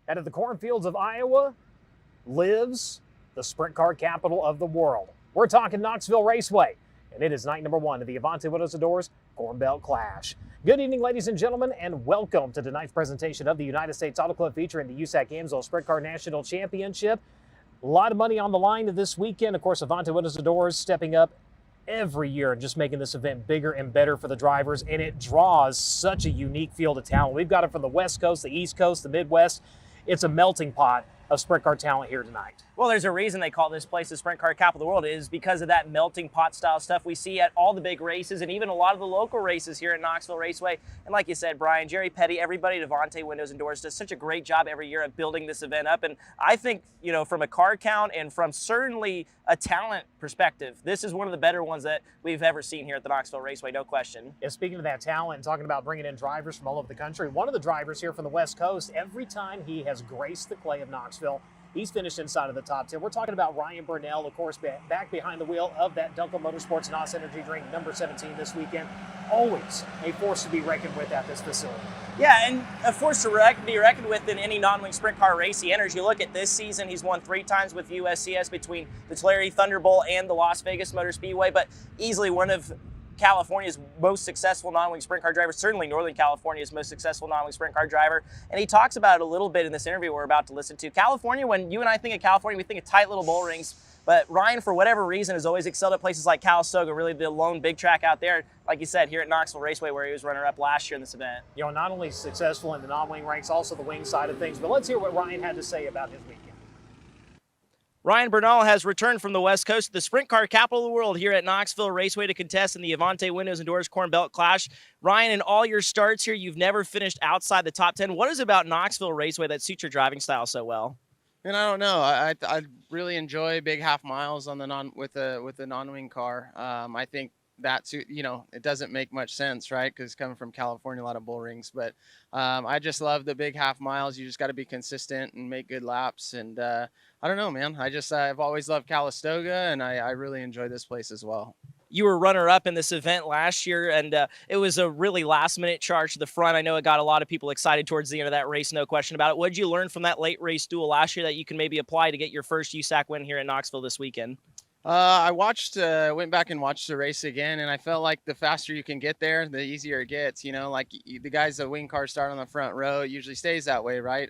Out of the cornfields of Iowa lives the sprint car capital of the world. We're talking Knoxville Raceway, and it is night number one of the Avante Windows and Doors Corn Belt Clash. Good evening, ladies and gentlemen, and welcome to tonight's presentation of the United States Auto Club featuring the USAC Amsoil Sprint Car National Championship. A lot of money on the line this weekend. Of course, Avante Windows and Doors stepping up every year and just making this event bigger and better for the drivers, and it draws such a unique field of talent. We've got it from the West Coast, the East Coast, the Midwest. It's a melting pot of sprint car talent here tonight. Well, there's a reason they call this place the sprint car capital of the world. It is because of that melting pot style stuff we see at all the big races and even a lot of the local races here at Knoxville Raceway. And like you said, Brian, Jerry Petty, everybody at Avante Windows and Doors does such a great job every year of building this event up. And I think, you know, from a car count and from certainly a talent perspective, this is one of the better ones that we've ever seen here at the Knoxville Raceway, no question. And speaking of that talent and talking about bringing in drivers from all over the country, one of the drivers here from the West Coast, every time he has graced the clay of Knoxville, he's finished inside of the top 10. We're talking about Ryan Burnell, of course, back behind the wheel of that Dunkel Motorsports NOS Energy Drink number 17 this weekend. Always a force to be reckoned with at this facility. Yeah, and a force to be reckoned with in any non-wing sprint car race he enters. You look at this season, he's won 3 times with USCS between the Tulare Thunderbolt and the Las Vegas Motor Speedway, but easily one of California's most successful non-wing sprint car driver, certainly Northern California's most successful non-wing sprint car driver. And he talks about it a little bit in this interview we're about to listen to. California, when you and I think of California, we think of tight little bull rings. But Ryan, for whatever reason, has always excelled at places like Calistoga, really the lone big track out there, like you said, here at Knoxville Raceway, where he was runner-up last year in this event. You know, not only successful in the non-wing ranks, also the wing side of things. But let's hear what Ryan had to say about his weekend. Ryan Burnell has returned from the West Coast to the sprint car capital of the world here at Knoxville Raceway to contest in the Avante Windows and Doors Corn Belt Clash. Ryan, in all your starts here, you've never finished outside the top 10. What is it about Knoxville Raceway that suits your driving style so well? And I don't know. I really enjoy big half miles on the with the non-wing car. I think that's, you know, it doesn't make much sense, right? Because coming from California, a lot of bull rings. But I just love the big half miles. You just got to be consistent and make good laps. And I don't know, man. I've always loved Calistoga, and I really enjoy this place as well. You were runner-up in this event last year, and it was a really last-minute charge to the front. I know it got a lot of people excited towards the end of that race, no question about it. What did you learn from that late race duel last year that you can maybe apply to get your first USAC win here in Knoxville this weekend? I went back and watched the race again, and I felt like the faster you can get there, the easier it gets. You know, like the guys that wing cars start on the front row, it usually stays that way, right?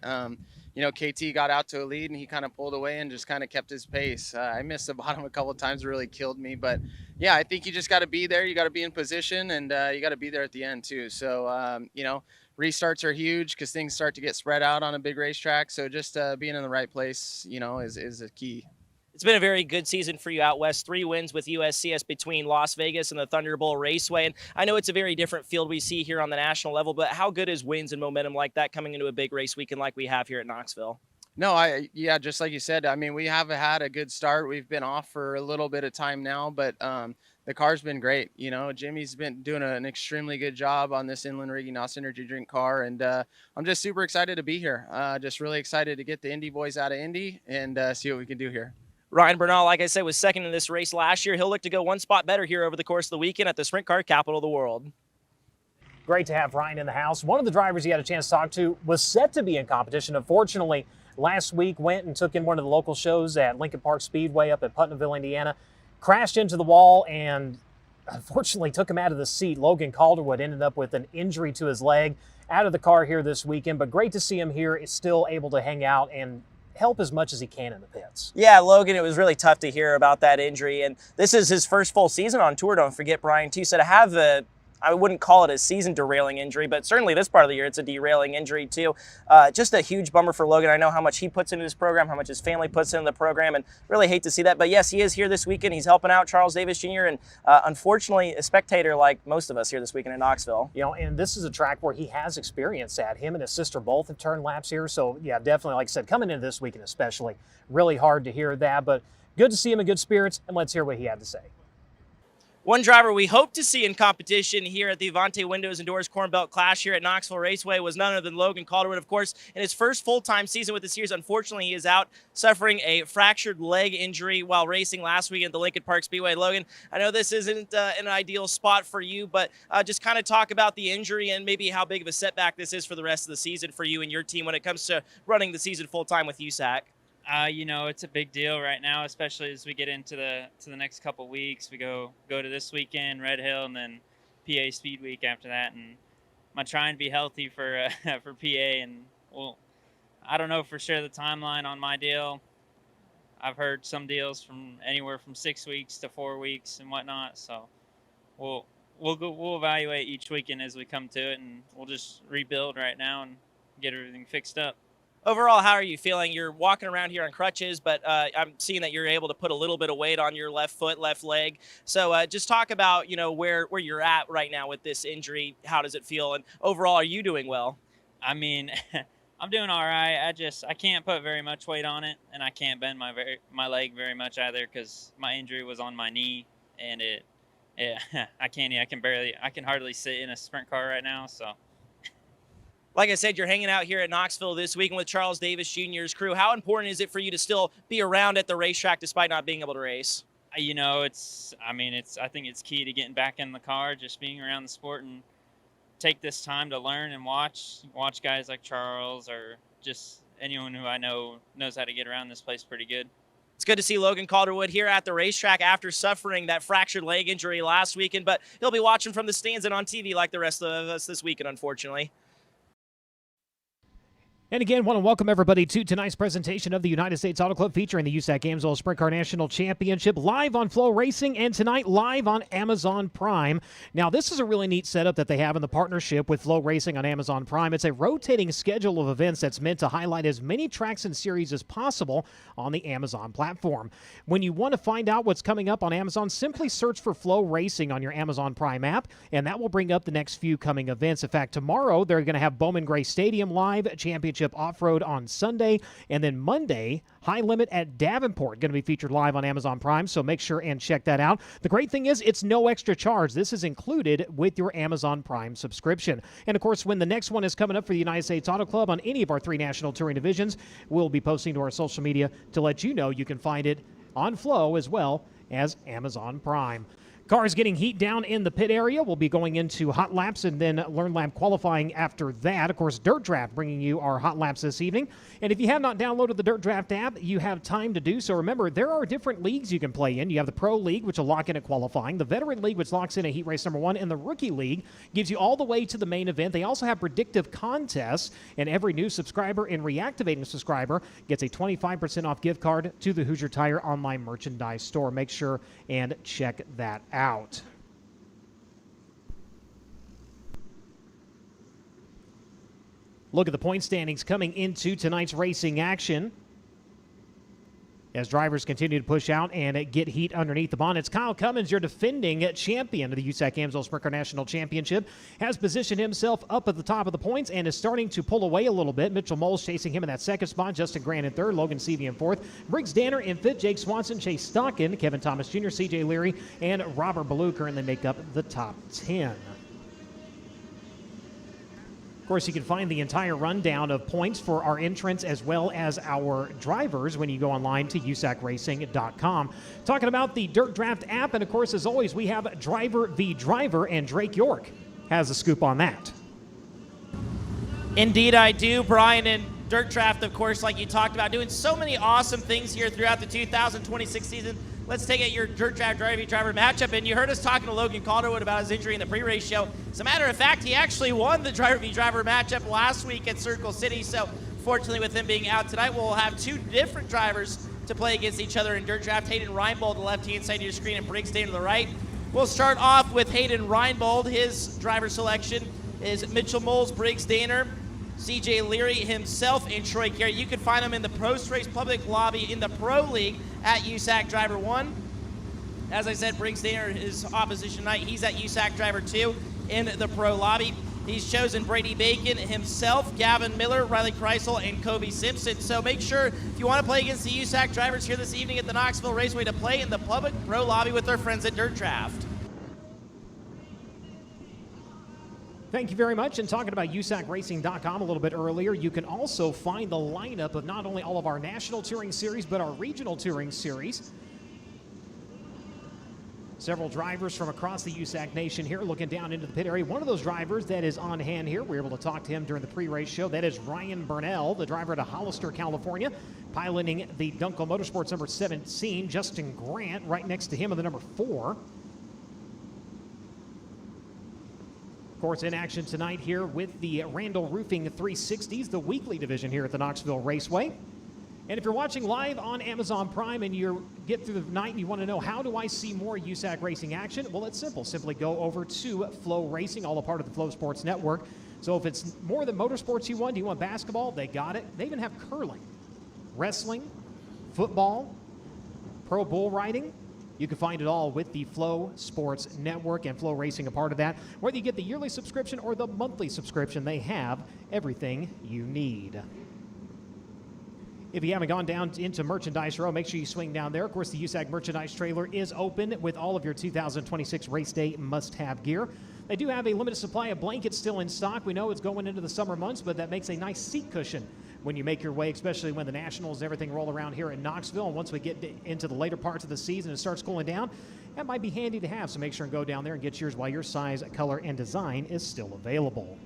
You know, KT got out to a lead, and he kind of pulled away and just kind of kept his pace. I missed the bottom a couple of times, it really killed me. But, yeah, I think you just got to be there. You got to be in position, and you got to be there at the end, too. So, you know, restarts are huge because things start to get spread out on a big racetrack. So just being in the right place, you know, is a key. It's been a very good season for you out west. 3 wins with USCS between Las Vegas and the Thunderbolt Raceway. And I know it's a very different field we see here on the national level, but how good is wins and momentum like that coming into a big race weekend like we have here at Knoxville? No, yeah, just like you said, I mean, we have had a good start. We've been off for a little bit of time now, but the car's been great. You know, Jimmy's been doing an extremely good job on this inland rigging NOS Energy Drink car, and I'm just super excited to be here. Just really excited to get the Indy boys out of Indy and see what we can do here. Ryan Burnell, like I said, was second in this race last year. He'll look to go one spot better here over the course of the weekend at the sprint car capital of the world. Great to have Ryan in the house. One of the drivers he had a chance to talk to was set to be in competition. Unfortunately, last week went and took in one of the local shows at Lincoln Park Speedway up at Putnamville, Indiana. Crashed into the wall and unfortunately took him out of the seat. Logan Calderwood ended up with an injury to his leg. Out of the car here this weekend, but great to see him here. Is still able to hang out and help as much as he can in the pits. Yeah, Logan, it was really tough to hear about that injury, and this is his first full season on tour, don't forget, Brian, too. So to have I wouldn't call it a season derailing injury, but certainly this part of the year, it's a derailing injury too. Just a huge bummer for Logan. I know how much he puts into this program, how much his family puts into the program, and really hate to see that. But yes, he is here this weekend. He's helping out Charles Davis Jr. and unfortunately a spectator like most of us here this weekend in Knoxville. You know, and this is a track where he has experience at. Him and his sister both have turned laps here. So yeah, definitely, like I said, coming into this weekend especially, really hard to hear that, but good to see him in good spirits, and let's hear what he had to say. One driver we hope to see in competition here at the Avante Windows and Doors Corn Belt Clash here at Knoxville Raceway was none other than Logan Calderwood. Of course, in his first full-time season with the series, unfortunately, he is out suffering a fractured leg injury while racing last week at the Lincoln Park Speedway. Logan, I know this isn't an ideal spot for you, but just kind of talk about the injury and maybe how big of a setback this is for the rest of the season for you and your team when it comes to running the season full-time with USAC. It's a big deal right now, especially as we get into the next couple weeks. We go to this weekend, Red Hill, and then PA Speed Week after that. And I'm trying to be healthy for for PA. And well, I don't know for sure the timeline on my deal. I've heard some deals from anywhere from 6 weeks to 4 weeks and whatnot. So we'll evaluate each weekend as we come to it, and we'll just rebuild right now and get everything fixed up. Overall, how are you feeling? You're walking around here on crutches, but I'm seeing that you're able to put a little bit of weight on your left foot, left leg. So just talk about, where you're at right now with this injury. How does it feel? And overall, are you doing well? I mean, I'm doing all right. I can't put very much weight on it, and I can't bend my leg very much either because my injury was on my knee, and I can hardly sit in a sprint car right now, so. Like I said, you're hanging out here at Knoxville this weekend with Charles Davis Jr.'s crew. How important is it for you to still be around at the racetrack despite not being able to race? I think it's key to getting back in the car, just being around the sport and take this time to learn and watch guys like Charles or just anyone who I know knows how to get around this place pretty good. It's good to see Logan Calderwood here at the racetrack after suffering that fractured leg injury last weekend, but he'll be watching from the stands and on TV like the rest of us this weekend, unfortunately. And again, want to welcome everybody to tonight's presentation of the United States Auto Club featuring the USAC Amsoil Sprint Car National Championship live on FloRacing and tonight live on Amazon Prime. Now, this is a really neat setup that they have in the partnership with FloRacing on Amazon Prime. It's a rotating schedule of events that's meant to highlight as many tracks and series as possible on the Amazon platform. When you want to find out what's coming up on Amazon, simply search for FloRacing on your Amazon Prime app, and that will bring up the next few coming events. In fact, tomorrow they're going to have Bowman Gray Stadium live, Championship Off-Road on Sunday, and then Monday, High Limit at Davenport, going to be featured live on Amazon Prime, so make sure and check that out. The great thing is it's no extra charge. This is included with your Amazon Prime subscription. And, of course, when the next one is coming up for the United States Auto Club on any of our 3 national touring divisions, we'll be posting to our social media to let you know you can find it on Flow as well as Amazon Prime. Cars getting heat down in the pit area. We'll be going into hot laps and then learn lap qualifying after that. Of course, Dirt Draft bringing you our hot laps this evening. And if you have not downloaded the Dirt Draft app, you have time to do so. Remember, there are different leagues you can play in. You have the Pro League, which will lock in at qualifying, the Veteran League, which locks in at heat race number 1, and the Rookie League gives you all the way to the main event. They also have predictive contests, and every new subscriber and reactivating subscriber gets a 25% off gift card to the Hoosier Tire online merchandise store. Make sure and check that out. Look at the point standings coming into tonight's racing action as drivers continue to push out and get heat underneath the bonnets. Kyle Cummins, your defending champion of the USAC Amsoil Sprint Car National Championship, has positioned himself up at the top of the points and is starting to pull away a little bit. Mitchell Moles chasing him in that second spot, Justin Grant in third, Logan Seavey in fourth, Briggs Danner in fifth, Jake Swanson, Chase Stockin, Kevin Thomas Jr., CJ Leary, and Robert Ballou currently make up the top 10. Of course, you can find the entire rundown of points for our entrants as well as our drivers when you go online to usacracing.com. Talking about the Dirt Draft app, and of course, as always, we have Driver v. Driver, and Drake York has a scoop on that. Indeed, I do, Brian. And Dirt Draft, of course, like you talked about, doing so many awesome things here throughout the 2026 season. Let's take it your Dirt Draft Driver v. Driver matchup. And you heard us talking to Logan Calderwood about his injury in the pre-race show. As a matter of fact, he actually won the Driver v. Driver matchup last week at Circle City. So fortunately, with him being out tonight, we'll have 2 different drivers to play against each other in Dirt Draft. Hayden Reinbold, the left-hand side of your screen, and Briggs Danner to the right. We'll start off with Hayden Reinbold. His driver selection is Mitchell Moles, Briggs Danner, CJ Leary himself, and Troy Carey. You can find him in the post-race public lobby in the Pro League at USAC Driver 1. As I said, Briggs Danner, his opposition tonight, he's at USAC Driver 2 in the Pro lobby. He's chosen Brady Bacon himself, Gavin Miller, Riley Kreisel, and Kobe Simpson. So make sure, if you want to play against the USAC drivers here this evening at the Knoxville Raceway, to play in the public Pro lobby with our friends at Dirt Draft. Thank you very much. And talking about USACRacing.com a little bit earlier, you can also find the lineup of not only all of our national touring series, but our regional touring series. Several drivers from across the USAC nation here looking down into the pit area. One of those drivers that is on hand here, we were able to talk to him during the pre-race show. That is Ryan Burnell, the driver out of Hollister, California, piloting the Dunkel Motorsports number 17. Justin Grant right next to him in the number 4. Of course, in action tonight here with the Randall Roofing 360s, the weekly division here at the Knoxville Raceway. And if you're watching live on Amazon Prime and you get through the night and you want to know, how do I see more USAC racing action? Well, it's simple. Simply go over to FloRacing, all a part of the Flow Sports Network. So if it's more than motorsports you want, do you want basketball? They got it. They even have curling, wrestling, football, pro bull riding. You can find it all with the Flow Sports Network, and FloRacing a part of that. Whether you get the yearly subscription or the monthly subscription, they have everything you need. If you haven't gone down into Merchandise Row, make sure you swing down there. Of course, the USAC merchandise trailer is open with all of your 2026 race day must-have gear. They do have a limited supply of blankets still in stock. We know it's going into the summer months, but that makes a nice seat cushion when you make your way, especially when the Nationals and everything roll around here in Knoxville. And once we get into the later parts of the season and it starts cooling down, that might be handy to have. So make sure and go down there and get yours while your size, color, and design is still available.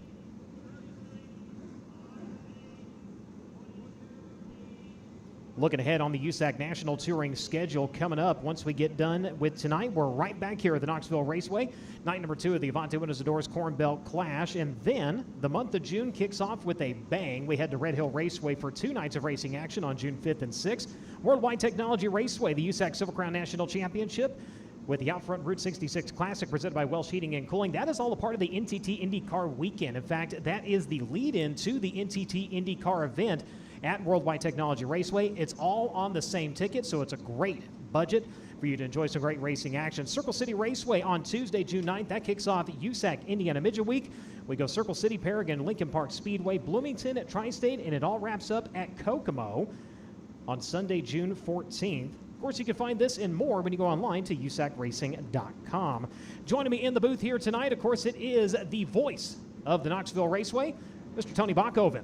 Looking ahead on the USAC National Touring schedule coming up. Once we get done with tonight, we're right back here at the Knoxville Raceway. Night number 2 of the Avante Windows and Doors Corn Belt Clash. And then the month of June kicks off with a bang. We head to Red Hill Raceway for 2 nights of racing action on June 5th and 6th. Worldwide Technology Raceway, the USAC Silver Crown National Championship, with the Outfront Route 66 Classic presented by Welsh Heating and Cooling. That is all a part of the NTT IndyCar weekend. In fact, that is the lead-in to the NTT IndyCar event at Worldwide Technology Raceway. It's all on the same ticket, so it's a great budget for you to enjoy some great racing action. Circle City Raceway on Tuesday, June 9th. That kicks off USAC Indiana Midget Week. We go Circle City, Paragon, Lincoln Park Speedway, Bloomington at Tri-State, and it all wraps up at Kokomo on Sunday, June 14th. Of course, you can find this and more when you go online to USACRacing.com. Joining me in the booth here tonight, of course, it is the voice of the Knoxville Raceway, Mr. Tony Bachhoven.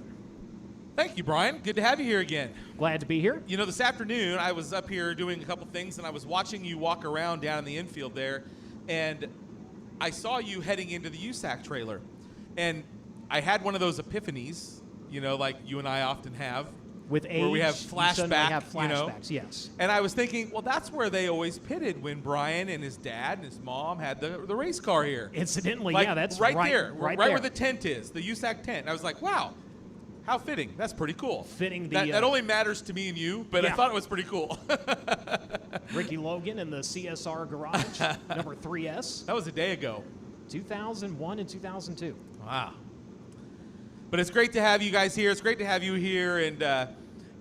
Thank you, Brian. Good to have you here again. Glad to be here. You know, this afternoon I was up here doing a couple things, and I was watching you walk around down in the infield there, and I saw you heading into the USAC trailer. And I had one of those epiphanies, you know, like you and I often have. With age, where we have flashbacks, you know? Yes. And I was thinking, well, that's where they always pitted when Brian and his dad and his mom had the race car here. Incidentally, like, yeah, that's right right there, right where there. the tent is, the USAC tent. And I was like, wow, how fitting. That's pretty cool. Fitting the... That only matters to me and you, but yeah. I thought it was pretty cool. Ricky Logan in the CSR garage, number 3S. That was a day ago. 2001 and 2002. Wow. But it's great to have you guys here. It's great to have you here. And,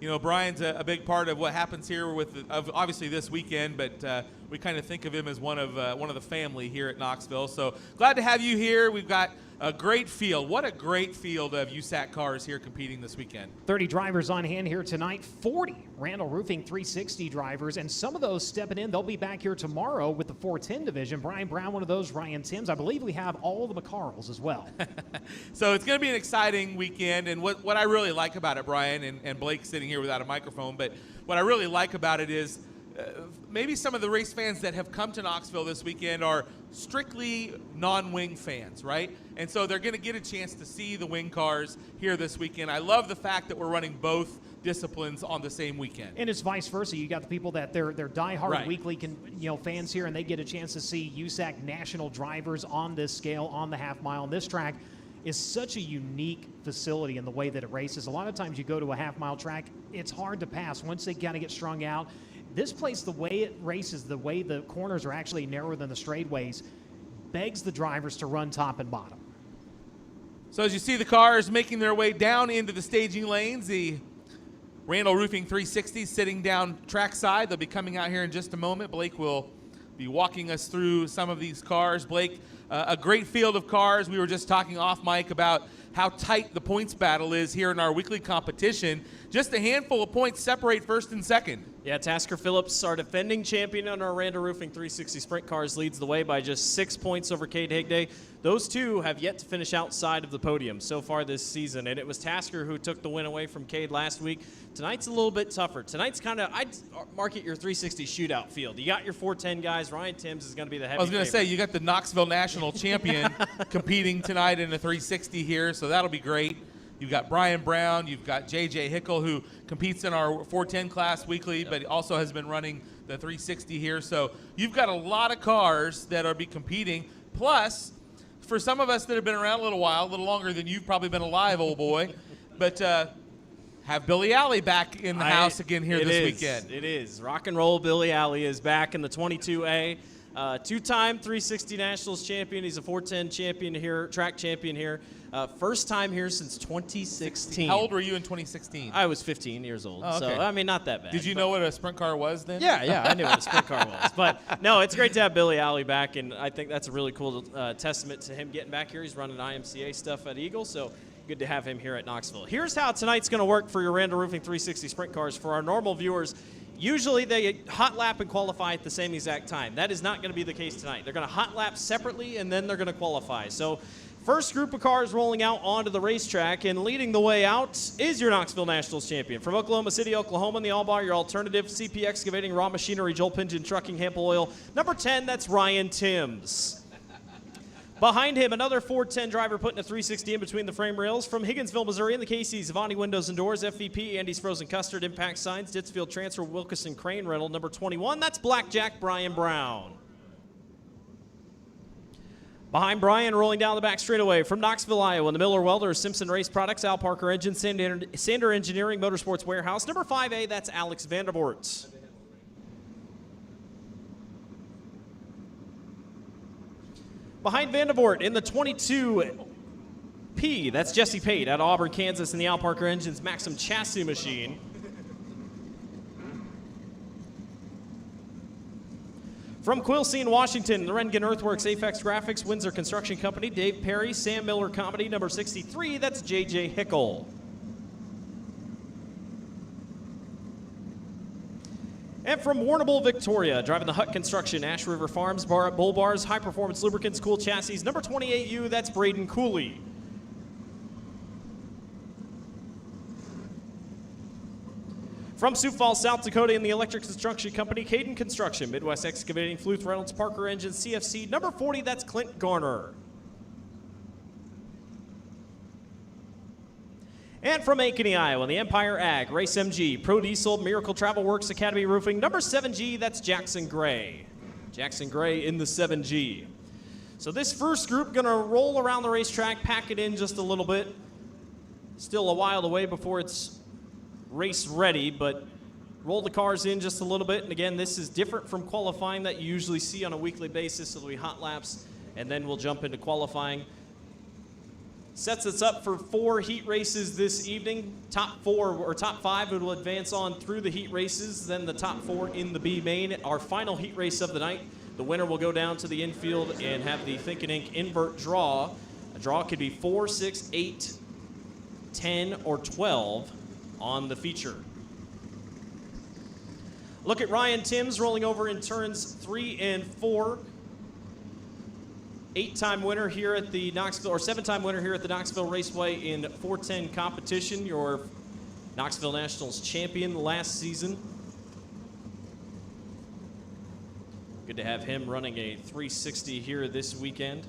you know, Brian's a big part of what happens here with obviously this weekend, but we kind of think of him as one of the family here at Knoxville. So glad to have you here. We've got a great field. What a great field of USAC cars here competing this weekend. 30 drivers on hand here tonight, 40 Randall Roofing 360 drivers, and some of those stepping in. They'll be back here tomorrow with the 410 division. Brian Brown, one of those, Ryan Timms. I believe we have all the McCarls as well. So it's going to be an exciting weekend, and what I really like about it, Brian, and Blake's sitting here without a microphone, but what I really like about it is maybe some of the race fans that have come to Knoxville this weekend are strictly non-wing fans, right? And so they're going to get a chance to see the wing cars here this weekend. I love the fact that we're running both disciplines on the same weekend. And it's vice versa. You got the people that they're diehard right. weekly fans here, and they get a chance to see USAC national drivers on this scale, on the half mile. And this track is such a unique facility in the way that it races. A lot of times you go to a half mile track, it's hard to pass once they kind of get strung out. This place, the way it races, the way the corners are actually narrower than the straightaways, begs the drivers to run top and bottom. So as you see the cars making their way down into the staging lanes, the Randall Roofing 360 sitting down trackside. They'll be coming out here in just a moment. Blake will be walking us through some of these cars. Blake, a great field of cars. We were just talking off mic about how tight the points battle is here in our weekly competition. Just a handful of points separate first and second. Yeah, Tasker Phillips, our defending champion on our Randa Roofing 360 Sprint Cars, leads the way by just 6 points over Cade Higday. Those two have yet to finish outside of the podium so far this season, and it was Tasker who took the win away from Cade last week. Tonight's a little bit tougher. Tonight's kind of, I'd market your 360 shootout field. You got your 410 guys. Ryan Timms is going to be the heavy I was going to favorite. say, you got the Knoxville National Champion competing tonight in a 360 here, so that'll be great. You've got Brian Brown, you've got J.J. Hickle, who competes in our 410 class weekly, but also has been running the 360 here. So you've got a lot of cars that are be competing. Plus, for some of us that have been around a little while, a little longer than you've probably been alive, old boy, but have Billy Alley back in the house again here this weekend. It is. Rock and roll Billy Alley is back in the 22A. Two-time 360 Nationals champion. He's a 410 champion here, track champion here. First time here since 2016. How old were you in 2016? I was 15 years old, Oh, okay. so I mean, not that bad. Did you know what a sprint car was then? Yeah, I knew what a sprint car was. But no, it's great to have Billy Alley back, and I think that's a really cool testament to him getting back here. He's running IMCA stuff at Eagle, so good to have him here at Knoxville. Here's how tonight's going to work for your Randa Roofing 360 Sprint Cars. For our normal viewers, usually they hot lap and qualify at the same exact time. That is not going to be the case tonight. They're going to hot lap separately, and then they're going to qualify. So first group of cars rolling out onto the racetrack, and leading the way out is your Knoxville Nationals champion. From Oklahoma City, Oklahoma, in the all-bar, your alternative, CP Excavating, Raw Machinery, Joel Pingen Trucking, Hample Oil. Number 10, that's Ryan Timms. Behind him, another 410 driver putting a 360 in between the frame rails. From Higginsville, Missouri, in the Casey's, Avani Windows and Doors, FVP, Andy's Frozen Custard, Impact Signs, Dittsfield Transfer, Wilkeson Crane Rental. Number 21, that's Blackjack Brian Brown. Behind Brian, rolling down the back straightaway from Knoxville, Iowa, in the Miller Welders, Simpson Race Products, Al Parker Engine, Sander Engineering, Motorsports Warehouse. Number 5A, that's Alex Vandervoort. Behind Vandervoort in the 22P, that's Jesse Pate out of Auburn, Kansas, in the Al Parker Engines Maxim chassis machine. From Quilcene, Washington, the Rengen Earthworks, Apex Graphics, Windsor Construction Company, Dave Perry, Sam Miller Comedy, number 63, that's J.J. Hickle. And from Warrnambool, Victoria, driving the Hutt Construction, Ash River Farms, Bull Bars, High Performance Lubricants, Cool Chassis, number 28U, that's Braden Cooley. From Sioux Falls, South Dakota, in the Electric Construction Company, Caden Construction, Midwest Excavating, Fluth Reynolds, Parker Engine, CFC, number 40, that's Clint Garner. And from Ankeny, Iowa, the Empire Ag, Race MG, Pro Diesel, Miracle Travel Works, Academy Roofing, number 7G, that's Jackson Gray. Jackson Gray in the 7G. So this first group going to roll around the racetrack, pack it in just a little bit. Still a while away before it's race ready, but roll the cars in just a little bit. And again, this is different from qualifying that you usually see on a weekly basis. So it'll be hot laps, and then we'll jump into qualifying. Sets us up for 4 heat races this evening. Top 4 or top 5 will advance on through the heat races, then the top 4 in the B main. Our final heat race of the night, the winner will go down to the infield and have the Think and Ink invert draw. A draw could be 4, 6, 8, 10, or 12 on the feature. Look at Ryan Timms rolling over in turns 3 and 4. 8-time winner here at the Knoxville, or 7-time winner here at the Knoxville Raceway in 410 competition. Your Knoxville Nationals champion last season. Good to have him running a 360 here this weekend.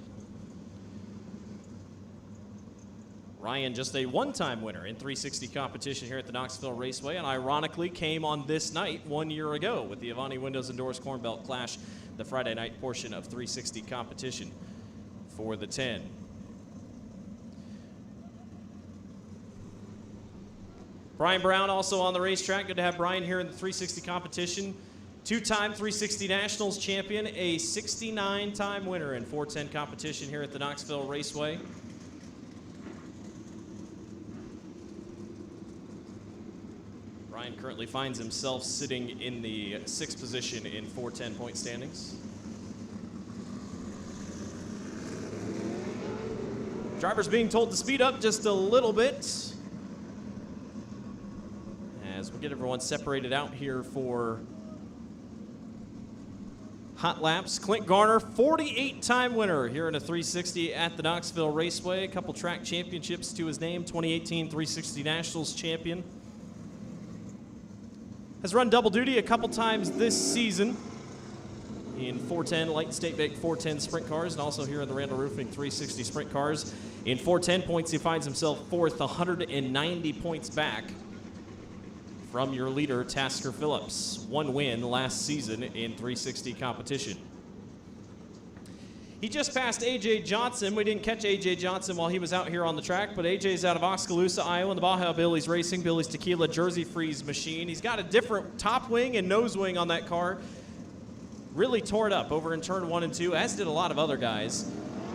Ryan, just a 1-time winner in 360 competition here at the Knoxville Raceway, and ironically came on this night 1 year ago with the Avani Windows and Doors Corn Belt Clash, the Friday night portion of 360 competition for the 10. Brian Brown also on the racetrack. Good to have Brian here in the 360 competition. 2-time 360 Nationals champion, a 69-time winner in 410 competition here at the Knoxville Raceway. Brian currently finds himself sitting in the 6th position in 410 point standings. Drivers being told to speed up just a little bit as we get everyone separated out here for hot laps. Clint Garner, 48-time winner here in a 360 at the Knoxville Raceway. A couple track championships to his name, 2018 360 Nationals champion. Has run double duty a couple times this season in 410 light and state bake 410 sprint cars, and also here in the Randall Roofing 360 sprint cars. In 410 points, he finds himself fourth, 190 points back from your leader, Tasker Phillips. One win last season in 360 competition. He just passed A.J. Johnson. We didn't catch A.J. Johnson while he was out here on the track, but A.J.'s out of Oskaloosa, Iowa, in the Baja Billy's Racing, Billy's Tequila Jersey Freeze machine. He's got a different top wing and nose wing on that car. Really tore it up over in turn 1 and 2, as did a lot of other guys.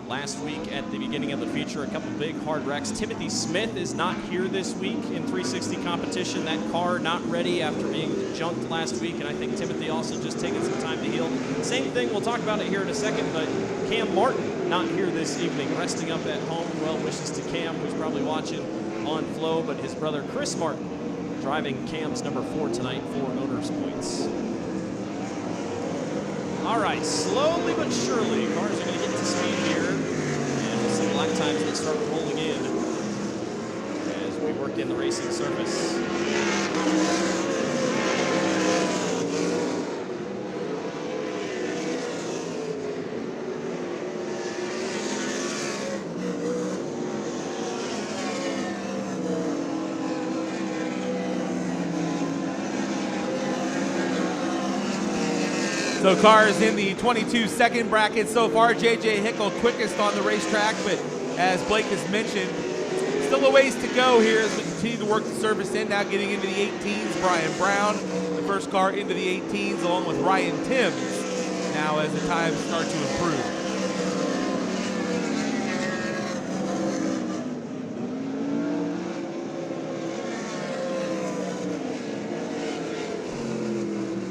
Last week at the beginning of the feature, a couple big hard wrecks. Timothy Smith is not here this week in 360 competition. That car not ready after being junked last week, and I think Timothy also just taking some time to heal. Same thing, we'll talk about it here in a second, but Cam Martin not here this evening, resting up at home. Well wishes to Cam, who's probably watching on Flow, but his brother Chris Martin driving Cam's number 4 tonight for Owners Points. All right, slowly but surely, cars are going to get to speed here, and we'll see lap times that start rolling in as we work in the racing surface. So cars in the 22-second bracket so far. J.J. Hickle quickest on the racetrack, but as Blake has mentioned, still a ways to go here as we continue to work the surface in. Now getting into the 18s, Brian Brown, the first car into the 18s, along with Ryan Timms, now as the times start to improve.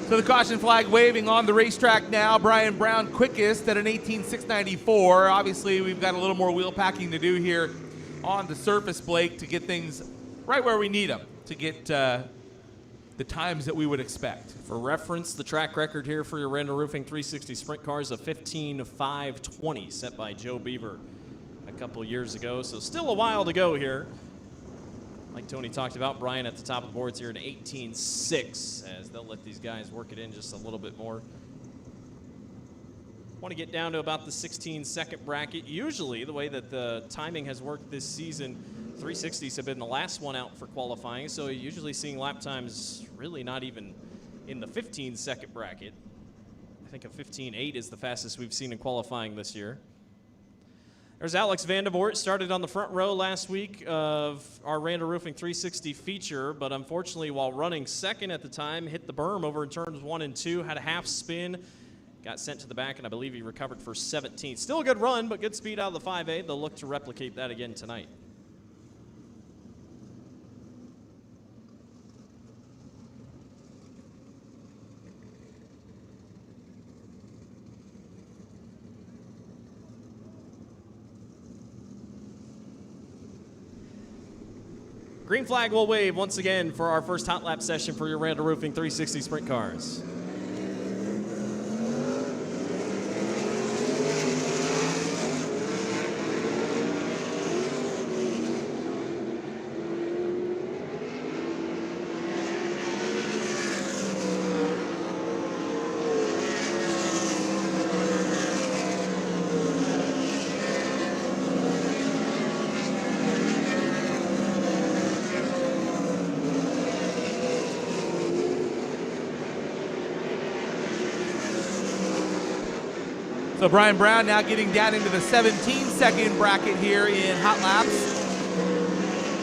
So the caution flag waving on the racetrack now. Brian Brown quickest at an 18.694. Obviously, we've got a little more wheel packing to do here on the surface, Blake, to get things right where we need them, to get the times that we would expect. For reference, the track record here for your Randall Roofing 360 sprint cars of 15.520, set by Joe Beaver a couple years ago. So still a while to go here. Like Tony talked about, Brian at the top of the boards here at 18.6, as they'll let these guys work it in just a little bit more. Want to get down to about the 16-second bracket. Usually, the way that the timing has worked this season, 360s have been the last one out for qualifying, so you're usually seeing lap times really not even in the 15-second bracket. I think a 15.8 is the fastest we've seen in qualifying this year. There's Alex Vandevort, started on the front row last week of our Randall Roofing 360 feature, but unfortunately while running second at the time, hit the berm over in turns 1 and 2, had a half spin, got sent to the back, and I believe he recovered for 17th. Still a good run, but good speed out of the 5A. They'll look to replicate that again tonight. Green flag will wave once again for our first hot lap session for your Randall Roofing 360 sprint cars. So Brian Brown now getting down into the 17-second bracket here in hot laps.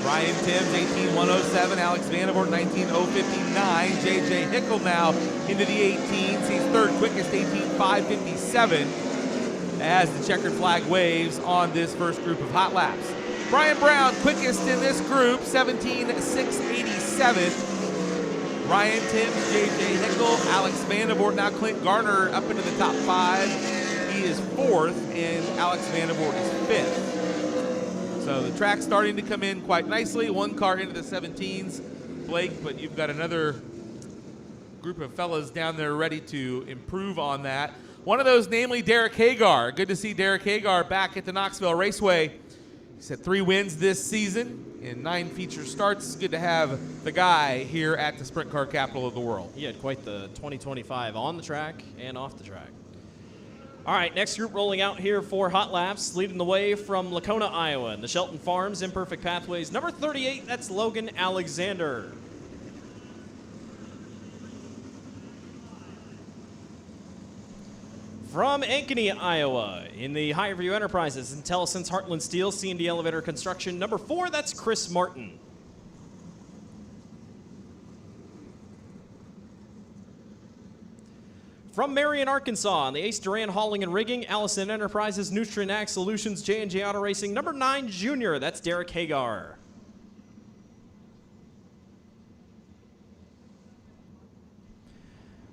Ryan Timms, 18.107. Alex Vandevort, 19.059. J.J. Hickle now into the 18s. He's third quickest, 18.557, as the checkered flag waves on this first group of hot laps. Brian Brown quickest in this group, 17.687. Ryan Timms, J.J. Hickle, Alex Vandevort, now Clint Garner up into the top 5. He is fourth, and Alex Vandevort is fifth. So the track's starting to come in quite nicely. One car into the 17s, Blake, but you've got another group of fellas down there ready to improve on that. One of those, namely Derek Hagar. Good to see Derek Hagar back at the Knoxville Raceway. He's had 3 wins this season in 9 feature starts. It's good to have the guy here at the sprint car capital of the world. He had quite the 2025 on the track and off the track. All right, next group rolling out here for Hot Laps, leading the way from Lacona, Iowa, and the Shelton Farms Imperfect Pathways. Number 38, that's Logan Alexander. From Ankeny, Iowa, in the Highview Enterprises, IntelliSense Heartland Steel, C&D Elevator Construction. Number 4, that's Chris Martin. From Marion, Arkansas, in the Ace Duran Hauling and Rigging, Allison Enterprises, Nutrien Ag Solutions, J&J Auto Racing. Number 9, Junior, that's Derek Hagar.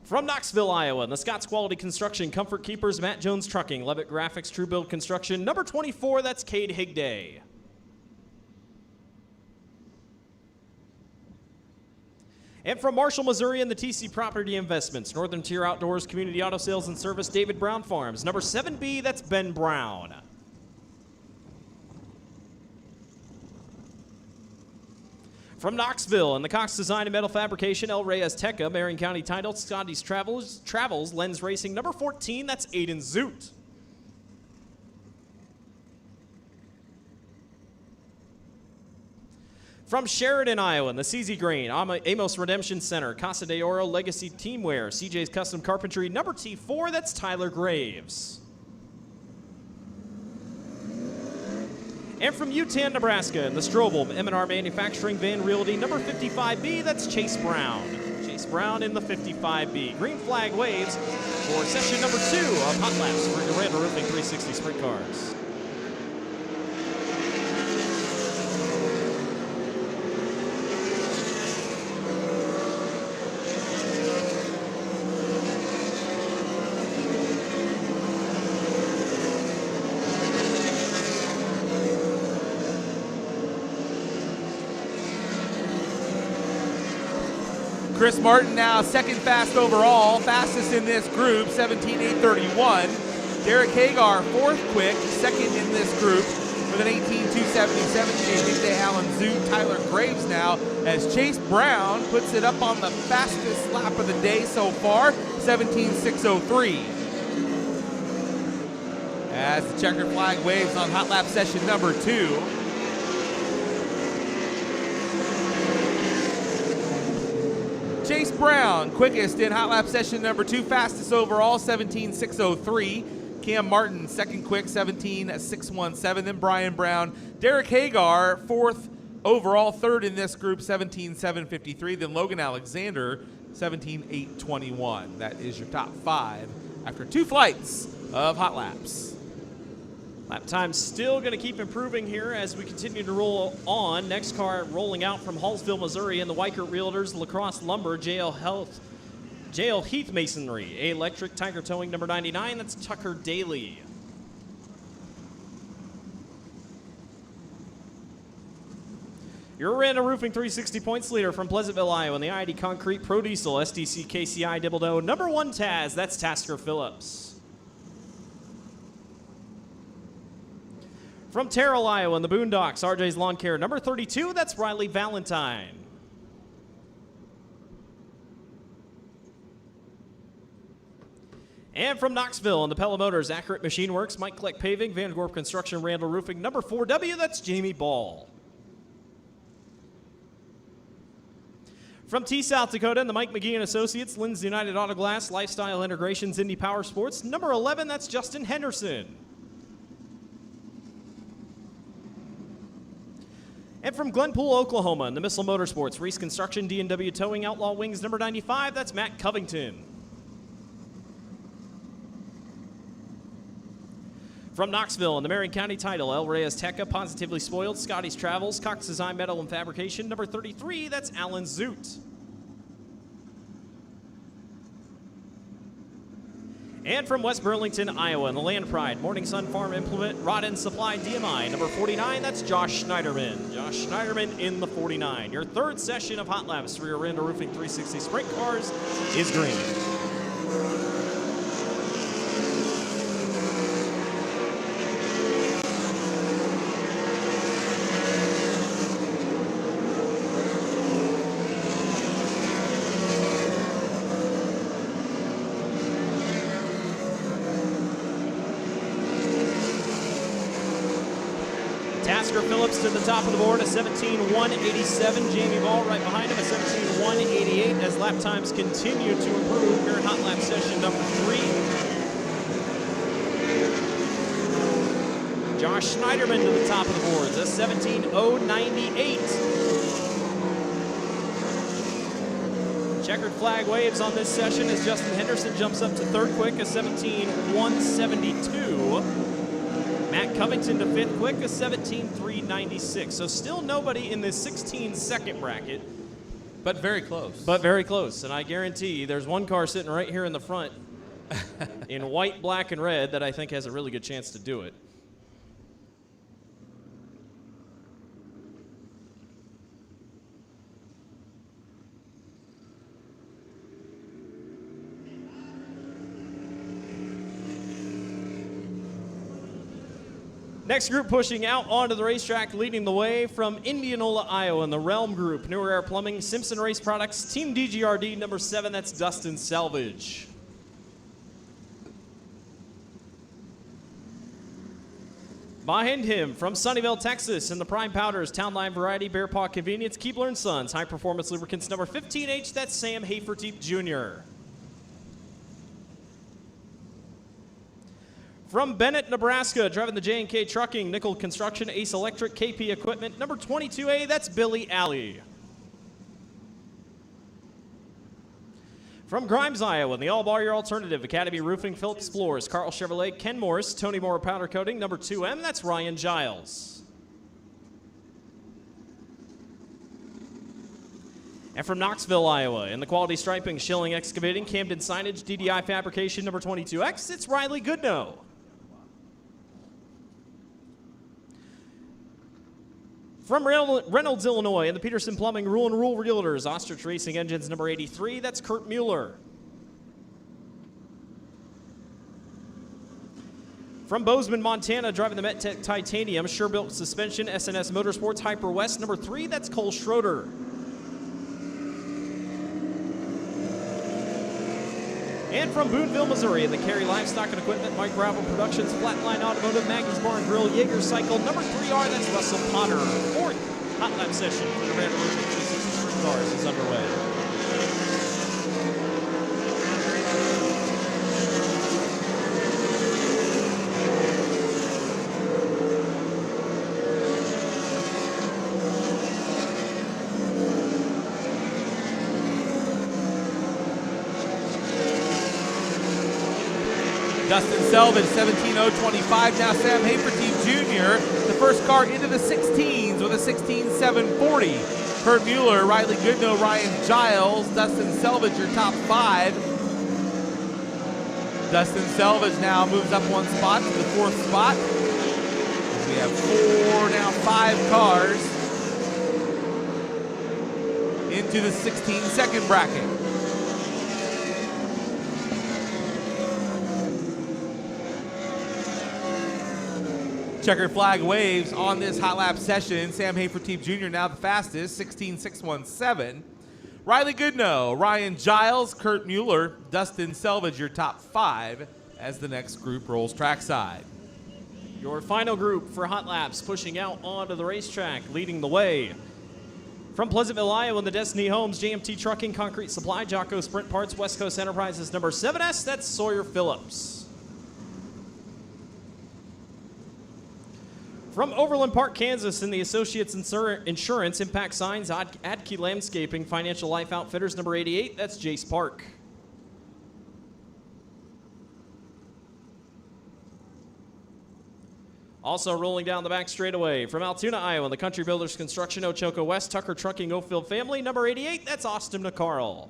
From Knoxville, Iowa, in the Scott's Quality Construction, Comfort Keepers, Matt Jones Trucking, Levitt Graphics, True Build Construction. Number 24, that's Cade Higday. And from Marshall, Missouri, in the TC Property Investments, Northern Tier Outdoors, Community Auto Sales and Service, David Brown Farms. Number 7B, that's Ben Brown. From Knoxville, in the Cox Design and Metal Fabrication, El Reyes Teca, Marion County Title, Scotty's Travels, Lens Racing. Number 14, that's Aiden Zoot. From Sheridan, Iowa, in the CZ Green, Amos Redemption Center, Casa de Oro, Legacy Teamwear, CJ's Custom Carpentry. Number T4, that's Tyler Graves. And from Utan, Nebraska, in the Strobel, M&R Manufacturing, Van Realty. Number 55B, that's Chase Brown. Chase Brown in the 55B. Green flag waves for session number 2 of Hot Laps for the Randall Roofing 360 Sprint Cars. Chris Martin now second fast overall, fastest in this group, 17.831. Derek Hagar, 4th quick, second in this group with an 18.277. J.J. Allen Zoot, Tyler Graves now as Chase Brown puts it up on the fastest lap of the day so far, 17.603. As the checker flag waves on Hot Lap session number 2. Chase Brown, quickest in Hot Lap session number 2, fastest overall, 17.603. Cam Martin, second quick, 17.617. Then Brian Brown. Derek Hagar, 4th overall, 3rd in this group, 17.753. Then Logan Alexander, 17.821. That is your top 5 after 2 flights of Hot Laps. Lap time still going to keep improving here as we continue to roll on. Next car rolling out from Hallsville, Missouri, in the Weichert Realtors, La Crosse Lumber, JL Heath Masonry, A Electric, Tiger Towing, number 99. That's Tucker Daly. Your Randall Roofing 360 points leader from Pleasantville, Iowa, in the ID Concrete Pro Diesel SDC KCI Dibbled-O, number 1 Taz. That's Tasker Phillips. From Terrell, Iowa, in the Boondocks, RJ's Lawn Care, number 32, that's Riley Valentine. And from Knoxville, in the Pella Motors, Accurate Machine Works, Mike Kleck Paving, Van Gorp Construction, Randall Roofing, number 4W, that's Jamie Ball. From T South Dakota, in the Mike McGee and Associates, Lynn's United Auto Glass, Lifestyle Integrations, Indy Power Sports, number 11, that's Justin Henderson. And from Glenpool, Oklahoma, in the Missile Motorsports, Reese Construction, D&W Towing, Outlaw Wings, number 95, that's Matt Covington. From Knoxville, in the Marion County Title, El Reyes Teca, Positively Spoiled, Scotty's Travels, Cox Design Metal and Fabrication, number 33, that's Alan Zoot. And from West Burlington, Iowa, in the Land Pride Morning Sun Farm Implement Rod and Supply DMI, number 49, that's Josh Schneiderman. Josh Schneiderman in the 49. Your third session of hot laps for your Randall Roofing 360 Sprint Cars is green. Tasker Phillips to the top of the board, a 17.187. Jamie Ball right behind him, a 17.188 as lap times continue to improve here in hot lap session number 3. Josh Schneiderman to the top of the boards, a 17.098. Checkered flag waves on this session as Justin Henderson jumps up to third quick, a 17.172. Matt Covington to fifth quick, a 17.396. So still nobody in this 16-second bracket. But very close. But very close. And I guarantee there's one car sitting right here in the front in white, black, and red that I think has a really good chance to do it. Next group pushing out onto the racetrack, leading the way from Indianola, Iowa, in the Realm Group. New Air Plumbing, Simpson Race Products, Team DGRD, number 7, that's Dustin Selvage. Behind him, from Sunnyvale, Texas, in the Prime Powders, Town Line Variety, Bear Paw Convenience, Keebler & Sons, High Performance Lubricants, number 15H, that's Sam Haferteep Jr. From Bennett, Nebraska, driving the J&K Trucking, Nickel Construction, Ace Electric, KP Equipment, number 22A, that's Billy Alley. From Grimes, Iowa, the All Bar Your Alternative, Academy Roofing, Phillips Floors, Carl Chevrolet, Ken Morris, Tony Moore Powder Coating, number 2M, that's Ryan Giles. And from Knoxville, Iowa, in the Quality Striping, Schilling Excavating, Camden Signage, DDI Fabrication, number 22X, it's Riley Goodnow. From Reynolds, Illinois, in the Peterson Plumbing, Rule and Rule Realtors, Ostrich Racing Engines, number 83, that's Kurt Mueller. From Bozeman, Montana, driving the MetTech Titanium, Sure-Built Suspension, SNS Motorsports, Hyper West, number 3, that's Cole Schroeder. And from Boonville, Missouri, in the Cary Livestock and Equipment, Mike Gravel Productions, Flatline Automotive, Maggie's Barn Grill, Jaeger Cycle, number 3R, that's Russell Potter. Fourth hot lap session for the Randall Roofing 360 Sprint Cars is underway. Dustin Selvage, 17.025. Now Sam Haferteep Jr., the first car into the 16s with a 16.740. Kurt Mueller, Riley Goodnow, Ryan Giles, Dustin Selvage, your top 5. Dustin Selvage now moves up one spot to the 4th spot. We have 5 cars into the 16-second bracket. Checkered flag waves on this hot lap session. Sam Haferteep Jr. now the fastest, 16.617. Riley Goodnow, Ryan Giles, Kurt Mueller, Dustin Selvage, your top 5 as the next group rolls trackside. Your final group for hot laps pushing out onto the racetrack, leading the way. From Pleasantville, Iowa, in the Destiny Homes, JMT Trucking, Concrete Supply, Jocko Sprint Parts, West Coast Enterprises, number 7S, that's Sawyer Phillips. From Overland Park, Kansas, in the Associates Insurance, Impact Signs, Adkey Landscaping, Financial Life Outfitters, number 88, that's Jace Park. Also rolling down the back straightaway from Altoona, Iowa, the Country Builders Construction, Ochoco West, Tucker Trucking, Oakville Family, number 88, that's Austin McCarl.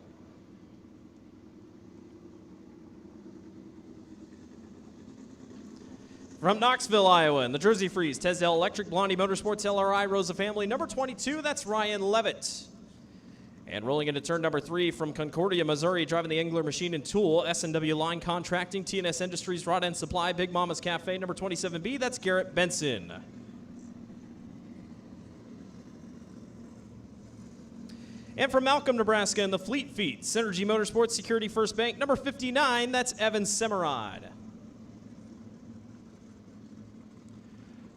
From Knoxville, Iowa, in the Jersey Freeze, Tesdale Electric, Blondie Motorsports, LRI, Rosa Family. Number 22, that's Ryan Levitt. And rolling into turn number 3 from Concordia, Missouri, driving the Engler Machine and Tool, S&W Line Contracting, TNS Industries, Rod End Supply, Big Mama's Cafe. Number 27B, that's Garrett Benson. And from Malcolm, Nebraska, in the Fleet Feet, Synergy Motorsports, Security First Bank. Number 59, that's Evan Semerod.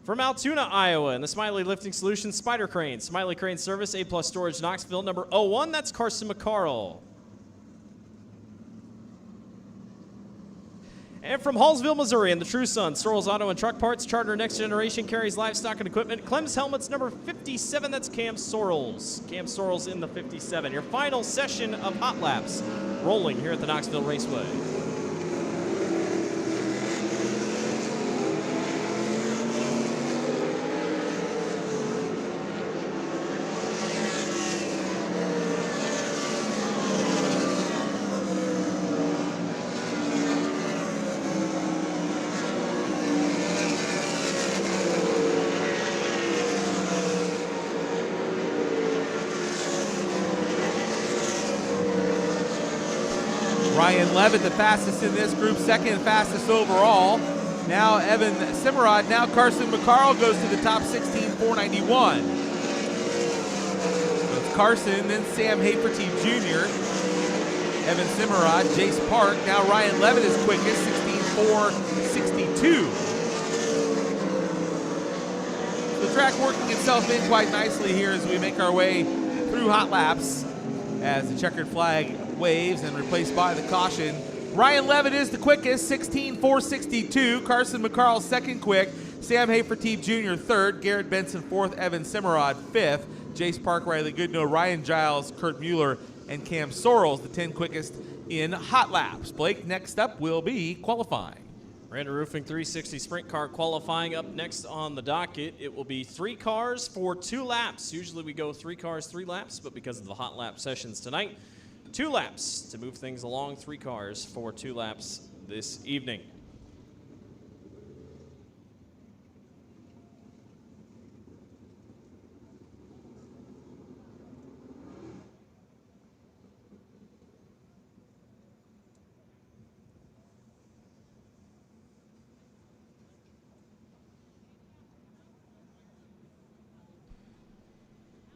From Altoona, Iowa, in the Smiley Lifting Solutions, Spider Crane, Smiley Crane Service, A-Plus Storage, Knoxville. Number 01, that's Carson McCarl. And from Hallsville, Missouri, in the True Sun, Sorrells Auto and Truck Parts, Charter Next Generation, carries livestock and equipment. Clem's Helmets, number 57, that's Cam Sorrells. Cam Sorrells in the 57. Your final session of Hot Laps rolling here at the Knoxville Raceway. Ryan Levitt, the fastest in this group, second fastest overall. Now Evan Semerod, now Carson McCarl goes to the top 16, 491. So it's Carson, then Sam Haferty Jr., Evan Semerod, Jace Park. Now Ryan Levitt is quickest, 16, 462. The track working itself in quite nicely here as we make our way through Hot Laps as the checkered flag waves and replaced by the caution. Ryan Levitt is the quickest, 16.462. Carson McCarl second quick. Sam Haferty Jr. third. Garrett Benson fourth. Evan Semerod fifth. Jace Park, Riley Goodnow, Ryan Giles, Kurt Mueller, and Cam Sorrells, the 10 quickest in Hot Laps. Blake, next up will be qualifying. Randa Roofing 360 Sprint Car qualifying up next on the docket. It will be 3 cars for 2 laps. Usually we go 3 cars, 3 laps, but because of the Hot Lap sessions tonight, 2 laps to move things along. 3 cars for 2 laps this evening.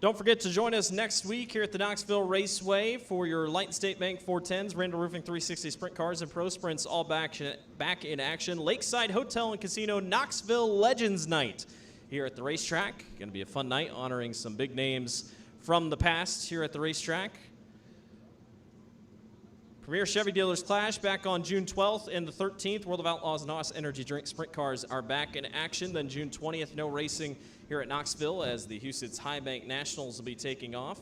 Don't forget to join us next week here at the Knoxville Raceway for your Light State Bank 410s, Randall Roofing 360 Sprint Cars, and Pro Sprints all back in action. Lakeside Hotel and Casino Knoxville Legends Night here at the racetrack. Going to be a fun night honoring some big names from the past here at the racetrack. Premier Chevy Dealers Clash back on June 12th and the 13th. World of Outlaws and NOS Energy Drink Sprint Cars are back in action. Then June 20th, no racing here at Knoxville as the Huset's High Bank Nationals will be taking off.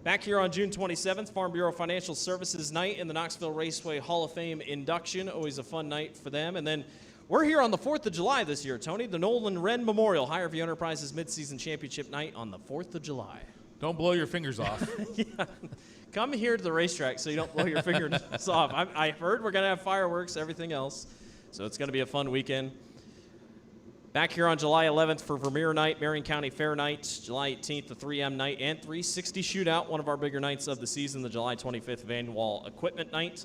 Back here on June 27th, Farm Bureau Financial Services Night and the Knoxville Raceway Hall of Fame induction. Always a fun night for them. And then we're here on the 4th of July this year, Tony. The Nolan Wren Memorial Higher-View Enterprises Midseason Championship Night on the 4th of July. Don't blow your fingers off. Yeah. Come here to the racetrack so you don't blow your fingers off. I heard we're going to have fireworks, everything else. So it's going to be a fun weekend. Back here on July 11th for Vermeer Night, Marion County Fair Night, July 18th, the 3M Night, and 360 Shootout, one of our bigger nights of the season, the July 25th Van Wall Equipment Night.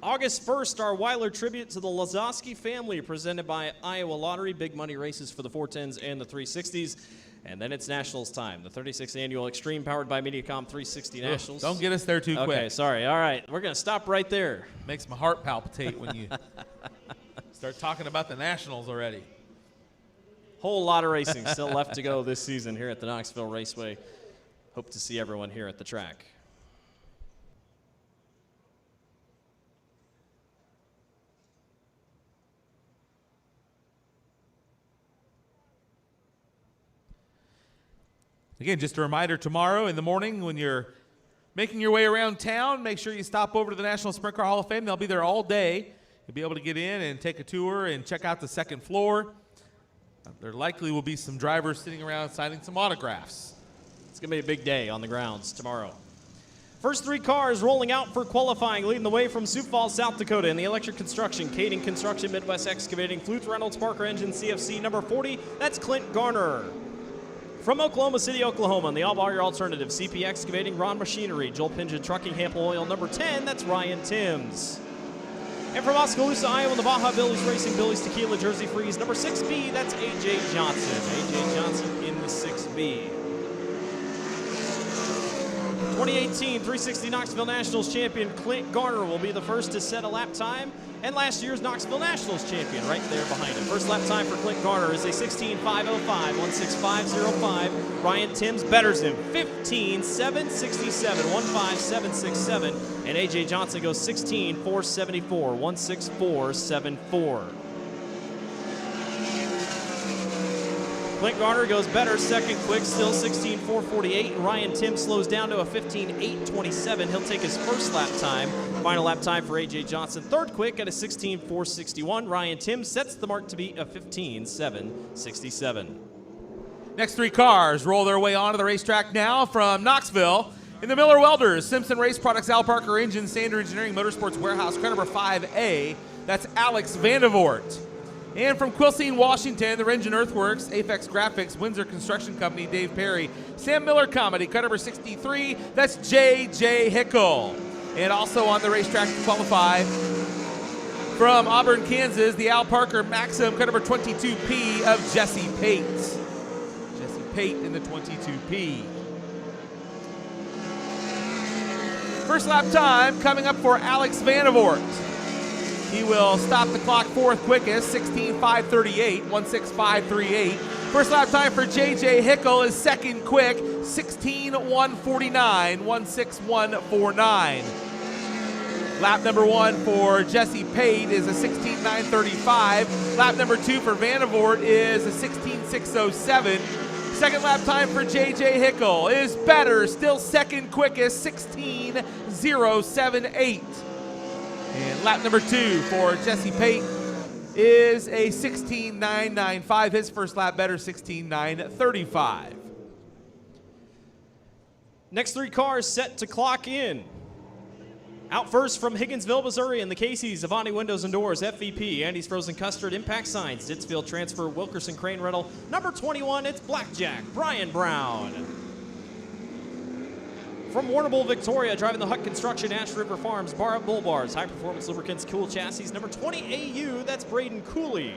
August 1st, our Weiler tribute to the Lazowski family, presented by Iowa Lottery. Big money races for the 410s and the 360s. And then it's Nationals time, the 36th Annual Extreme powered by Mediacom 360 Nationals. Don't get us there too quick. Okay, sorry. All right, we're going to stop right there. Makes my heart palpitate when you start talking about the Nationals already. Whole lot of racing still left to go this season here at the Knoxville Raceway. Hope to see everyone here at the track. Again, just a reminder, tomorrow in the morning when you're making your way around town, make sure you stop over to the National Sprint Car Hall of Fame. They'll be there all day. You'll be able to get in and take a tour and check out the second floor. There likely will be some drivers sitting around signing some autographs. It's going to be a big day on the grounds tomorrow. First 3 cars rolling out for qualifying, leading the way from Sioux Falls, South Dakota in the electric construction, Kading Construction, Midwest Excavating, Fluke Reynolds, Parker Engine, CFC number 40, that's Clint Garner. From Oklahoma City, Oklahoma, in the all-bar alternative, CP Excavating, Ron Machinery, Joel Pingeon Trucking, Hample Oil number 10, that's Ryan Timms. And from Oskaloosa, Iowa, the Baja Billy's Racing, Billy's Tequila, Jersey Freeze, number 6B, that's AJ Johnson. AJ Johnson in the 6B. 2018 360 Knoxville Nationals champion Clint Garner will be the first to set a lap time, and last year's Knoxville Nationals champion right there behind him. First lap time for Clint Garner is a 16.505, 165.05. Ryan Timms betters him 15.767, 15767, and AJ Johnson goes 16.474, 164.74. Clint Garner goes better, second quick, still 16.448. And Ryan Timms slows down to a 15.827. He'll take his first lap time. Final lap time for AJ Johnson, third quick at a 16.461. Ryan Timms sets the mark to be a 15.767. Next 3 cars roll their way onto the racetrack now from Knoxville. In the Miller Welders, Simpson Race Products, Al Parker Engine, Sander Engineering, Motorsports Warehouse, car number 5A, that's Alex Vandevort. And from Quilcene, Washington, the Rengen Earthworks, Apex Graphics, Windsor Construction Company, Dave Perry, Sam Miller Comedy, car number 63, that's J.J. Hickle. And also on the racetrack to qualify from Auburn, Kansas, the Al Parker Maxim, car number 22P of Jesse Pate. Jesse Pate in the 22P. First lap time coming up for Alex Vandevort. He will stop the clock fourth quickest, 16.538, 16538. First lap time for J.J. Hickle is second quick, 16.149, 16149. Lap number 1 for Jesse Pate is a 16.935. Lap number 2 for Vandevort is a 16.607. Second lap time for J.J. Hickle is better, still second quickest, 16.078. And lap number 2 for Jesse Pate is a 16.995. His first lap better, 16.935. Next 3 cars set to clock in. Out first from Higginsville, Missouri, in the Casey's, Avanti Windows and Doors, FVP, Andy's Frozen Custard, Impact Signs, Dittsfield Transfer, Wilkerson Crane Rental. Number 21, it's Blackjack, Brian Brown. From Warrnambool, Victoria, driving the Hutt Construction, Ash River Farms, Bar Up Bull Bars, High Performance Lubricants, Cool Chassis, number 20 AU, that's Braden Cooley.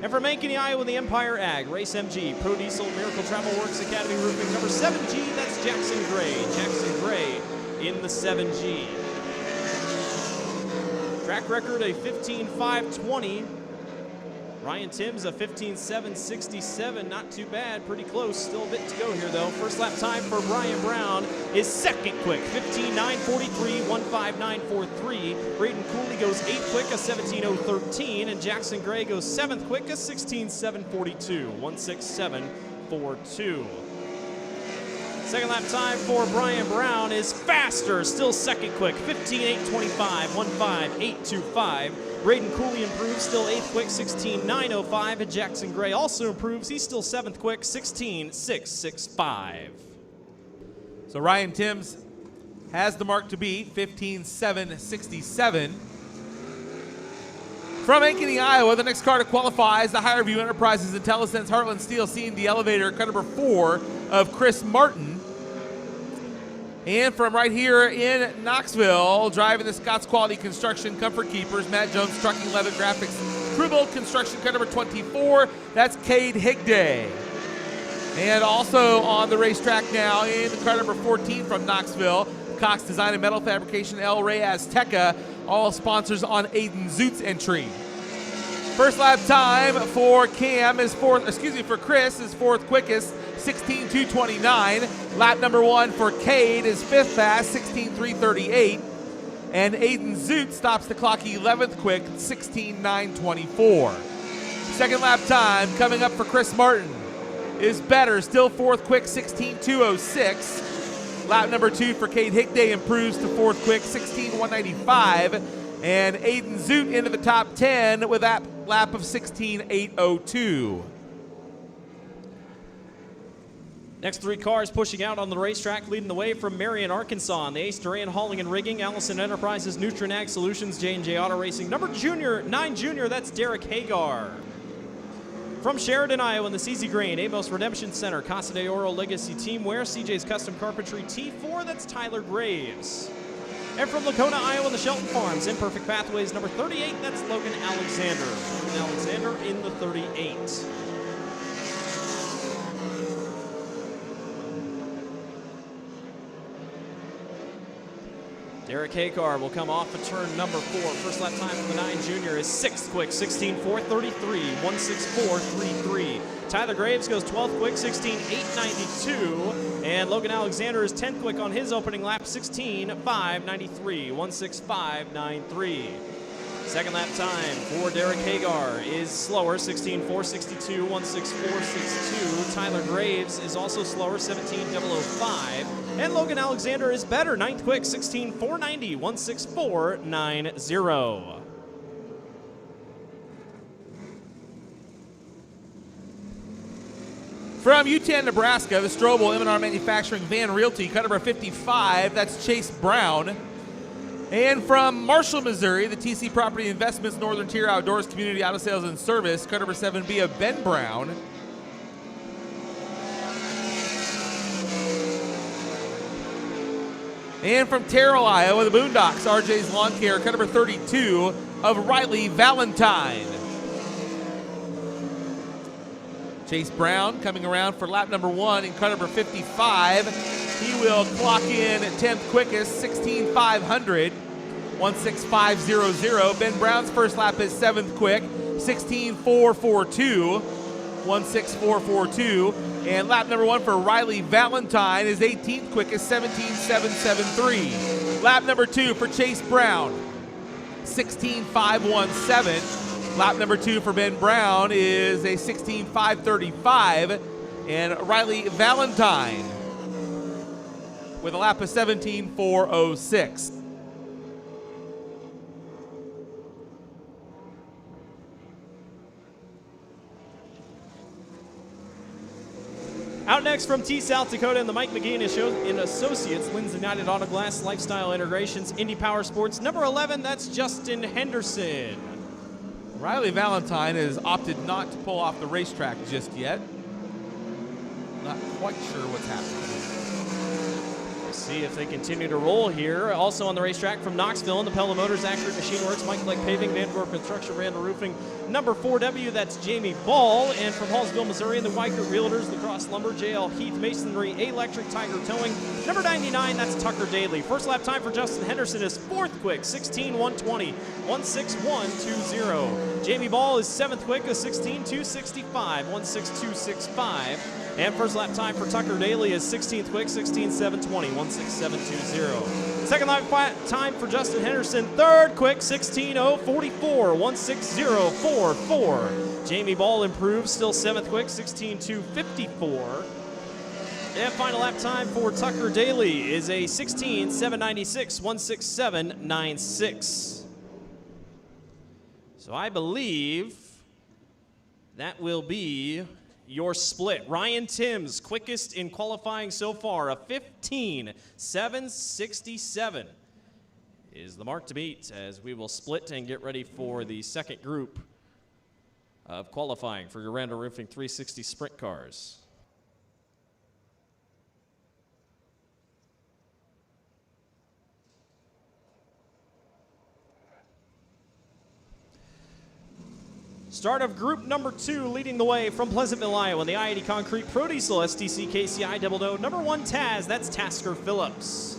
And from Ankeny, Iowa, the Empire Ag, Race MG, Pro Diesel, Miracle Travel Works, Academy Roofing, number 7G, that's Jackson Gray. Jackson Gray in the 7G. Track record, a 15.520. Ryan Timms, a 15.767, not too bad, pretty close, still a bit to go here though. First lap time for Brian Brown is second quick, 15.943, 15943. Braden Cooley goes 8th quick, a 17.013, and Jackson Gray goes 7th quick, a 16.742, 16742. Second lap time for Brian Brown is faster, still second quick, 15.825, 15825. Braden Cooley improves, still 8th quick, 16.905, and Jackson Gray also improves. He's still 7th quick, 16.665. So Ryan Timms has the mark to beat, 15.767. From Ankeny, Iowa, the next car to qualify is the Higherview Enterprises IntelliSense Heartland Steel C&D Elevator, car number 4 of Chris Martin. And from right here in Knoxville, driving the Scott's Quality Construction Comfort Keepers, Matt Jones Trucking Leather Graphics, Crewbuild Construction, car number 24, that's Cade Higday. And also on the racetrack now in car number 14 from Knoxville, Cox Design and Metal Fabrication, El Rey Azteca, all sponsors on Aiden Zoot's entry. First lap time for Chris is fourth quickest, 16.229. Lap number 1 for Cade is fifth fast, 16.338. And Aiden Zoot stops the clock 11th quick, 16.924. Second lap time coming up for Chris Martin is better, still fourth quick, 16.206. Lap number 2 for Cade Higday improves to fourth quick, 16.195. And Aiden Zoot into the top 10 with that lap of 16.802. Next 3 cars pushing out on the racetrack, leading the way from Marion, Arkansas. The Ace, Duran Hauling and Rigging, Allison Enterprises, Nutrinag Solutions, J&J Auto Racing. Number 9 junior, that's Derek Hagar. From Sheridan, Iowa, in the CZ Grain, Amos Redemption Center, Casa de Oro Legacy Teamwear, CJ's Custom Carpentry T4, that's Tyler Graves. And from Lacona, Iowa, in the Shelton Farms, Imperfect Pathways, number 38, that's Logan Alexander. Logan Alexander in the 38. Derek Hagar will come off of turn number 4. First lap time for the 9 junior is 6th quick, 16.433, 1:64.33. Tyler Graves goes 12th quick, 16.892. And Logan Alexander is 10th quick on his opening lap, 16.593, 1:65.93. Second lap time for Derek Hagar is slower, 16.462, 1:64.62. Tyler Graves is also slower, 17.005. And Logan Alexander is better, 9th quick, 16.490, 1:64.90. From Utan, Nebraska, the Strobel M&R Manufacturing Van Realty, cut number 55, that's Chase Brown. And from Marshall, Missouri, the TC Property Investments Northern Tier Outdoors Community Auto Sales and Service, cut number 7B of Ben Brown. And from Terrell, Iowa, the Boondocks, RJ's Lawn Care, cut number 32 of Riley Valentine. Chase Brown coming around for lap number 1 in cut number 55. He will clock in 10th quickest, 16.500, 1:65.00. Ben Brown's first lap is 7th quick, 16.442, 1:64.42. And lap number 1 for Riley Valentine is 18th quickest, 17.773. Lap number 2 for Chase Brown, 16.517. Lap number 2 for Ben Brown is a 16.535. And Riley Valentine with a lap of 17.406. Out next from T South Dakota and the Mike McGee and Associates, Lynn's United Auto Glass, Lifestyle Integrations, Indy Power Sports. Number 11, that's Justin Henderson. Riley Valentine has opted not to pull off the racetrack just yet. Not quite sure what's happening. We'll see if they continue to roll here. Also on the racetrack from Knoxville, in the Pella Motors, Accurate Machine Works, Mike Blake Paving, Vanderwerf Construction, Randall Roofing. Number 4W, that's Jamie Ball. And from Hallsville, Missouri, in the Weichert Realtors, Lacrosse Lumber, JL Heath Masonry, Electric Tiger Towing. Number 99, that's Tucker Daly. First lap time for Justin Henderson is 4th quick, 16.120, 1:61.20. Jamie Ball is 7th quick, a 16.265, 1:62.65. And first lap time for Tucker Daly is 16th quick, 16.720, 1:67.20. Second lap time for Justin Henderson, 3rd quick, 16.044, 1:60.44. Jamie Ball improves, still 7th quick, 16.254. And final lap time for Tucker Daly is a 16.796, 1:67.96. So I believe that will be your split. Ryan Timms, quickest in qualifying so far, a 15.767 is the mark to beat as we will split and get ready for the second group of qualifying for your Randall Roofing 360 sprint cars. Start of group number 2, leading the way from Pleasantville, Iowa, the I-80 Concrete Pro Diesel STC KCI Double O. Number 1 Taz, that's Tasker Phillips.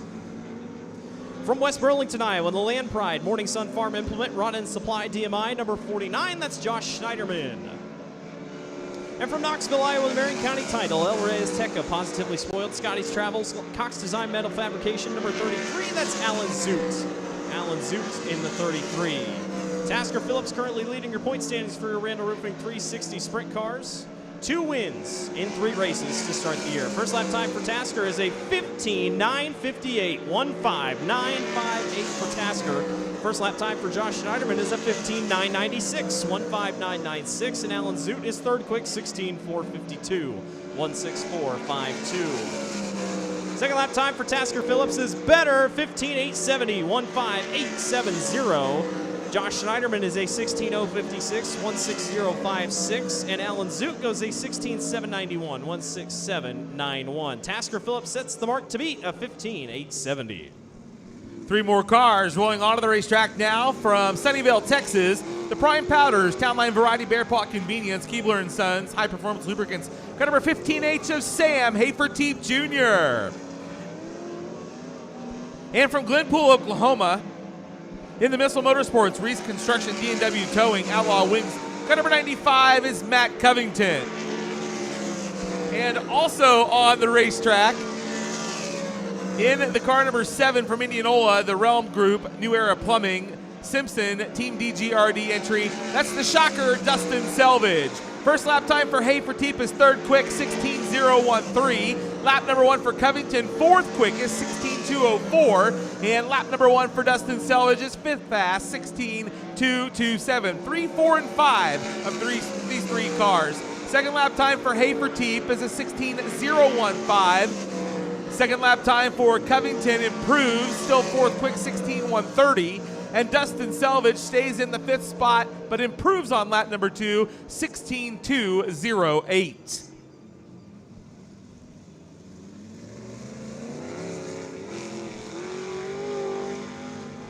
From West Burlington, Iowa, the Land Pride Morning Sun Farm Implement Rod and Supply DMI. Number 49, that's Josh Schneiderman. And from Knoxville, Iowa, the Marion County title, El Reyes Teca, Positively Spoiled, Scotty's Travels, Cox Design Metal Fabrication. Number 33, that's Alan Zoot. Alan Zoot in the 33. Tasker Phillips currently leading your point standings for your Randall Roofing 360 sprint cars. 2 wins in 3 races to start the year. First lap time for Tasker is a 15:958. 15:958 for Tasker. First lap time for Josh Schneiderman is a 15:996. 15:996. And Alan Zoot is third quick, 16:452. 16452. Second lap time for Tasker Phillips is better, 15:870. 15870. Josh Schneiderman is a 16:056, 16056, and Alan Zoot goes a 16:791, 16791. Tasker Phillips sets the mark to beat a 15:870. 3 more cars rolling onto the racetrack now from Sunnyvale, Texas. The Prime Powders, Townline Variety, Bear Paw Convenience, Keebler & Sons, High Performance Lubricants. Car number 15H of Sam Hayford-Teep Jr. And from Glenpool, Oklahoma, in the Missile Motorsports, Reese Construction, D&W Towing, Outlaw Wings. Car number 95 is Matt Covington. And also on the racetrack, in the car number 7 from Indianola, the Realm Group, New Era Plumbing, Simpson, Team DGRD entry. That's the shocker, Dustin Selvage. First lap time for Hayford-Teep is third quick, 16:013. Lap number 1 for Covington, fourth quick is 16:204. And lap number 1 for Dustin Selvage is fifth fast, 16:227. 3, 4, and 5 of these 3 cars. Second lap time for Hayford-Teep is a 16:015. Second lap time for Covington improves, still fourth quick, 16:130. And Dustin Selvage stays in the 5th spot, but improves on lap number 2, 16:208.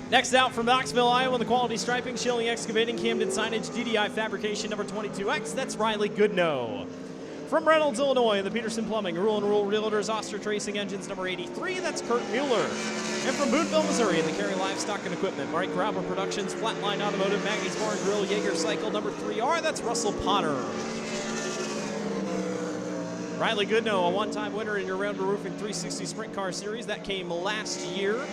Next out from Knoxville, Iowa, the quality striping, Schilling Excavating, Camden Signage, DDI Fabrication number 22X, that's Riley Goodnow. From Reynolds, Illinois, the Peterson Plumbing, Rural and Rural Realtors, Ostrich Racing Engines number 83, that's Kurt Mueller. And from Boonville, Missouri, the Cary Livestock and Equipment, Mike Grabber Productions, Flatline Automotive, Maggie's Bar and Grill, Jaeger Cycle number 3R, that's Russell Potter. Riley Goodnow, a one-time winner in your Round Roofing 360 Sprint Car Series, that came last year.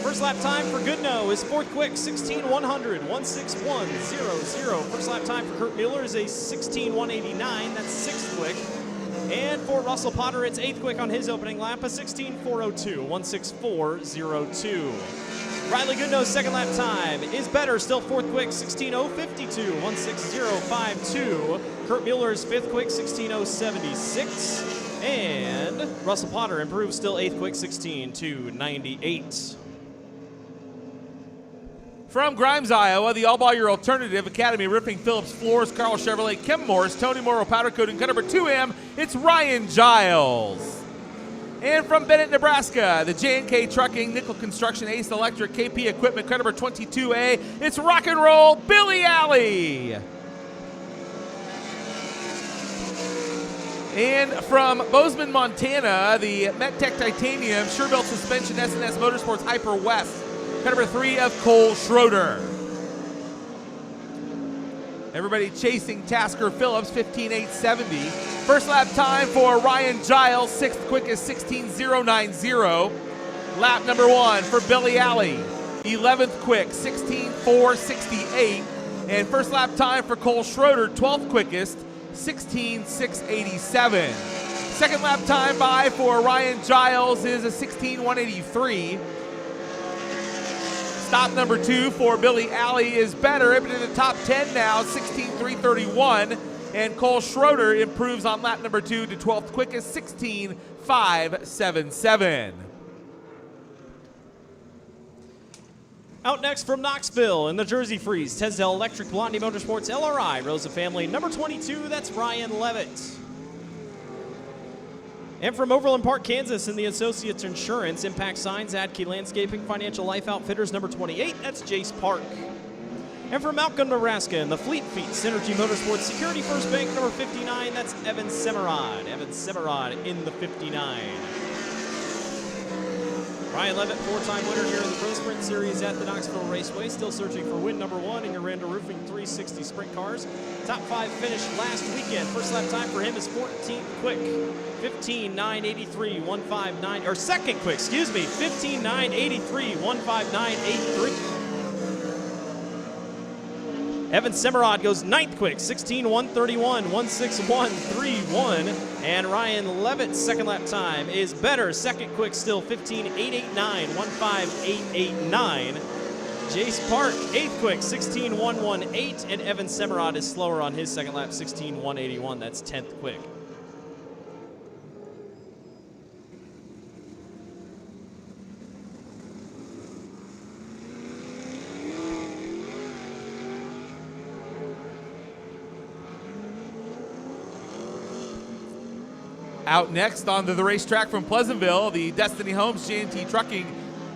First lap time for Goodnow is fourth quick, 16:100, 161.00. First lap time for Kurt Mueller is a 16:189, that's sixth quick. And for Russell Potter, it's eighth quick on his opening lap, a 16:402, 164.02. Riley Goodnow's second lap time is better, still fourth quick, 16:052, 160.52. Kurt Mueller's fifth quick, 16:076. And Russell Potter improves, still eighth quick, 16:298. From Grimes, Iowa, the All-Ball-Your Alternative Academy Roofing, Phillips Floors, Carl Chevrolet, Kim Morris, Tony Morrow Powder Coating, car number 2M, it's Ryan Giles. And from Bennett, Nebraska, the J&K Trucking, Nickel Construction, Ace Electric, KP Equipment, car number 22A, it's Rock and Roll Billy Alley. And from Bozeman, Montana, the MetTech Titanium, Sure-Built Suspension, S&S Motorsports Hyper West, car number 3 of Cole Schroeder. Everybody chasing Tasker Phillips, 15:870. First lap time for Ryan Giles, sixth quickest, 16:090. Lap number 1 for Billy Alley, 11th quick, 16:468. And first lap time for Cole Schroeder, 12th quickest, 16:687. Second lap time by for Ryan Giles is a 16:183. Stop number 2 for Billy Alley is better, but in the top 10 now, 16:331. And Cole Schroeder improves on lap number 2 to 12th quickest, 16:577. Out next from Knoxville in the Jersey Freeze, Tesdell Electric, Blondie Motorsports, LRI, Rosa Family, number 22, that's Ryan Levitt. And from Overland Park, Kansas, in the Associates Insurance, Impact Signs, Adkey Landscaping, Financial Life Outfitters, number 28, that's Jace Park. And from Malcolm, Nebraska, in the Fleet Feet, Synergy Motorsports, Security First Bank, number 59, that's Evan Semerod. Evan Semerod in the 59. Ryan Levitt, four-time winner here in the Pro Sprint Series at the Knoxville Raceway, still searching for win number 1 in your Randall Roofing 360 Sprint Cars. Top 5 finish last weekend. First lap time for him is 14th quick, 15:983, 159, or second quick, 15:983, 159.83. Evan Semerod goes 9th quick, 16:131, 161.31. And Ryan Levitt's second lap time is better, second quick still, 15:889, 15889. Jace Park, 8th quick, 16:118, and Evan Semerod is slower on his second lap, 16:181. That's 10th quick. Out next onto the racetrack from Pleasantville, the Destiny Homes J&T Trucking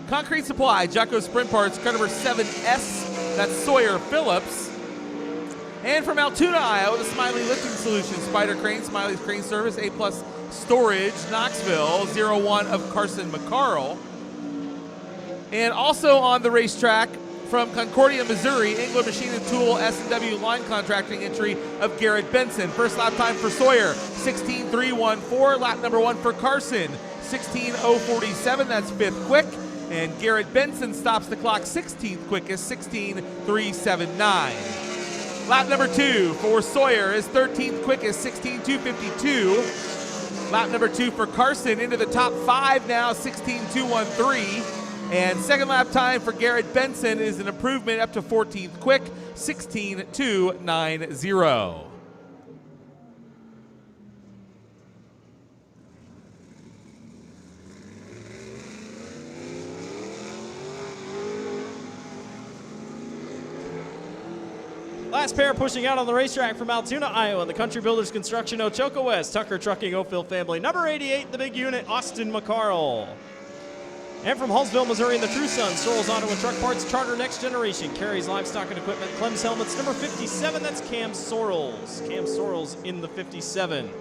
Concrete Supply, Jocko Sprint Parts, car number 7S, that's Sawyer Phillips. And from Altoona, Iowa, the Smiley Lifting Solutions, Spider Crane, Smiley's Crane Service, A-Plus Storage, Knoxville, 01 of Carson McCarl. And also on the racetrack from Concordia, Missouri, England Machine and Tool S&W line contracting entry of Garrett Benson. First lap time for Sawyer, 16:314. Lap number 1 for Carson, 16:047. That's 5th quick. And Garrett Benson stops the clock 16th quickest, 16:379. Lap number 2 for Sawyer is 13th quickest, 16:252. Lap number 2 for Carson into the top 5 now, 16:213. And second lap time for Garrett Benson is an improvement up to 14th quick, 16:290. Last pair pushing out on the racetrack from Altoona, Iowa, the Country Builders Construction, Ochoco West, Tucker Trucking, Ophil Family. Number 88, the big unit, Austin McCarl. And from Hallsville, Missouri, in the True Sun, Sorrells Auto and Truck Parts, Charter Next Generation, Carries Livestock and Equipment, Clem's Helmets. Number 57, that's Cam Sorrells. Cam Sorrells in the 57.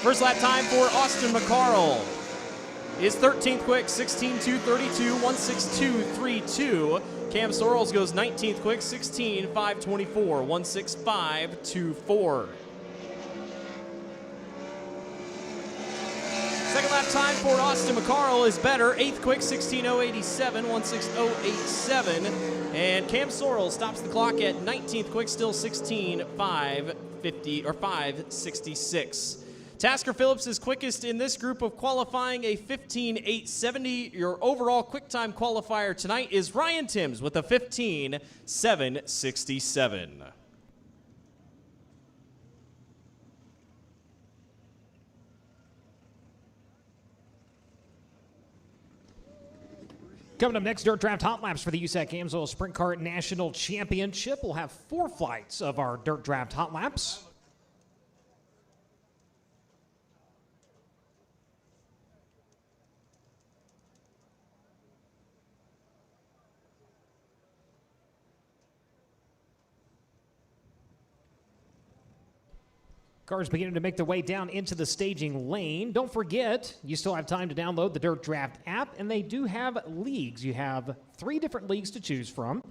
First lap time for Austin McCarl is 13th quick, 16:232, 162.32. Cam Sorrells goes 19th quick, 16:524, 165.24. Second lap time for Austin McCarl is better, 8th quick, 16:087, 160.87. And Cam Sorrells stops the clock at 19th quick, still 16:550 or 566. Tasker Phillips is quickest in this group of qualifying, a 15:870. Your overall quick time qualifier tonight is Ryan Timms with a 15:767. Coming up next, Dirt Draft Hot Laps for the USAC Amsoil Sprint Car National Championship. We'll have 4 flights of our Dirt Draft Hot Laps. Cars beginning to make their way down into the staging lane. Don't forget, you still have time to download the Dirt Draft app, and they do have leagues. You have 3 different leagues to choose from.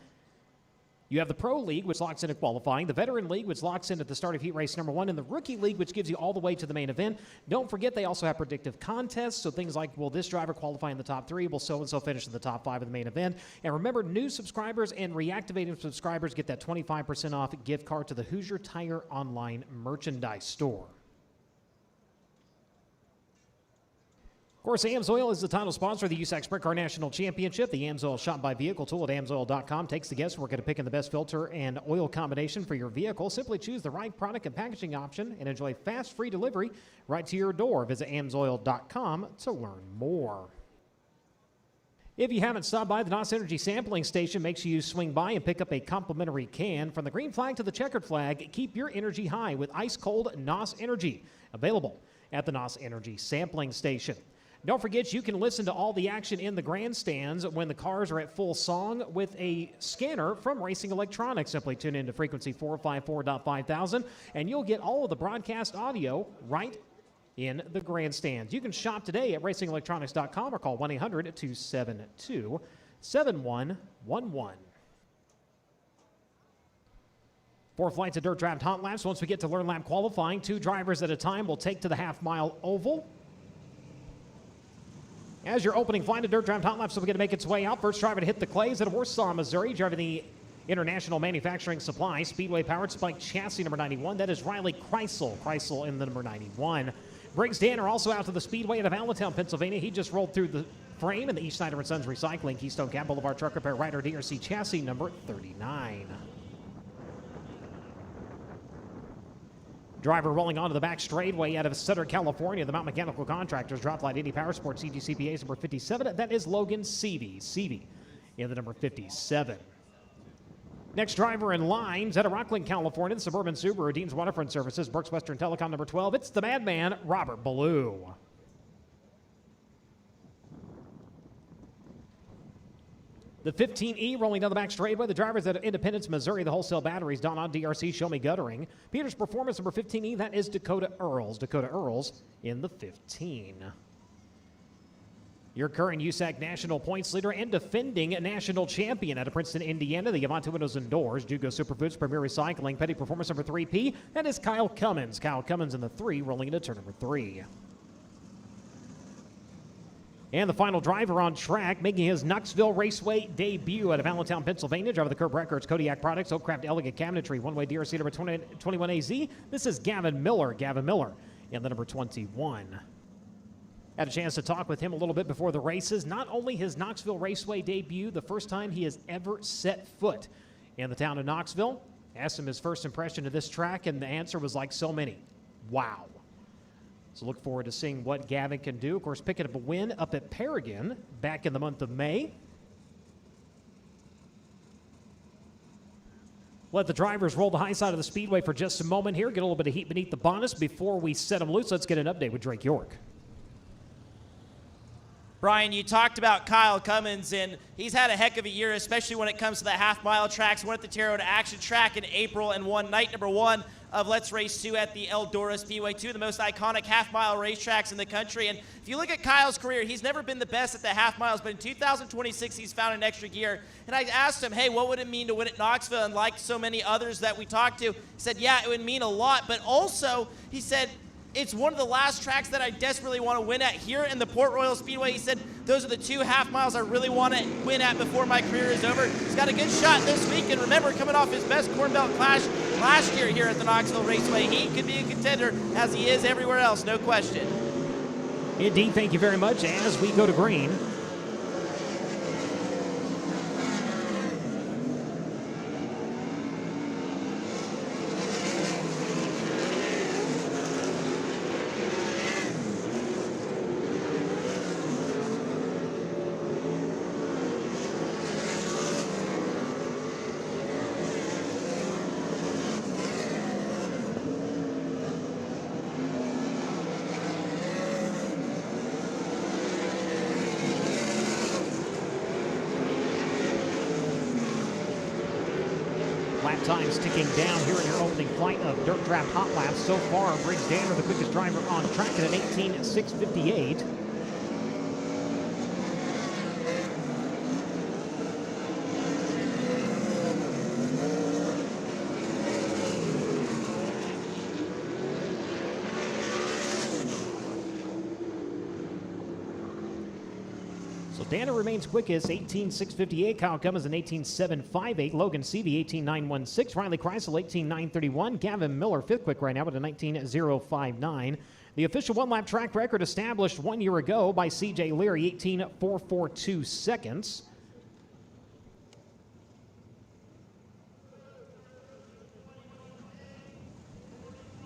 You have the Pro League, which locks into qualifying, the Veteran League, which locks in at the start of heat race number 1, and the Rookie League, which gives you all the way to the main event. Don't forget, they also have predictive contests, so things like, will this driver qualify in the top 3? Will so-and-so finish in the top 5 of the main event? And remember, new subscribers and reactivating subscribers get that 25% off gift card to the Hoosier Tire online merchandise store. Of course, AMSOIL is the title sponsor of the USAC Sprint Car National Championship. The AMSOIL Shop by Vehicle tool at AMSOIL.com takes the guesswork into picking the best filter and oil combination for your vehicle. Simply choose the right product and packaging option and enjoy fast, free delivery right to your door. Visit AMSOIL.com to learn more. If you haven't stopped by the NOS Energy Sampling Station, make sure you swing by and pick up a complimentary can. From the green flag to the checkered flag, keep your energy high with ice-cold NOS Energy. Available at the NOS Energy Sampling Station. Don't forget, you can listen to all the action in the grandstands when the cars are at full song with a scanner from Racing Electronics. Simply tune into frequency 454.5000 and you'll get all of the broadcast audio right in the grandstands. You can shop today at racingelectronics.com or call 1-800-272-7111. 4 flights of Dirt Draft Hot Laps. Once we get to Learn Lap qualifying, 2 drivers at a time will take to the half-mile oval. As your opening flight of dirt drive hot laps will begin to make its way out. First driver to hit the clays out of Warsaw, Missouri, driving the International Manufacturing Supply Speedway powered spike chassis number 91. That is Riley Kreisel. Kreisel in the number 91. Briggs Danner also out to the Speedway out of Allentown, Pennsylvania. He just rolled through the frame in the East Snyder & Sons Recycling Keystone Cap Boulevard Truck Repair Rider DRC chassis number 39. Driver rolling onto the back straightaway out of Sutter, California. The Mount Mechanical Contractors Drop Light Indy Power Sports CGCPA number 57. That is Logan Seavey. Seavey in the number 57. Next driver in lines out of Rockland, California, the Suburban Subaru, Dean's Waterfront Services, Berks Western Telecom number 12. It's the Madman, Robert Ballou. The 15E rolling down the back straightaway. The drivers out of Independence, Missouri, the Wholesale Batteries, Don on DRC, Show Me Guttering. Peters Performance number 15E, that is Dakota Earls. Dakota Earls in the 15. Your current USAC national points leader and defending national champion out of Princeton, Indiana, the Avante Windows and Doors, Jugo Superfoods, Premier Recycling, Petty Performance number 3P. That is Kyle Cummins. Kyle Cummins in the 3, rolling into turn number 3. And the final driver on track, making his Knoxville Raceway debut out of Allentown, Pennsylvania, driver of the Curb Records, Kodiak Products, Oakcraft Elegant Cabinetry, one-way DRC number 21AZ. This is Gavin Miller. Gavin Miller in the number 21. Had a chance to talk with him a little bit before the races. Not only his Knoxville Raceway debut, the first time he has ever set foot in the town of Knoxville. Asked him his first impression of this track, and the answer was like so many. Wow. So look forward to seeing what Gavin can do. Of course, picking up a win up at Paragon back in the month of May. Let the drivers roll the high side of the speedway for just a moment here. Get a little bit of heat beneath the bonnet before we set them loose. Let's get an update with Drake York. Brian, you talked about Kyle Cummins, and he's had a heck of a year, especially when it comes to the half-mile tracks. Went at the Terre Haute Action Track in April and won night number 1 of Let's Race 2 at the Eldora Speedway, 2 of the most iconic half-mile racetracks in the country. And if you look at Kyle's career, he's never been the best at the half-miles, but in 2026, he's found an extra gear. And I asked him, hey, what would it mean to win at Knoxville? And like so many others that we talked to, he said, yeah, it would mean a lot. But also, he said, it's one of the last tracks that I desperately want to win at here in the Port Royal Speedway. He said, those are the 2 half-miles I really want to win at before my career is over. He's got a good shot this week, and remember, coming off his best Corn Belt Clash last year here at the Knoxville Raceway, he could be a contender as he is everywhere else, no question. Indeed, thank you very much. As we go to green, lap times ticking down here in your opening flight of dirt draft hot laps. So far, Briggs Danner, the quickest driver on track at an 18.658. Danner remains quickest, 18.658. Kyle Cummins an 18.758. Logan Seavey, 18.916. Riley Kreisel, 18.931. Gavin Miller, 5th quick right now at a 19.059. The official one-lap track record established 1 year ago by C.J. Leary, 18.442 seconds.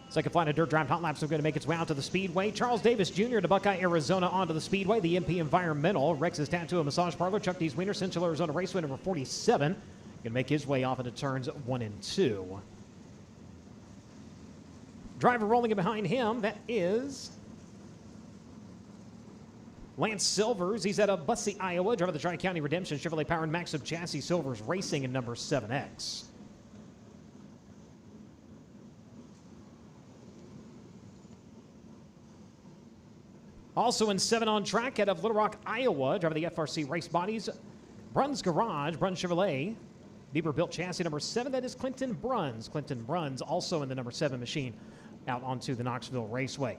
Second flight of dirt drive hot laps are going to make its way out to the Speedway. Charles Davis Jr. to Buckeye, Arizona onto the Speedway. The MP Environmental, Rex's Tattoo and Massage Parlor, Chuck D's Wiener, Central Arizona Raceway number 47. Going to make his way off into turns 1 and 2. Driver rolling in behind him, that is Lance Silvers. He's out of Bussey, Iowa. Driver of the Tri-County Redemption Chevrolet Powered Maxim Chassis. Silvers Racing in number 7X. Also in 7 on track out of Little Rock, Iowa, driver of the FRC Race Bodies, Bruns Garage, Bruns Chevrolet, Bieber built chassis number 7. That is Clinton Bruns. Clinton Bruns also in the number 7 machine out onto the Knoxville Raceway.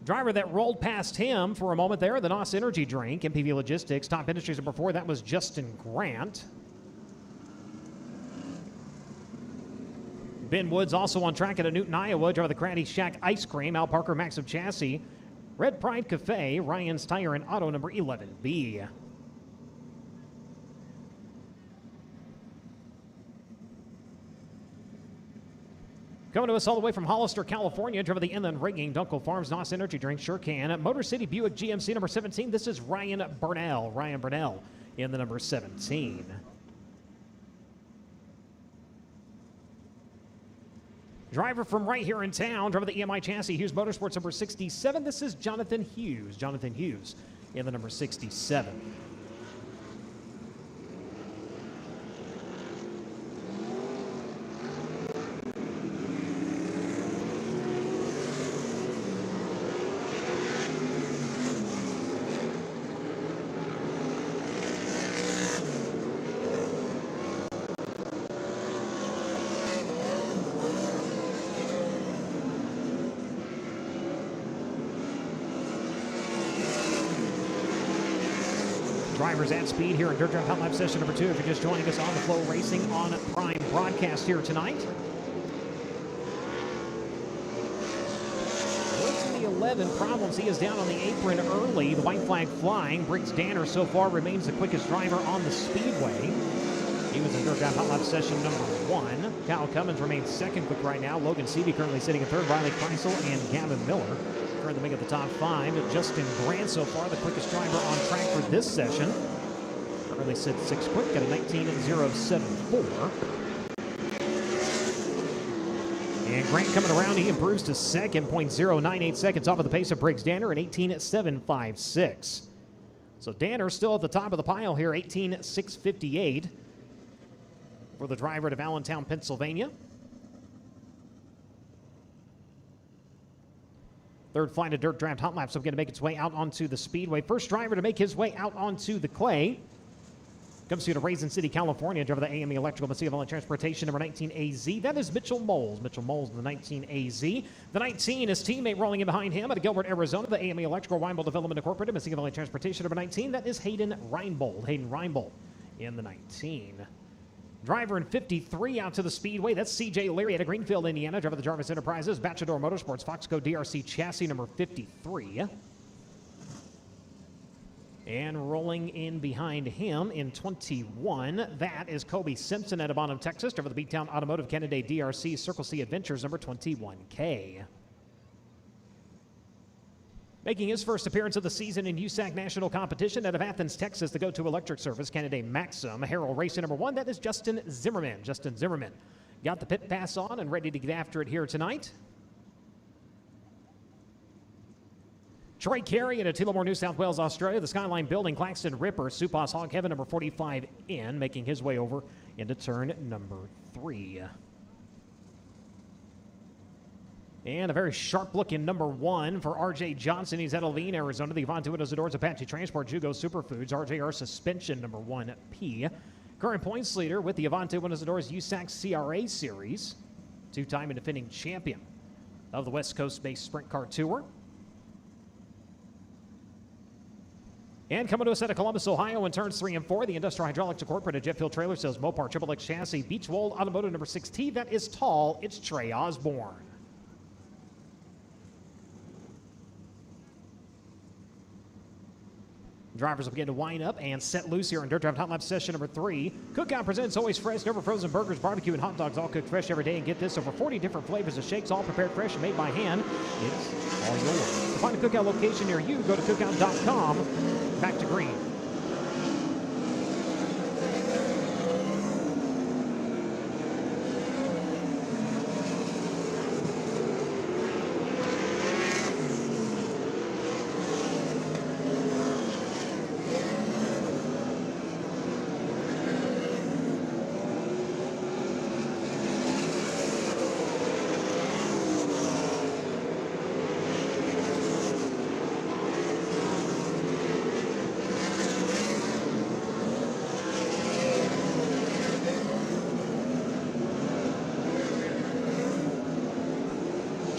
Driver that rolled past him for a moment there, the NOS Energy Drink, MPV Logistics. Top Industries number 4, that was Justin Grant. Ben Woods also on track at Newton, Iowa. Driver the Craddy Shack Ice Cream. Al Parker, Maxim Chassis. Red Pride Cafe, Ryan's Tire and Auto number 11B. Coming to us all the way from Hollister, California, driver the Inland Rigging, Dunkel Farms, NOS Energy Drink, Sure Can. Motor City Buick GMC number 17. This is Ryan Burnell. Ryan Burnell in the number 17. Driver from right here in town, driver the EMI Chassis, Hughes Motorsports number 67. This is Jonathan Hughes. Jonathan Hughes in the number 67. Drivers at speed here in Dirt Drive Hot Lap session number 2. If you're just joining us on the FloRacing on Prime broadcast here tonight. What's in the 11 problems? He is down on the apron early. The white flag flying. Briggs Danner so far remains the quickest driver on the speedway. He was in Dirt Drive Hot Lap session number 1. Kyle Cummins remains second quick right now. Logan Seavey currently sitting in third. Riley Kreisel and Gavin Miller currently make up the top 5. Justin Grant so far the quickest driver on track for this session. Currently sits 6th quick at a 19.074. And Grant coming around, he improves to second, 0.098 seconds off of the pace of Briggs Danner at 18.756. So Danner still at the top of the pile here, 18.658 for the driver to Allentown, Pennsylvania. Third flight of Dirt Draft Hot Laps, so going to make its way out onto the speedway. First driver to make his way out onto the clay comes here to Raisin City, California. Driver the AME Electrical Machine and Transportation number 19 AZ. That is Mitchell Moles. Mitchell Moles in the 19 AZ. The 19, his teammate rolling in behind him at Gilbert, Arizona. The AME Electrical Reinbold Development Incorporated Machine and Transportation number 19. That is Hayden Reinbold. Hayden Reinbold in the 19. Driver in 53 out to the speedway. That's CJ Leary out of Greenfield, Indiana. Driver the Jarvis Enterprises, Bachelor Motorsports, Foxco DRC chassis number 53. And rolling in behind him in 21, that is Kobe Simpson out of Bonham, Texas. Driver the Beattown Automotive Canada DRC Circle C Adventures number 21K. Making his first appearance of the season in USAC National Competition out of Athens, Texas, the go-to electric service, Canada Maxim, Harrell Racing number 1. That is Justin Zimmerman. Justin Zimmerman got the pit pass on and ready to get after it here tonight. Troy Carey out of Tullamore, New South Wales, Australia. The Skyline Building, Claxton Ripper, Supos Hog Heaven number 45 in, making his way over into turn number 3. And a very sharp-looking number 1 for R.J. Johnson. He's at Levine, Arizona. The Avante Windows and Doors, Apache Transport, Jugo Superfoods, RJR Suspension, number 1P. Current points leader with the Avante Windows and Doors USAC CRA Series. Two-time and defending champion of the West Coast-based Sprint Car Tour. And coming to us out of Columbus, Ohio in turns 3 and 4, the Industrial Hydraulics Incorporated Jet Fuel Trailer Sales Mopar Triple X Chassis Beachwold Automotive number 6T. That is tall. It's Trey Osborne. Drivers will begin to wind up and set loose here in Dirt Drive Hot Lap session number 3. Cookout presents always fresh, never frozen burgers, barbecue, and hot dogs, all cooked fresh every day. And get this, over 40 different flavors of shakes, all prepared fresh and made by hand. It's all yours. To find a cookout location near you, go to cookout.com. Back to green.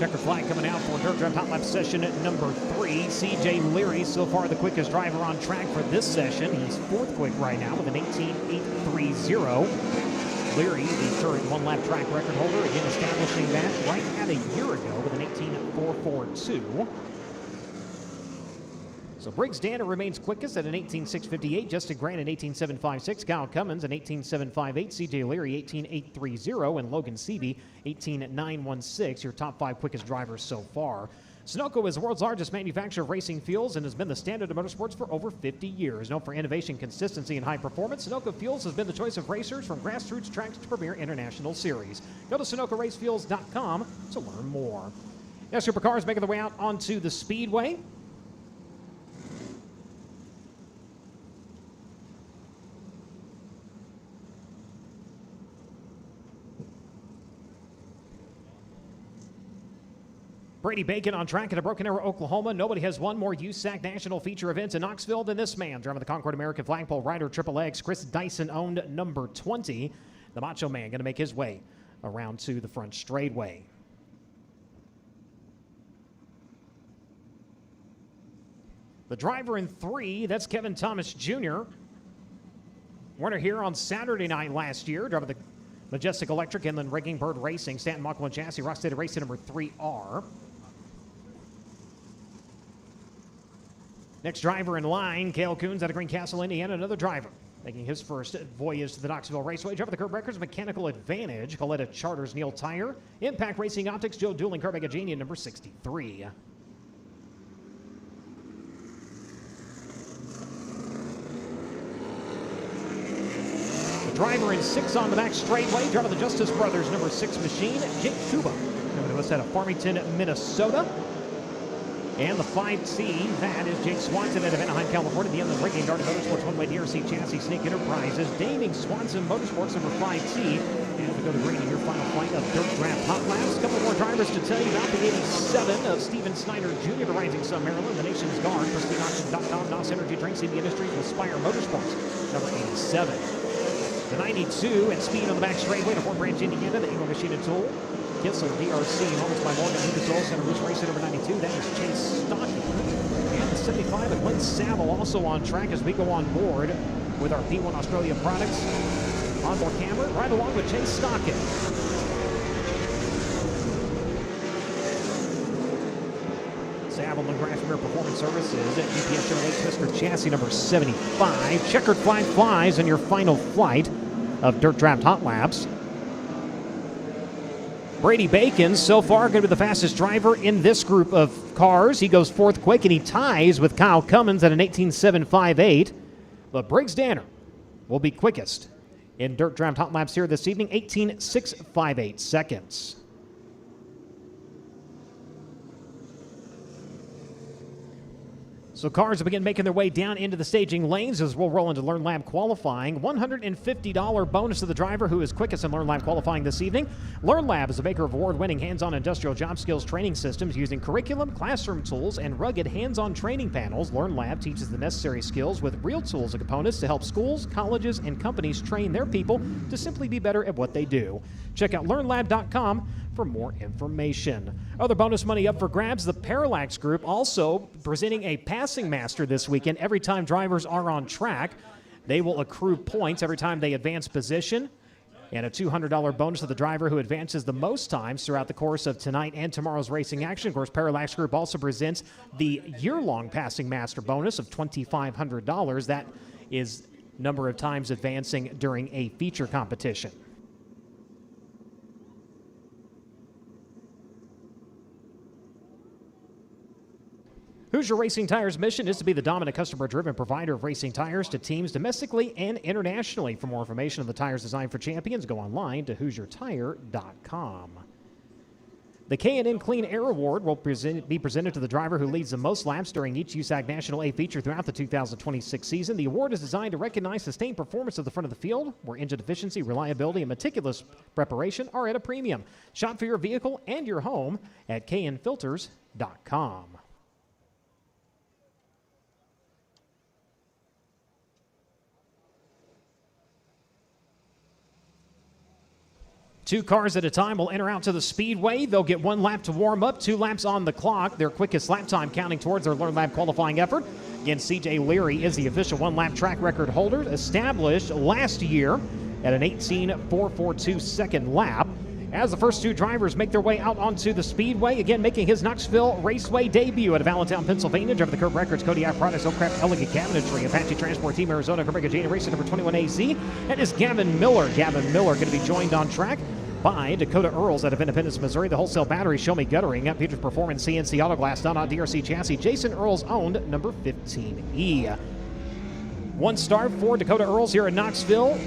Checker flag coming out for Dirt Draft Hot Lap session at number 3. CJ Leary, so far the quickest driver on track for this session. He's fourth quick right now with an 18.830. Leary, the current one-lap track record holder, again establishing that right at a year ago with an 18.442. So Briggs Danner remains quickest at an 18.658. Justin Grant an 18.756. Kyle Cummins an 18.758. CJ Leary 18.830. And Logan Seavey 18.916. Your top 5 quickest drivers so far. Sunoco is the world's largest manufacturer of racing fuels and has been the standard of motorsports for over 50 years. Known for innovation, consistency, and high performance, Sunoco Fuels has been the choice of racers from grassroots tracks to premier international series. Go to SunocoRaceFuels.com to learn more. Now, supercars making their way out onto the speedway. Brady Bacon on track at Broken Arrow, Oklahoma. Nobody has won more USAC national feature events in Knoxville than this man. Driving the Concord American Flagpole Rider Triple X, Chris Dyson owned number 20. The Macho Man going to make his way around to the front straightaway. The driver in 3, that's Kevin Thomas Jr. Winner here on Saturday night last year. Driving the Majestic Electric Inland Rigging Bird Racing, Stanton Mach 1 chassis, Rock State Racing number 3R. Next driver in line, Cale Coons out of Greencastle, Indiana, another driver making his first voyage to the Knoxville Raceway. Driver the Kurt Records Mechanical Advantage, Coletta Charters Neil Tire, Impact Racing Optics, Joe Dooling, Kurt Megagenia, number 63. Driver in 6 on the back straightway. Driver the Justice Brothers, number 6 machine, Jake Kuba, coming to us out of Farmington, Minnesota. And the 5T, that is Jake Swanson out of Anaheim, California. The Inland Rigging, Darden Motorsports, One-Way DRC Chassis, Snake Enterprises. Daming Swanson Motorsports, number 5T. And we go to green in your final flight of Dirt Draft Hot Laps. A couple more drivers to tell you about. The 87 of Steven Snyder Jr. to Rising Sun, Maryland. The Nation's Guard, PrestineAuction.com, NOS Energy Drinks, CB Industries, with Spire Motorsports, number 87. The 92 and speed on the back straightway to Fort Branch, Indiana, the Eagle Machine and Tool. Kissel, DRC, Moments by Morgan, Lucas Oil Center, Roots Racing number 92. That is Chase Stockton. And the 75 and Glenn Saville also on track as we go on board with our P1 Australia products. Onboard camera right along with Chase Stockton. Saville and Grassmere Performance Services at GPS Chevrolet Twister Chassis number 75. Checkered flag flies in your final flight of Dirt Draft Hot Laps. Brady Bacon, so far, going to be the fastest driver in this group of cars. He goes 4th quick, and he ties with Kyle Cummins at an 18.758. But Briggs Danner will be quickest in Dirt Draft Hot Laps here this evening, 18.658 seconds. So cars will begin making their way down into the staging lanes as we'll roll into Learn Lab qualifying. $150 bonus to the driver who is quickest in Learn Lab qualifying this evening. Learn Lab is a maker of award-winning hands-on industrial job skills training systems using curriculum, classroom tools, and rugged hands-on training panels. Learn Lab teaches the necessary skills with real tools and components to help schools, colleges, and companies train their people to simply be better at what they do. Check out LearnLab.com for more information. Other bonus money up for grabs. The Parallax Group also presenting a passing master this weekend. Every time drivers are on track, they will accrue points every time they advance position. And a $200 bonus to the driver who advances the most times throughout the course of tonight and tomorrow's racing action. Of course, Parallax Group also presents the year-long passing master bonus of $2,500. That is number of times advancing during a feature competition. Hoosier Racing Tires' mission is to be the dominant customer-driven provider of racing tires to teams domestically and internationally. For more information on the tires designed for champions, go online to HoosierTire.com. The K&N Clean Air Award will be presented to the driver who leads the most laps during each USAC National A feature throughout the 2026 season. The award is designed to recognize sustained performance at the front of the field, where engine efficiency, reliability, and meticulous preparation are at a premium. Shop for your vehicle and your home at knfilters.com. 2 cars at a time will enter out to the speedway. They'll get 1 lap to warm up, 2 laps on the clock. Their quickest lap time counting towards their Learn Lap qualifying effort. Again, CJ Leary is the official 1-lap track record holder, established last year at an 18.442 second lap. As the first 2 drivers make their way out onto the speedway, again making his Knoxville Raceway debut at Allentown, Pennsylvania. Driver the curb records, Kodiak Products, Oakcraft, Elegant Cabinetry, Apache Transport Team Arizona, Quebec Jane Racing number 21AZ, and is Gavin Miller. Gavin Miller going to be joined on track by Dakota Earls out of Independence, Missouri. The Wholesale Battery, Show Me Guttering, Peters Performance, CNC Auto Glass, Donna DRC Chassis, Jason Earls owned number 15E. 1 start for Dakota Earls here in Knoxville.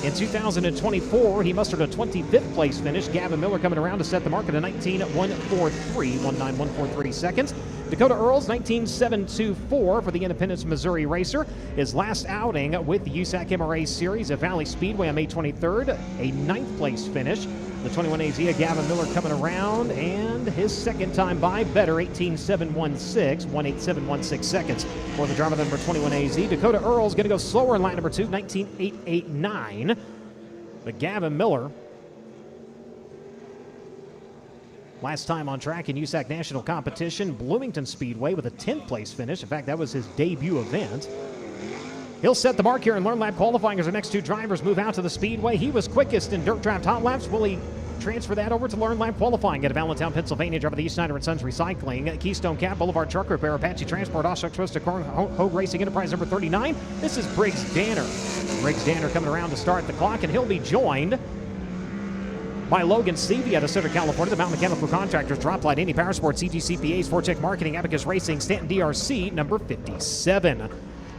In 2024, he mustered a 25th place finish. Gavin Miller coming around to set the mark at a 19.143 seconds. Dakota Earls, 19.724 for the Independence, Missouri racer. His last outing with the USAC MRA Series at Valley Speedway on May 23rd, a 9th place finish. The 21AZ, Gavin Miller coming around, and his second time by, better, 18.716, 18716 seconds for the driver number 21AZ. Dakota Earls going to go slower in line number 2, 19.889. But Gavin Miller, last time on track in USAC National Competition, Bloomington Speedway with a 10th place finish. In fact, that was his debut event. He'll set the mark here in Learn Lap qualifying as our next 2 drivers move out to the speedway. He was quickest in dirt draft hot laps. Will he transfer that over to Learn Lap qualifying at Allentown, Pennsylvania? Driver the East Snyder & Sons Recycling, Keystone Cap, Boulevard Truck Repair, Apache Transport, Oshuck Twisted Corn, Hogue Racing Enterprise number 39. This is Briggs Danner. Briggs Danner coming around to start the clock, and he'll be joined by Logan Seavey out of Southern California, the Mountain Mechanical Contractors, Droplight, Indy Power Sports, CGCPAs, Fortech Marketing, Abacus Racing, Stanton DRC, number 57.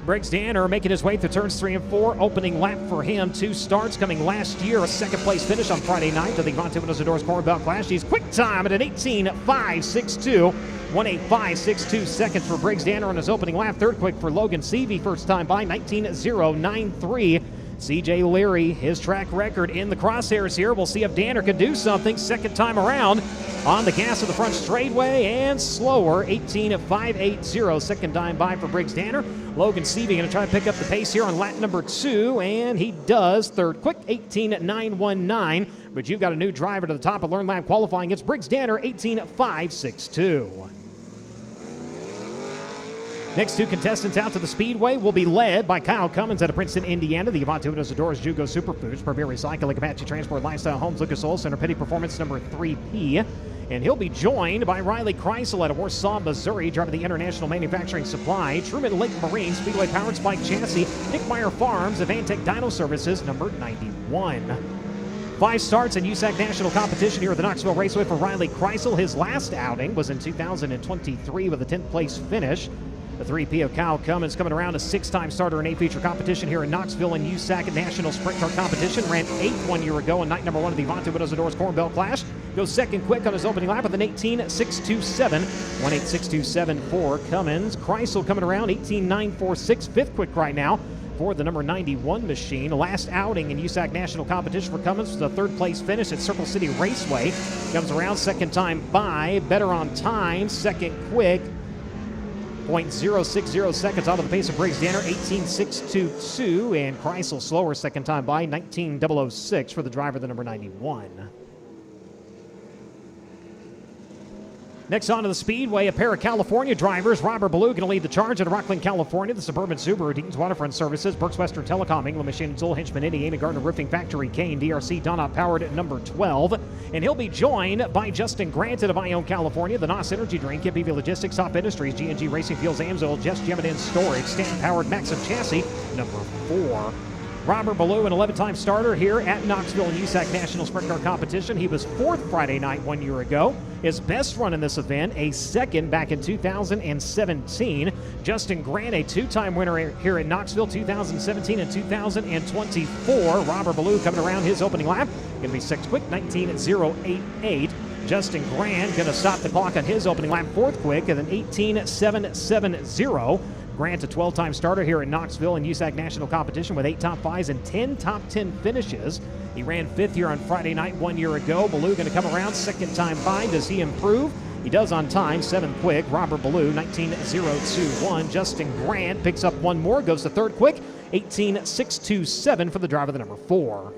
Briggs Danner making his way through turns 3 and 4. Opening lap for him. 2 starts coming last year. A 2nd place finish on Friday night to the Avante Windows and Doors Corn Belt Clash. He's quick time at an 18.562. 185.62 seconds for Briggs Danner on his opening lap. 3rd quick for Logan Seavey. First time by, 19.093. CJ Leary, his track record in the crosshairs here. We'll see if Danner can do something. 2nd time around on the gas of the front straightaway and slower. 18.580. 2nd time by for Briggs Danner. Logan Seavey going to try to pick up the pace here on lap number 2, and he does. 3rd quick, 18.919. But you've got a new driver to the top of Learn Lap qualifying. It's Briggs Danner, 18.562. Next 2 contestants out to the speedway will be led by Kyle Cummins out of Princeton, Indiana. The Avante Windows and Doors, Jugo Superfoods, Premier Recycling, Apache Transport, Lifestyle Homes, Lucas Oil Center, Petty Performance number 3P. And he'll be joined by Riley Kreisel out of Warsaw, Missouri, driving the International Manufacturing Supply, Truman Lake Marine, Speedway Powered Spike Chassis, Nick Meyer Farms, Avantech Dyno Services, number 91. 5 starts in USAC National Competition here at the Knoxville Raceway for Riley Kreisel. His last outing was in 2023 with a 10th place finish. The 3P of Kyle Cummins coming around, a 6-time starter in A-Feature competition here in Knoxville and USAC National Sprint Car Competition. Ran 8th 1 year ago in night number 1 of the Avante Windows and Doors Corn Belt Clash. Goes 2nd quick on his opening lap with an 18.627. 18627 for Cummins. Kreisel coming around, 18.946. 5th quick right now for the number 91 machine. Last outing in USAC National Competition for Cummins was a 3rd place finish at Circle City Raceway. Comes around 2nd time by, better on time, 2nd quick. 0.060 seconds out of the pace of Briggs Danner, 18.622, and Kreisel slower 2nd time by, 19.006 for the driver, the number 91. Next on to the speedway, a pair of California drivers. Robert Ballou going to lead the charge out of Rockland, California. The Suburban Subaru, Deaton's Waterfront Services, Berks Western Telecom, England Machine and Tool, Hinchman, Indiana Gardner Roofing Factory, Kane, DRC, Donut Powered at number 12. And he'll be joined by Justin Grant of Ione, California, the NOS Energy Drink, KPV Logistics, Top Industries, G&G Racing Fuels, Amsoil, Jess Gemini Storage, Stanton Powered, Maxim Chassis, number 4. Robert Ballou, an 11-time starter here at Knoxville and USAC National Sprint Car Competition. He was 4th Friday night 1 year ago. His best run in this event, a 2nd back in 2017. Justin Grant, a 2-time winner here at Knoxville, 2017 and 2024. Robert Ballou coming around his opening lap. Going to be 6th quick, 19.088. Justin Grant going to stop the clock on his opening lap, 4th quick at an 18.770. Grant, a 12-time starter here in Knoxville and USAC National Competition with 8 top 5s and 10 top 10 finishes. He ran 5th here on Friday night 1 year ago. Ballou going to come around 2nd time by. Does he improve? He does on time, 7th quick. Robert Ballou, 19.021. Justin Grant picks up 1 more, goes to 3rd quick, 18.627 for the driver, the number 4.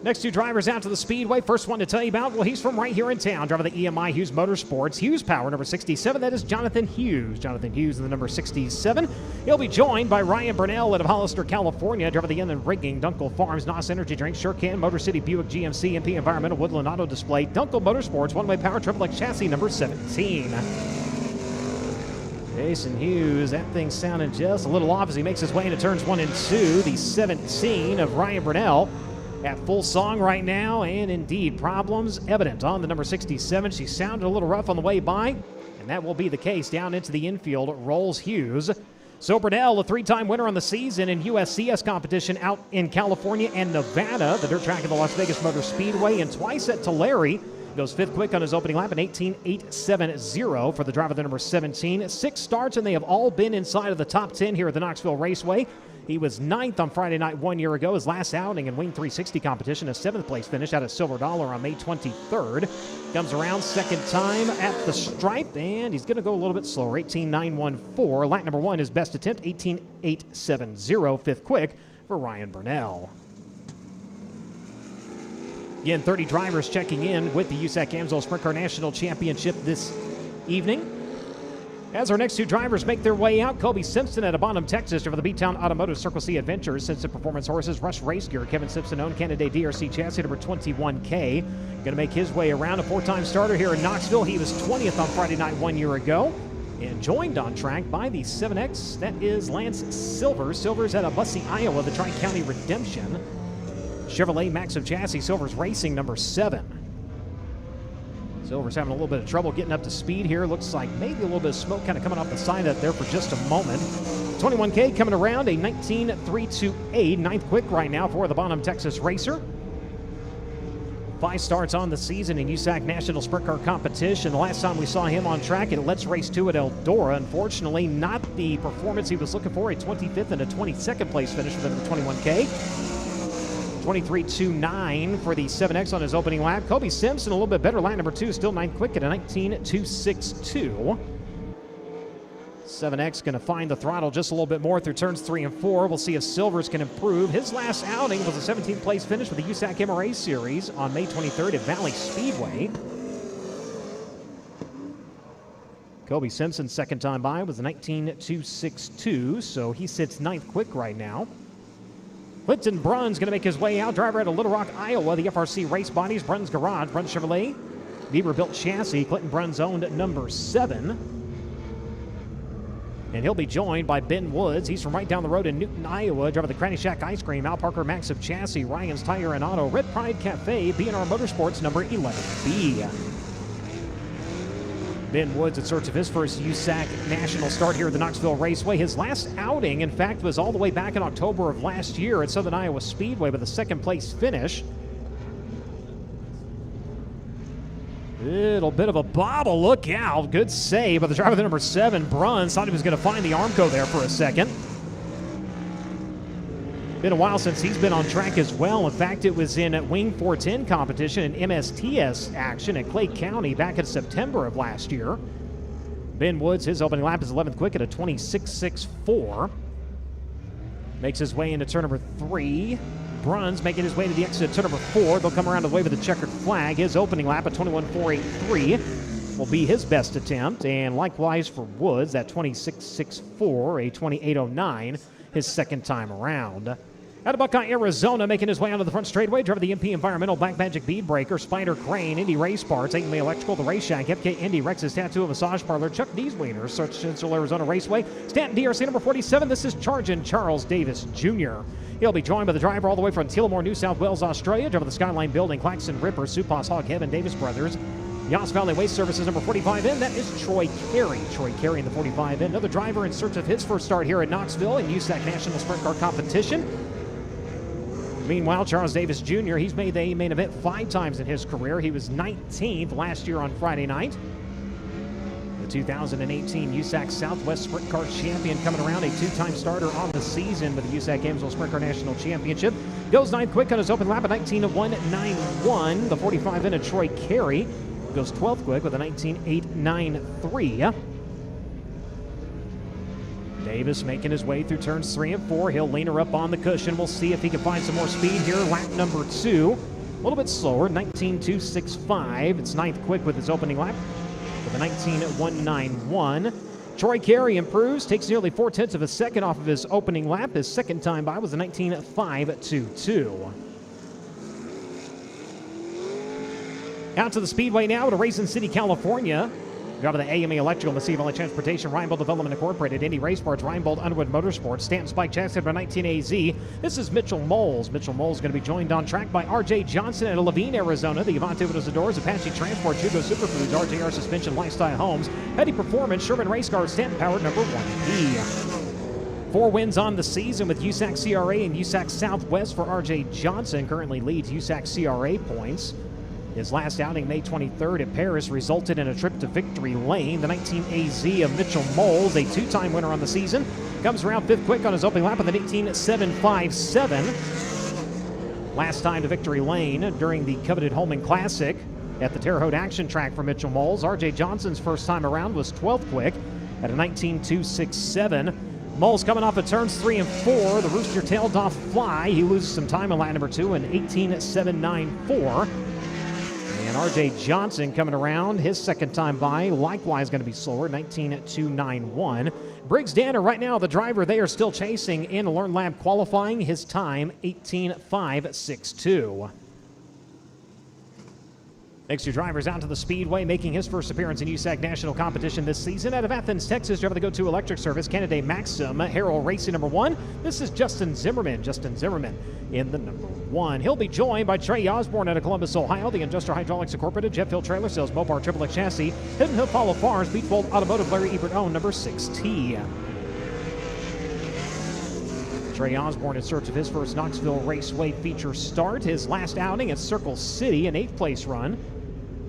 Next two drivers out to the speedway. First one to tell you about, well, he's from right here in town. Driver of the EMI Hughes Motorsports. Hughes Power, number 67. That is Jonathan Hughes. Jonathan Hughes in the number 67. He'll be joined by Ryan Burnell out of Hollister, California. Driver of the Inland Rigging, Dunkel Farms, NOS Energy Drink, Shurcan, Motor City, Buick GMC, MP Environmental, Woodland Auto Display, Dunkel Motorsports, one-way power, triple X chassis, number 17. Jason Hughes, that thing sounding just a little off as he makes his way into turns 1 and 2. The 17 of Ryan Burnell at full song right now, and indeed problems evident on the number 67. She sounded a little rough on the way by, and that will be the case down into the infield. Rolls Hughes. So Burnell, a 3-time winner on the season in USCS competition out in California and Nevada, the dirt track of the Las Vegas Motor Speedway, and twice at Tulare. Goes 5th quick on his opening lap, an 18.870 for the driver, the number 17. 6 starts, and they have all been inside of the top 10 here at the Knoxville Raceway. He was 9th on Friday night 1 year ago. His last outing in Wing 360 competition, a 7th place finish out of Silver Dollar on May 23rd. Comes around second time at the stripe, and he's going to go a little bit slower, 18.914. Lap number 1, his best attempt, 18.870, 5th quick for Ryan Burnell. Again, 30 drivers checking in with the USAC AMSOIL Sprint Car National Championship this evening. As our next two drivers make their way out, Kobe Simpson out of Bonham, Texas, driver the B-Town Automotive Circle C Adventures, Simpson Performance Horses, Rush Race Gear, Kevin Simpson owned Canada DRC chassis number 21K. Going to make his way around, a 4-time starter here in Knoxville. He was 20th on Friday night 1 year ago, and joined on track by the 7X. That is Lance Silvers. Silvers out of Bussey, Iowa, the Tri-County Redemption. Chevrolet Maxim chassis, Silvers Racing number 7. Silver's having a little bit of trouble getting up to speed here. Looks like maybe a little bit of smoke kind of coming off the side of there for just a moment. 21K coming around, a 19.328, 9th quick right now for the Bonham, Texas racer. 5 starts on the season in USAC National Sprint Car Competition. The last time we saw him on track at Let's Race 2 at Eldora, unfortunately not the performance he was looking for, a 25th and a 22nd place finish for the 21K. 23.29 for the 7X on his opening lap. Kobe Simpson a little bit better, lap number 2, still 9th quick at a 19.262. 7X going to find the throttle just a little bit more through turns 3 and 4. We'll see if Silvers can improve. His last outing was a 17th place finish with the USAC MRA Series on May 23rd at Valley Speedway. Kobe Simpson's second time by was a 19.262, so he sits 9th quick right now. Clinton Brunn's going to make his way out. Driver out of Little Rock, Iowa. The FRC Race Bodies, Brunn's Garage, Brunn Chevrolet. Weber-built chassis, Clinton Brunn's owned number 7. And he'll be joined by Ben Woods. He's from right down the road in Newton, Iowa. Driver the Cranny Shack Ice Cream, Al Parker Maxim chassis, Ryan's Tire and Auto, Red Pride Cafe, B&R Motorsports number 11B. Ben Woods in search of his first USAC national start here at the Knoxville Raceway. His last outing, in fact, was all the way back in October of last year at Southern Iowa Speedway with a 2nd place finish. Little bit of a bobble, look out. Good save by the driver, the number 7, Bruns. Thought he was going to find the Armco there for a second. Been a while since he's been on track as well. In fact, it was in Wing 410 competition and MSTS action at Clay County back in September of last year. Ben Woods, his opening lap is 11th quick at a 26.64. Makes his way into turn number 3. Bruns making his way to the exit of turn number 4. They'll come around the way with the checkered flag. His opening lap at 21.483 will be his best attempt. And likewise for Woods, that 26.64, a 28.09, his second time around. Out of Buckeye, Arizona, making his way onto the front straightaway, driver the MP Environmental, Black Magic Bead Breaker, Spider Crane, Indy Race Parts, 8 May Electrical, The Race Shack, FK Indy, Rex's Tattoo and Massage Parlor, Chuck D's Wieners, Search Central Arizona Raceway, Stanton DRC number 47. This is Chargin' Charles Davis Jr. He'll be joined by the driver all the way from Tillamore, New South Wales, Australia, driver the Skyline Building, Claxon Ripper, Supas, Hog Heaven, Davis Brothers, Yoss Valley Waste Services number 45N. That is Troy Carey. Troy Carey in the 45N. Another driver in search of his first start here at Knoxville in USAC National Sprint Car Competition. Meanwhile, Charles Davis Jr., he's made the main event 5 times in his career. He was 19th last year on Friday night. The 2018 USAC Southwest Sprint Car Champion coming around, a 2-time starter on the season with the USAC AMSOIL Sprint Car National Championship. Goes 9th quick on his open lap at 19.191. The 45 in a Troy Carey goes 12th quick with a 19.893. Davis making his way through turns 3 and 4. He'll lean her up on the cushion. We'll see if he can find some more speed here. Lap number 2. little bit slower, 19.265. It's ninth quick with his opening lap with a 19.191. Troy Carey improves, takes nearly 4/10 of a second off of his opening lap. His second time by was a 19.522. Out to the speedway now to Racing City, California. Driver of the AME Electrical, Mississippi Valley Transportation, Reinbold Development Incorporated, Indy Race Parts, Reinbold Underwood Motorsports, Stanton Spike Chassis number 19AZ. This is Mitchell Moles. Mitchell Moles is going to be joined on track by RJ Johnson at Levine, Arizona. The Avante Windows and Doors, Apache Transport, Jugo Superfoods, RJR Suspension, Lifestyle Homes, Petty Performance, Sherman Race Cars, Stanton Powered number 1E. 4 wins on the season with USAC CRA and USAC Southwest for RJ Johnson. Currently leads USAC CRA points. His last outing, May 23rd at Paris, resulted in a trip to victory lane. The 19AZ of Mitchell Moles, a 2-time winner on the season, comes around 5th quick on his opening lap with an 18.757. Last time to victory lane during the coveted Holman Classic at the Terre Haute Action Track for Mitchell Moles. RJ Johnson's first time around was 12th quick at a 19.267. Moles coming off of turns 3 and 4. The Rooster tailed off Fly. He loses some time in lap number 2 in 18.794. And RJ Johnson coming around, his second time by, likewise going to be slower, 19.291. Briggs Danner right now, the driver they are still chasing in Learn Lab qualifying, his time 18.562. Next 2 drivers out to the speedway, making his first appearance in USAC National Competition this season. Out of Athens, Texas, driver the Go-To Electric Service, Canada Maxim, Harold Racing number 1. This is Justin Zimmerman. Justin Zimmerman in the number 1. He'll be joined by Trey Osborne out of Columbus, Ohio, the Industrial Hydraulics Incorporated, Jeff Hill Trailer Sales, Mopar Triple X Chassis, Hidden Hill Follow Farms, Beachfold Automotive, Larry Ebert own number 6T. Trey Osborne in search of his first Knoxville Raceway feature start. His last outing at Circle City, an 8th place run.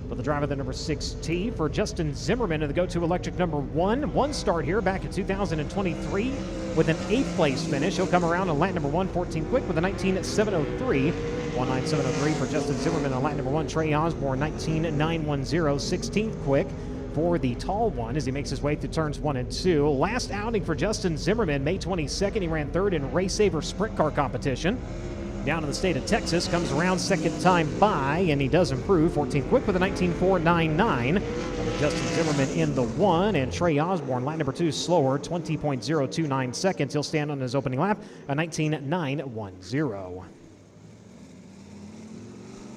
But the driver, the number 6T for Justin Zimmerman in the Go-To Electric number 1. One start here back in 2023 with an 8th place finish. He'll come around on lap number 1, 14 quick with a 19.703. 19703 for Justin Zimmerman on lap number 1. Trey Osborne, 19.910, 16th quick for the tall one as he makes his way through turns 1 and 2. Last outing for Justin Zimmerman, May 22nd. He ran 3rd in Race Saver Sprint Car competition. Down in the state of Texas, comes around second time by, and he does improve. 14th quick with a 19.499. Justin Zimmerman in the 1, and Trey Osborne, lap number 2, slower, 20.029 seconds. He'll stand on his opening lap, a 19.910.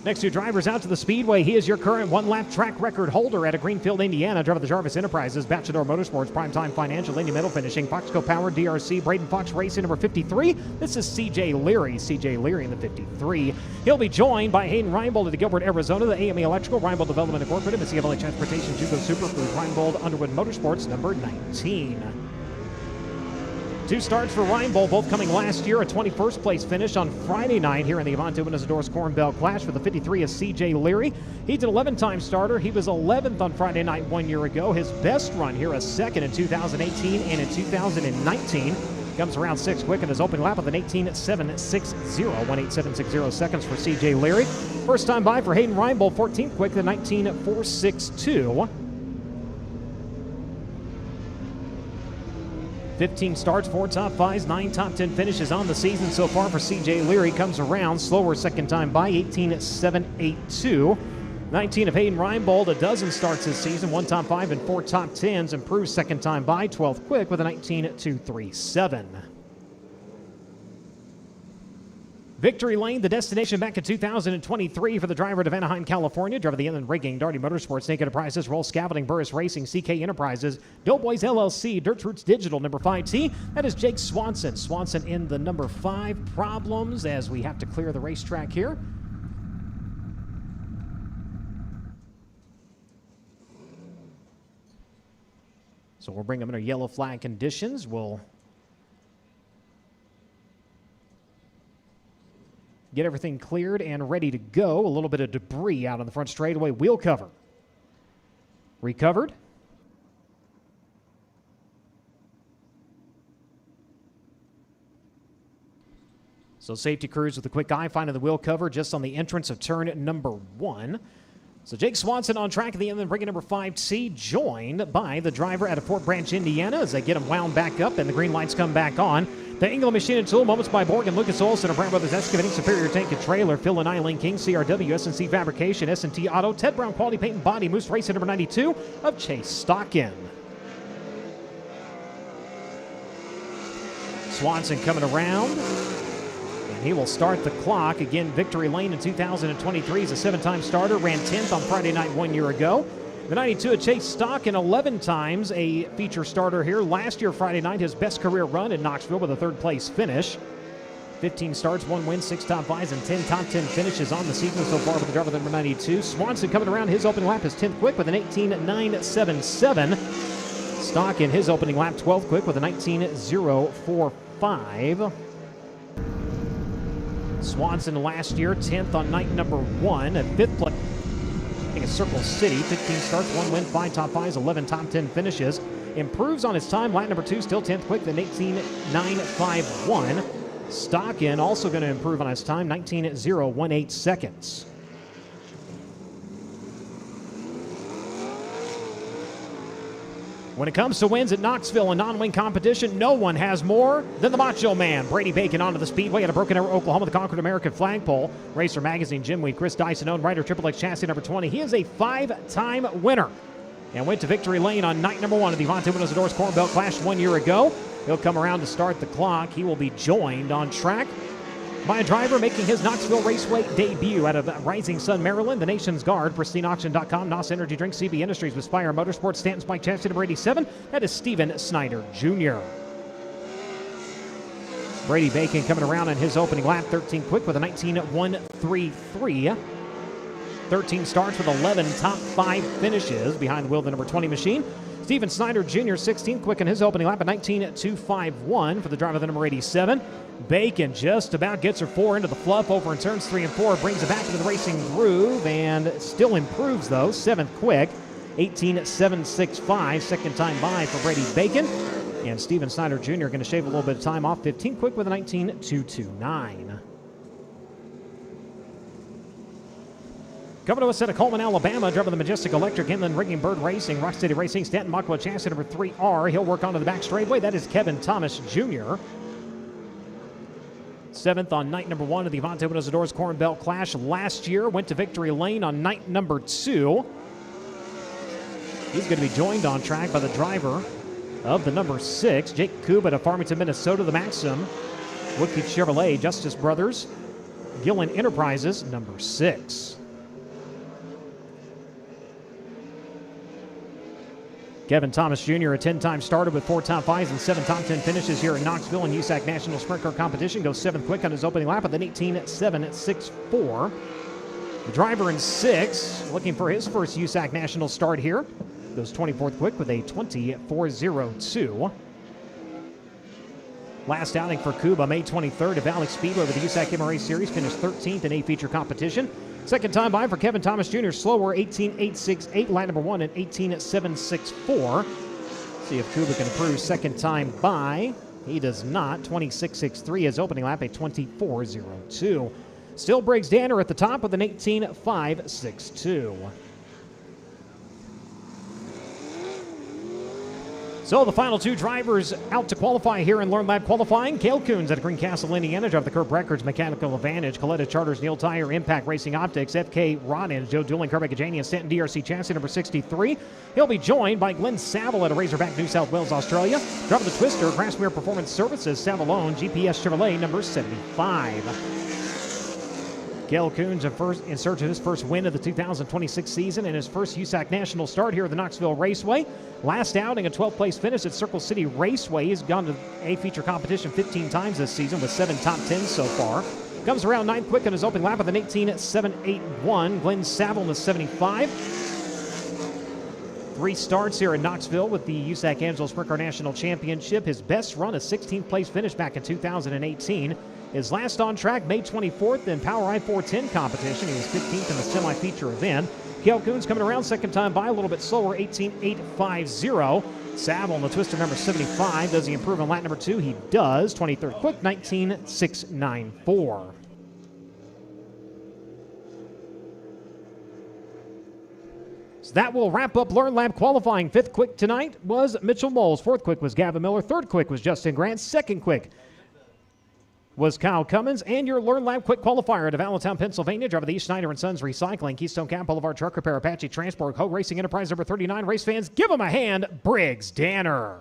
Next 2 drivers out to the speedway. He is your current 1-lap track record holder out of Greenfield, Indiana. Driver of the Jarvis Enterprises, Bachelor Motorsports, Primetime Financial, Indy Metal Finishing, Foxco Power, DRC, Braden Fox Racing number 53. This is CJ Leary. CJ Leary in the 53. He'll be joined by Hayden Reinbold of Gilbert, Arizona, the AME Electrical, Reinbold Development Incorporated, Mississippi Valley Transportation, Jugo Superfoods, Reinbold Underwood Motorsports number 19. 2 starts for Reinbold, both coming last year. A 21st place finish on Friday night here in the Avante Windows and Doors Corn Belt Clash. For the 53 is CJ Leary. He's an 11-time starter. He was 11th on Friday night 1 year ago. His best run here, a 2nd in 2018 and in 2019. Comes around 6th quick in his opening lap with an 18.760, 18760 seconds for CJ Leary. First time by for Hayden Reinbold, 14th quick, the 19.462. 15 starts, 4 top 5s, 9 top 10 finishes on the season so far for CJ Leary. Comes around slower second time by, 18.782. 19 of Hayden Reinbold, a dozen starts this season, 1 top 5 and 4 top 10s. Improves second time by, 12th quick with a 19.237. Victory Lane, the destination back in 2023 for the driver of Anaheim, California. Driver of the Inland Rigging, Darty Motorsports, Naked Enterprises, Roll Scaffolding, Burris Racing, CK Enterprises, Doughboys LLC, Dirt Roots Digital, number 5T. That is Jake Swanson. Swanson in the number 5. Problems as we have to clear the racetrack here. So we'll bring them under yellow flag conditions. We'll get everything cleared and ready to go. A little bit of debris out on the front straightaway. Wheel cover recovered. So safety crews with a quick eye finding the wheel cover just on the entrance of turn number 1. So Jake Swanson on track at the end, then bringing number 5C, joined by the driver out of Fort Branch, Indiana, as they get him wound back up and the green lights come back on. The England Machine and Tool, Moments by Borg and Lucas Oil Center, Brown Brothers Excavating, Superior Tank and Trailer, Phil and Eileen King, CRW, S&C Fabrication, S&T Auto, Ted Brown Quality Paint and Body, Moose Racing number 92 of Chase Stockin. Swanson coming around. He will start the clock. Again, Victory Lane in 2023. He's a 7-time starter. Ran 10th on Friday night 1 year ago. The 92 at Chase Stockin, 11 times a feature starter here. Last year, Friday night, his best career run in Knoxville with a 3rd place finish. 15 starts, 1 win, 6 top 5s, and 10 top 10 finishes on the season so far with the driver number 92. Swanson coming around his opening lap is 10th quick with an 18.977. Stockin, his opening lap, 12th quick with a 19.045. Swanson last year, 10th on night number 1, at 5th place at Circle City. 15 starts, 1 win, 5 top 5s, 11 top 10 finishes. Improves on his time. Lap number 2, still 10th quick, then 18.951. Stockin also going to improve on his time, 19.018 seconds. When it comes to wins at Knoxville in non-wing competition, no one has more than the Macho Man. Brady Bacon onto the speedway out of Broken Arrow, Oklahoma, the Conquered American flagpole. Racer Magazine, Jim Weed, Chris Dyson, owned rider, Triple X chassis number 20. He is a 5-time winner and went to Victory Lane on night number 1 of the Avante Windows and Doors Corn Belt Clash 1 year ago. He'll come around to start the clock. He will be joined on track by a driver making his Knoxville Raceway debut out of Rising Sun, Maryland, the Nation's Guard, PristineAuction.com, NOS Energy Drink, CB Industries with Spire Motorsports, Stanton's Bike chassis number 87. That is Steven Snyder Jr. Brady Bacon coming around in his opening lap, 13 quick with a 19.133. 13 starts with 11 top 5 finishes behind the wheel of the number 20 machine. Steven Snyder Jr., 16th quick in his opening lap, a 19.251 for the driver of the number 87. Bacon just about gets her 4 into the fluff over in turns 3 and 4, brings it back into the racing groove, and still improves, though. 7th quick, 18.765, second time by for Brady Bacon. And Steven Snyder Jr. going to shave a little bit of time off, 15 quick with a 19.229. Coming to us out of Coleman, Alabama, driving the Majestic Electric, Inland Rigging, Bird Racing, Rock City Racing, Stanton Machwa chassis number 3R. He'll work onto the back straightaway. That is Kevin Thomas Jr. 7th on night number 1 of the Avante Windows and Doors Corn Belt Clash last year. Went to Victory Lane on night number 2. He's going to be joined on track by the driver of the number 6, Jake Kuba of Farmington, Minnesota, the Maxim, Woodkey Chevrolet, Justice Brothers, Gillen Enterprises, number 6. Kevin Thomas Jr., a 10-time starter with 4 top 5s and 7 top 10 finishes here in Knoxville and USAC National Sprint Car Competition. Goes 7th quick on his opening lap with an 18.764. The driver in 6, looking for his first USAC National start here. Goes 24th quick with a 20.402. Last outing for Kuba, May 23rd at Valley Speedway with the USAC MRA Series. Finished 13th in a feature competition. Second time by for Kevin Thomas Jr., slower, 18.868. Lap number 1 at 18.764. See if Kuba can improve second time by. He does not. 26.63 his opening lap, a 24.02. Still Briggs Danner at the top with an 18.562. So the final 2 drivers out to qualify here in Learn Lab qualifying. Cale Coons out of Greencastle, Indiana, drive the Curb Records Mechanical Advantage. Coletta Charters, Neil Tire, Impact Racing Optics, FK Rod-Ends, Joe Dooling, Kerbeck Ajanian, Stanton DRC chassis number 63. He'll be joined by Glenn Saville out of Razorback, New South Wales, Australia. Driving the Twister, Grassmere Performance Services, Savillone, GPS Chevrolet number 75. Cale Coons in search of his first win of the 2026 season and his first USAC National start here at the Knoxville Raceway. Last outing, a 12th place finish at Circle City Raceway. He's gone to a feature competition 15 times this season with 7 top 10s so far. Comes around 9th quick in his opening lap with an 18.781. Glenn Saville in the 75. 3 starts here in Knoxville with the USAC Angelo Sprint Car National Championship. His best run, a 16th place finish back in 2018. His last on track, May 24th in Power I-410 competition. He was 15th in the semi-feature event. Cale Coons coming around second time by, a little bit slower, 18.850. Saville on the Twister number 75. Does he improve on lap number 2? He does. 23rd quick, 19.694. So that will wrap up Learn Lab qualifying. Fifth quick tonight was Mitchell Moles. Fourth quick was Gavin Miller. Third quick was Justin Grant. Second quick was Kyle Cummins. And your Learn Lab quick qualifier out of Allentown, Pennsylvania, driver of the East Schneider & Sons Recycling, Keystone Cap Boulevard Truck Repair, Apache Transport, Hogue Racing Enterprise number 39. Race fans, give him a hand, Briggs Danner.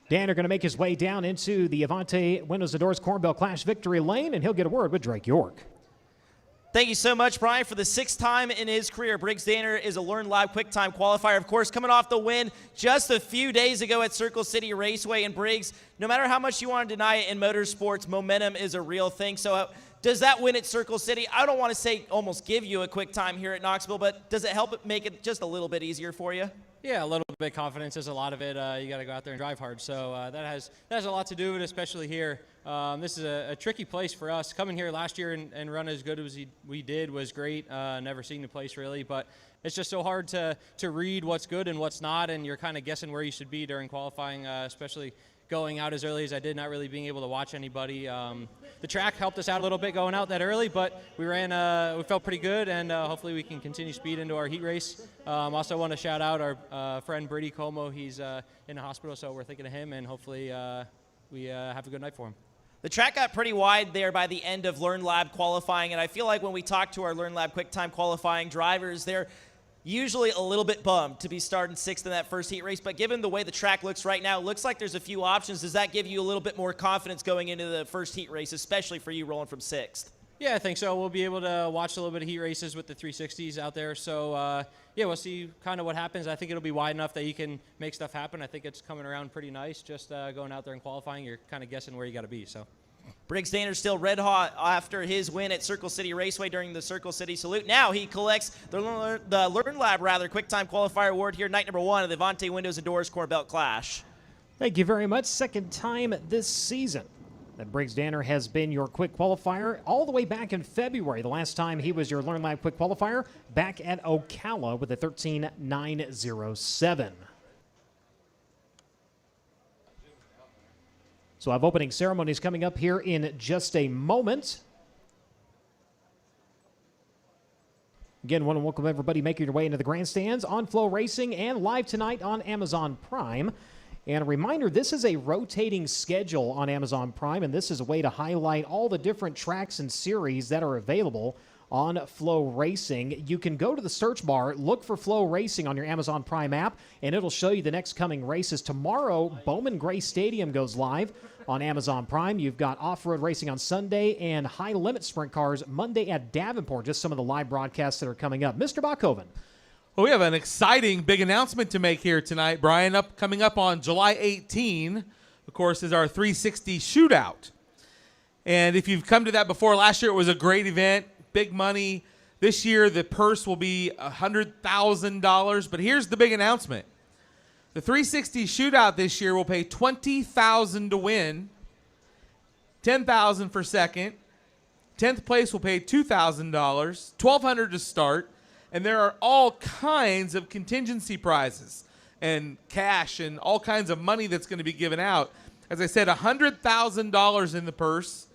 Danner going to make his way down into the Avante Windows and Doors Corn Belt Clash victory lane, and he'll get a word with Drake York. Thank you so much, Brian. For the sixth time in his career, Briggs Danner is a Learn Lab Quick Time qualifier. Of course, coming off the win just a few days ago at Circle City Raceway. And Briggs, no matter how much you want to deny it in motorsports, momentum is a real thing. So does that win at Circle City, I don't want to say almost give you a quick time here at Knoxville, but does it help make it just a little bit easier for you? Yeah, a little bit. Confidence is a lot of it. You got to go out there and drive hard. So that has a lot to do with it, especially here. This is a tricky place for us. Coming here last year and run as good as we did was great. Never seen the place really, but it's just so hard to read what's good and what's not, and you're kind of guessing where you should be during qualifying, especially going out as early as I did, not really being able to watch anybody. The track helped us out a little bit going out that early, but we felt pretty good, and hopefully we can continue speed into our heat race. Also want to shout out our friend Brady Como. He's in the hospital, so we're thinking of him, and hopefully we have a good night for him. The track got pretty wide there by the end of Learn Lab qualifying, and I feel like when we talk to our Learn Lab Quick Time qualifying drivers, they're usually a little bit bummed to be starting sixth in that first heat race, but given the way the track looks right now, it looks like there's a few options. Does that give you a little bit more confidence going into the first heat race, especially for you rolling from sixth? Yeah, I think so. We'll be able to watch a little bit of heat races with the 360s out there. So, yeah, we'll see kind of what happens. I think it'll be wide enough that you can make stuff happen. I think it's coming around pretty nice. Just going out there and qualifying, you're kind of guessing where you got to be. So. Briggs Danner still red hot after his win at Circle City Raceway during the Circle City Salute. Now he collects the Learn Lab Quick Time Qualifier Award here, night number one of the Avante Windows and Doors Corn Belt Clash. Thank you very much. Second time this season that Briggs Danner has been your quick qualifier, all the way back in February. The last time he was your Learn Lab quick qualifier back at Ocala with a 13.907. So I have opening ceremonies coming up here in just a moment. Again, want to welcome everybody making your way into the grandstands on FloRacing and live tonight on Amazon Prime. And a reminder, this is a rotating schedule on Amazon Prime, and this is a way to highlight all the different tracks and series that are available on FloRacing. You can go to the search bar, look for FloRacing on your Amazon Prime app, and it'll show you the next coming races. Tomorrow, Bowman Gray Stadium goes live on Amazon Prime. You've got off-road racing on Sunday and high-limit sprint cars Monday at Davenport. Just some of the live broadcasts that are coming up. Mr. Bachhoven. Well, we have an exciting big announcement to make here tonight, Brian. Coming up on July 18, of course, is our 360 shootout. And if you've come to that before, last year it was a great event, big money. This year the purse will be $100,000. But here's the big announcement. The 360 shootout this year will pay $20,000 to win, $10,000 for second. 10th place will pay $2,000, $1,200 to start. And there are all kinds of contingency prizes and cash and all kinds of money that's going to be given out. As I said, $100,000 in the purse.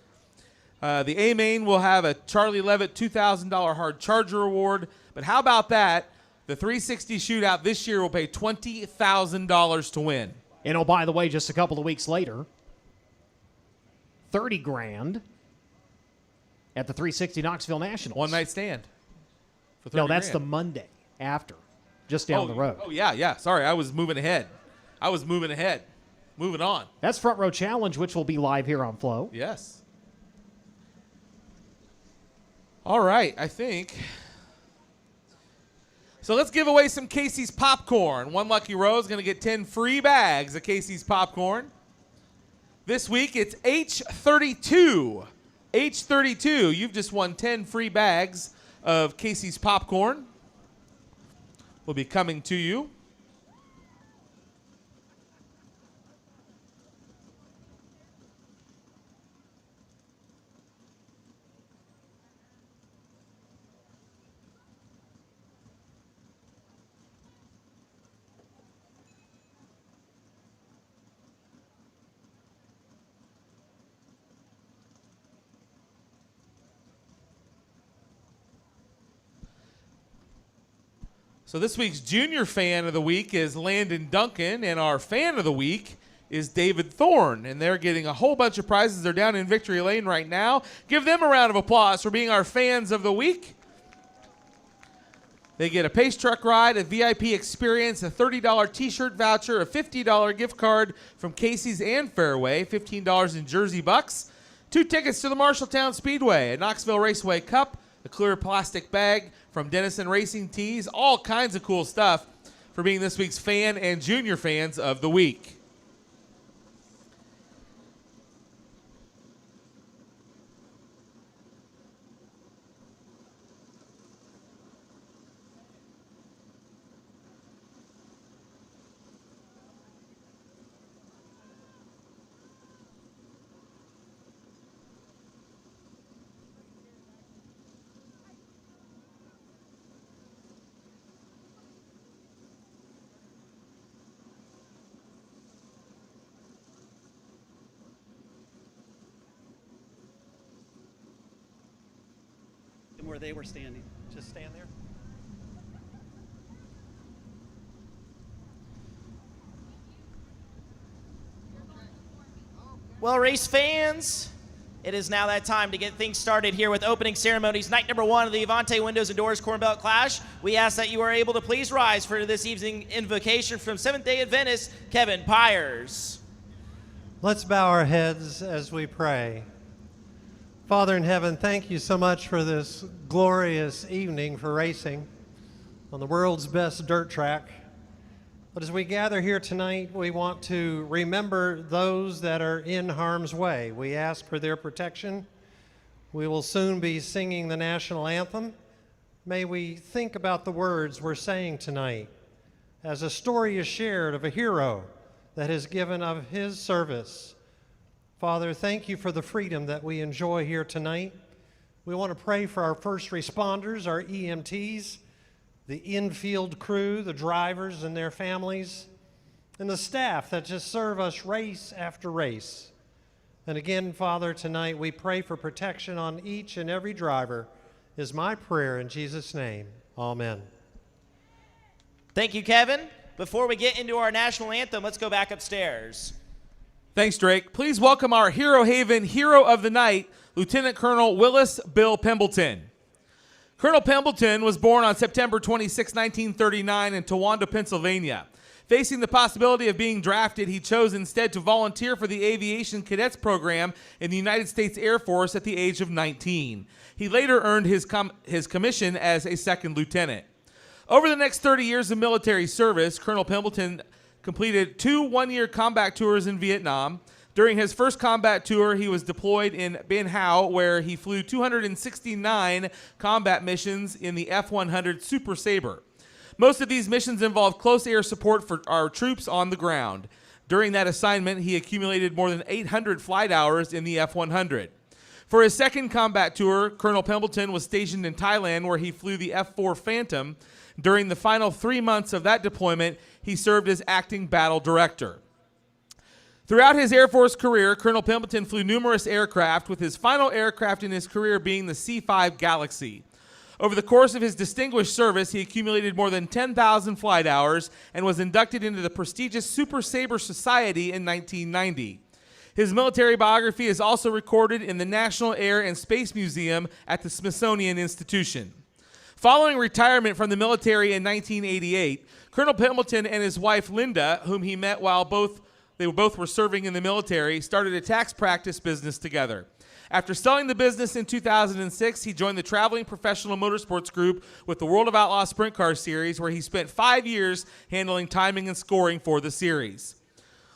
The A-Main will have a Charlie Levitt $2,000 hard charger award. But how about that? The 360 shootout this year will pay $20,000 to win. And oh, by the way, just a couple of weeks later, $30,000 at the 360 Knoxville Nationals. One night stand. No, that's the Monday after, just down the road. Oh, yeah. Sorry, I was moving ahead. Moving on. That's Front Row Challenge, which will be live here on Flow. Yes. All right, I think. So let's give away some Casey's popcorn. One lucky row is going to get 10 free bags of Casey's popcorn. This week, it's H32. H32, you've just won 10 free bags of Casey's popcorn. Will be coming to you. So this week's Junior Fan of the Week is Landon Duncan, and our Fan of the Week is David Thorne, and they're getting a whole bunch of prizes. They're down in Victory Lane right now. Give them a round of applause for being our Fans of the Week. They get a Pace Truck ride, a VIP experience, a $30 t-shirt voucher, a $50 gift card from Casey's and Fairway, $15 in Jersey bucks, 2 tickets to the Marshalltown Speedway, a Knoxville Raceway Cup, a clear plastic bag from Denison Racing Tees, all kinds of cool stuff for being this week's Fan and Junior Fans of the Week. Where they were standing. Just stand there. Well, race fans, it is now that time to get things started here with opening ceremonies. Night number 1 of the Avante Windows and Doors Corn Belt Clash. We ask that you are able to please rise for this evening invocation from Seventh-day Adventist Kevin Pyers. Let's bow our heads as we pray. Father in heaven, thank you so much for this glorious evening for racing on the world's best dirt track. But as we gather here tonight, we want to remember those that are in harm's way. We ask for their protection. We will soon be singing the national anthem. May we think about the words we're saying tonight as a story is shared of a hero that has given of his service. Father, thank you for the freedom that we enjoy here tonight. We want to pray for our first responders, our EMTs, the infield crew, the drivers and their families, and the staff that just serve us race after race. And again, Father, tonight we pray for protection on each and every driver is my prayer in Jesus' name. Amen. Thank you, Kevin. Before we get into our national anthem, let's go back upstairs. Thanks, Drake. Please welcome our Hero Haven Hero of the Night, Lieutenant Colonel Willis Bill Pembleton. Colonel Pembleton was born on September 26, 1939 in Towanda, Pennsylvania. Facing the possibility of being drafted, he chose instead to volunteer for the Aviation Cadets Program in the United States Air Force at the age of 19. He later earned his commission as a second lieutenant. Over the next 30 years of military service, Colonel Pembleton completed 2 one-year combat tours in Vietnam. During his first combat tour, he was deployed in Bien Hoa, where he flew 269 combat missions in the F-100 Super Sabre. Most of these missions involved close air support for our troops on the ground. During that assignment, he accumulated more than 800 flight hours in the F-100. For his second combat tour, Colonel Pembleton was stationed in Thailand, where he flew the F-4 Phantom. During the final 3 months of that deployment, he served as acting battle director. Throughout his Air Force career, Colonel Pembleton flew numerous aircraft, with his final aircraft in his career being the C-5 Galaxy. Over the course of his distinguished service, he accumulated more than 10,000 flight hours and was inducted into the prestigious Super Sabre Society in 1990. His military biography is also recorded in the National Air and Space Museum at the Smithsonian Institution. Following retirement from the military in 1988, Colonel Pembleton and his wife Linda, whom he met while they both were serving in the military, started a tax practice business together. After selling the business in 2006, he joined the Traveling Professional Motorsports Group with the World of Outlaws Sprint Car Series, where he spent 5 years handling timing and scoring for the series.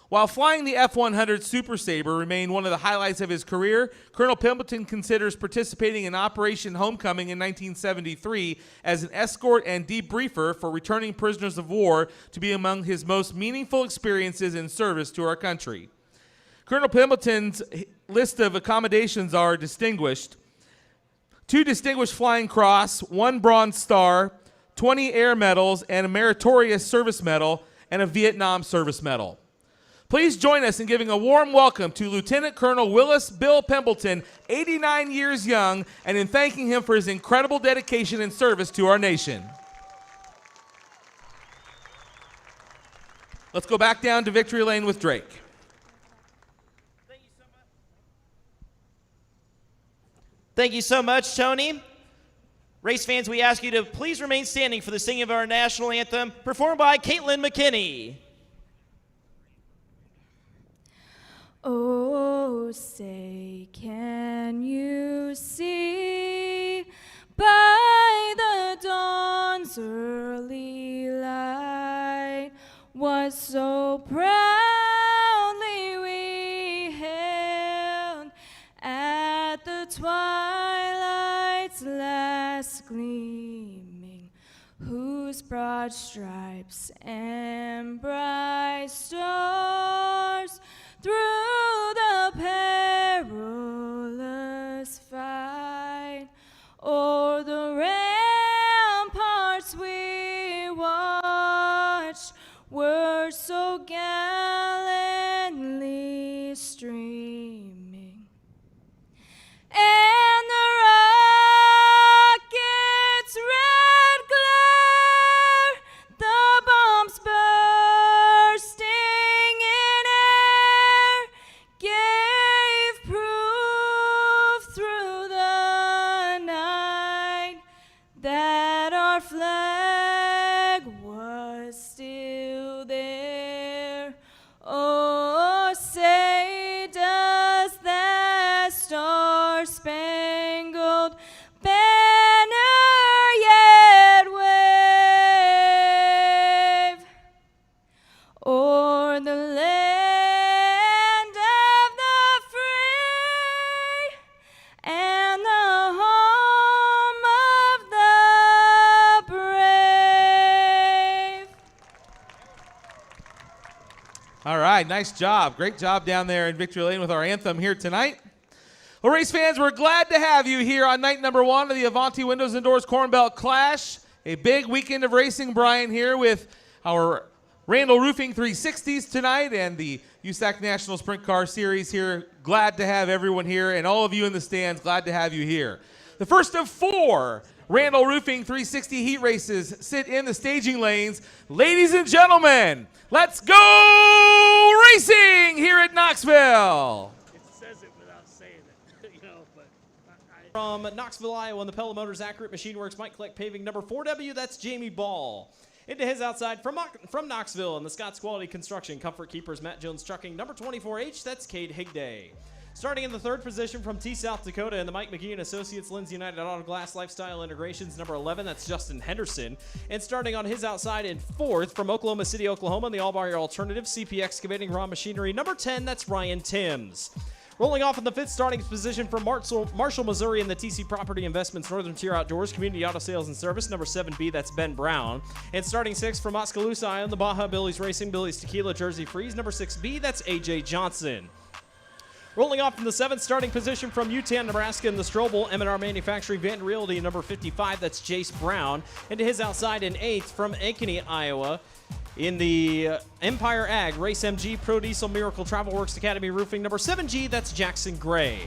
While flying the F-100 Super Sabre remained one of the highlights of his career, Colonel Pembleton considers participating in Operation Homecoming in 1973 as an escort and debriefer for returning prisoners of war to be among his most meaningful experiences in service to our country. Colonel Pembleton's list of accommodations are distinguished: 2 Distinguished Flying Cross, 1 Bronze Star, 20 Air Medals, and a Meritorious Service Medal, and a Vietnam Service Medal. Please join us in giving a warm welcome to Lieutenant Colonel Willis Bill Pembleton, 89 years young, and in thanking him for his incredible dedication and service to our nation. Let's go back down to victory lane with Drake. Thank you so much, Tony. Race fans, we ask you to please remain standing for the singing of our national anthem, performed by Caitlin McKinney. Oh, say, can you see by the dawn's early light what so proudly we hailed at the twilight's last gleaming, whose broad stripes and bright stars through the perilous fight o'er the ramparts we watched were so gallantly streaming, and the rocket's red glare, the bombs bursting in air, gave proof through the night that our flag was still there. Oh, say does that star-spangled banner yet wave o'er the land of the free and the home of the brave? All right, nice job. Great job down there in victory lane with our anthem here tonight. Well, race fans, we're glad to have you here on night number 1 of the Avanti Windows and Doors Corn Belt Clash. A big weekend of racing, Brian, here with our Randall Roofing 360s tonight and the USAC National Sprint Car Series here. Glad to have everyone here, and all of you in the stands, glad to have you here. The first of 4 Randall Roofing 360 heat races sit in the staging lanes. Ladies and gentlemen, let's go racing here at Knoxville. It says it without saying it, you know, but From Knoxville, Iowa, in the Pella Motors Accurate Machine Works Mike Click Paving number 4W, that's Jamie Ball. Into his outside from Knoxville in the Scott's Quality Construction Comfort Keepers Matt Jones Trucking number 24H, that's Cade Higday. Starting in the 3rd position from T South Dakota in the Mike McGee and Associates Lindsay United Auto Glass Lifestyle Integrations number 11, that's Justin Henderson. And starting on his outside in 4th from Oklahoma City, Oklahoma in the All-Bar Alternative CP Excavating Raw Machinery number 10, that's Ryan Timms. Rolling off in the 5th starting position from Marshall, Missouri in the TC Property Investments Northern Tier Outdoors Community Auto Sales and Service number 7B, that's Ben Brown. And starting 6th from Oskaloosa, Iowa in the Baja Billy's Racing Billy's Tequila Jersey Freeze number 6B, that's AJ Johnson. Rolling off from the 7th starting position from Utah, Nebraska in the Strobel M&R Manufacturing Van Realty number 55, that's Jace Brown. And to his outside in 8th from Ankeny, Iowa in the Empire Ag Race MG Pro Diesel Miracle Travel Works Academy Roofing number 7G, that's Jackson Gray.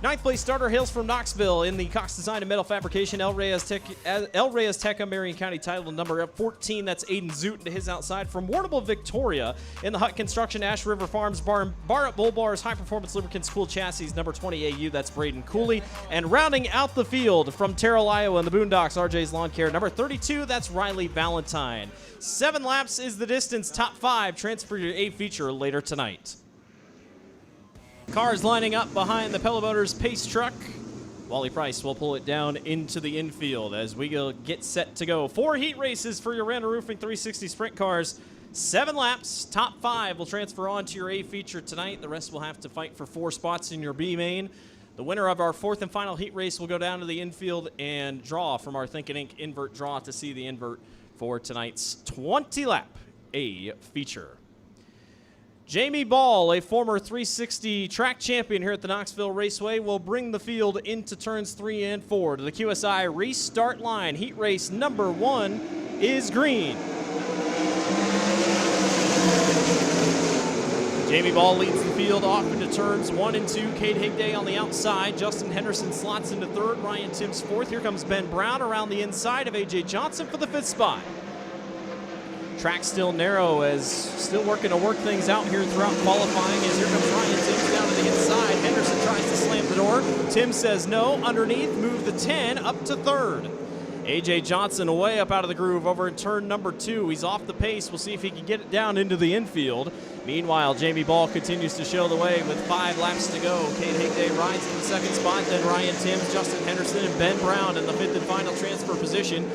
9th place starter hails from Knoxville in the Cox Design and Metal Fabrication El Reyes Teca Marion County title number 14. That's Aiden Zoot to his outside from Warrnambool, Victoria in the Hut Construction Ash River Farms Bar at Bull Bars High Performance Lubricants Cool Chassis number 20 AU. That's Braden Cooley. And rounding out the field from Terrell, Iowa in the Boondocks RJ's Lawn Care number 32. That's Riley Valentine. 7 laps is the distance. Top 5 transfer to A feature later tonight. Cars lining up behind the Pella Motors Pace Truck. Wally Price will pull it down into the infield as we get set to go. 4 heat races for your Randall Roofing 360 Sprint Cars. 7 laps. Top 5 will transfer on to your A feature tonight. The rest will have to fight for 4 spots in your B main. The winner of our 4th and final heat race will go down to the infield and draw from our Think and Ink invert draw to see the invert for tonight's 20-lap A feature. Jamie Ball, a former 360 track champion here at the Knoxville Raceway, will bring the field into turns 3 and 4 to the QSI restart line. Heat race number 1 is green. Jamie Ball leads the field off into turns 1 and 2. Cade Higday on the outside. Justin Henderson slots into 3rd. Ryan Timms 4th. Here comes Ben Brown around the inside of AJ Johnson for the 5th spot. Track still narrow as still working to work things out here throughout qualifying as here comes Ryan Timms down to the inside. Henderson tries to slam the door. Tim says no. Underneath, move the 10 up to third. A.J. Johnson way up out of the groove over in turn number 2. He's off the pace. We'll see if he can get it down into the infield. Meanwhile, Jamie Ball continues to show the way with 5 laps to go. Cade Higday rides in the second spot, then Ryan Timms, Justin Henderson, and Ben Brown in the 5th and final transfer position.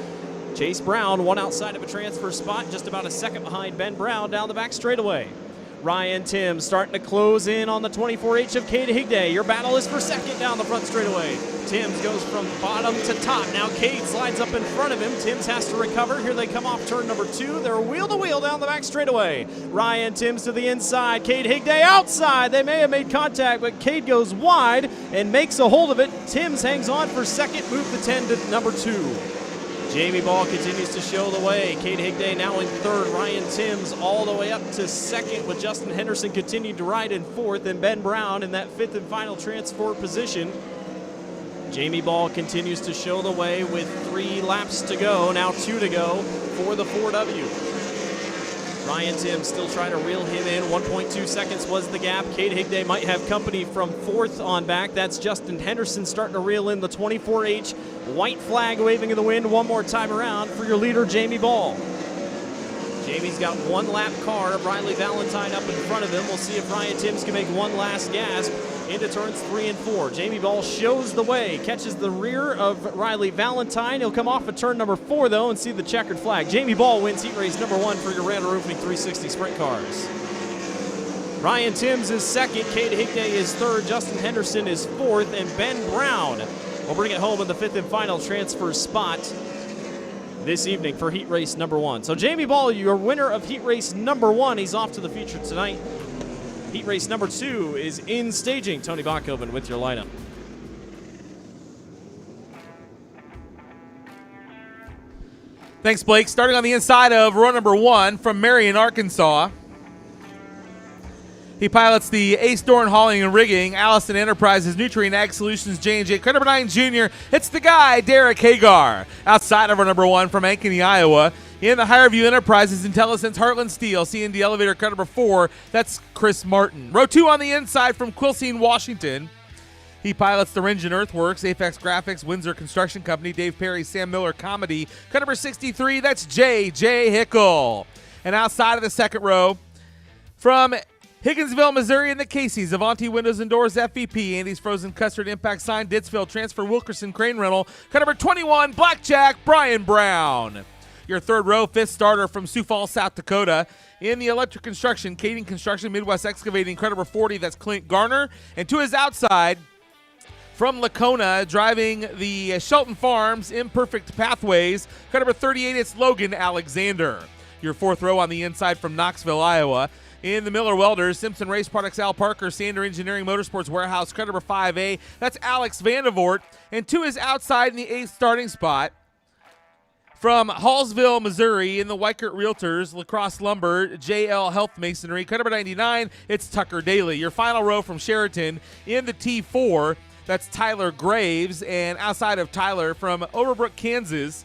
Chase Brown, one outside of a transfer spot, just about a second behind Ben Brown down the back straightaway. Ryan Timms starting to close in on the 24H of Cade Higday. Your battle is for second down the front straightaway. Timms goes from bottom to top. Now Cade slides up in front of him. Timms has to recover. Here they come off turn number 2. They're wheel to wheel down the back straightaway. Ryan Timms to the inside. Cade Higday outside. They may have made contact, but Cade goes wide and makes a hold of it. Timms hangs on for second. Move the 10 to number 2. Jamie Ball continues to show the way. Cade Higday now in third. Ryan Timms all the way up to second with Justin Henderson continuing to ride in fourth and Ben Brown in that 5th and final transfer position. Jamie Ball continues to show the way with 3 laps to go. Now 2 to go for the 4W. Ryan Timms still trying to reel him in. 1.2 seconds was the gap. Cade Higday might have company from 4th on back. That's Justin Henderson starting to reel in the 24H. White flag waving in the wind one more time around for your leader, Jamie Ball. Jamie's got 1 lap car of Riley Valentine up in front of him. We'll see if Ryan Timms can make one last gasp into turns 3 and 4. Jamie Ball shows the way, catches the rear of Riley Valentine. He'll come off at turn number 4, though, and see the checkered flag. Jamie Ball wins heat race number 1 for your Randall Roofing 360 Sprint Cars. Ryan Timms is second, Cade Higday is third, Justin Henderson is fourth, and Ben Brown will bring it home in the 5th and final transfer spot this evening for heat race number 1. So Jamie Ball, your winner of heat race number 1. He's off to the feature tonight. Heat race number 2 is in staging. Tony Bachhoven with your lineup. Thanks, Blake. Starting on the inside of row number 1 from Marion, Arkansas. He pilots the Ace Door and Hauling and Rigging, Allison Enterprises, Nutrient Ag Solutions, J&J, car number 9 Junior. It's the guy, Derek Hagar. Outside of row number 1 from Ankeny, Iowa. In the Hireview Enterprises, IntelliSense, Heartland Steel, C&D Elevator, car number 4. That's Chris Martin. Row 2 on the inside from Quilcene, Washington. He pilots the Ringen Earthworks, Apex Graphics, Windsor Construction Company, Dave Perry, Sam Miller Comedy. Car number 63, that's J.J. Hickle. And outside of the second row, from Higginsville, Missouri, and the Casey's, Avanti Windows and Doors, FVP, Andy's Frozen Custard, Impact Sign, Dittsville, Transfer, Wilkerson, Crane Rental. Car number 21, Blackjack, Brian Brown. Your third row, 5th starter from Sioux Falls, South Dakota. In the electric construction, Kading Construction, Midwest Excavating, car number 40, that's Clint Garner. And to his outside, from Lacona, driving the Shelton Farms Imperfect Pathways, car number 38, it's Logan Alexander. Your fourth row on the inside from Knoxville, Iowa. In the Miller Welders, Simpson Race Products, Al Parker, Sander Engineering, Motorsports Warehouse, car number 5A, that's Alex Vandevort. And to his outside in the 8th starting spot, from Hallsville, Missouri, in the Weichert Realtors, Lacrosse Lumber, JL Health Masonry, car number 99, it's Tucker Daly. Your final row from Sheraton in the T4, that's Tyler Graves. And outside of Tyler, from Overbrook, Kansas,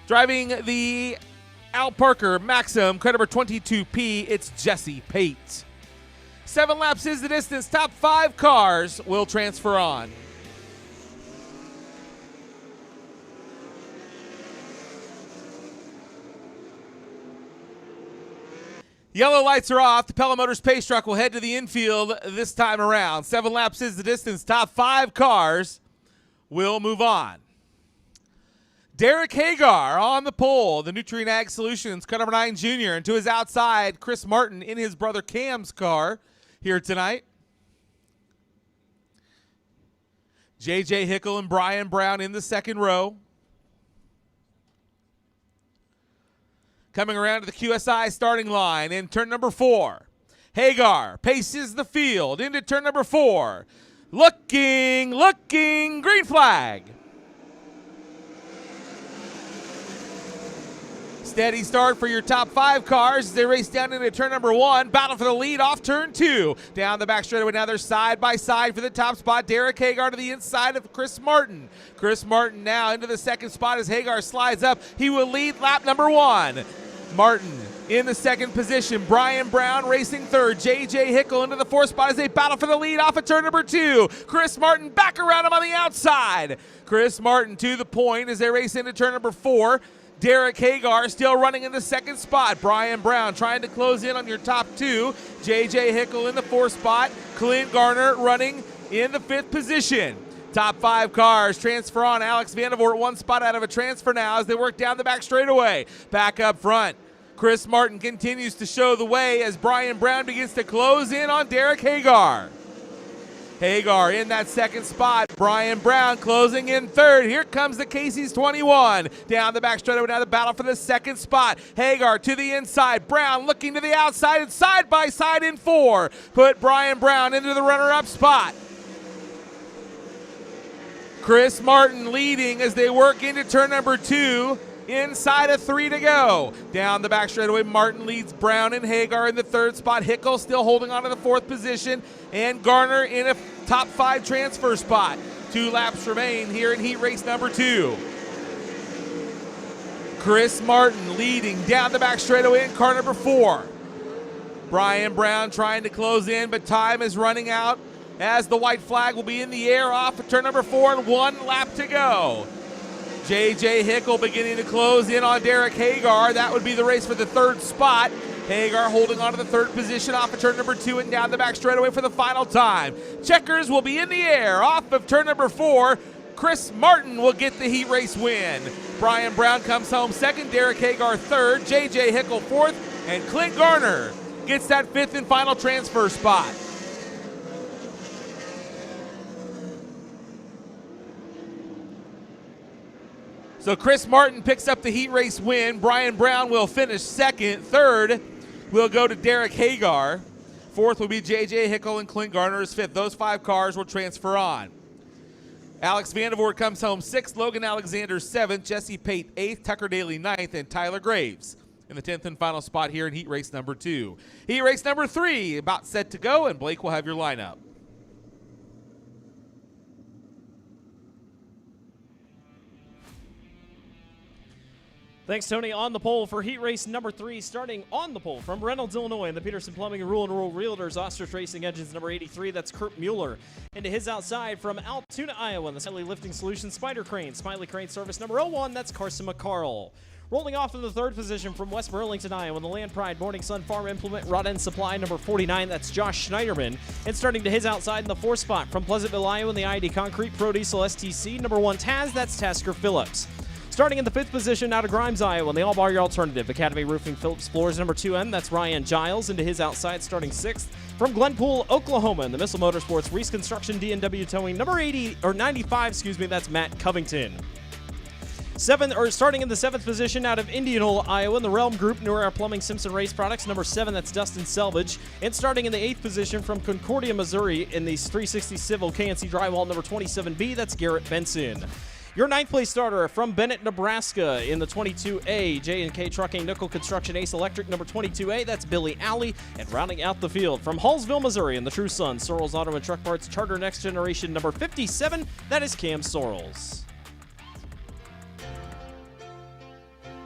driving the Al Parker Maxim, car number 22P, it's Jesse Pate. 7 laps is the distance. Top 5 cars will transfer on. Yellow lights are off. The Pella Motors Pace Truck will head to the infield this time around. 7 laps is the distance. Top 5 cars will move on. Derek Hagar on the pole, the Nutrient Ag Solutions, car number 9 Junior. And to his outside, Chris Martin in his brother Cam's car here tonight. J.J. Hickle and Brian Brown in the second row. Coming around to the QSI starting line in turn number 4. Hagar paces the field into turn number 4. Looking, green flag. Steady start for your top 5 cars as they race down into turn number 1. Battle for the lead off turn 2. Down the back straightaway, now they're side by side for the top spot. Derek Hagar to the inside of Chris Martin. Chris Martin now into the second spot as Hagar slides up. He will lead lap number 1. Martin in the second position. Brian Brown racing third. J.J. Hickle into the fourth spot as they battle for the lead off of turn number 2. Chris Martin back around him on the outside. Chris Martin to the point as they race into turn number 4. Derek Hagar still running in the second spot. Brian Brown trying to close in on your top 2. J.J. Hickle in the fourth spot. Clint Garner running in the 5th position. Top 5 cars transfer on. Alex Vandervoort 1 spot out of a transfer now as they work down the back straightaway. Back up front, Chris Martin continues to show the way as Brian Brown begins to close in on Derek Hagar. Hagar in that second spot. Brian Brown closing in third. Here comes the Casey's 21. Down the back straightaway, now the battle for the second spot. Hagar to the inside. Brown looking to the outside and side by side in 4. Put Brian Brown into the runner-up spot. Chris Martin leading as they work into turn number 2. Inside of 3 to go. Down the back straightaway, Martin leads Brown and Hagar in the 3rd spot. Hickle still holding on to the 4th position. And Garner in a top 5 transfer spot. 2 laps remain here in heat race number 2. Chris Martin leading down the back straightaway in car number 4. Brian Brown trying to close in, but time is running out as the white flag will be in the air off of turn number 4 and 1 lap to go. J.J. Hickle beginning to close in on Derek Hagar. That would be the race for the 3rd spot. Hagar holding on to the 3rd position off of turn number 2 and down the back straightaway for the final time. Checkers will be in the air off of turn number 4. Chris Martin will get the heat race win. Brian Brown comes home 2nd, Derek Hagar 3rd, J.J. Hickle 4th, and Clint Garner gets that 5th and final transfer spot. So Chris Martin picks up the heat race win. Brian Brown will finish 2nd. 3rd will go to Derek Hagar. 4th will be J.J. Hickle and Clint Garner is 5th. Those 5 cars will transfer on. Alex Vandervoort comes home 6th. Logan Alexander 7th. Jesse Pate 8th. Tucker Daly 9th. And Tyler Graves in the 10th and final spot here in heat race number 2. Heat race number 3 about set to go, and Blake will have your lineup. Thanks, Tony. On the pole for heat race number 3, starting on the pole from Reynolds, Illinois, and the Peterson Plumbing and Rural Realtors Ostrich Racing Engines number 83. That's Kurt Mueller. Into his outside from Altoona, Iowa, and the Smiley Lifting Solutions Spider Crane. Smiley Crane Service number 01. That's Carson McCarl. Rolling off in the 3rd position from West Burlington, Iowa, the Land Pride Morning Sun Farm Implement Rod End Supply number 49. That's Josh Schneiderman. And starting to his outside in the 4th spot from Pleasantville, Iowa, in the ID Concrete Pro Diesel STC number 1 Taz. That's Tasker Phillips. Starting in the 5th position out of Grimes, Iowa, in the All Bar Your Alternative Academy Roofing Phillips Floors number 2M. That's Ryan Giles. Into his outside starting 6th from Glenpool, Oklahoma, in the Missile Motorsports Reese Construction D&W Towing number 95. That's Matt Covington. Starting in the 7th position out of Indianola, Iowa, in the Realm Group New Era Plumbing Simpson Race Products number 7. That's Dustin Selvage. And starting in the 8th position from Concordia, Missouri, in the 360 Civil KNC Drywall number 27B. That's Garrett Benson. Your 9th place starter from Bennett, Nebraska in the 22A, J&K Trucking Nickel Construction Ace Electric number 22A, that's Billy Alley. And rounding out the field from Hallsville, Missouri in the True Sun, Sorrells Auto and Truck Parts Charter Next Generation number 57, that is Cam Sorrells.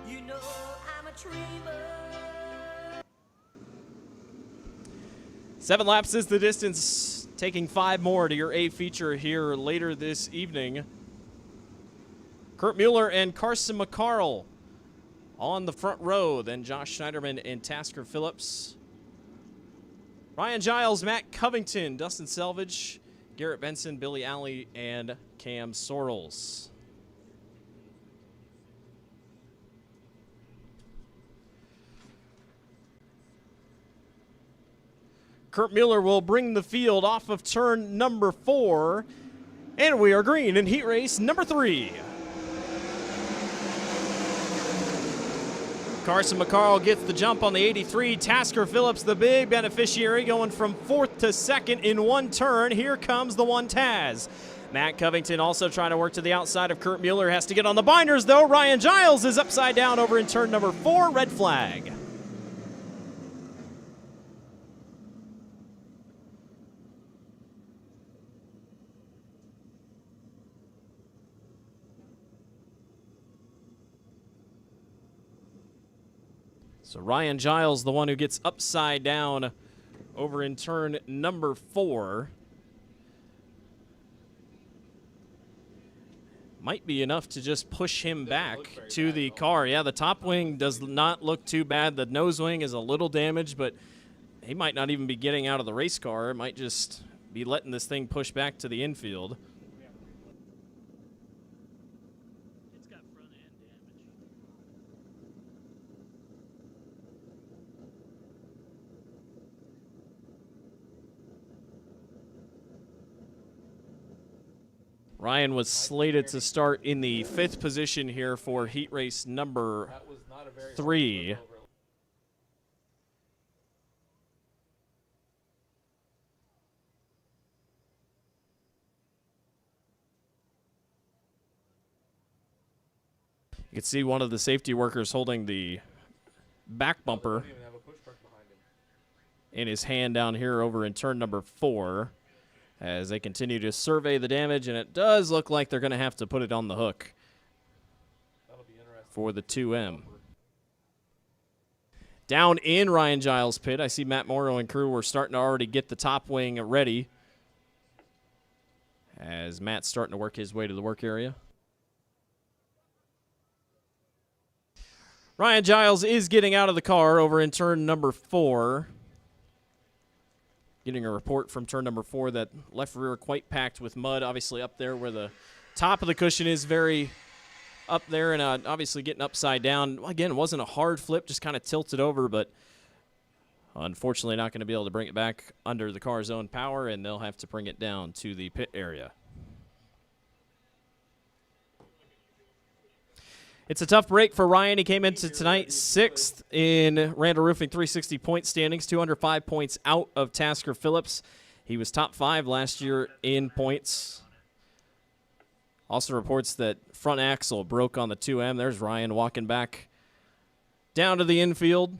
You know I'm a dreamer. 7 laps is the distance, taking 5 more to your A feature here later this evening. Kurt Mueller and Carson McCarl on the front row. Then Josh Schneiderman and Tasker Phillips. Ryan Giles, Matt Covington, Dustin Selvage, Garrett Benson, Billy Alley, and Cam Sorrells. Kurt Mueller will bring the field off of turn number 4. And we are green in heat race number 3. Carson McCarl gets the jump on the 83. Tasker Phillips, the big beneficiary, going from 4th to 2nd in one turn. Here comes the 1 Taz. Matt Covington also trying to work to the outside of Kurt Mueller. Has to get on the binders, though. Ryan Giles is upside down over in turn number 4. Red flag. So Ryan Giles, the one who gets upside down over in turn number 4. Might be enough to just push him back to the car. Yeah, the top wing does not look too bad. The nose wing is a little damaged, but he might not even be getting out of the race car. It might just be letting this thing push back to the infield. It's got front end damage. Ryan was slated to start in the 5th position here for heat race number 3. You can see one of the safety workers holding the back bumper in his hand down here over in turn number 4 as they continue to survey the damage, and it does look like they're going to have to put it on the hook for the 2M. Down in Ryan Giles' pit, I see Matt Morrow and crew were starting to already get the top wing ready as Matt's starting to work his way to the work area. Ryan Giles is getting out of the car over in turn number 4. Getting a report from turn number 4 that left rear quite packed with mud, obviously up there where the top of the cushion is very up there, and obviously getting upside down. Again, it wasn't a hard flip, just kind of tilted over, but unfortunately not going to be able to bring it back under the car's own power, and they'll have to bring it down to the pit area. It's a tough break for Ryan. He came into tonight 6th in Randall Roofing 360 point standings, 205 points out of Tasker Phillips. He was top 5 last year in points. Also reports that front axle broke on the 2M. There's Ryan walking back down to the infield.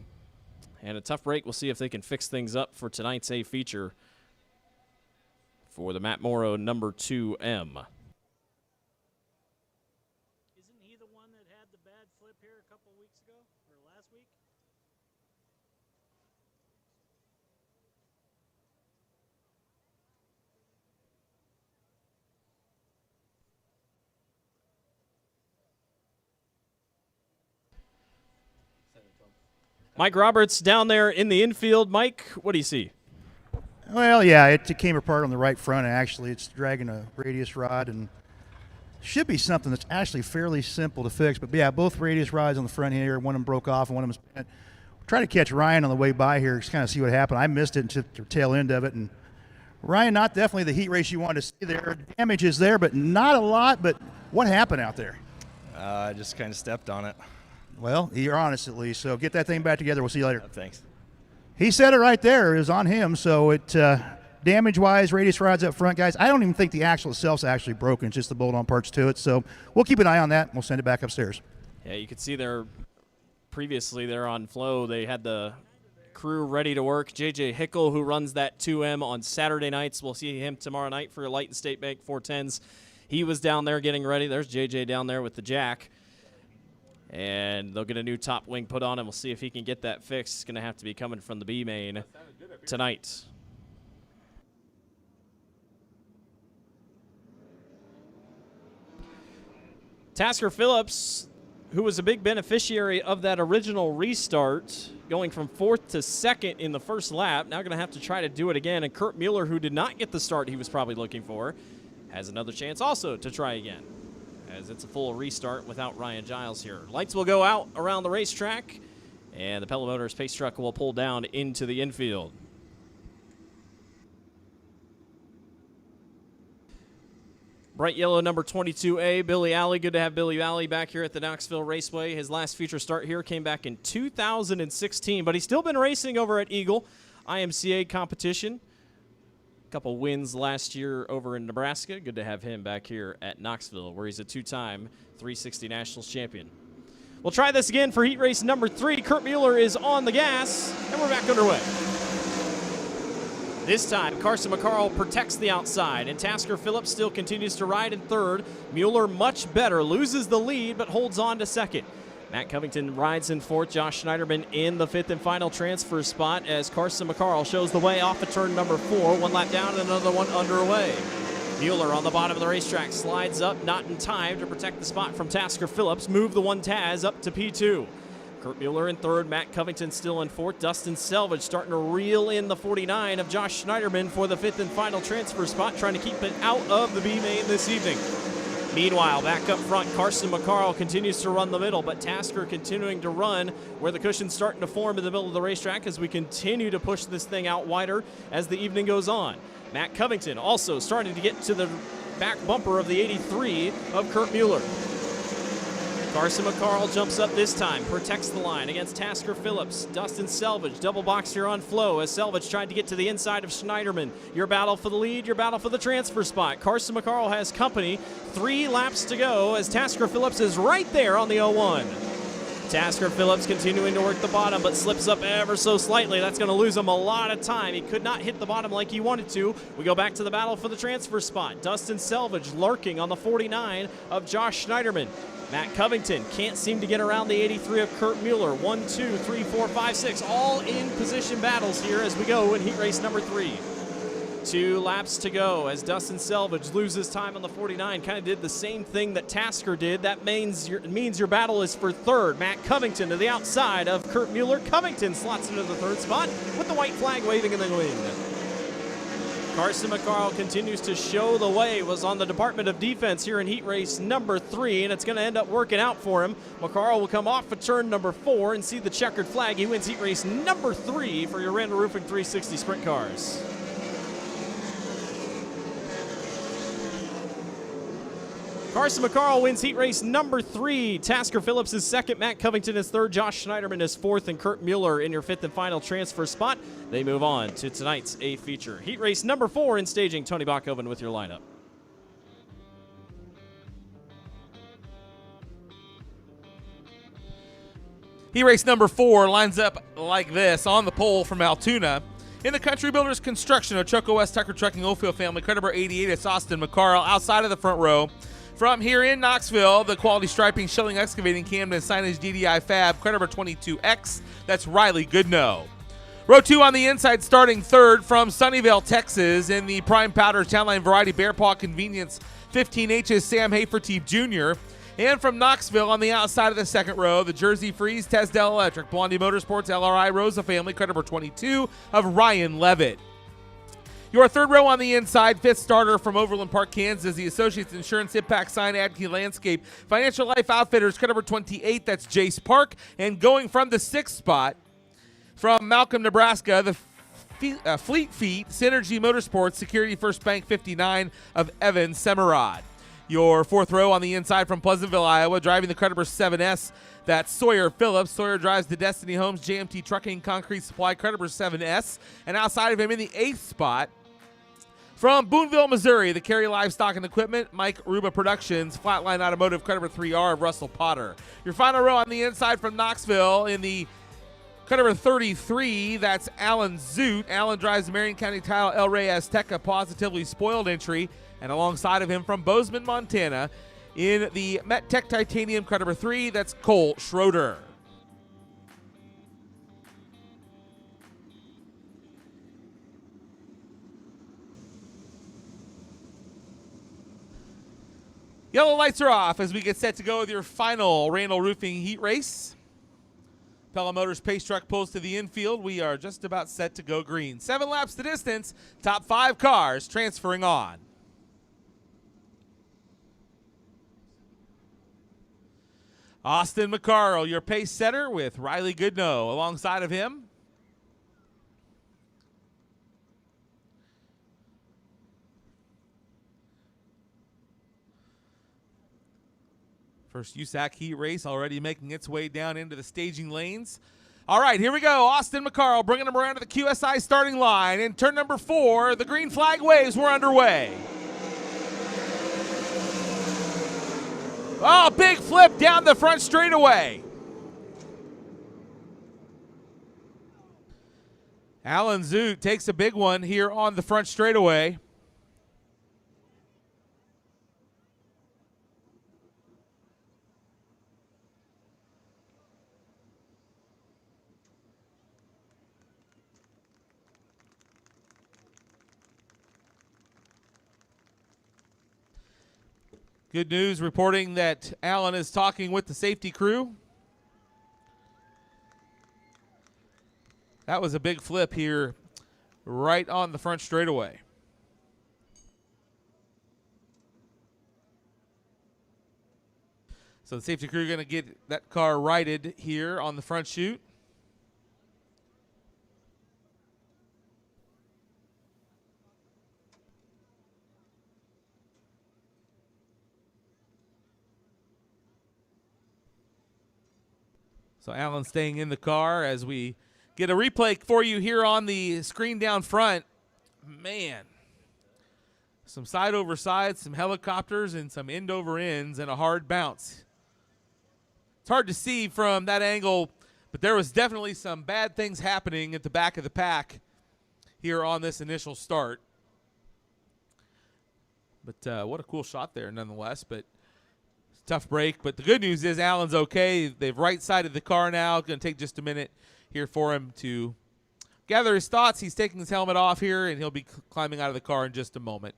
And a tough break. We'll see if they can fix things up for tonight's A feature for the Matt Morrow number 2M. Mike Roberts down there in the infield. Mike, what do you see? Well, yeah, it came apart on the right front, actually. It's dragging a radius rod, and should be something that's actually fairly simple to fix. But, yeah, both radius rods on the front here. One of them broke off, and one of them was bent. Try to catch Ryan on the way by here, just kind of see what happened. I missed it until the tail end of it. And Ryan, not definitely the heat race you wanted to see there. Damage is there, but not a lot. But what happened out there? I just kind of stepped on it. Well, you're honest at least, so get that thing back together. We'll see you later. Thanks. He said it right there. It was on him, so it damage-wise, radius rods up front, guys. I don't even think the axle itself's actually broken. It's just the bolt-on parts to it, so we'll keep an eye on that. We'll send it back upstairs. Yeah, you could see there previously there on Flow, they had the crew ready to work. J.J. Hickle, who runs that 2M on Saturday nights. We'll see him tomorrow night for Light and State Bank 410s. He was down there getting ready. There's J.J. down there with the jack. And they'll get a new top wing put on him. We'll see if he can get that fixed. It's going to have to be coming from the B main tonight. Tasker Phillips, who was a big beneficiary of that original restart, going from 4th to 2nd in the first lap, now going to have to try to do it again. And Kurt Mueller, who did not get the start he was probably looking for, has another chance also to try again, as it's a full restart without Ryan Giles here. Lights will go out around the racetrack, and the Pella Motors pace truck will pull down into the infield. Bright yellow number 22A, Billy Alley. Good to have Billy Alley back here at the Knoxville Raceway. His last feature start here came back in 2016, but he's still been racing over at Eagle, IMCA competition. Couple wins last year over in Nebraska. Good to have him back here at Knoxville, where he's a 2-time 360 Nationals champion. We'll try this again for heat race number 3. Kurt Mueller is on the gas, and we're back underway. This time, Carson McCarl protects the outside, and Tasker Phillips still continues to ride in 3rd. Mueller much better, loses the lead, but holds on to 2nd. Matt Covington rides in fourth. Josh Schneiderman in the fifth and final transfer spot as Carson McCarl shows the way off of turn number 4. One lap down and another one underway. Mueller on the bottom of the racetrack slides up, not in time to protect the spot from Tasker Phillips. Move the one Taz up to P2. Kurt Mueller in third, Matt Covington still in fourth. Dustin Selvage starting to reel in the 49 of Josh Schneiderman for the fifth and final transfer spot, trying to keep it out of the B main this evening. Meanwhile, back up front, Carson McCarl continues to run the middle, but Tasker continuing to run where the cushion's starting to form in the middle of the racetrack as we continue to push this thing out wider as the evening goes on. Matt Covington also starting to get to the back bumper of the 83 of Kurt Mueller. Carson McCarl jumps up this time, protects the line against Tasker Phillips. Dustin Selvage, double box here on Flo as Selvage tried to get to the inside of Schneiderman. Your battle for the lead, your battle for the transfer spot. Carson McCarl has company, 3 laps to go as Tasker Phillips is right there on the 01. Tasker Phillips continuing to work the bottom, but slips up ever so slightly. That's going to lose him a lot of time. He could not hit the bottom like he wanted to. We go back to the battle for the transfer spot. Dustin Selvage lurking on the 49 of Josh Schneiderman. Matt Covington can't seem to get around the 83 of Kurt Mueller. 1, 2, 3, 4, 5, 6. All in position battles here as we go in heat race number 3. 2 laps to go as Dustin Selvage loses time on the 49. Kind of did the same thing that Tasker did. That means your battle is for third. Matt Covington to the outside of Kurt Mueller. Covington slots into the third spot with the white flag waving in the wind. Carson McCarl continues to show the way, was on the Department of Defense here in heat race number 3, and it's going to end up working out for him. McCarl will come off of turn number 4 and see the checkered flag. He wins heat race number 3 for your Randall Roofing 360 Sprint Cars. Carson McCarl wins heat race number 3. Tasker Phillips is second, Matt Covington is third, Josh Schneiderman is fourth, and Kurt Mueller in your fifth and final transfer spot. They move on to tonight's A feature. Heat race number 4 in staging. Tony Bachhoven with your lineup. Heat race number 4 lines up like this on the pole from Altoona. In the Country Builders Construction, Ochoco West Tucker Trucking Oldfield family, credit number 88, it's Austin McCarl outside of the front row. From here in Knoxville, the Quality Striping, Schilling Excavating, Camden Signage, DDI Fab, credit number 22X, that's Riley Goodnow. Row 2 on the inside, starting third from Sunnyvale, Texas, in the Prime Powder Townline Variety Bear Paw Convenience 15H's Sam Haferteep Jr. And from Knoxville on the outside of the second row, the Jersey Freeze, Tesdell Electric, Blondie Motorsports, LRI Rosa family, credit number 22 of Ryan Levitt. Your third row on the inside, fifth starter from Overland Park, Kansas, the Associates Insurance, Impact Sign, Adkey Landscape, Financial Life Outfitters, credit number 28, that's Jace Park. And going from the sixth spot, from Malcolm, Nebraska, the Fleet Feet, Synergy Motorsports, Security First Bank 59 of Evan Semerad. Your fourth row on the inside from Pleasantville, Iowa, driving the credit number 7S, that's Sawyer Phillips. Sawyer drives the Destiny Homes, JMT Trucking, Concrete Supply, credit number 7S. And outside of him in the eighth spot, from Boonville, Missouri, the Carry Livestock and Equipment, Mike Ruba Productions, Flatline Automotive, credit number 3R of Russell Potter. Your final row on the inside from Knoxville in the credit number 33, that's Alan Zoot. Alan drives the Marion County Tile El Rey Azteca Positively Spoiled entry. And alongside of him from Bozeman, Montana, in the MetTech Titanium credit number 3, that's Cole Schroeder. Yellow lights are off as we get set to go with your final Randall Roofing heat race. Pella Motors pace truck pulls to the infield. We are just about set to go green. 7 laps the distance. Top 5 cars transferring on. Austin McCarl, your pace setter, with Riley Goodnow alongside of him. First USAC heat race already making its way down into the staging lanes. All right, here we go. Austin McCarl bringing him around to the QSI starting line. In turn number 4, the green flag waves were underway. Oh, big flip down the front straightaway. Alan Zoot takes a big one here on the front straightaway. Good news reporting that Alan is talking with the safety crew. That was a big flip here right on the front straightaway. So the safety crew going to get that car righted here on the front chute. So Alan staying in the car as we get a replay for you here on the screen down front. Man, some side over side, some helicopters, and some end over ends, and a hard bounce. It's hard to see from that angle, but there was definitely some bad things happening at the back of the pack here on this initial start. But what a cool shot there nonetheless. But tough break, but the good news is Alan's okay. They've right-sided the car now. It's going to take just a minute here for him to gather his thoughts. He's taking his helmet off here, and he'll be climbing out of the car in just a moment.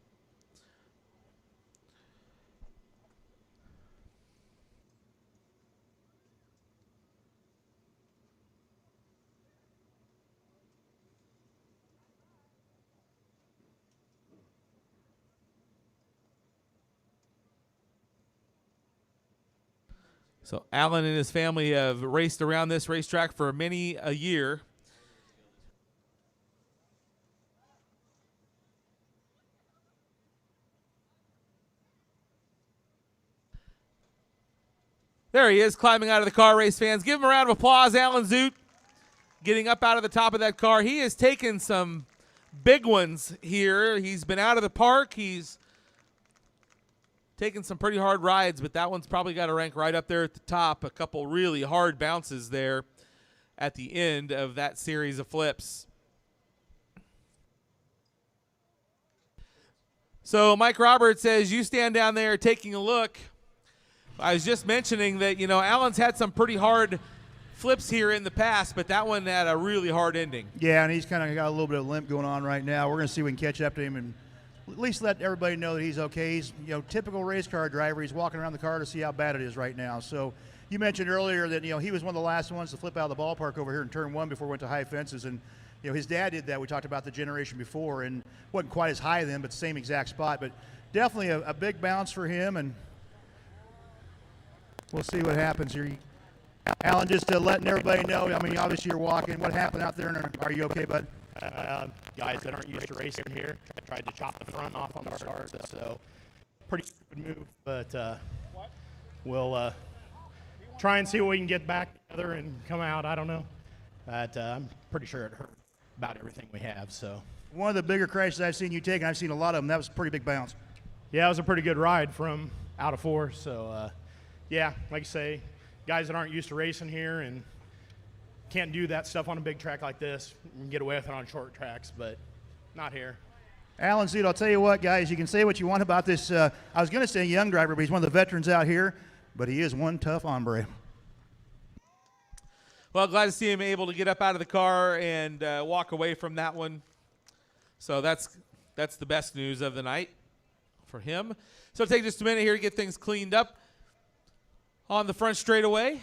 So Alan and his family have raced around this racetrack for many a year. There he is, climbing out of the car, race fans. Give him a round of applause, Alan Zoot, getting up out of the top of that car. He has taken some big ones here. He's been out of the park. He's taking some pretty hard rides, but that one's probably got to rank right up there at the top. A couple really hard bounces there at the end of that series of flips. So Mike Roberts says, you stand down there taking a look. I was just mentioning that, Alan's had some pretty hard flips here in the past, but that one had a really hard ending. Yeah, and he's kind of got a little bit of limp going on right now. We're going to see if we can catch up to him and at least let everybody know that he's okay. He's, typical race car driver. He's walking around the car to see how bad it is right now. So you mentioned earlier that, he was one of the last ones to flip out of the ballpark over here in turn one before we went to high fences. And, his dad did that. We talked about the generation before, and wasn't quite as high then, but same exact spot. But definitely a big bounce for him, and we'll see what happens here. Alan, just letting everybody know, obviously you're walking. What happened out there, and are you okay, bud? Guys that aren't used to racing here tried to chop the front off on the start, so pretty stupid move, but we'll try and see what we can get back together and come out. I don't know, but I'm pretty sure it hurt about everything we have. So one of the bigger crashes I've seen you take, and I've seen a lot of them, that was a pretty big bounce. Yeah, it was a pretty good ride from out of four. So yeah, like I say, guys that aren't used to racing here and can't do that stuff on a big track like this. We can get away with it on short tracks, but not here. Alan Zoot, I'll tell you what, guys, you can say what you want about this. I was going to say young driver, but he's one of the veterans out here, but he is one tough hombre. Well, glad to see him able to get up out of the car and walk away from that one. So that's the best news of the night for him. So it'll take just a minute here to get things cleaned up on the front straightaway.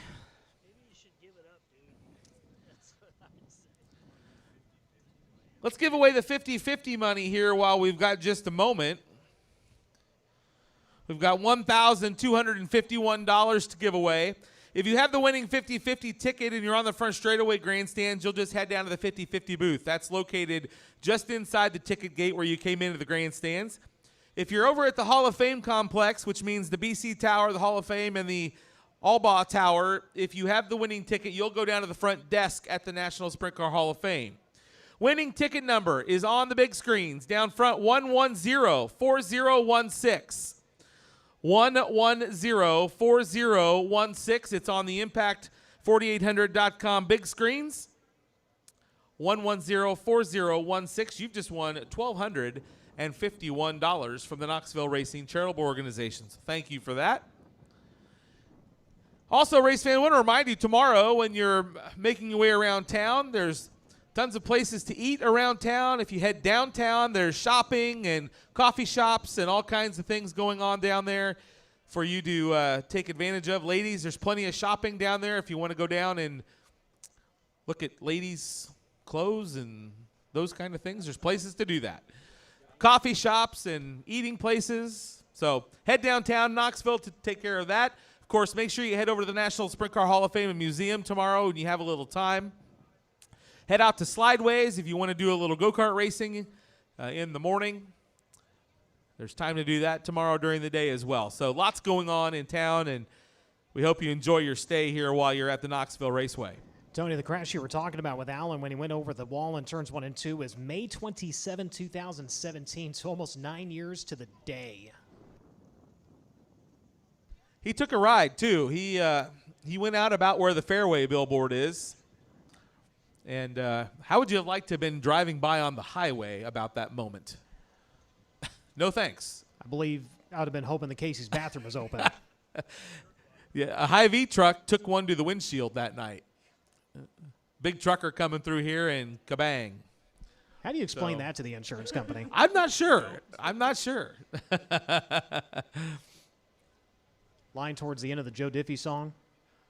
Let's give away the 50-50 money here while we've got just a moment. We've got $1,251 to give away. If you have the winning 50-50 ticket and you're on the front straightaway grandstands, you'll just head down to the 50-50 booth. That's located just inside the ticket gate where you came into the grandstands. If you're over at the Hall of Fame complex, which means the BC Tower, the Hall of Fame, and the Albaugh Tower, if you have the winning ticket, you'll go down to the front desk at the National Sprint Car Hall of Fame. Winning ticket number is on the big screens. Down front, 110-4016. 110-4016. It's on the Impact4800.com big screens. 110-4016. You've just won $1,251 from the Knoxville Racing Charitable Organization. So thank you for that. Also, race fan, I want to remind you, tomorrow when you're making your way around town, there's tons of places to eat around town. If you head downtown, there's shopping and coffee shops and all kinds of things going on down there. for you to take advantage of. Ladies, there's plenty of shopping down there if you want to go down and look at ladies' clothes and those kind of things. There's places to do that. Coffee shops and eating places. So head downtown Knoxville to take care of that. Of course, make sure you head over to the National Sprint Car Hall of Fame and Museum tomorrow when you have a little time. Head out to Slideways if you want to do a little go-kart racing in the morning. There's time to do that tomorrow during the day as well. So lots going on in town, and we hope you enjoy your stay here while you're at the Knoxville Raceway. Tony, the crash you were talking about with Alan when he went over the wall in turns 1 and 2 was May 27, 2017, so almost 9 years to the day. He took a ride, too. He went out about where the fairway billboard is. And how would you have liked to have been driving by on the highway about that moment? No thanks. I believe I would have been hoping the Casey's bathroom was open. Yeah, a Hy-Vee truck took one to the windshield that night. Big trucker coming through here and kabang. How do you explain that to the insurance company? I'm not sure. Line towards the end of the Joe Diffie song.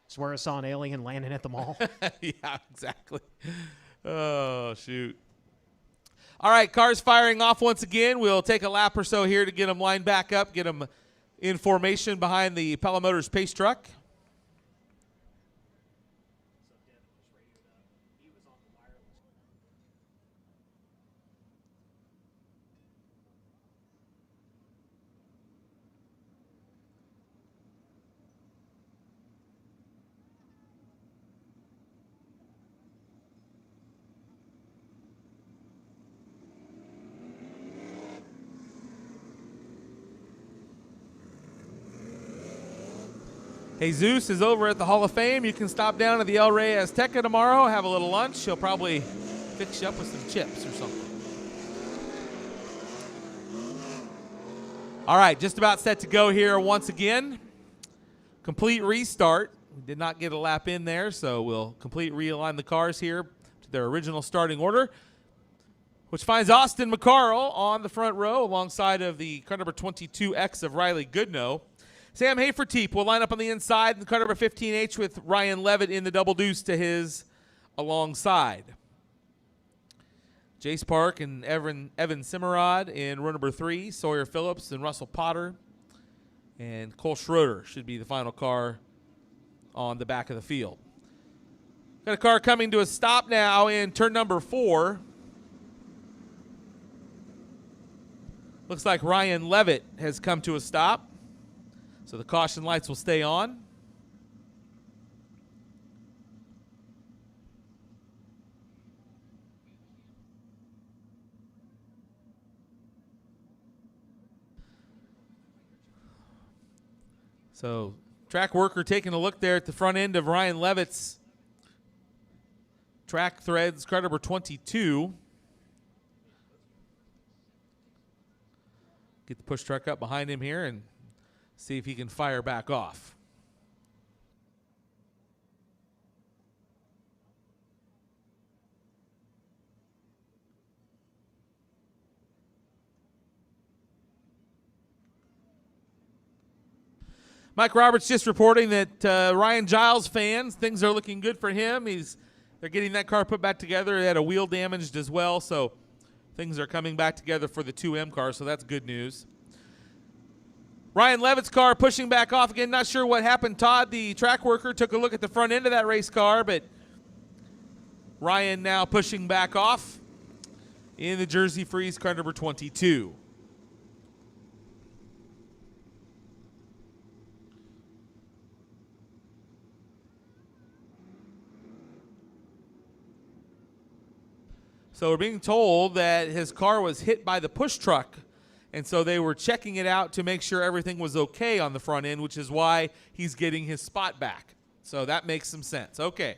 Swear I saw an alien landing at the mall. Yeah, exactly. Oh, shoot. All right, cars firing off once again. We'll take a lap or so here to get them lined back up, get them in formation behind the Pella Motors pace truck. Jesus is over at the Hall of Fame. You can stop down at the El Rey Azteca tomorrow, have a little lunch. He'll probably fix you up with some chips or something. All right, just about set to go here once again. Complete restart. We did not get a lap in there, so we'll realign the cars here to their original starting order, which finds Austin McCarl on the front row alongside of the car number 22X of Riley Goodnow. Sam Haferteep will line up on the inside, the car number 15H with Ryan Levitt in the double deuce to his alongside. Jace Park and Evan Simmerod in row number 3, Sawyer Phillips and Russell Potter, and Cole Schroeder should be the final car on the back of the field. Got a car coming to a stop now in turn number 4. Looks like Ryan Levitt has come to a stop. So the caution lights will stay on. So track worker taking a look there at the front end of Ryan Levitt's track threads, car number 22. Get the push truck up behind him here and see if he can fire back off. Mike Roberts just reporting that Ryan Giles fans, things are looking good for him. They're getting that car put back together. They had a wheel damaged as well, so things are coming back together for the 2M car, so that's good news. Ryan Levitt's car pushing back off again. Not sure what happened. Todd, the track worker, took a look at the front end of that race car, but Ryan now pushing back off in the Jersey Freeze car number 22. So we're being told that his car was hit by the push truck, and so they were checking it out to make sure everything was okay on the front end, which is why he's getting his spot back. So that makes some sense. Okay.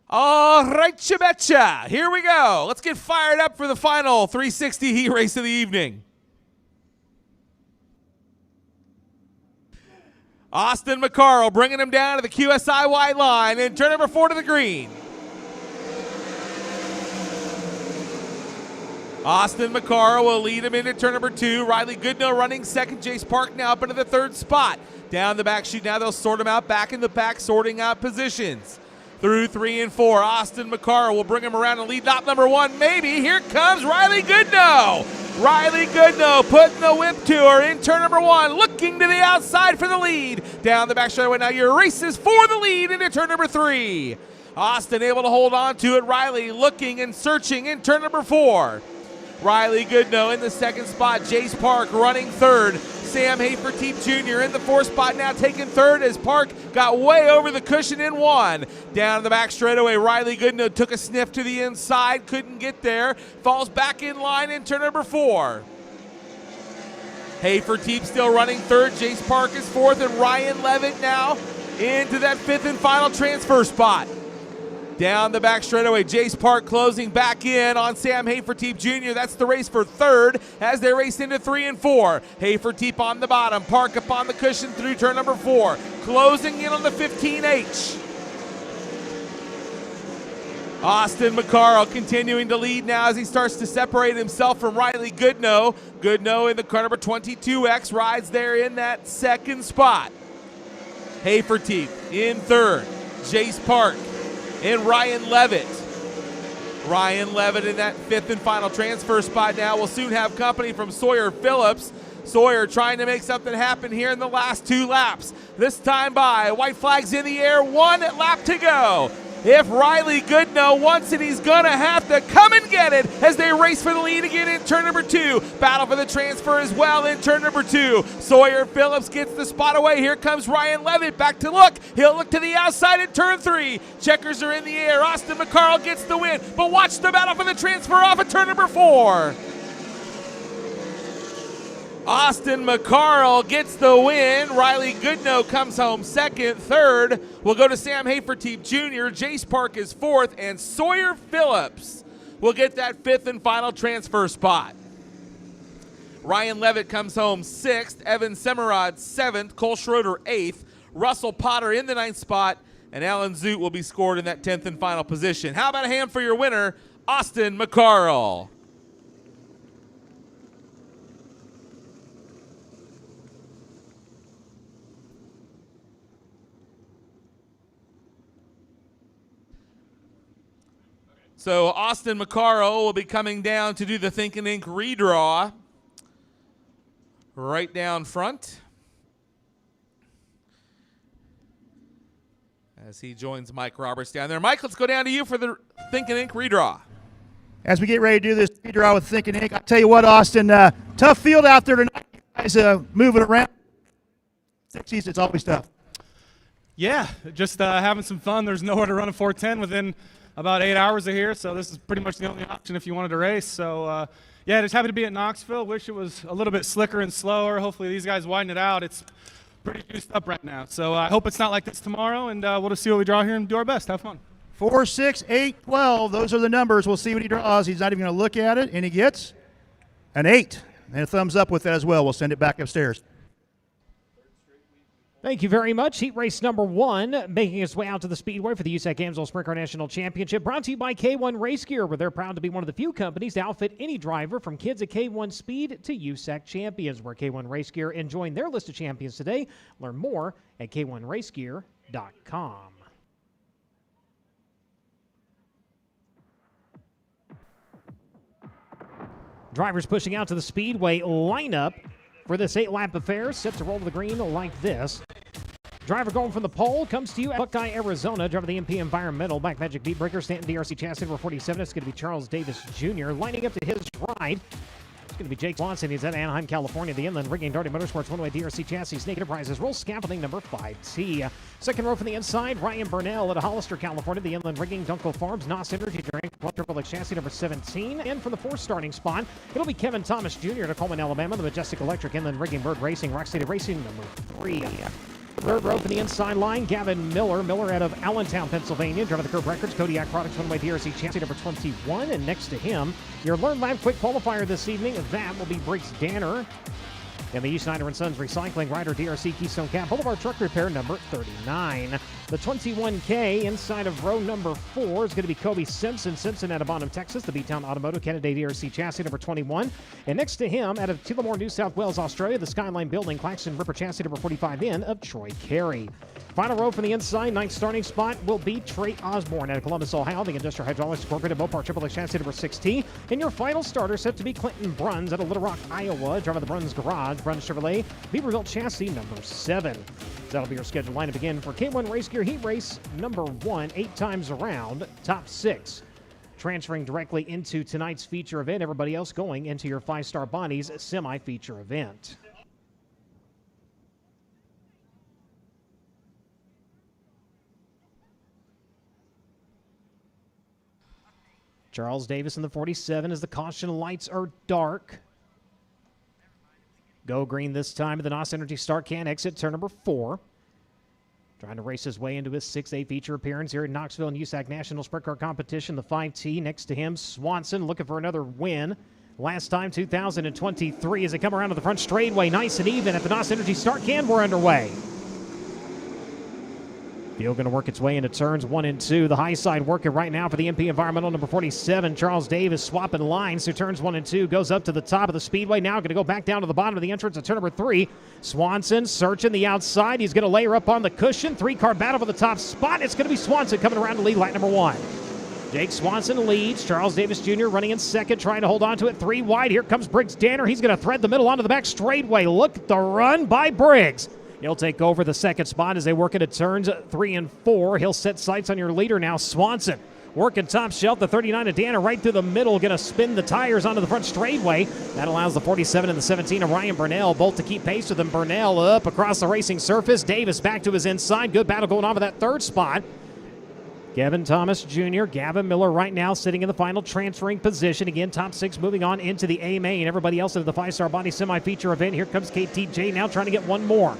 All right, you betcha. Here we go. Let's get fired up for the final 360 heat race of the evening. Austin McCarl bringing him down to the QSI white line and turn number 4 to the green. Austin McCarr will lead him into turn number 2. Riley Goodnow running second. Jace Park now up into the 3rd spot. Down the back chute now, they'll sort him out back in the pack, sorting out positions. Through 3 and 4, Austin McCarr will bring him around and lead lap number 1. Maybe. Here comes Riley Goodnow. Riley Goodnow putting the whip to her in turn number 1, looking to the outside for the lead. Down the back straightaway now, your races for the lead into turn number 3. Austin able to hold on to it. Riley looking and searching in turn number 4. Riley Goodnow in the 2nd spot. Jace Park running 3rd. Sam Haferteep Jr. in the 4th spot now, taking 3rd as Park got way over the cushion in 1. Down the back straightaway, Riley Goodnow took a sniff to the inside, couldn't get there, falls back in line in turn number 4. Haferteep still running 3rd, Jace Park is 4th, and Ryan Levitt now into that 5th and final transfer spot. Down the back straightaway, Jace Park closing back in on Sam Haferteep Jr. That's the race for 3rd as they race into 3 and 4. Haferteep on the bottom, Park up on the cushion through turn number 4. Closing in on the 15H. Austin McCarr continuing to lead now as he starts to separate himself from Riley Goodnow. Goodnow in the car number 22X rides there in that 2nd spot. Haferteep in 3rd. Jace Park and Ryan Levitt. Ryan Levitt in that 5th and final transfer spot now will soon have company from Sawyer Phillips. Sawyer trying to make something happen here in the last 2 laps. This time by, white flags in the air, 1 lap to go. If Riley Goodnow wants it, he's gonna have to come and get it as they race for the lead again in turn number 2. Battle for the transfer as well in turn number 2. Sawyer Phillips gets the spot away. Here comes Ryan Levitt back to look. He'll look to the outside in turn 3. Checkers are in the air. Austin McCarl gets the win, but watch the battle for the transfer off at turn number 4. Austin McCarl gets the win. Riley Goodnow comes home 2nd. 3rd will go to Sam Haferteep Jr. Jace Park is 4th, and Sawyer Phillips will get that 5th and final transfer spot. Ryan Levitt comes home 6th. Evan Semerad 7th. Cole Schroeder 8th. Russell Potter in the 9th spot, and Alan Zoot will be scored in that 10th and final position. How about a hand for your winner, Austin McCarl? So Austin McCarl will be coming down to do the Think and Ink redraw right down front as he joins Mike Roberts down there. Mike, let's go down to you for the Think and Ink redraw. As we get ready to do this redraw with Think and Ink, I'll tell you what, Austin, tough field out there tonight. You guys moving around. 60s, it's always tough. Yeah, just having some fun. There's nowhere to run a 410 within about 8 hours of here, so this is pretty much the only option if you wanted to race. So, yeah, just happy to be at Knoxville. Wish it was a little bit slicker and slower. Hopefully these guys widen it out. It's pretty juiced up right now. So I hope it's not like this tomorrow, and we'll just see what we draw here and do our best. Have fun. 4, 6, 8, 12. Those are the numbers. We'll see what he draws. He's not even going to look at it, and he gets an 8. And a thumbs up with that as well. We'll send it back upstairs. Thank you very much. Heat race number 1, making its way out to the Speedway for the USAC Gainesville Sprint Car National Championship, brought to you by K1 Race Gear, where they're proud to be one of the few companies to outfit any driver from kids at K1 Speed to USAC champions, where K1 Race Gear enjoying their list of champions today. Learn more at k1racegear.com. Drivers pushing out to the Speedway lineup for this 8-lap affair, set to roll to the green like this. Driver going from the pole comes to you at Buckeye, Arizona. Driver the MP Environmental, Black Magic Beat Breaker, Stanton DRC chassis number 47. It's going to be Charles Davis Jr. Lining up to his right, it's going to be Jake Swanson. He's at Anaheim, California. The Inland Rigging Darty Motorsports one-way DRC chassis. Snake Enterprises roll scaffolding number 5T. Second row from the inside, Ryan Burnell at Hollister, California. The Inland Rigging Dunkel Farms, NOS Energy Drink, Triple X chassis number 17. And for the 4th starting spot, it'll be Kevin Thomas Jr. at Coleman, Alabama. The Majestic Electric Inland Rigging Bird Racing, Rock City Racing number 3. Third row from the inside line, Gavin Miller out of Allentown, Pennsylvania. Driver the Curb Records, Kodiak Products, one-way DRC chassis number 21. And next to him, your Learn Lab Quick qualifier this evening, that will be Briggs Danner. And the E. Snyder & Sons Recycling Rider DRC Keystone Cap Boulevard Truck Repair number 39. The 21K inside of row number 4 is going to be Kobe Simpson. Simpson out of Bonham, Texas, the B-Town Automotive Candidate ERC chassis number 21. And next to him, out of Tullamore, New South Wales, Australia, the Skyline Building Claxton Ripper chassis number 45N of Troy Carey. Final row from the inside, ninth starting spot will be Trey Osborne out of Columbus, Ohio, the Industrial Hydraulics Incorporated Mopar Triple X chassis number 16. And your final starter set to be Clinton Bruns out of Little Rock, Iowa, driving the Bruns Garage, Bruns Chevrolet, Beaverville chassis number 7. That'll be your scheduled lineup again for K1 Race Gear Heat Race number 1, 8 times around, top 6. Transferring directly into tonight's feature event, everybody else going into your 5-star bodies semi-feature event. Charles Davis in the 47 as the caution lights are dark. Go green this time at the NOS Energy Start Can exit turn number 4. Trying to race his way into his 6A feature appearance here at Knoxville and USAC National Sprint Car Competition. The 5T next to him, Swanson looking for another win. Last time, 2023, as they come around to the front straightaway, nice and even at the NOS Energy Start Can. We're underway. Field going to work its way into turns 1 and 2. The high side working right now for the MP Environmental number 47. Charles Davis swapping lines through turns 1 and 2. Goes up to the top of the speedway. Now going to go back down to the bottom of the entrance at turn number 3. Swanson searching the outside. He's going to layer up on the cushion. 3-car battle for the top spot. It's going to be Swanson coming around to lead lap number 1. Jake Swanson leads. Charles Davis Jr. running in second, trying to hold on to it. 3 wide. Here comes Briggs Danner. He's going to thread the middle onto the back straightway. Look at the run by Briggs. He'll take over the second spot as they work into turns 3 and 4. He'll set sights on your leader now, Swanson. Working top shelf, the 39 of Danner right through the middle, going to spin the tires onto the front straightaway. That allows the 47 and the 17 of Ryan Burnell both to keep pace with him. Burnell up across the racing surface. Davis back to his inside. Good battle going on for that third spot. Kevin Thomas Jr., Gavin Miller right now sitting in the final transferring position. Again, top 6 moving on into the A main. Everybody else into the 5-star body semi-feature event. Here comes KTJ now trying to get one more.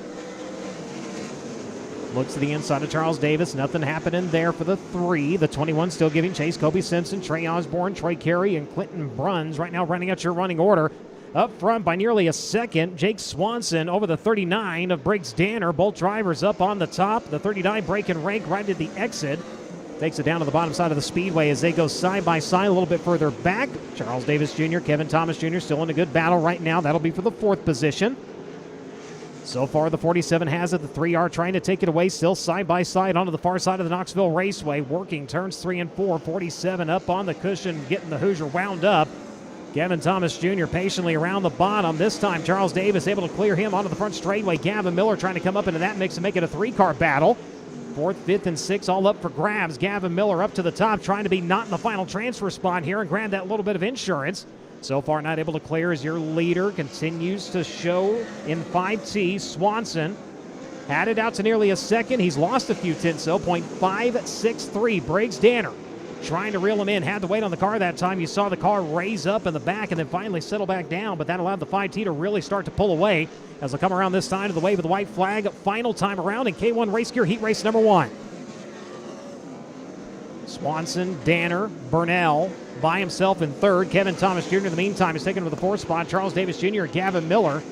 Looks to the inside of Charles Davis. Nothing happening there for the 3. The 21 still giving chase. Kobe Simpson, Trey Osborne, Troy Carey, and Clinton Bruns right now running out your running order. Up front by nearly a second, Jake Swanson over the 39 of Briggs Danner. Both drivers up on the top. The 39 breaking rank right at the exit. Takes it down to the bottom side of the speedway as they go side by side a little bit further back. Charles Davis Jr., Kevin Thomas Jr. still in a good battle right now. That'll be for the 4th position. So far, the 47 has it. The 3 are trying to take it away, still side by side onto the far side of the Knoxville Raceway. Working turns 3 and 4. 47 up on the cushion, getting the Hoosier wound up. Kevin Thomas Jr. patiently around the bottom. This time, Charles Davis able to clear him onto the front straightway. Gavin Miller trying to come up into that mix and make it a 3-car battle. 4th, 5th, and 6th all up for grabs. Gavin Miller up to the top, trying to be not in the final transfer spot here and grab that little bit of insurance. So far, not able to clear as your leader continues to show in 5T. Swanson had it out to nearly a second. He's lost a few tenths, though. 0.563. Briggs Danner trying to reel him in. Had to wait on the car that time. You saw the car raise up in the back and then finally settle back down, but that allowed the 5T to really start to pull away as they come around this side of the way with the white flag. Final time around in K1 Race Gear Heat Race number 1. Swanson, Danner, Burnell by himself in 3rd. Kevin Thomas Jr. in the meantime is taken to the 4th spot. Charles Davis Jr. Gavin Miller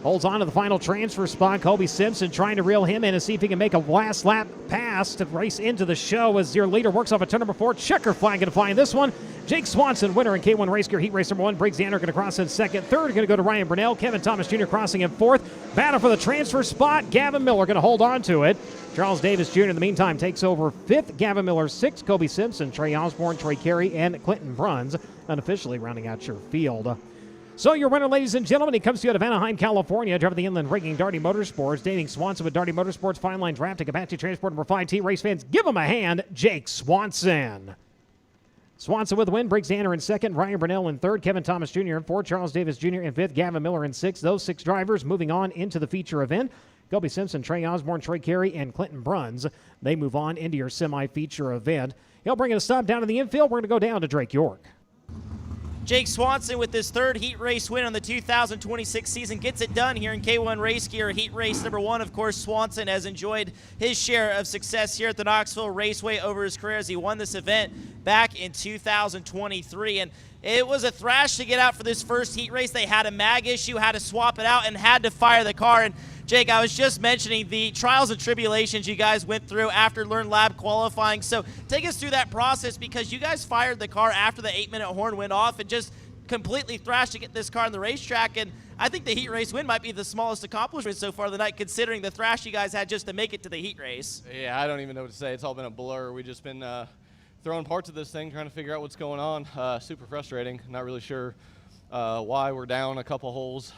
holds on to the final transfer spot. Kobe Simpson trying to reel him in and see if he can make a last lap pass to race into the show as your leader works off at turn number 4. Checker flag going to fly in this one. Jake Swanson, winner in K1 Race Gear Heat Race number 1. Briggs Danner going to cross in 2nd. 3rd going to go to Ryan Burnell. Kevin Thomas Jr. crossing in 4th. Battle for the transfer spot. Gavin Miller going to hold on to it. Charles Davis Jr. in the meantime takes over 5th. Gavin Miller 6th. Kobe Simpson, Trey Osborne, Troy Carey, and Clinton Bruns unofficially rounding out your field. So your winner, ladies and gentlemen, he comes to you out of Anaheim, California, driving the inland rigging Darty Motorsports, dating Swanson with Darty Motorsports, Fine Line Drafting, Apache Transport number 5T. Race fans, give him a hand, Jake Swanson. Swanson with the win. Briggs Danner in 2nd. Ryan Burnell in 3rd. Kevin Thomas Jr. in 4th. Charles Davis Jr. in 5th. Gavin Miller in 6th. Those 6 drivers moving on into the feature event. Kobe Simpson, Trey Osborne, Troy Carey, and Clinton Bruns. They move on into your semi-feature event. He'll bring it a stop down to the infield. We're going to go down to Drake York. Jake Swanson with his 3rd heat race win on the 2026 season gets it done here in K1 Race Gear Heat Race number 1. Of course, Swanson has enjoyed his share of success here at the Knoxville Raceway over his career as he won this event back in 2023. And it was a thrash to get out for this first heat race. They had a mag issue, had to swap it out, and had to fire the car. And Jake, I was just mentioning the trials and tribulations you guys went through after Learn Lab qualifying. So take us through that process, because you guys fired the car after the 8-minute horn went off and just completely thrashed to get this car on the racetrack. And I think the heat race win might be the smallest accomplishment so far tonight, considering the thrash you guys had just to make it to the heat race. Yeah, I don't even know what to say. It's all been a blur. We've just been throwing parts of this thing, trying to figure out what's going on. Super frustrating. Not really sure why we're down a couple holes.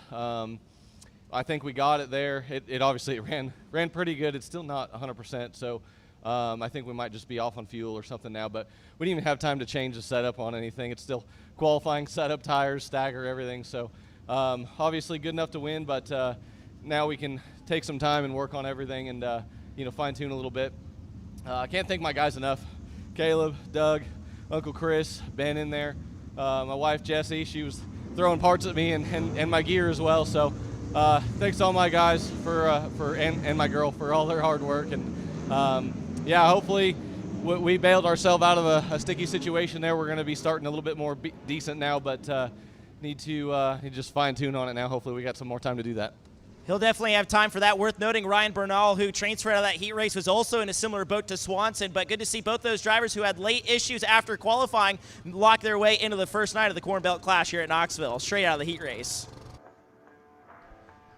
I think we got it there. It obviously ran pretty good. It's still not 100%, so I think we might just be off on fuel or something now, but we didn't even have time to change the setup on anything. It's still qualifying setup, tires, stagger, everything. So obviously good enough to win, but now we can take some time and work on everything and fine tune a little bit. I can't thank my guys enough. Caleb, Doug, Uncle Chris, Ben in there. My wife Jessie, she was throwing parts at me and my gear as well. So thanks to all my guys and my girl for all their hard work. And yeah, hopefully we bailed ourselves out of a sticky situation there. We're going to be starting a little bit more decent now, but need to just fine tune on it now. Hopefully we got some more time to do that. He'll definitely have time for that. Worth noting, Ryan Bernal, who transferred out of that heat race, was also in a similar boat to Swanson, but good to see both those drivers who had late issues after qualifying lock their way into the first night of the Corn Belt Clash here at Knoxville, straight out of the heat race.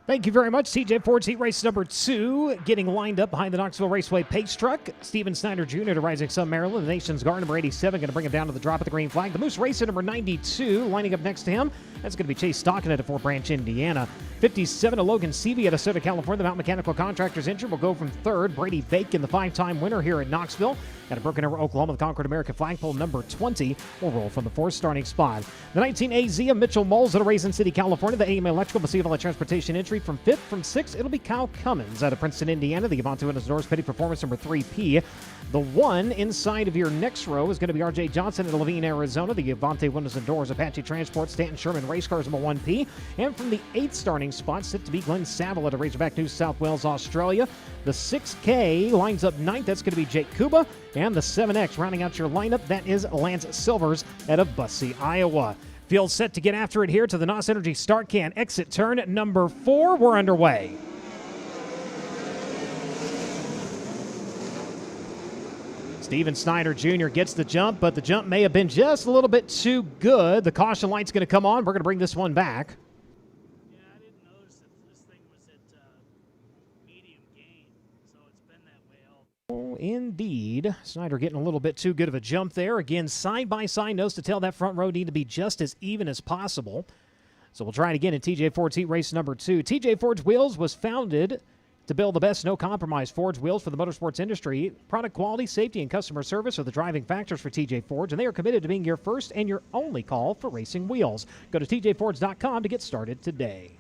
Thank you very much. TJ Ford's heat race number 2 getting lined up behind the Knoxville Raceway pace truck. Steven Snyder Jr. to Rising Sun, Maryland. The Nation's Guard, number 87, going to bring him down to the drop of the green flag. The Moose Racer, number 92, lining up next to him. That's going to be Chase Stockin at Fort Branch, Indiana. 57 to Logan Seavey out of Soda, California. The Mountain Mechanical Contractors engine will go from 3rd. Brady Bacon, the 5-time winner here at Knoxville. Out of Broken Arrow, Oklahoma, the Concord American flagpole, number 20, will roll from the 4th starting spot. The 19 AZ of Mitchell Moles out of Raisin City, California. The AMA Electrical Pacific Transportation entry from 5th. From 6th, it'll be Kyle Cummins out of Princeton, Indiana. The Avante Windows Doors Petty Performance, number 3P. The 1 inside of your next row is going to be RJ Johnson at Levine, Arizona. The Avante Windows and Doors Apache Transport Stanton Sherman Race Cars, number 1P. And from the 8th starting spot, set to be Glenn Saville at Razorback New South Wales, Australia. The 6K lines up 9th. That's going to be Jake Kuba. And the 7X rounding out your lineup, that is Lance Silvers out of Bussey, Iowa. Field set to get after it here to the NOS Energy Start Can exit turn number 4. We're underway. Steven Snyder Jr. gets the jump, but the jump may have been just a little bit too good. The caution light's going to come on. We're going to bring this one back. Yeah, I didn't notice that this thing was at medium gain, so it's been that way all. Oh, indeed. Snyder getting a little bit too good of a jump there. Again, side-by-side nose to tail. That front row need to be just as even as possible. So we'll try it again in TJ Ford's heat race number 2. TJ Ford's Wheels was founded to build the best no-compromise Ford's wheels for the motorsports industry. Product quality, safety, and customer service are the driving factors for TJ Ford's, and they are committed to being your first and your only call for racing wheels. Go to tjfords.com to get started today.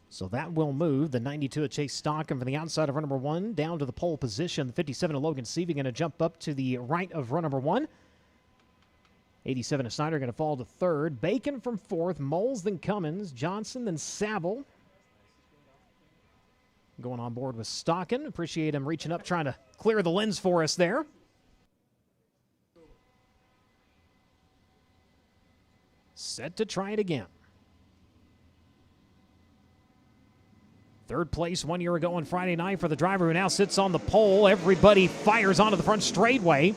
So that will move the 92 of Chase Stockham from the outside of run number 1 down to the pole position. The 57 of Logan Seavey going to jump up to the right of run number 1. 87 of Snyder going to fall to 3rd. Bacon from 4th. Moles, then Cummins. Johnson, then Saville. Going on board with Stockin. Appreciate him reaching up, trying to clear the lens for us there. Set to try it again. 3rd place 1 year ago on Friday night for the driver who now sits on the pole. Everybody fires onto the front straightway.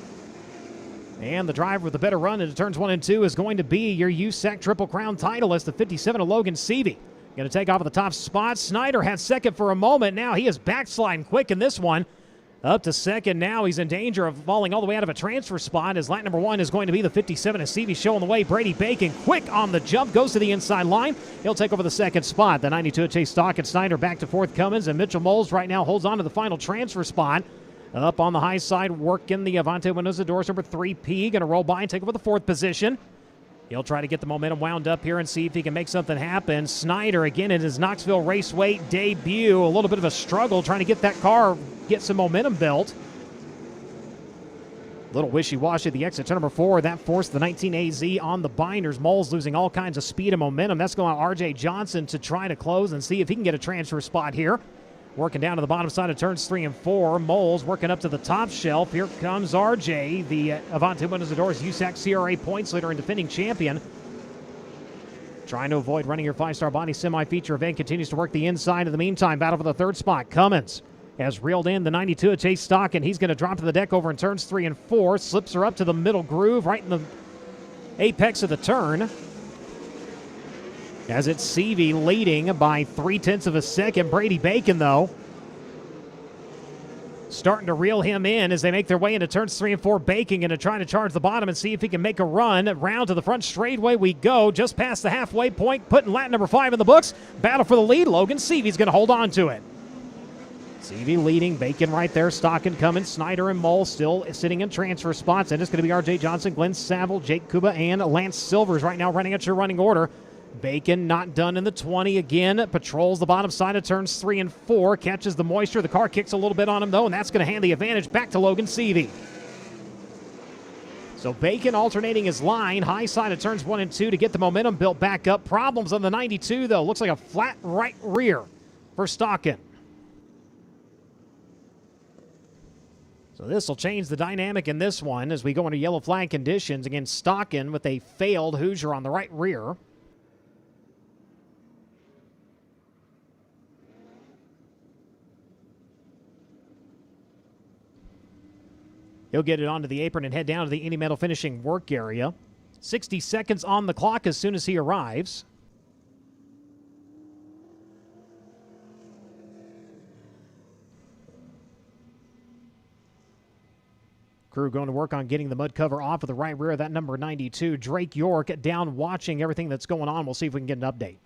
And the driver with the better run into turns 1 and 2 is going to be your USAC Triple Crown titleist, the 57 of Logan Seavey. Going to take off at the top spot. Snyder had 2nd for a moment. Now he is backsliding quick in this one. Up to 2nd now. He's in danger of falling all the way out of a transfer spot as lap number 1 is going to be the 57 of Seavey showing the way. Brady Bacon quick on the jump, goes to the inside line. He'll take over the 2nd spot. The 92 of Chase Stock and Snyder back to 4th Cummins, and Mitchell Moles right now holds on to the final transfer spot. Up on the high side, working the Avante Windows Doors number 3P. Going to roll by and take over the 4th position. He'll try to get the momentum wound up here and see if he can make something happen. Snyder again in his Knoxville Raceway debut. A little bit of a struggle trying to get that car, get some momentum built. Little wishy-washy at the exit to number 4. That forced the 19 AZ on the binders. Moles losing all kinds of speed and momentum. That's going on RJ Johnson to try to close and see if he can get a transfer spot here. working down to the bottom side of turns 3 and 4. Moles working up to the top shelf. Here comes RJ, the Avante Windows and Doors USAC CRA points leader and defending champion. Trying to avoid running your 5-star body semi-feature event. Continues to work the inside. In the meantime, battle for the 3rd spot. Cummins has reeled in the 92 of Chase Stockton. He's going to drop to the deck over in turns 3 and 4. Slips her up to the middle groove, right in the apex of the turn. As it's Seavey leading by 0.3 of a second. Brady Bacon, though, starting to reel him in as they make their way into turns 3 and 4. Bacon going to try to charge the bottom and see if he can make a run. Round to the front straightaway we go, just past the halfway point, putting lap number 5 in the books. Battle for the lead. Logan Seavey's going to hold on to it. Seavey leading, Bacon right there, Stockton, Cummins, Snyder, and Mole still sitting in transfer spots. And it's going to be R.J. Johnson, Glenn Saville, Jake Kuba, and Lance Silvers right now running at your running order. Bacon not done in the 20 again. Patrols the bottom side of turns 3 and 4. Catches the moisture. The car kicks a little bit on him, though, and that's going to hand the advantage back to Logan Seavey. So Bacon alternating his line, high side of turns 1 and 2 to get the momentum built back up. Problems on the 92, though. Looks like a flat right rear for Stockton. So this will change the dynamic in this one as we go into yellow flag conditions against Stockton with a failed Hoosier on the right rear. He'll get it onto the apron and head down to the Indy Metal finishing work area. 60 seconds on the clock as soon as he arrives. Crew going to work on getting the mud cover off of the right rear of that number 92. Drake York down watching everything that's going on. We'll see if we can get an update.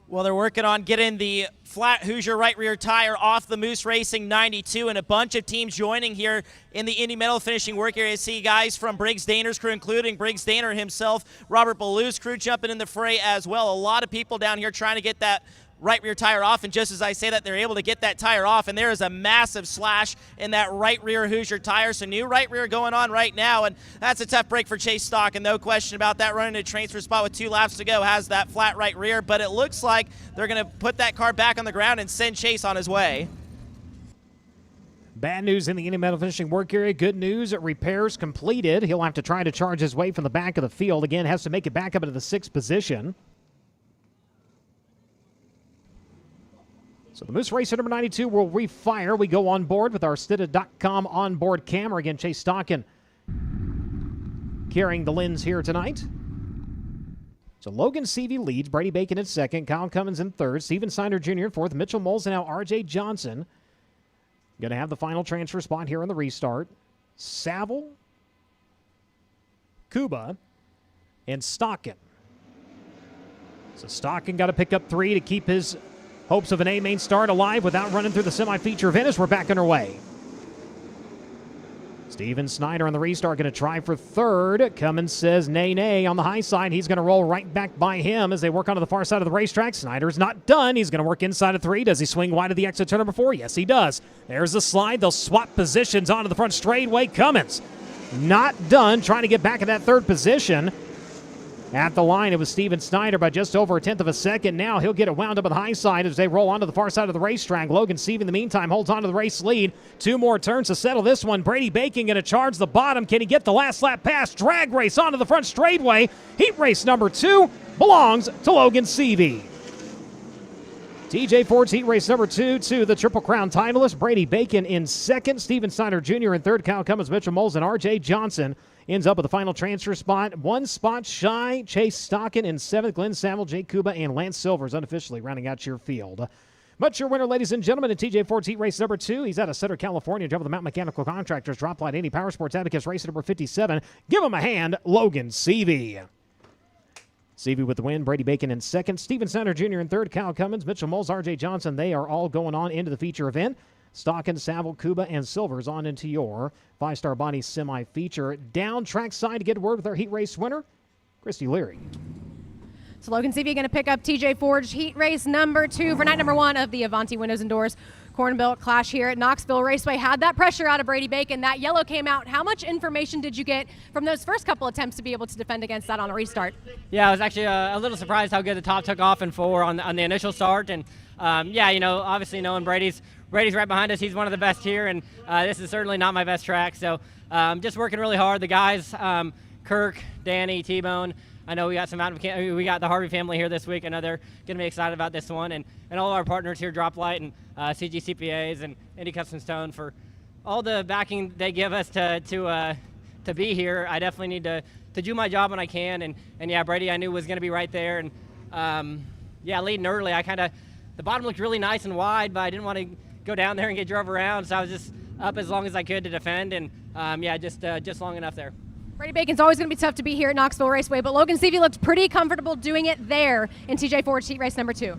Well, they're working on getting the flat Hoosier right rear tire off the Moose Racing 92, and a bunch of teams joining here in the Indy Metal finishing work area. See guys from Briggs Daner's crew, including Briggs Daner himself, Robert Ballew's crew jumping in the fray as well. A lot of people down here trying to get that right rear tire off, and just as I say that, they're able to get that tire off, and there is a massive slash in that right rear Hoosier tire. So new right rear going on right now, and that's a tough break for Chase Stockton, no question about that. Running a transfer spot with 2 laps to go, has that flat right rear, but it looks like they're going to put that car back on the ground and send Chase on his way. Bad news in the Indy Metal finishing work area. Good news, repairs completed. He'll have to try to charge his way from the back of the field. Again, has to make it back up into the 6th position. So the Moose Racer number 92 will refire. We go on board with our Stida.com onboard camera. Again, Chase Stockton carrying the lens here tonight. So Logan Seavey leads, Brady Bacon in 2nd, Kyle Cummins in 3rd, Steven Snyder Jr. in 4th, Mitchell Moles, and now R.J. Johnson. Going to have the final transfer spot here on the restart. Saville, Kuba, and Stockton. So Stockton got to pick up 3 to keep his hopes of an A-main start alive without running through the semi-feature event as we're back underway. Steven Snyder on the restart going to try for 3rd. Cummins says nay on the high side. He's going to roll right back by him as they work onto the far side of the racetrack. Snyder's not done. He's going to work inside of 3. Does he swing wide of the exit turn number 4? Yes, he does. There's the slide. They'll swap positions onto the front straightaway. Cummins not done, trying to get back in that 3rd position. At the line, it was Steven Snyder by just over 1/10 of a second. Now he'll get it wound up on the high side as they roll onto the far side of the racetrack. Logan Seavey, in the meantime, holds on to the race lead. 2 more turns to settle this one. Brady Bacon going to charge the bottom. Can he get the last lap pass? Drag race onto the front straightaway. Heat race number 2 belongs to Logan Seavey. TJ Ford's heat race number 2 to the Triple Crown titleist. Brady Bacon in 2nd. Steven Snyder Jr. in 3rd. Kyle Cummins, Mitchell Moles, and R.J. Johnson ends up with the final transfer spot. 1 spot shy. Chase Stockton in 7th. Glenn Saville, Jake Kuba, and Lance Silvers unofficially rounding out your field. But your winner, ladies and gentlemen, in TJ Ford's heat race number 2. He's out of Sutter, California. Driven the Mountain Mechanical Contractors, Drop Light, Indy Power Sports Advocates, race number 57. Give him a hand, Logan Seavey. Seavey with the win. Brady Bacon in 2nd. Steven Snyder Jr. in 3rd. Kyle Cummins, Mitchell Moles, R.J. Johnson. They are all going on into the feature event. Stockton, Saville, Kuba, and Silvers on into your 5-star body semi-feature. Down track side to get word with our heat race winner, Christy Leary. So Logan Seavey going to pick up TJ Ford's heat race number 2 for night number 1 of the Avante Windows and Doors Corn Belt Clash here at Knoxville Raceway. Had that pressure out of Brady Bacon. That yellow came out. How much information did you get from those first couple attempts to be able to defend against that on a restart? Yeah, I was actually a little surprised how good the top took off in 4 on the initial start, and yeah, you know, obviously knowing Brady's right behind us. He's one of the best here, and this is certainly not my best track. So just working really hard. The guys, Kirk, Danny, T-Bone. I know we got we got the Harvey family here this week. I know they're going to be excited about this one, and all our partners here, Drop Light and CG CPAs and Indy Custom Stone, for all the backing they give us to be here. I definitely need to do my job when I can, and yeah, Brady I knew was going to be right there, and yeah, leading early. The bottom looked really nice and wide, but I didn't want to go down there and get drove around, so I was just up as long as I could to defend, and yeah, just long enough there. Brady Bacon's always going to be tough to beat here at Knoxville Raceway, but Logan Seavey looked pretty comfortable doing it there in TJ Ford's heat race number 2.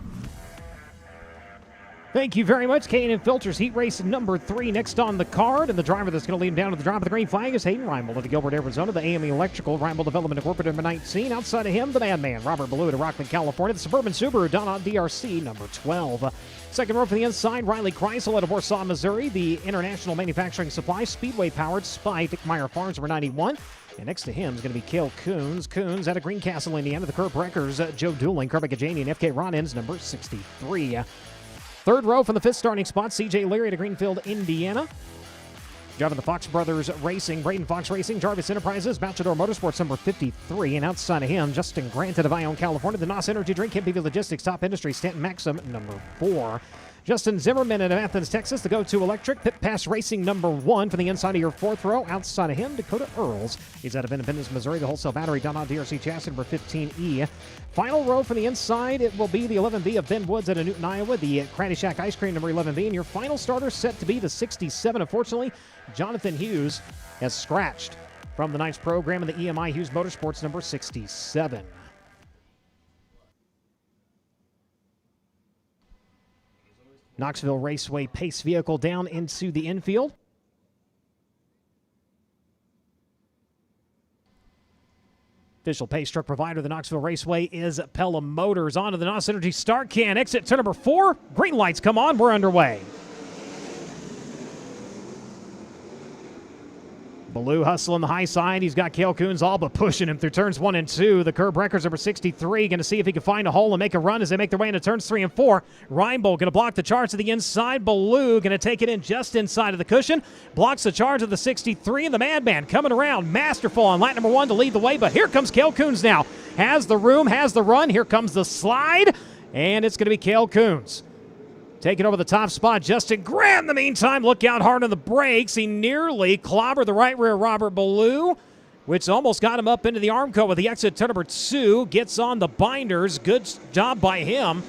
Thank you very much. K&N Filters heat race number 3 next on the card, and the driver that's going to lead him down to the drop of the green flag is Hayden Reimel of the Gilbert, Arizona, the AME Electrical Reimel Development Incorporated number 19. Outside of him, the Madman Robert Ballou to Rockland, California, the Suburban Subaru Donna DRC number 12. Second row from the inside, Riley Kreisel out of Warsaw, Missouri, the International Manufacturing Supply Speedway powered Spike Meyer Farms number 91. And next to him is going to be Cale Coons. Coons out of Greencastle, Indiana, the Kurt Breckers, Joe Dooling, Kirby Gajani, and FK Ronins, number 63. Third row from the fifth starting spot, CJ Leary to Greenfield, Indiana. Driving the Fox Brothers Racing, Braden Fox Racing, Jarvis Enterprises, Bachelor Motorsports, number 53. And outside of him, Justin Grant out of Ione, California, the NOS Energy Drink, MPV Logistics, Top Industry, Stanton Maxim, number 4. Justin Zimmerman out of Athens, Texas, the Go-To Electric, Pit Pass Racing number 1 from the inside of your fourth row. Outside of him, Dakota Earls. He's out of Independence, Missouri, the Wholesale Battery, Donna DRC Chassis, number 15E. Final row from the inside, it will be the 11B of Ben Woods out of Newton, Iowa, the Cranny Shack Ice Cream, number 11B. And your final starter set to be the 67. Unfortunately, Jonathan Hughes has scratched from the night's program in the EMI Hughes Motorsports, number 67. Knoxville Raceway pace vehicle down into the infield. Official pace truck provider of the Knoxville Raceway is Pelham Motors. On to the NOS Energy start can. Exit turn number 4. Green lights come on. We're underway. Ballou hustling the high side. He's got Cale Coons all but pushing him through turns 1 and 2. The Curb Breckers number 63 going to see if he can find a hole and make a run as they make their way into turns 3 and 4. Reimel going to block the charge to the inside. Ballou going to take it in just inside of the cushion. Blocks the charge of the 63, and the Madman coming around. Masterful on lap number 1 to lead the way, but here comes Cale Coons now. Has the room, has the run. Here comes the slide, and it's going to be Cale Coons taking over the top spot. Justin Grant, in the meantime, look out hard on the brakes. He nearly clobbered the right rear Robert Ballou, which almost got him up into the arm coat with the exit turn number 2. Gets on the binders. Good job by him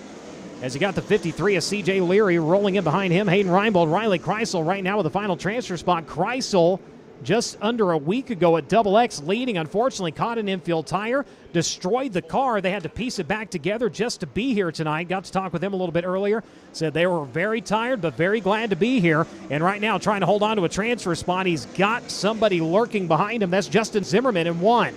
as he got the 53 of C.J. Leary rolling in behind him. Hayden Reimel, Riley Kreisel right now with the final transfer spot. Kreisel just under a week ago at Double X leading, unfortunately caught an infield tire, destroyed the car. They had to piece it back together just to be here tonight. Got to talk with him a little bit earlier. Said they were very tired but very glad to be here, and right now trying to hold on to a transfer spot. He's got somebody lurking behind him. That's Justin Zimmerman in 1.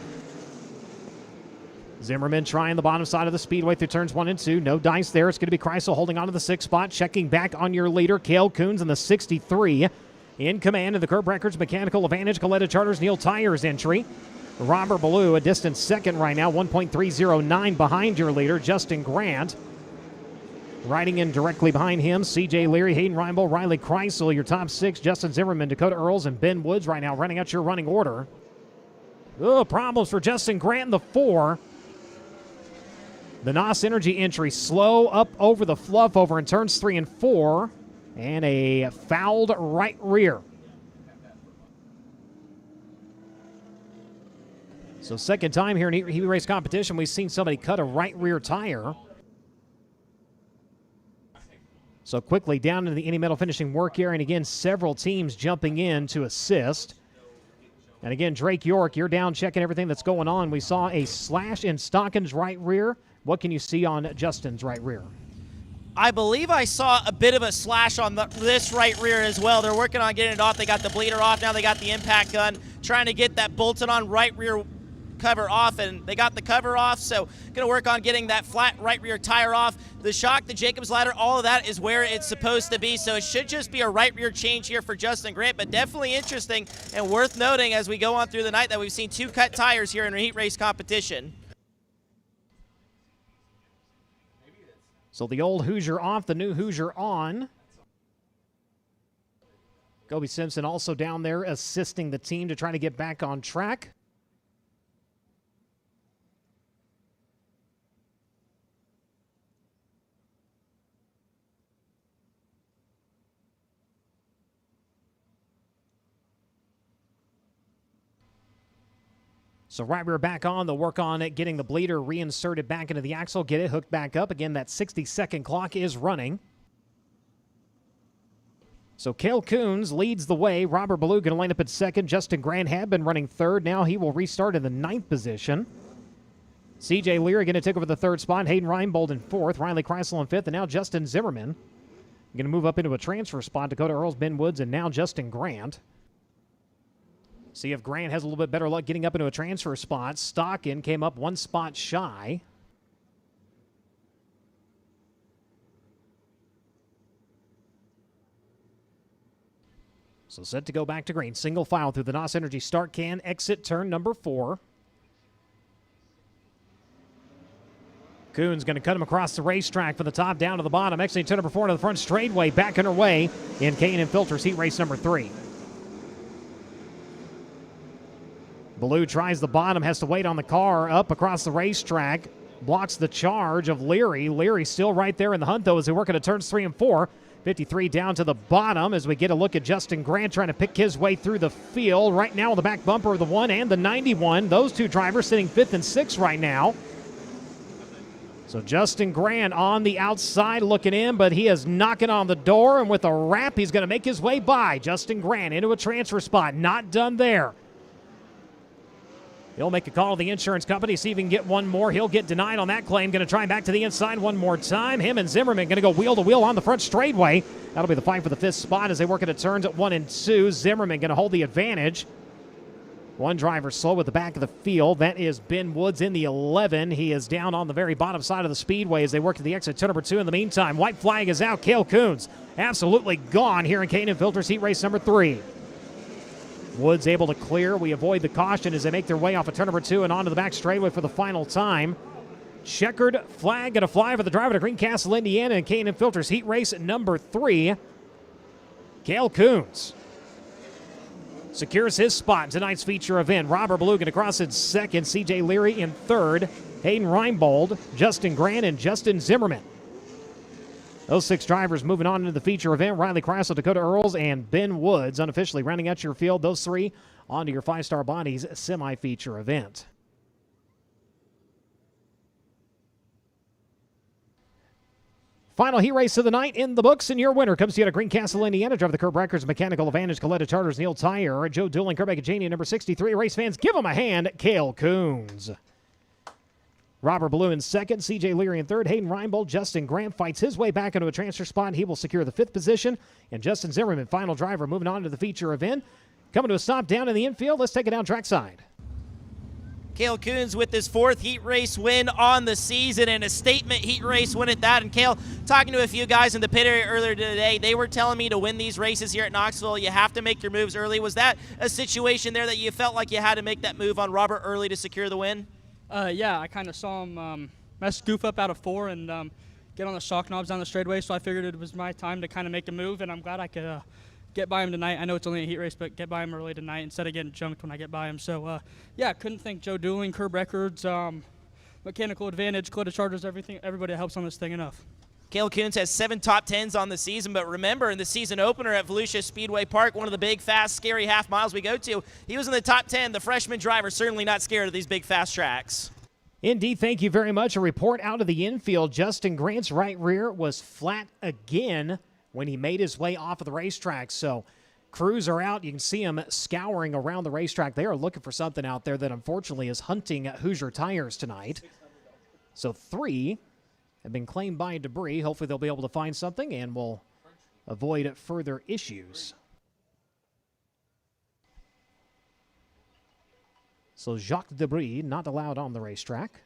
Zimmerman trying the bottom side of the speedway through turns 1 and 2. No dice there. It's going to be Kreisel holding on to the 6th spot. Checking back on your leader, Cale Coons in the 63. In command of the Curb Records Mechanical Advantage, Coletta Charters, Neil Tires entry. Robert Ballou, a distant second right now, 1.309 behind your leader, Justin Grant. Riding in directly behind him, C.J. Leary, Hayden Reimel, Riley Kreisel, your top 6, Justin Zimmerman, Dakota Earls, and Ben Woods right now running out your running order. Oh, problems for Justin Grant in the 4. The NOS Energy entry slow up over the fluff over in turns 3 and 4. And a fouled right rear. So second time here in heat race competition, we've seen somebody cut a right rear tire. So quickly down into the Indy Metal finishing work area, and again, several teams jumping in to assist. And again, Drake York, you're down checking everything that's going on. We saw a slash in Stocken's right rear. What can you see on Justin's right rear? I believe I saw a bit of a slash on this right rear as well. They're working on getting it off. They got the bleeder off. Now they got the impact gun, trying to get that bolted on right rear cover off, and they got the cover off, so going to work on getting that flat right rear tire off. The shock, the Jacobs ladder, all of that is where it's supposed to be, so it should just be a right rear change here for Justin Grant, but definitely interesting and worth noting as we go on through the night that we've seen 2 cut tires here in a heat race competition. So the old Hoosier off, the new Hoosier on. Kobe Simpson also down there assisting the team to try to get back on track. So right rear back on, they'll work on it, getting the bleeder reinserted back into the axle, get it hooked back up. Again, that 60-second clock is running. So Cale Coons leads the way. Robert Ballou going to line up at second. Justin Grant had been running third. Now he will restart in the 9th position. C.J. Leary going to take over the 3rd spot. Hayden Reinbold in 4th. Riley Kreisel in 5th. And now Justin Zimmerman going to move up into a transfer spot. Dakota Earls, Ben Woods, and now Justin Grant. See if Grant has a little bit better luck getting up into a transfer spot. Stockin came up 1 spot shy. So set to go back to green. Single file through the NOS Energy start can. Exit turn number 4. Coons going to cut him across the racetrack from the top down to the bottom. Exiting turn number 4 to the front straightaway. Back underway in K&N Filters heat race number 3. Ballou tries the bottom, has to wait on the car up across the racetrack. Blocks the charge of Leary. Leary still right there in the hunt, though, as they work into turns 3 and 4. 53 down to the bottom as we get a look at Justin Grant trying to pick his way through the field. Right now on the back bumper of the 1 and the 91. Those two drivers sitting 5th and 6th right now. So Justin Grant on the outside looking in, but he is knocking on the door, and with a wrap, he's going to make his way by. Justin Grant into a transfer spot. Not done there. He'll make a call to the insurance company, see if he can get one more. He'll get denied on that claim. Going to try back to the inside one more time. Him and Zimmerman going to go wheel to wheel on the front straightaway. That'll be the fight for the 5th spot as they work into turns at 1 and 2. Zimmerman going to hold the advantage. One driver slow at the back of the field. That is Ben Woods in the 11. He is down on the very bottom side of the speedway as they work to the exit turn number 2. In the meantime, white flag is out. Cale Coons absolutely gone here in K&N Filters heat race number 3. Woods able to clear. We avoid the caution as they make their way off of turn number 2 and onto the back straightaway for the final time. Checkered flag going to fly for the driver to Greencastle, Indiana, in K&N Filters heat race number 3. Cale Coons secures his spot in tonight's feature event. Robert Ballou going to cross in 2nd. C.J. Leary in 3rd. Hayden Reinbold, Justin Grant, and Justin Zimmerman. Those 6 drivers moving on into the feature event. Riley Kreisel, Dakota Earls, and Ben Woods unofficially rounding out your field. Those 3 onto your 5-star bodies semi-feature event. Final heat race of the night in the books, and your winner comes to you out of Greencastle, Indiana. Driver the Curb Records, Mechanical Advantage, Coletta Charters, Neil Tire, Joe Dooling, Kerbeck Janie, number 63. Race fans, give him a hand. Cale Coons. Robert Ballou in 2nd, C.J. Leary in 3rd, Hayden Reinbold, Justin Grant fights his way back into a transfer spot. He will secure the 5th position. And Justin Zimmerman, final driver, moving on to the feature event. Coming to a stop down in the infield. Let's take it down trackside. Cale Coons with his 4th heat race win on the season, and a statement heat race win at that. And Cale, talking to a few guys in the pit area earlier today, they were telling me to win these races here at Knoxville, you have to make your moves early. Was that a situation there that you felt like you had to make that move on Robert early to secure the win? Yeah, I kind of saw him mess goof up out of 4 and get on the shock knobs down the straightaway, so I figured it was my time to kind of make a move, and I'm glad I could get by him tonight. I know it's only a heat race, but get by him early tonight instead of getting junked when I get by him. So, yeah, couldn't thank Joe Dooling, Curb Records, Mechanical Advantage, Coletta Charters, everybody that helps on this thing enough. Cale Coons has 7 top 10s on the season, but remember, in the season opener at Volusia Speedway Park, one of the big, fast, scary half miles we go to, he was in the top 10. The freshman driver certainly not scared of these big, fast tracks. Indeed, thank you very much. A report out of the infield. Justin Grant's right rear was flat again when he made his way off of the racetrack. So crews are out. You can see him scouring around the racetrack. They are looking for something out there that unfortunately is hunting Hoosier tires tonight. So 3 have been claimed by debris. Hopefully they'll be able to find something and will avoid further issues. So Jacques Debris not allowed on the racetrack.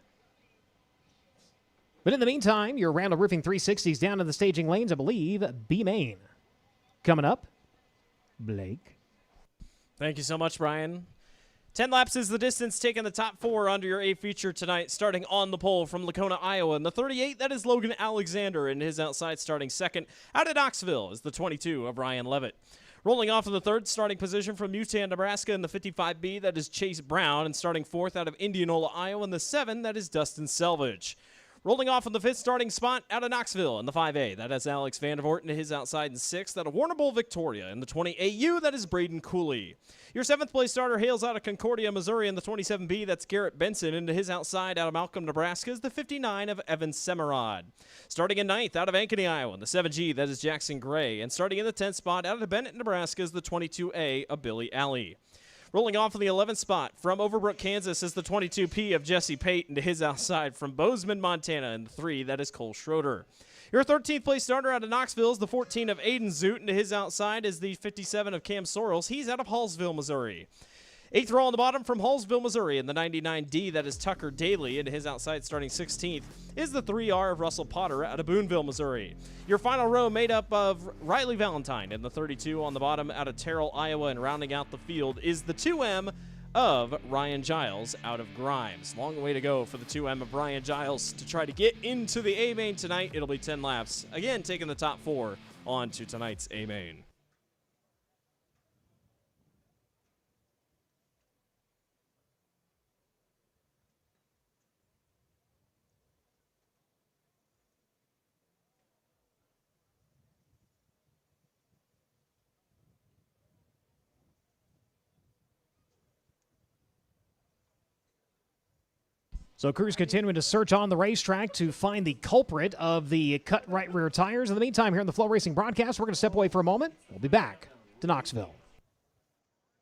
But in the meantime, your round of roofing 360s down in the staging lanes, I believe, B-Main. Coming up, Blake. Thank you so much, Brian. 10 laps is the distance, taking the top 4 under your A feature tonight, starting on the pole from Lacona, Iowa. And the 38, that is Logan Alexander, and his outside starting second. Out of Knoxville is the 22 of Ryan Levitt. Rolling off in the third starting position from Utan, Nebraska in the 55B, that is Chase Brown. And starting fourth out of Indianola, Iowa in the 7, that is Dustin Selvage. Rolling off in the fifth starting spot out of Knoxville in the 5A, that is Alex Vandervoort, and his outside in sixth out of Warner Bowl, Victoria in the 20 AU, that is Braden Cooley. Your 7th place starter hails out of Concordia, Missouri in the 27B, that's Garrett Benson, and to his outside out of Malcolm, Nebraska is the 59 of Evan Semerod. Starting in 9th out of Ankeny, Iowa in the 7G, that is Jackson Gray, and starting in the 10th spot out of Bennett, Nebraska is the 22A of Billy Alley. Rolling off in the 11th spot from Overbrook, Kansas is the 22P of Jesse Pate, and to his outside from Bozeman, Montana in the 3, that is Cole Schroeder. Your 13th place starter out of Knoxville is the 14 of Aiden Zoot, and to his outside is the 57 of Cam Sorrells. He's out of Hallsville, Missouri. 8th row on the bottom from Hallsville, Missouri in the 99D, that is Tucker Daly, and to his outside starting 16th is the 3R of Russell Potter out of Boonville, Missouri. Your final row made up of Riley Valentine in the 32 on the bottom out of Terrell, Iowa, and rounding out the field is the 2M of Ryan Giles out of Grimes. Long way to go for the 2M of Ryan Giles to try to get into the A-Main tonight. It'll be 10 laps. Again, taking the top 4 on to tonight's A-Main. So crews continuing to search on the racetrack to find the culprit of the cut right rear tires. In the meantime, here in the FloRacing broadcast, we're going to step away for a moment. We'll be back to Knoxville.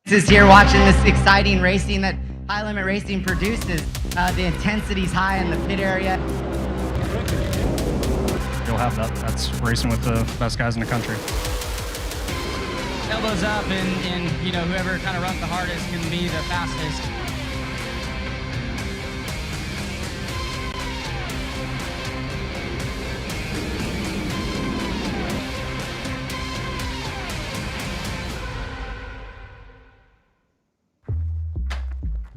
Is here watching this exciting racing that High Limit Racing produces. The intensity's high in the pit area. You'll have that. That's racing with the best guys in the country. Elbows up, and you know, whoever kind of runs the hardest can be the fastest.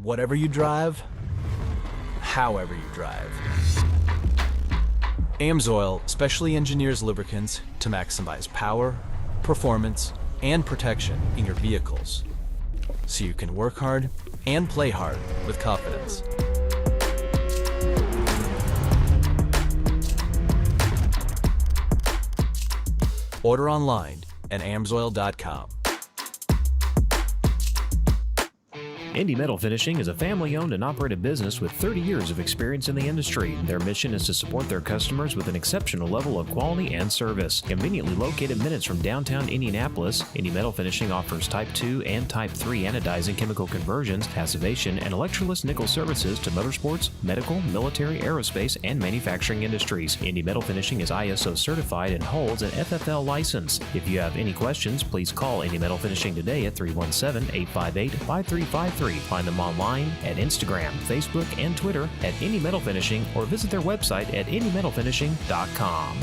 Whatever you drive, however you drive. AMSOIL specially engineers lubricants to maximize power, performance, and protection in your vehicles, so you can work hard and play hard with confidence. Order online at amsoil.com. Indy Metal Finishing is a family-owned and operated business with 30 years of experience in the industry. Their mission is to support their customers with an exceptional level of quality and service. Conveniently located minutes from downtown Indianapolis, Indy Metal Finishing offers Type 2 and Type 3 anodizing chemical conversions, passivation, and electroless nickel services to motorsports, medical, military, aerospace, and manufacturing industries. Indy Metal Finishing is ISO certified and holds an FFL license. If you have any questions, please call Indy Metal Finishing today at 317-858-5353. Find them online at Instagram, Facebook, and Twitter at Indy Metal Finishing, or visit their website at indymetalfinishing.com.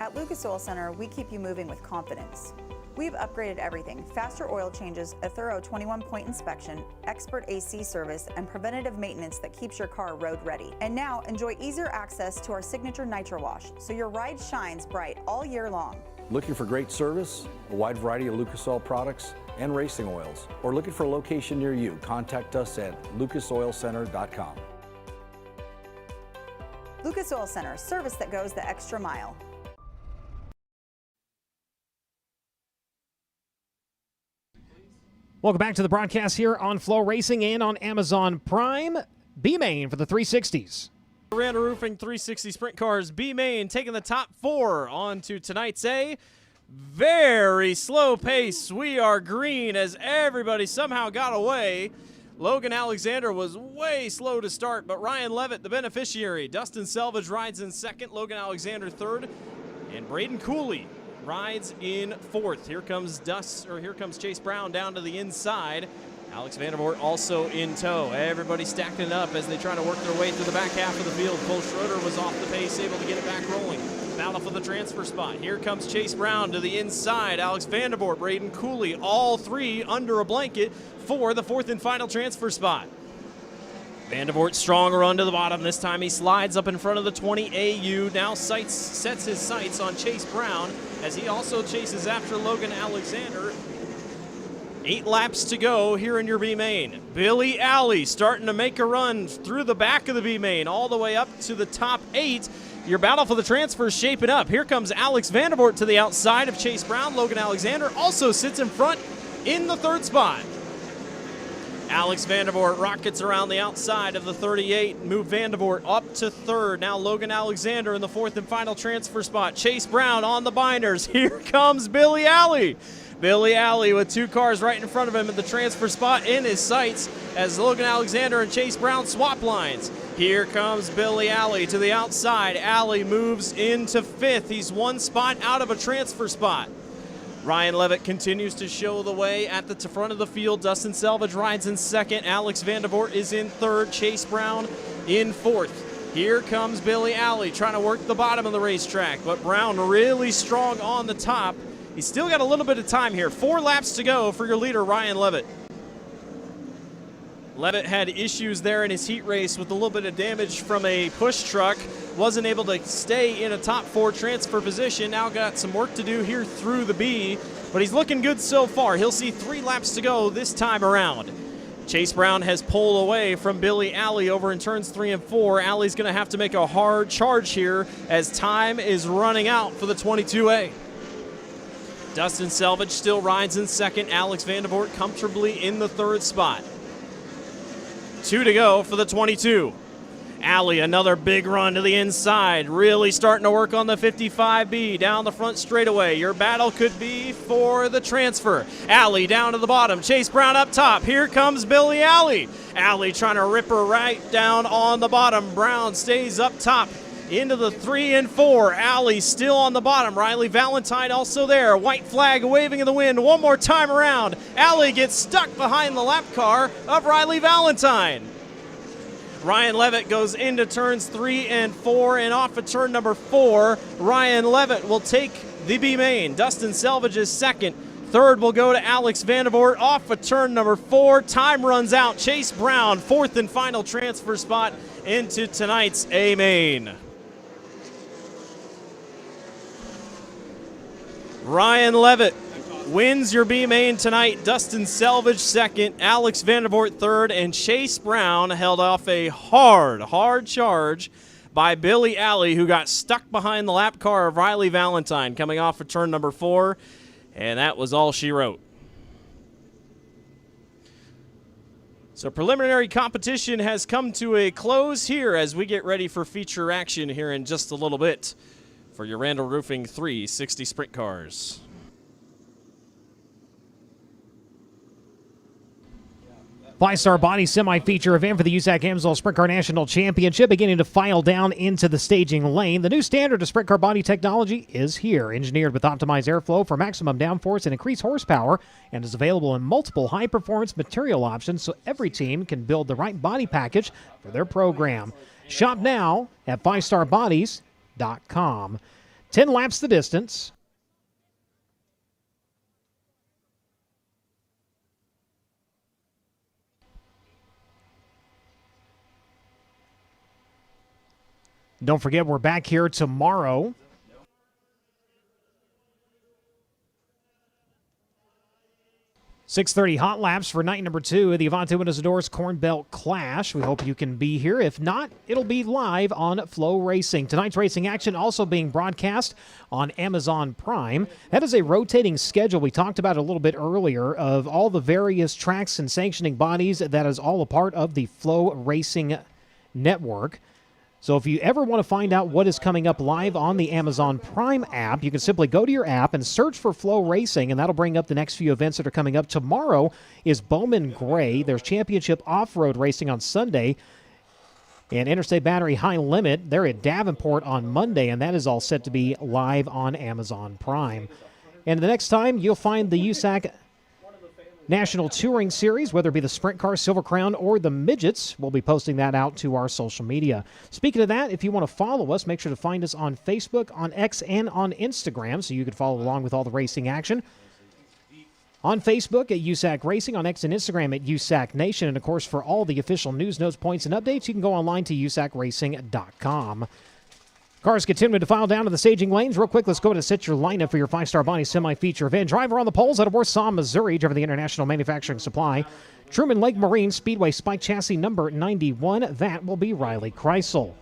At Lucas Oil Center, we keep you moving with confidence. We've upgraded everything: faster oil changes, a thorough 21-point inspection, expert AC service, and preventative maintenance that keeps your car road ready. And now enjoy easier access to our signature Nitro Wash, so your ride shines bright all year long. Looking for great service, a wide variety of Lucas Oil products, and racing oils, or looking for a location near you, contact us at lucasoilcenter.com. Lucas Oil Center, service that goes the extra mile. Welcome back to the broadcast here on FloRacing and on Amazon Prime. B-Main for the 360s. Miranda Roofing 360 Sprint Cars B-Main taking the top 4 on to tonight's A. Very slow pace. We are green as everybody somehow got away. Logan Alexander was way slow to start, but Ryan Levitt, the beneficiary. Dustin Selvage rides in second, Logan Alexander third, and Braden Cooley rides in fourth. Here comes Chase Brown down to the inside. Alex Vandervoort also in tow. Everybody stacking it up as they try to work their way through the back half of the field. Cole Schroeder was off the pace, able to get it back rolling. battle for the transfer spot. Here comes Chase Brown to the inside. Alex Vandervoort, Braden Cooley, all three under a blanket for the 4th and final transfer spot. Vandervoort strong run to the bottom. This time he slides up in front of the 20 AU. Now sets his sights on Chase Brown as he also chases after Logan Alexander. 8 laps to go here in your B main. Billy Alley starting to make a run through the back of the B main all the way up to the top 8. Your battle for the transfer is shaping up. Here comes Alex Vandervoort to the outside of Chase Brown. Logan Alexander also sits in front in the 3rd spot. Alex Vandervoort rockets around the outside of the 38. Move Vandervoort up to 3rd. Now Logan Alexander in the 4th and final transfer spot. Chase Brown on the binders. Here comes Billy Alley. Billy Alley with 2 cars right in front of him at the transfer spot in his sights as Logan Alexander and Chase Brown swap lines. Here comes Billy Alley to the outside. Alley moves into 5th. He's 1 spot out of a transfer spot. Ryan Levitt continues to show the way at the front of the field. Dustin Selvage rides in 2nd. Alex Vandervoort is in 3rd. Chase Brown in 4th. Here comes Billy Alley trying to work the bottom of the racetrack, but Brown really strong on the top. He's still got a little bit of time here. 4 laps to go for your leader, Ryan Levitt. Levitt had issues there in his heat race with a little bit of damage from a push truck. Wasn't able to stay in a top 4 transfer position. Now got some work to do here through the B, but he's looking good so far. He'll see 3 laps to go this time around. Chase Brown has pulled away from Billy Alley over in turns 3 and 4. Alley's going to have to make a hard charge here as time is running out for the 22A. Dustin Selvage still rides in 2nd. Alex Vandervoort comfortably in the 3rd spot. 2 to go for the 22. Alley, another big run to the inside. Really starting to work on the 55B down the front straightaway. Your battle could be for the transfer. Alley down to the bottom. Chase Brown up top. Here comes Billy Alley. Alley trying to rip her right down on the bottom. Brown stays up top into the 3 and 4. Alley still on the bottom. Riley Valentine also there. White flag waving in the wind. One more time around. Alley gets stuck behind the lap car of Riley Valentine. Ryan Levitt goes into turns 3 and 4 and off of turn number 4. Ryan Levitt will take the B main. Dustin Selvage is 2nd. 3rd will go to Alex Vandervoort off of turn number 4. Time runs out. Chase Brown, 4th and final transfer spot into tonight's A main. Ryan Levitt wins your B main tonight. Dustin Selvage 2nd, Alex Vandervoort 3rd, and Chase Brown held off a hard charge by Billy Alley, who got stuck behind the lap car of Riley Valentine coming off of turn number 4, and that was all she wrote. So preliminary competition has come to a close here as we get ready for feature action here in just a little bit for your Randall Roofing 360 Sprint Cars. Five-star body semi-feature event for the USAC Amsoil Sprint Car National Championship beginning to file down into the staging lane. The new standard of sprint car body technology is here, engineered with optimized airflow for maximum downforce and increased horsepower, and is available in multiple high-performance material options so every team can build the right body package for their program. Shop now at fivestarbodies.com. 10 laps the distance. Don't forget, we're back here tomorrow. .630 hot laps for night number 2 of the Avante Windows and Doors Corn Belt Clash. We hope you can be here. If not, it'll be live on FloRacing. Tonight's racing action also being broadcast on Amazon Prime. That is a rotating schedule. We talked about it a little bit earlier of all the various tracks and sanctioning bodies. That is all a part of the FloRacing network. So if you ever want to find out what is coming up live on the Amazon Prime app, you can simply go to your app and search for FloRacing, and that'll bring up the next few events that are coming up. Tomorrow is Bowman Gray. There's championship off-road racing on Sunday. And Interstate Battery High Limit, they're at Davenport on Monday, and that is all set to be live on Amazon Prime. And the next time you'll find the USAC National Touring Series, whether it be the Sprint Car, Silver Crown, or the Midgets. We'll be posting that out to our social media. Speaking of that, if you want to follow us, make sure to find us on Facebook, on X, and on Instagram so you can follow along with all the racing action. On Facebook at USAC Racing, on X and Instagram at USAC Nation, and of course for all the official news, notes, points, and updates, you can go online to USACRacing.com. Cars continue to file down to the staging lanes. Real quick, let's go to set your lineup for your 5-star Bonnie semi-feature event. Driver on the poles out of Warsaw, Missouri, driver the International Manufacturing Supply. Truman Lake Marine Speedway Spike Chassis number 91. That will be Riley Kreisel.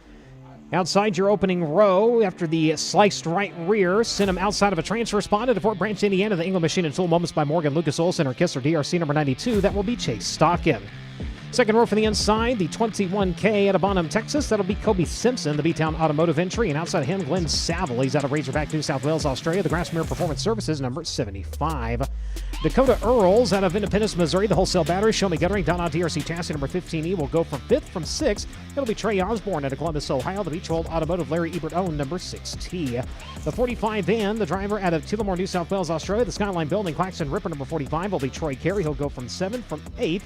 Outside your opening row, after the sliced right rear, sent him outside of a transfer spot at Fort Branch, Indiana. The England Machine and Tool Moments by Morgan Lucas Oil Center Kistler DRC number 92. That will be Chase Stockin. Second row from the inside, the 21K out of Bonham, Texas. That'll be Kobe Simpson, the B-Town Automotive entry. And outside of him, Glenn Saville. He's out of Razorback, New South Wales, Australia. The Grassmere Performance Services, number 75. Dakota Earls out of Independence, Missouri. The Wholesale Battery. Show Me Guttering. Donna DRC Chassis, number 15E. Will go from 5th. From 6th, it'll be Trey Osborne out of Columbus, Ohio. The Beach World Automotive, Larry Ebert owned, number 6T. The 45N, the driver out of Tullamore, New South Wales, Australia. The Skyline Building, Claxton Ripper, number 45, will be Troy Carey. He'll go from 7th. From 8th,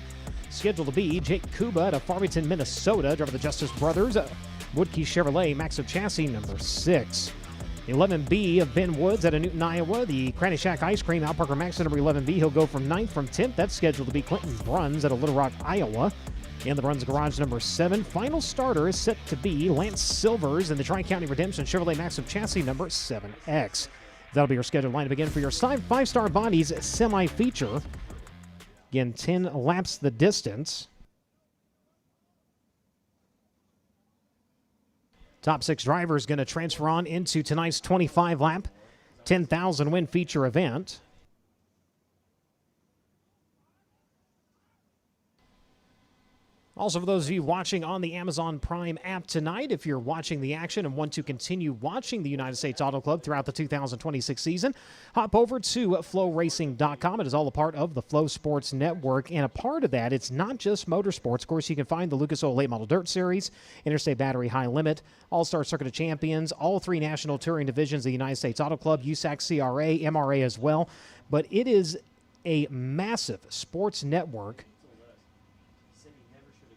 scheduled to be Jake Kuba out of Farmington, Minnesota. Driver the Justice Brothers. Woodkey Chevrolet, Maxim Chassis, number 6. 11B of Ben Woods out of Newton, Iowa. The Cranny Shack Ice Cream, Al Parker Max, number 11B. He'll go from 9th. From 10th, that's scheduled to be Clinton Bruns out of Little Rock, Iowa. In the Bruns Garage, number 7. Final starter is set to be Lance Silvers in the Tri-County Redemption Chevrolet Maxim Chassis, number 7X. That'll be your scheduled lineup again for your 5-star Bodies semi-feature. Again, 10 laps the distance. Top 6 drivers going to transfer on into tonight's 25-lap, 10,000 win feature event. Also, for those of you watching on the Amazon Prime app tonight, if you're watching the action and want to continue watching the United States Auto Club throughout the 2026 season, hop over to FloRacing.com. It is all a part of the Flow Sports Network, and a part of that, it's not just motorsports. Of course, you can find the Lucas Oil Late Model Dirt Series, Interstate Battery High Limit, All-Star Circuit of Champions, all 3 national touring divisions of the United States Auto Club, USAC, CRA, MRA as well. But it is a massive sports network.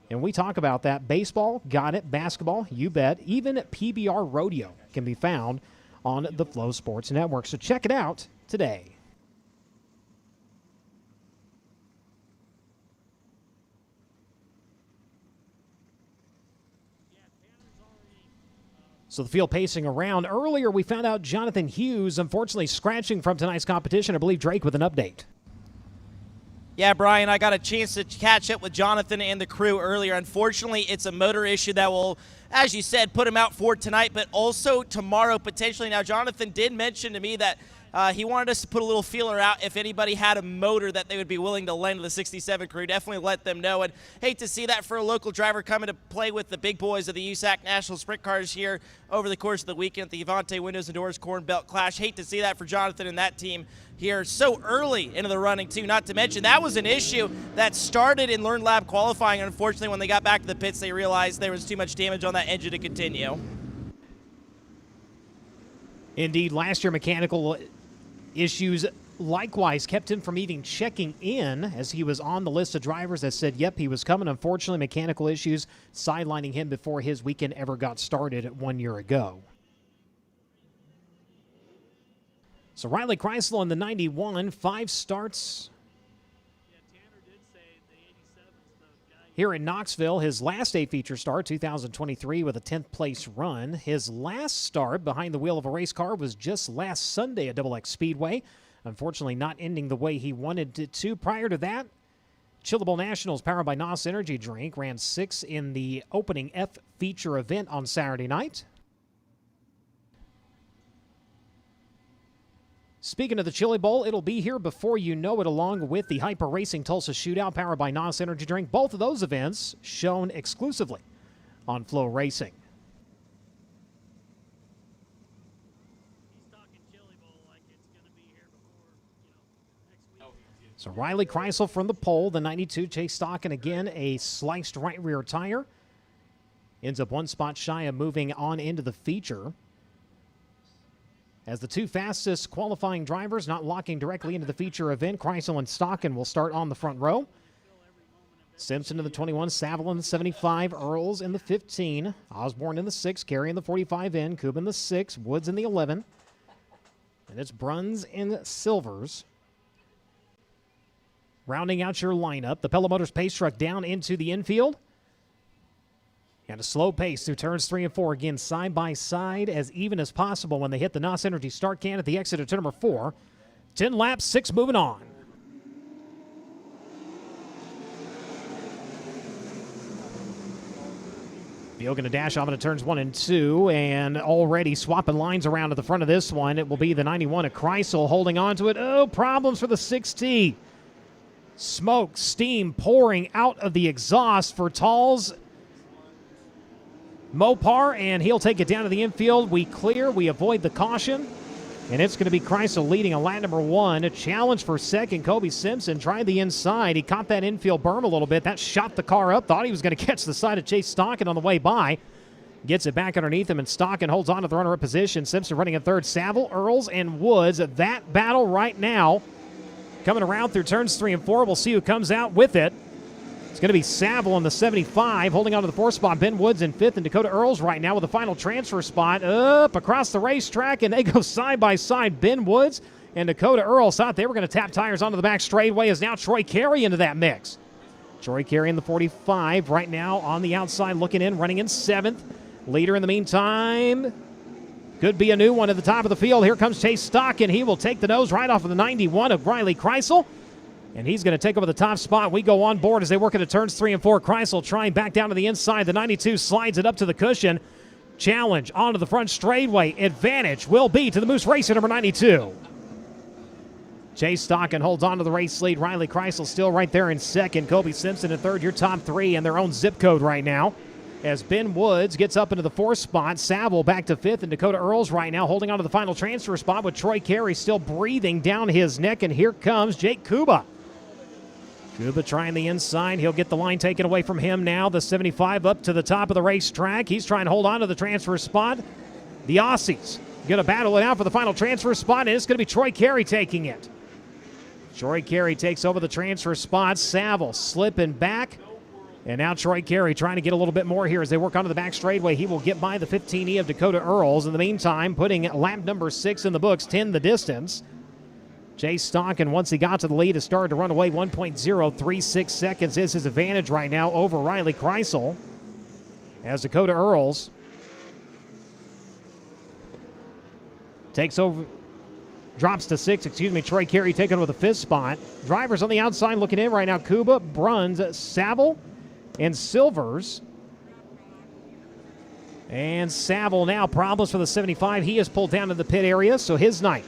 And we talk about that. Baseball, got it. Basketball, you bet. Even PBR Rodeo can be found on the Flow Sports Network. So check it out today. So the field pacing around. Earlier, we found out Jonathan Hughes, unfortunately, scratching from tonight's competition. I believe Drake with an update. Yeah, Brian, I got a chance to catch up with Jonathan and the crew earlier. Unfortunately, it's a motor issue that will, as you said, put him out for tonight, but also tomorrow potentially. Now, Jonathan did mention to me that he wanted us to put a little feeler out if anybody had a motor that they would be willing to lend to the 67 crew. Definitely let them know. And hate to see that for a local driver coming to play with the big boys of the USAC National Sprint Cars here over the course of the weekend at the Avante Windows and Doors Corn Belt Clash. Hate to see that for Jonathan and that team here so early into the running, too. Not to mention, that was an issue that started in Learn Lab qualifying. Unfortunately, when they got back to the pits, they realized there was too much damage on that engine to continue. Indeed, last year mechanical issues likewise kept him from even checking in, as he was on the list of drivers that said, yep, he was coming. Unfortunately, mechanical issues sidelining him before his weekend ever got started 1 year ago. So Riley Kreisel in the 91, 5 starts here in Knoxville. His last A-feature start, 2023, with a 10th place run. His last start behind the wheel of a race car was just last Sunday at XX Speedway. Unfortunately, not ending the way he wanted it to. Prior to that, Chillable Nationals, powered by NOS Energy Drink, ran 6th in the opening F-feature event on Saturday night. Speaking of the Chili Bowl, it'll be here before you know it, along with the Hyper Racing Tulsa Shootout, powered by NOS Energy Drink. Both of those events shown exclusively on Flow Racing. So Riley Kreisel from the pole, the 92, Chase Stockin again, a sliced right rear tire. Ends up 1 spot shy of moving on into the feature. as the two fastest qualifying drivers not locking directly into the feature event. Kreisel and Stocken will start on the front row. Simpson in the 21, Saville in the 75, Earls in the 15, Osborne in the 6, Carey in the 45 in, Kuba in the 6, Woods in the 11. And it's Bruns and Silvers. Rounding out your lineup, the Pella Motors pace truck down into the infield. And a slow pace through turns 3 and 4. Again, side by side, as even as possible when they hit the NOS Energy start can at the exit of turn number 4. 10 laps, 6 moving on. Field going to dash off into turns 1 and 2, and already swapping lines around at the front of this one. It will be the 91 of Kreisel holding on to it. Oh, problems for the 6T. Smoke, steam pouring out of the exhaust for Tall's Mopar, and he'll take it down to the infield. We clear, we avoid the caution, and it's going to be Kreisel leading on lap number 1. A challenge for second. Kobe Simpson tried the inside. He caught that infield berm a little bit. That shot the car up. Thought he was going to catch the side of Chase Stocken on the way by. Gets it back underneath him, and Stocken holds on to the runner-up position. Simpson running in third. Saville, Earls, and Woods. That battle right now coming around through turns 3 and 4. We'll see who comes out with it. It's going to be Saville in the 75, holding on to the 4th spot. Ben Woods in 5th, and Dakota Earls right now with the final transfer spot up across the racetrack, and they go side by side. Ben Woods and Dakota Earls thought they were going to tap tires onto the back straightaway, as now Troy Carey into that mix. Troy Carey in the 45 right now on the outside looking in, running in 7th. Leader in the meantime could be a new one at the top of the field. Here comes Chase Stocken. He will take the nose right off of the 91 of Riley Kreisel. And he's going to take over the top spot. We go on board as they work into turns 3 and 4. Kreisel trying back down to the inside. The 92 slides it up to the cushion. Challenge onto the front straightaway. Advantage will be to the Moose Racer number 92. Chase Stocken holds on to the race lead. Riley Kreisel still right there in second. Kobe Simpson in third. Your top 3 in their own zip code right now. As Ben Woods gets up into the 4th spot. Saville back to 5th, and Dakota Earls right now holding on to the final transfer spot with Troy Carey still breathing down his neck. And here comes Jake Kuba. Kuba trying the inside. He'll get the line taken away from him now. The 75 up to the top of the racetrack. He's trying to hold on to the transfer spot. The Aussies going to battle it out for the final transfer spot, and it's going to be Troy Carey taking it. Troy Carey takes over the transfer spot. Saville slipping back. And now Troy Carey trying to get a little bit more here as they work onto the back straightaway. He will get by the 15E of Dakota Earls. In the meantime, putting lap number 6 in the books, 10 the distance. Chase Stocken, once he got to the lead, has started to run away. 1.036 seconds is his advantage right now over Riley Kreisel. As Dakota Earls takes over, drops to 6th, Troy Carey taking over the 5th spot. Drivers on the outside looking in right now. Kuba, Bruns, Saville, and Silvers. And Saville now, problems for the 75. He is pulled down to the pit area, so his night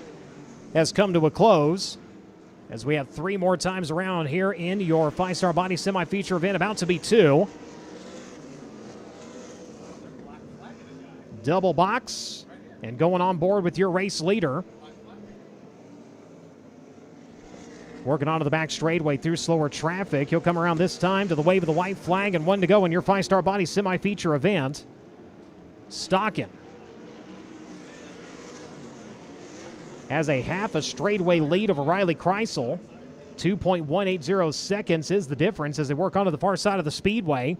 has come to a close as we have 3 more times around here in your 5-star body semi-feature event, about to be 2. Double box and going on board with your race leader. Working onto the back straightaway through slower traffic. He'll come around this time to the wave of the white flag, and 1 to go in your 5-star body semi-feature event. Stocken has a half a straightaway lead over Riley Kreisel. 2.180 seconds is the difference as they work onto the far side of the speedway.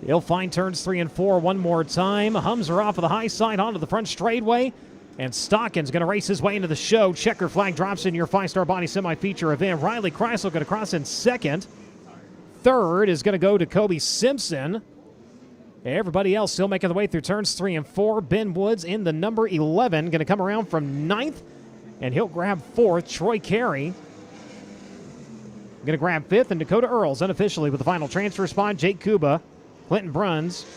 He'll find turns 3 and 4 one more time. Hums are off of the high side onto the front straightaway. And Stocken's going to race his way into the show. Checker flag drops in your 5-star body semi-feature event. Riley Kreisel going to cross in second. Third is going to go to Kobe Simpson. Everybody else still making the way through turns 3 and 4. Ben Woods in the number 11, going to come around from 9th, and he'll grab 4th. Troy Carey going to grab 5th, and Dakota Earls unofficially with the final transfer spot. Jake Kuba, Clinton Bruns,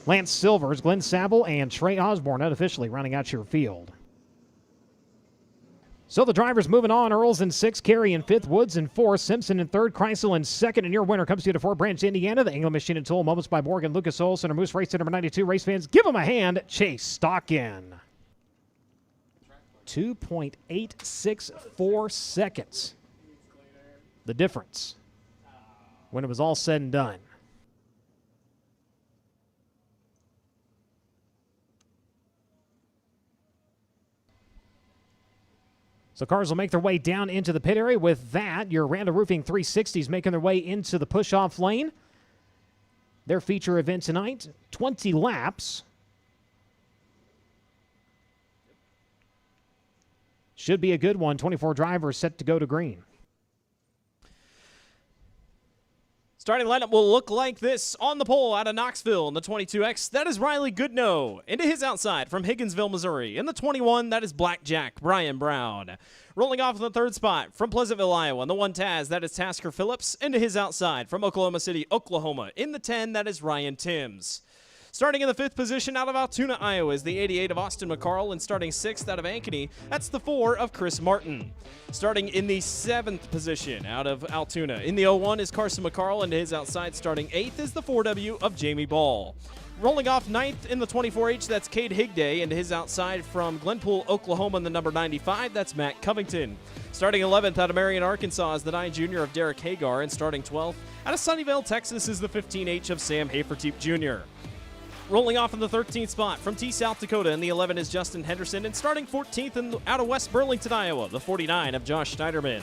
Lance Silvers, Glenn Saville, and Trey Osborne unofficially rounding out your field. So the drivers moving on. Earls in 6th, Carey in 5th, Woods in 4th, Simpson in 3rd, Kreisel in 2nd, and your winner comes to you to Fort Branch, Indiana. The England Machine and Tool Moments by Morgan Lucas Oil Center Moose Racer number 92. Race fans, give him a hand. Chase Stocken. 2.864 seconds. The difference when it was all said and done. So cars will make their way down into the pit area. With that, your Randall Roofing 360s making their way into the push-off lane. Their feature event tonight, 20 laps. Should be a good one. 24 drivers set to go to green. Starting lineup will look like this on the pole out of Knoxville in the 22X. That is Riley Goodnow. Into his outside from Higginsville, Missouri. In the 21, that is Blackjack Brian Brown. Rolling off in the third spot from Pleasantville, Iowa. In the 1 Taz, that is Tasker Phillips. Into his outside from Oklahoma City, Oklahoma. In the 10, that is Ryan Timms. Starting in the 5th position out of Altoona, Iowa is the 88 of Austin McCarl, and starting 6th out of Ankeny, that's the 4 of Chris Martin. Starting in the 7th position out of Altoona, in the 01 is Carson McCarl, and his outside starting 8th is the 4W of Jamie Ball. Rolling off 9th in the 24H, that's Cade Higday, and his outside from Glenpool, Oklahoma, in the number 95, that's Matt Covington. Starting 11th out of Marion, Arkansas is the 9 Junior of Derek Hagar, and starting 12th out of Sunnyvale, Texas is the 15H of Sam Haferteep Jr. Rolling off in the 13th spot from T, South Dakota, in the 11 is Justin Henderson, and starting 14th out of West Burlington, Iowa, the 49 of Josh Schneiderman.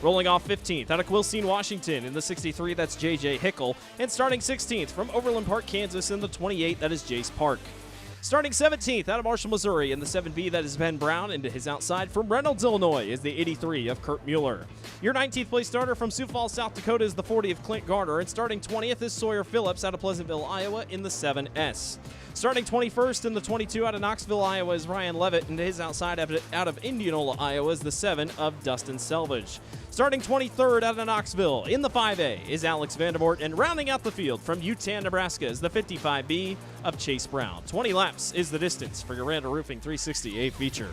Rolling off 15th out of Quilcene, Washington, in the 63, that's J.J. Hickel, and starting 16th from Overland Park, Kansas, in the 28, that is Jace Park. Starting 17th out of Marshall, Missouri, in the 7B, that is Ben Brown, and to his outside from Reynolds, Illinois, is the 83 of Kurt Mueller. Your 19th place starter from Sioux Falls, South Dakota, is the 40 of Clint Garner, and starting 20th is Sawyer Phillips out of Pleasantville, Iowa, in the 7S. Starting 21st in the 22 out of Knoxville, Iowa, is Ryan Levitt, and to his outside out of Indianola, Iowa, is the 7 of Dustin Selvage. Starting 23rd out of Knoxville in the 5A is Alex Vandermort, and rounding out the field from Utan, Nebraska, is the 55B of Chase Brown. 20 laps is the distance for your Randall Roofing 360A feature.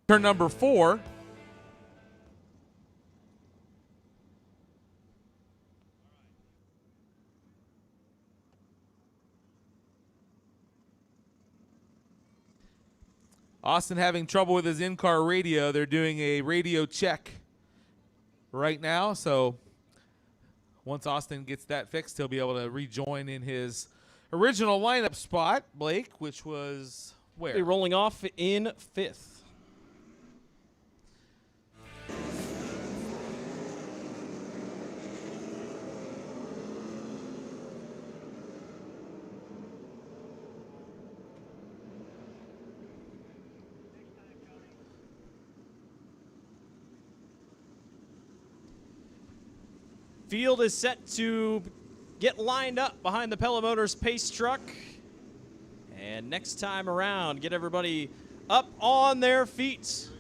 Turn number 4. Austin having trouble with his in-car radio. They're doing a radio check right now. So once Austin gets that fixed, he'll be able to rejoin in his original lineup spot, Blake, which was where? They're rolling off in 5th. Field is set to get lined up behind the Pella Motors pace truck. And next time around, get everybody up on their feet.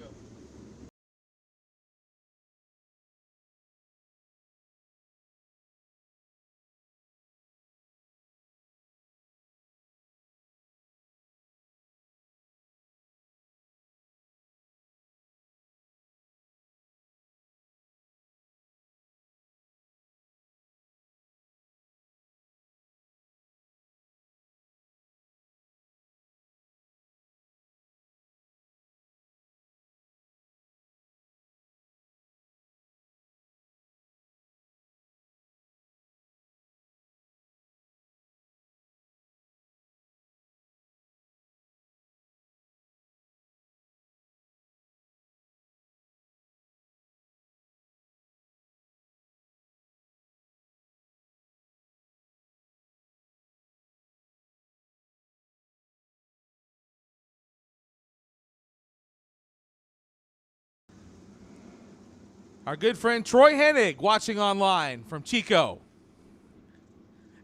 Our good friend Troy Hennig watching online from Chico,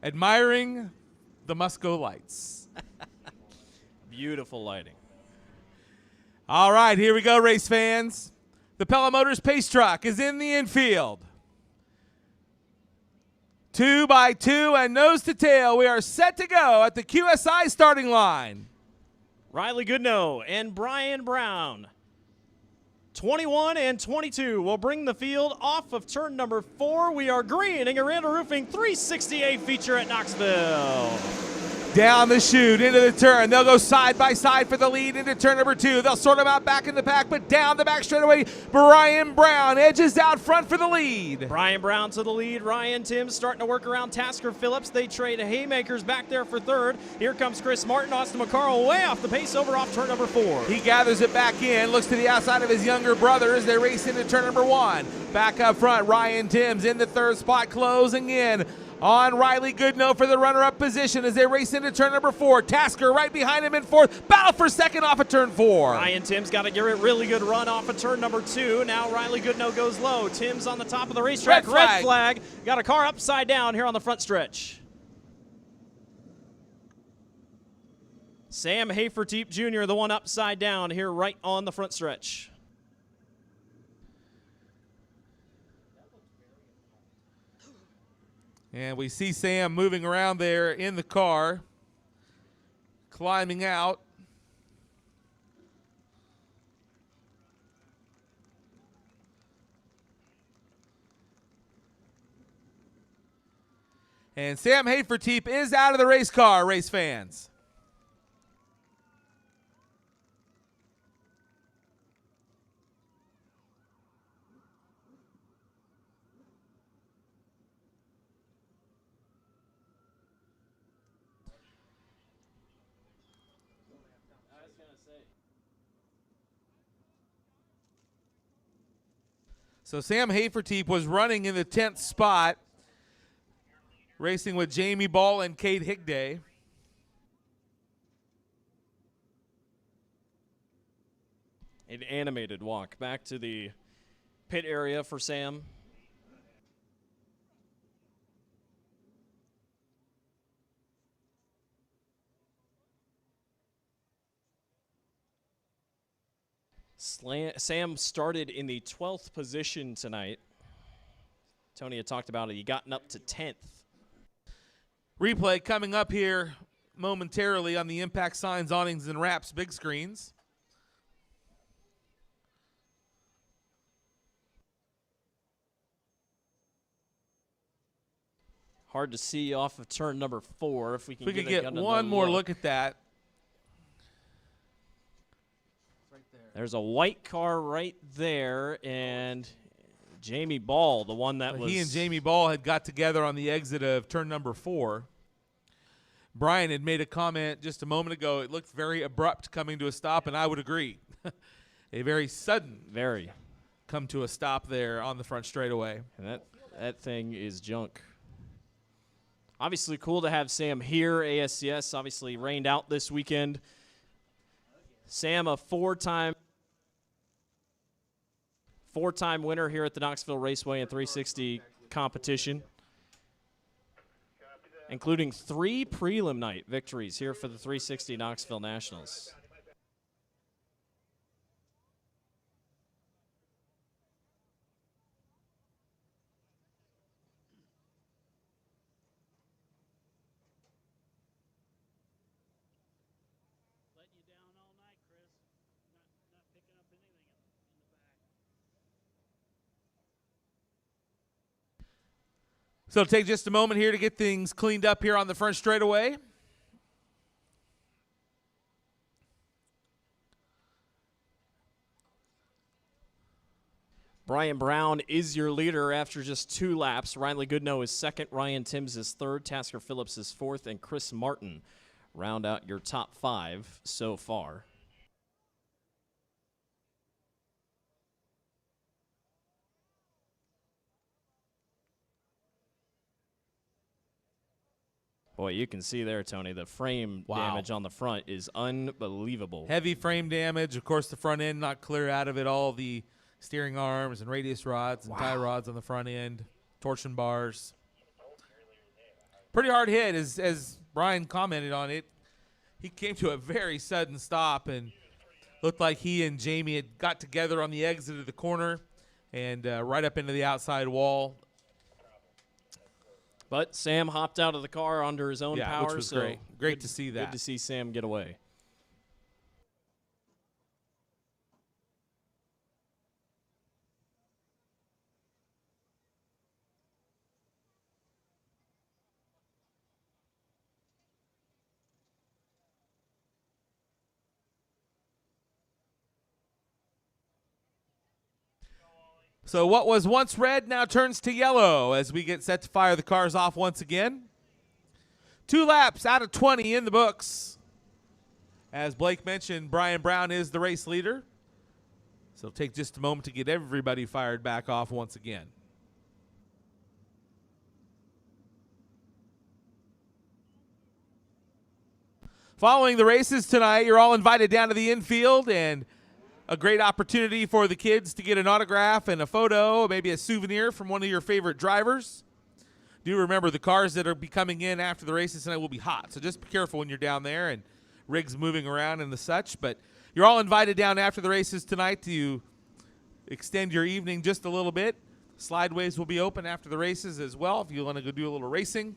admiring the Musco lights. Beautiful lighting. All right, here we go, race fans. The Pella Motors pace truck is in the infield. 2 by 2 and nose to tail. We are set to go at the QSI starting line. Riley Goodnow and Brian Brown, 21 and 22, will bring the field off of turn number 4. We are greening a Randall Roofing 368 feature at Knoxville. Down the chute, into the turn. They'll go side by side for the lead into turn number 2. They'll sort them out back in the pack, but down the back straightaway, Brian Brown edges out front for the lead. Brian Brown to the lead. Ryan Timms starting to work around Tasker Phillips. They trade haymakers back there for third. Here comes Chris Martin. Austin McCarl way off the pace over off turn number 4. He gathers it back in, looks to the outside of his younger brother as they race into turn number 1. Back up front, Ryan Timms in the third spot, closing in on Riley Goodnow for the runner-up position as they race into turn number 4. Tasker right behind him in fourth. Battle for second off of turn 4. Ryan Timms got a really good run off of turn number 2. Now Riley Goodnow goes low. Timms on the top of the racetrack. Red flag. Got a car upside down here on the front stretch. Sam Haferteep Jr., the one upside down here right on the front stretch. And we see Sam moving around there in the car, climbing out. And Sam Haferteep is out of the race car, race fans. So Sam Haferteep was running in the 10th spot, racing with Jamie Ball and Cade Higday. An animated walk back to the pit area for Sam. Sam started in the 12th position tonight. Tony had talked about it. He gotten up to 10th. Replay coming up here momentarily on the Impact Signs, Awnings, and Wraps big screens. Hard to see off of turn number 4. If we can get one more look at that. There's a white car right there, and Jamie Ball, the one that was... He and Jamie Ball had got together on the exit of turn number 4. Brian had made a comment just a moment ago. It looked very abrupt coming to a stop, and I would agree. A very sudden come to a stop there on the front straightaway. And that thing is junk. Obviously cool to have Sam here. ASCS obviously rained out this weekend. Sam, a four-time winner here at the Knoxville Raceway and 360 competition, including 3 prelim night victories here for the 360 Knoxville Nationals. So it'll take just a moment here to get things cleaned up here on the front straightaway. Brian Brown is your leader after just 2 laps. Riley Goodnow is second. Ryan Timms is third. Tasker Phillips is fourth. And Chris Martin round out your top 5 so far. Boy, you can see there, Tony, the frame damage on the front is unbelievable. Heavy frame damage. Of course, the front end not clear out of it. All the steering arms and radius rods and tie rods on the front end, torsion bars. Pretty hard hit, as Brian commented on it. He came to a very sudden stop and looked like he and Jamie had got together on the exit of the corner and right up into the outside wall. But Sam hopped out of the car under his own power. Which was so great. Great to see that. Good to see Sam get away. So what was once red now turns to yellow as we get set to fire the cars off once again. 2 laps out of 20 in the books. As Blake mentioned, Brian Brown is the race leader. So it'll take just a moment to get everybody fired back off once again. Following the races tonight, you're all invited down to the infield, and a great opportunity for the kids to get an autograph and a photo, maybe a souvenir from one of your favorite drivers. Do remember the cars that are be coming in after the races tonight will be hot, so just be careful when you're down there and rigs moving around and the such. But you're all invited down after the races tonight to extend your evening just a little bit. Slideways will be open after the races as well if you want to go do a little racing.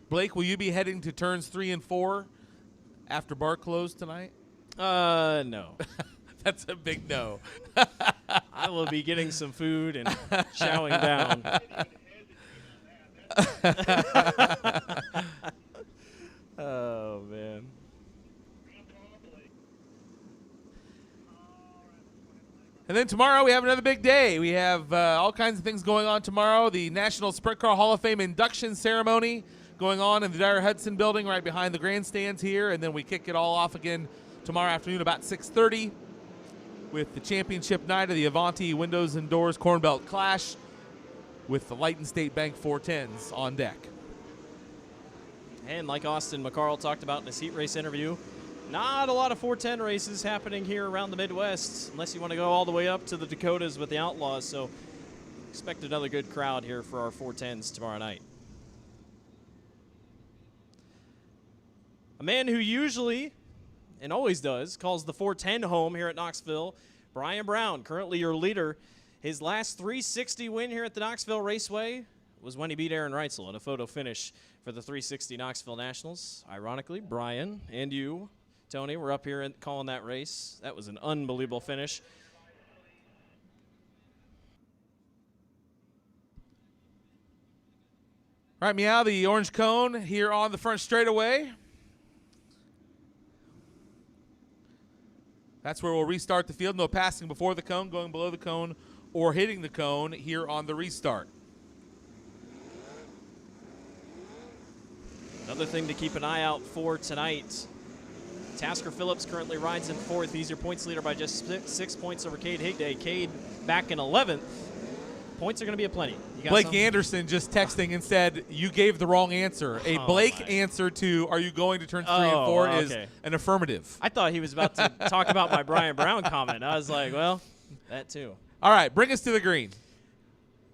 Blake, will you be heading to turns 3 and 4 after bar close tonight? No. That's a big no. I will be getting some food and chowing down. Oh, man. And then tomorrow we have another big day. We have all kinds of things going on tomorrow. The National Sprint Car Hall of Fame induction ceremony going on in the Dyer Hudson building right behind the grandstands here. And then we kick it all off again tomorrow afternoon about 6:30 with the championship night of the Avanti Windows and Doors Corn Belt Clash with the Lighton State Bank 410s on deck. And like Austin McCarl talked about in his heat race interview, not a lot of 410 races happening here around the Midwest unless you want to go all the way up to the Dakotas with the Outlaws. So expect another good crowd here for our 410s tomorrow night. A man who usually and always does calls the 410 home here at Knoxville, Brian Brown, currently your leader. His last 360 win here at the Knoxville Raceway was when he beat Aaron Reitzel in a photo finish for the 360 Knoxville Nationals. Ironically, Brian and you, Tony, were up here calling that race. That was an unbelievable finish. All right, Meow, the orange cone here on the front straightaway. That's where we'll restart the field. No passing before the cone, going below the cone, or hitting the cone here on the restart. Another thing to keep an eye out for tonight. Tasker Phillips currently rides in 4th. He's your points leader by just 6 points over Cade Higday. Cade back in 11th. Points are going to be aplenty. Blake Anderson just texting and said, you gave the wrong answer. A Blake answer to, are you going to turn 3 and 4 is an affirmative. I thought he was about to talk about my Brian Brown comment. I was like, well, that too. All right, bring us to the green.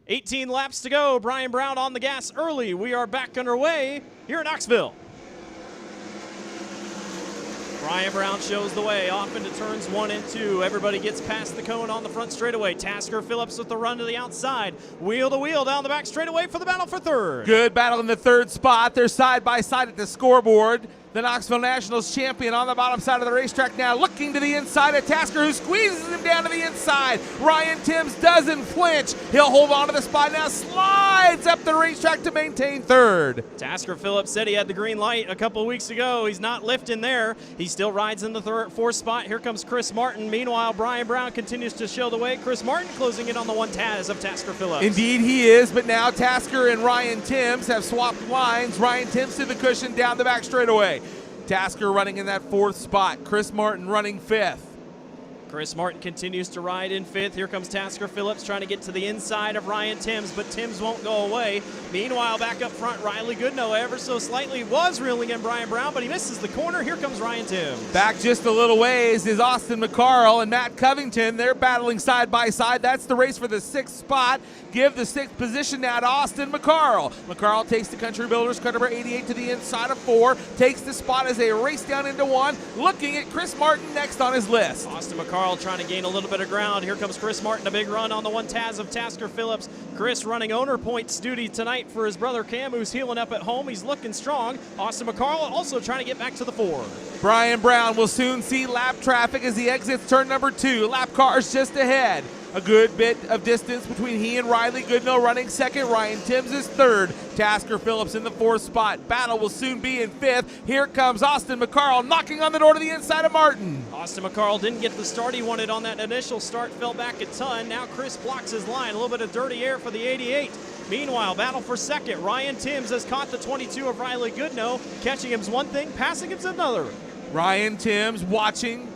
18 laps to go. Brian Brown on the gas early. We are back underway here in Knoxville. Brian Brown shows the way off into turns 1 and 2. Everybody gets past the cone on the front straightaway. Tasker Phillips with the run to the outside. Wheel to wheel down the back straightaway for the battle for 3rd. Good battle in the 3rd spot. They're side by side at the scoreboard. The Knoxville Nationals champion on the bottom side of the racetrack now, looking to the inside of Tasker, who squeezes him down to the inside. Ryan Timms doesn't flinch. He'll hold on to the spot now, slides up the racetrack to maintain 3rd. Tasker Phillips said he had the green light a couple of weeks ago. He's not lifting there. He still rides in the 4th spot. Here comes Chris Martin. Meanwhile, Brian Brown continues to show the way. Chris Martin closing in on the 1 Taz of Tasker Phillips. Indeed he is, but now Tasker and Ryan Timms have swapped lines. Ryan Timms to the cushion down the back straightaway. Tasker running in that 4th spot. Chris Martin running 5th. Chris Martin continues to ride in 5th. Here comes Tasker Phillips trying to get to the inside of Ryan Timms, but Timms won't go away. Meanwhile, back up front, Riley Goodnow ever so slightly was reeling in Brian Brown, but he misses the corner. Here comes Ryan Timms. Back just a little ways is Austin McCarl and Matt Covington. They're battling side by side. That's the race for the 6th spot. Give the 6th position now to Austin McCarl. McCarl takes the Country Builders car number 88 to the inside of 4. Takes the spot as they race down into 1. Looking at Chris Martin next on his list. Austin McCarl McCarl trying to gain a little bit of ground. Here comes Chris Martin, a big run on the one Taz of Tasker Phillips. Chris running owner points duty tonight for his brother Cam, who's healing up at home. He's looking strong. Austin McCarl also trying to get back to the 4. Brian Brown will soon see lap traffic as he exits turn number 2. Lap cars just ahead. A good bit of distance between he and Riley Goodnow running second. Ryan Timms is third. Tasker Phillips in the 4th spot. Battle will soon be in 5th. Here comes Austin McCarl knocking on the door to the inside of Martin. Austin McCarl didn't get the start he wanted on that initial start, fell back a ton. Now Chris blocks his line. A little bit of dirty air for the 88. Meanwhile, battle for second. Ryan Timms has caught the 22 of Riley Goodnow. Catching him's one thing, passing him's another. Ryan Timms watching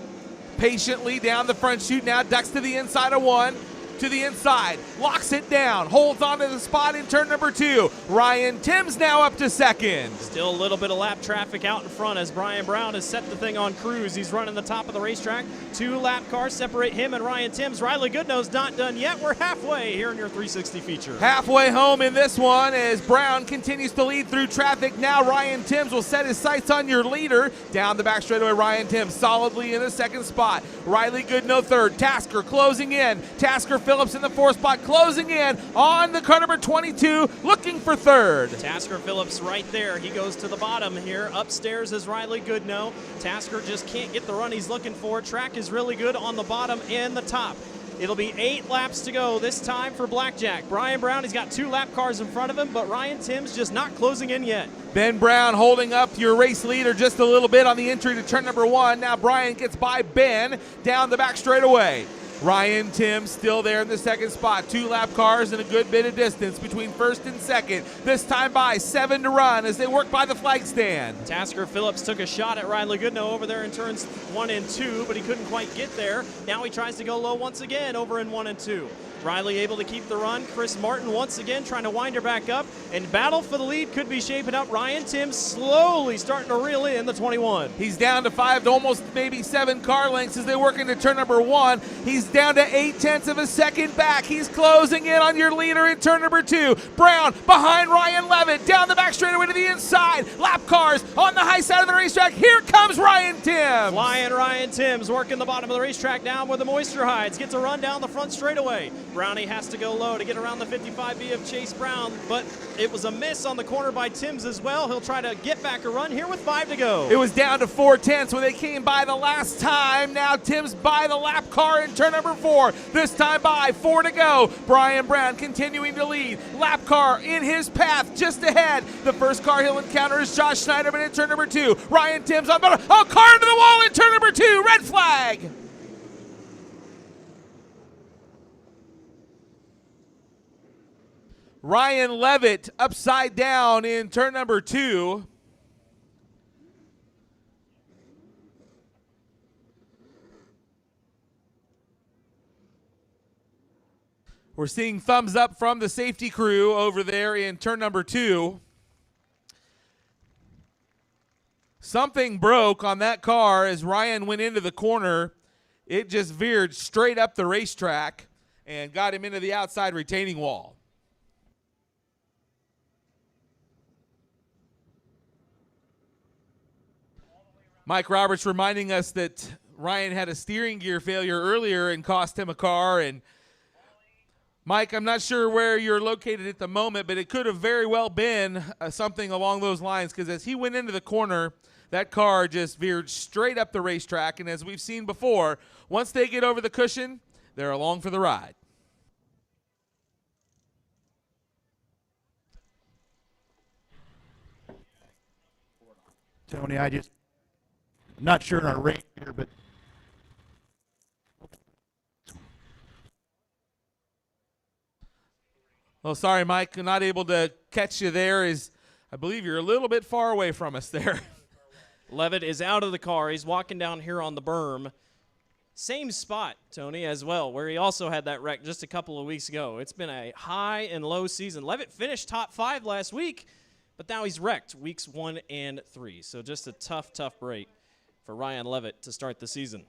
patiently down the front chute, now ducks to the inside of 1, to the inside, locks it down, holds on to the spot in turn number 2. Ryan Timms now up to 2nd. Still a little bit of lap traffic out in front as Brian Brown has set the thing on cruise. He's running the top of the racetrack. 2 lap cars separate him and Ryan Timms. Riley Goodnow's not done yet. We're halfway here in your 360 feature. Halfway home in this one as Brown continues to lead through traffic. Now Ryan Timms will set his sights on your leader. Down the back straightaway, Ryan Timms solidly in the 2nd spot. Riley Goodnow 3rd. Tasker closing in. Tasker Phillips in the 4th spot, closing in on the car number 22, looking for 3rd. Tasker Phillips right there. He goes to the bottom here. Upstairs is Riley Goodnow. Tasker just can't get the run he's looking for. Track is really good on the bottom and the top. It'll be 8 laps to go this time for Blackjack. Brian Brown, he's got 2 lap cars in front of him, but Ryan Timms just not closing in yet. Ben Brown holding up your race leader just a little bit on the entry to turn number 1. Now Brian gets by Ben down the back straightaway. Ryan Timms still there in the 2nd spot. 2 lap cars and a good bit of distance between 1st and 2nd. This time by 7 to run as they work by the flag stand. Tasker Phillips took a shot at Riley Goodnow over there in turns 1 and 2, but he couldn't quite get there. Now he tries to go low once again over in 1 and 2. Riley able to keep the run. Chris Martin once again trying to wind her back up, and battle for the lead could be shaping up. Ryan Timms slowly starting to reel in the 21. He's down to 5 to almost maybe 7 car lengths as they work into turn number 1. He's down to 0.8 of a second back. He's closing in on your leader in turn number 2. Brown behind Ryan Levitt, down the back straightaway to the inside. Lap cars on the high side of the racetrack. Here comes Ryan Timms. Flying Ryan Timms working the bottom of the racetrack down where the moisture hides. Gets a run down the front straightaway. Brownie has to go low to get around the 55B of Chase Brown, but it was a miss on the corner by Timms as well. He'll try to get back a run here with 5 to go. It was down to 4/10 when they came by the last time. Now Timms by the lap car in turn number 4. This time by 4 to go. Brian Brown continuing to lead. Lap car in his path just ahead. The first car he'll encounter is Josh Schneiderman in turn number 2. Ryan Timms on car into the wall in turn number 2. Red flag. Ryan Levitt upside down in turn number 2. We're seeing thumbs up from the safety crew over there in turn number 2. Something broke on that car as Ryan went into the corner. It just veered straight up the racetrack and got him into the outside retaining wall. Mike Roberts reminding us that Ryan had a steering gear failure earlier and cost him a car. And Mike, I'm not sure where you're located at the moment, but it could have very well been something along those lines, because as he went into the corner, that car just veered straight up the racetrack. And as we've seen before, once they get over the cushion, they're along for the ride. Tony, I'm not sure in our rate here, but well, sorry, Mike, I'm not able to catch you there. I believe you're a little bit far away from us there. Levitt is out of the car. He's walking down here on the berm. Same spot, Tony, as well, where he also had that wreck just a couple of weeks ago. It's been a high and low season. Levitt finished top 5 last week, but now he's wrecked weeks 1 and 3. So just a tough break for Ryan Levitt to start the season.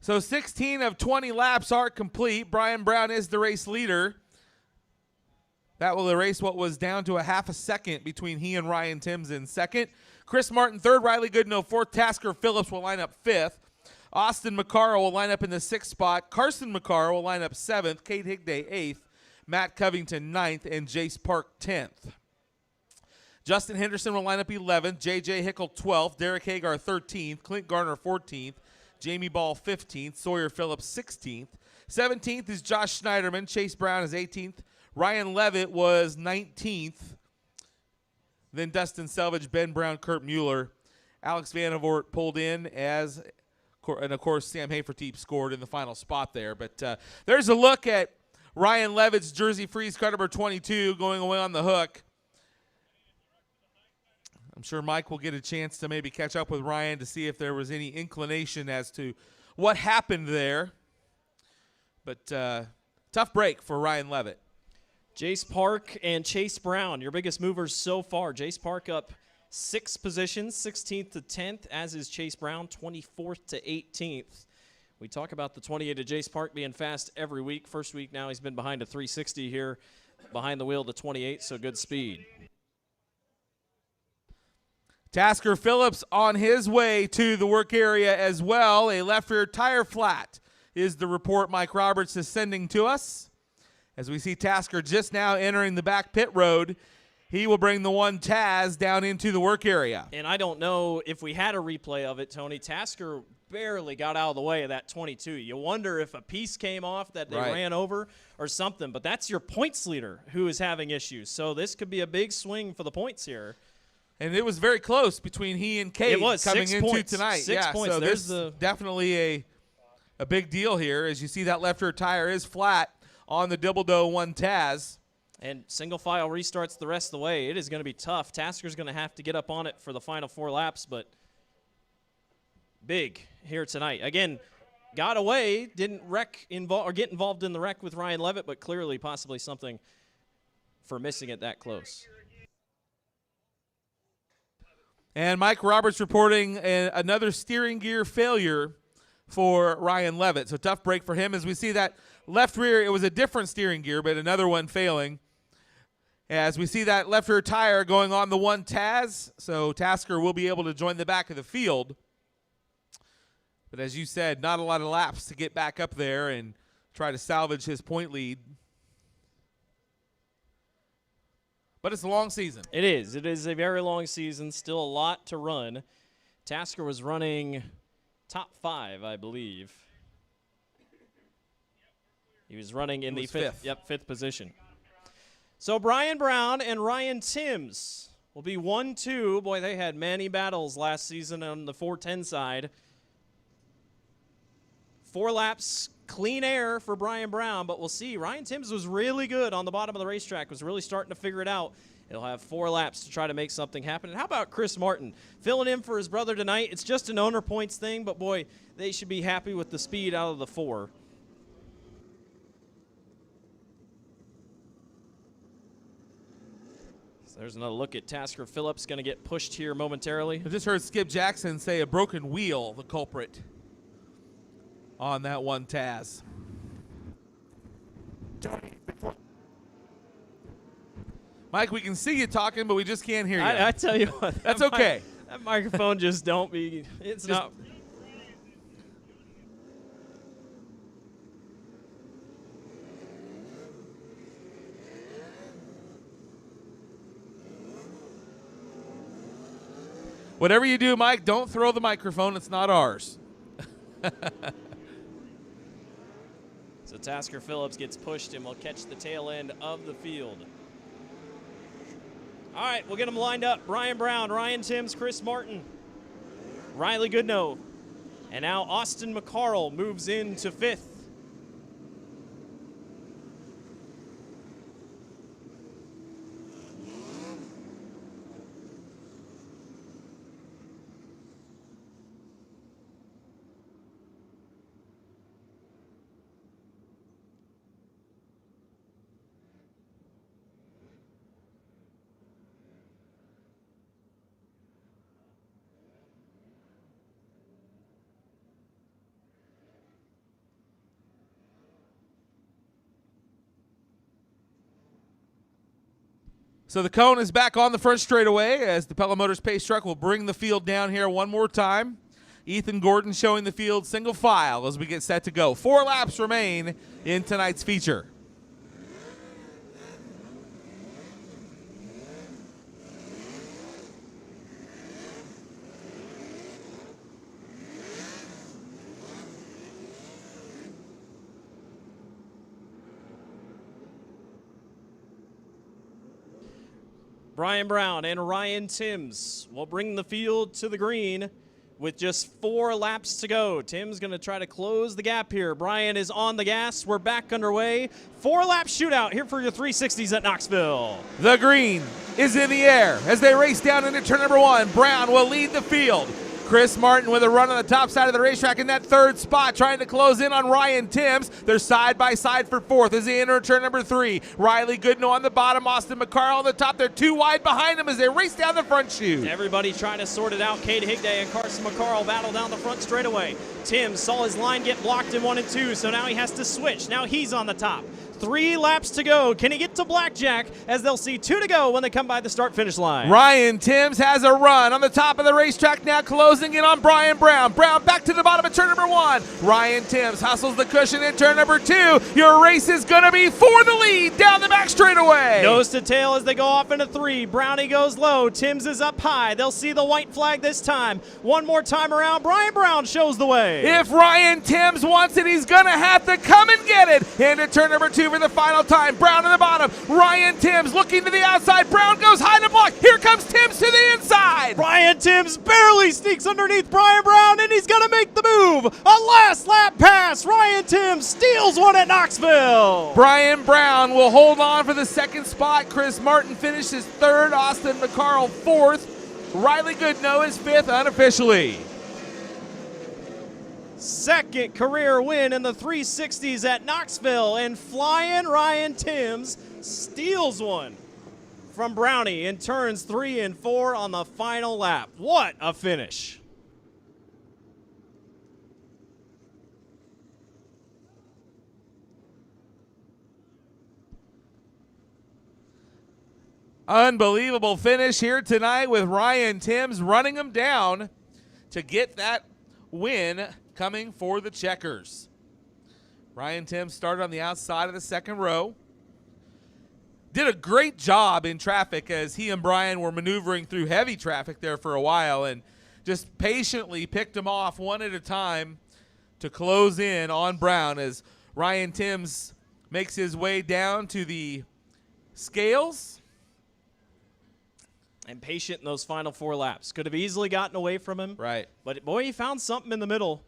So 16 of 20 laps are complete. Brian Brown is the race leader. That will erase what was down to a half a second between he and Ryan Timms in second. Chris Martin third, Riley Goodnow fourth, Tasker Phillips will line up fifth. Austin McCarroll will line up in the sixth spot. Carson McCarroll will line up seventh. Kate Higday eighth. Matt Covington ninth, and Jace Park 10th. Justin Henderson will line up 11th. J.J. Hickle 12th. Derek Hagar 13th. Clint Garner 14th. Jamie Ball 15th. Sawyer Phillips 16th. 17th is Josh Schneiderman. Chase Brown is 18th. Ryan Levitt was 19th. Then Dustin Selvage, Ben Brown, Kurt Mueller. Alex Vandervoort pulled in as, and of course, Sam Haferteep scored in the final spot there. But there's a look at Ryan Levitt's jersey freeze car number 22 going away on the hook. I'm sure Mike will get a chance to maybe catch up with Ryan to see if there was any inclination as to what happened there. But tough break for Ryan Levitt. Jace Park and Chase Brown, your biggest movers so far. Jace Park up 6 positions, 16th to 10th, as is Chase Brown, 24th to 18th. We talk about the 28 of Jace Park being fast every week. First week now he's been behind a 360 here, behind the wheel to 28, so good speed. Tasker Phillips on his way to the work area as well. A left rear tire flat is the report Mike Roberts is sending to us. As we see Tasker just now entering the back pit road, he will bring the one Taz down into the work area. And I don't know if we had a replay of it, Tony. Tasker barely got out of the way of that 22. You wonder if a piece came off that they ran over or something. But that's your points leader who is having issues. So this could be a big swing for the points here. And it was very close between he and Cade coming into points. tonight. 6 points. So there's this definitely a big deal here. As you see, that left rear tire is flat on the Double Doe 1 Taz. And single file restarts the rest of the way. It is going to be tough. Tasker's going to have to get up on it for the final 4 laps, but big here tonight. Again, got away, didn't get involved in the wreck with Ryan Levitt, but clearly possibly something for missing it that close. And Mike Roberts reporting another steering gear failure for Ryan Levitt. So tough break for him as we see that left rear. It was a different steering gear, but another one failing. As we see that left rear tire going on the 1 Taz. So Tasker will be able to join the back of the field. But as you said, not a lot of laps to get back up there and try to salvage his point lead. But it's a long season. It is. It is a very long season. Still a lot to run. Tasker was running top 5, I believe. He was running in the fifth position. So Brian Brown and Ryan Timms will be 1-2. Boy, they had many battles last season on the 410 side. 4 laps, clean air for Brian Brown, but we'll see. Ryan Timms was really good on the bottom of the racetrack, was really starting to figure it out. He'll have 4 laps to try to make something happen. And how about Chris Martin? Filling in for his brother tonight. It's just an owner points thing, but boy, they should be happy with the speed out of the 4. So there's another look at Tasker Phillips, going to get pushed here momentarily. I just heard Skip Jackson say a broken wheel, the culprit on that 1 Taz. Mike, we can see you talking, but we just can't hear you. I tell you what. That's okay. That microphone just don't be, it's just not. Whatever you do, Mike, don't throw the microphone. It's not ours. So Tasker Phillips gets pushed and will catch the tail end of the field. All right, we'll get them lined up. Brian Brown, Ryan Timms, Chris Martin, Riley Goodnow, and now Austin McCarroll moves into 5th. So the cone is back on the front straightaway as the Pella Motors pace truck will bring the field down here one more time. Ethan Gordon showing the field single file as we get set to go. 4 laps remain in tonight's feature. Brian Brown and Ryan Timms will bring the field to the green with just 4 laps to go. Tim's going to try to close the gap here. Brian is on the gas. We're back underway. 4-lap shootout here for your 360s at Knoxville. The green is in the air as they race down into turn number 1. Brown will lead the field. Chris Martin with a run on the top side of the racetrack in that 3rd spot, trying to close in on Ryan Timms. They're side by side for 4th as they enter turn number 3. Riley Goodnow on the bottom, Austin McCarl on the top. They're 2 wide behind them as they race down the front chute. Everybody trying to sort it out. Cade Higday and Carson McCarl battle down the front straightaway. Timms saw his line get blocked in 1 and 2, so now he has to switch. Now he's on the top. 3 laps to go. Can he get to Blackjack as they'll see 2 to go when they come by the start-finish line? Ryan Timms has a run on the top of the racetrack now, closing in on Brian Brown. Brown back to the bottom of turn number 1. Ryan Timms hustles the cushion in turn number 2. Your race is going to be for the lead down the back straightaway. Nose to tail as they go off into 3. Brownie goes low. Timms is up high. They'll see the white flag this time. One more time around. Brian Brown shows the way. If Ryan Timms wants it, he's going to have to come and get it. Into turn number 2 for the final time. Brown in the bottom. Ryan Timms looking to the outside. Brown goes high to block. Here comes Timms to the inside. Ryan Timms barely sneaks underneath Brian Brown, and he's going to make the move. A last lap pass. Ryan Timms steals one at Knoxville. Brian Brown will hold on for the 2nd spot. Chris Martin finishes 3rd. Austin McCarl 4th. Riley Goodnow is 5th unofficially. 2nd career win in the 360s at Knoxville, and flying Ryan Timms steals one from Brownie in turns 3 and 4 on the final lap. What a finish. Unbelievable finish here tonight with Ryan Timms running him down to get that win coming for the Checkers. Ryan Timms started on the outside of the 2nd row. Did a great job in traffic as he and Brian were maneuvering through heavy traffic there for a while and just patiently picked him off one at a time to close in on Brown as Ryan Timms makes his way down to the scales. And patient in those final 4 laps. Could have easily gotten away from him. Right. But boy, he found something in the middle.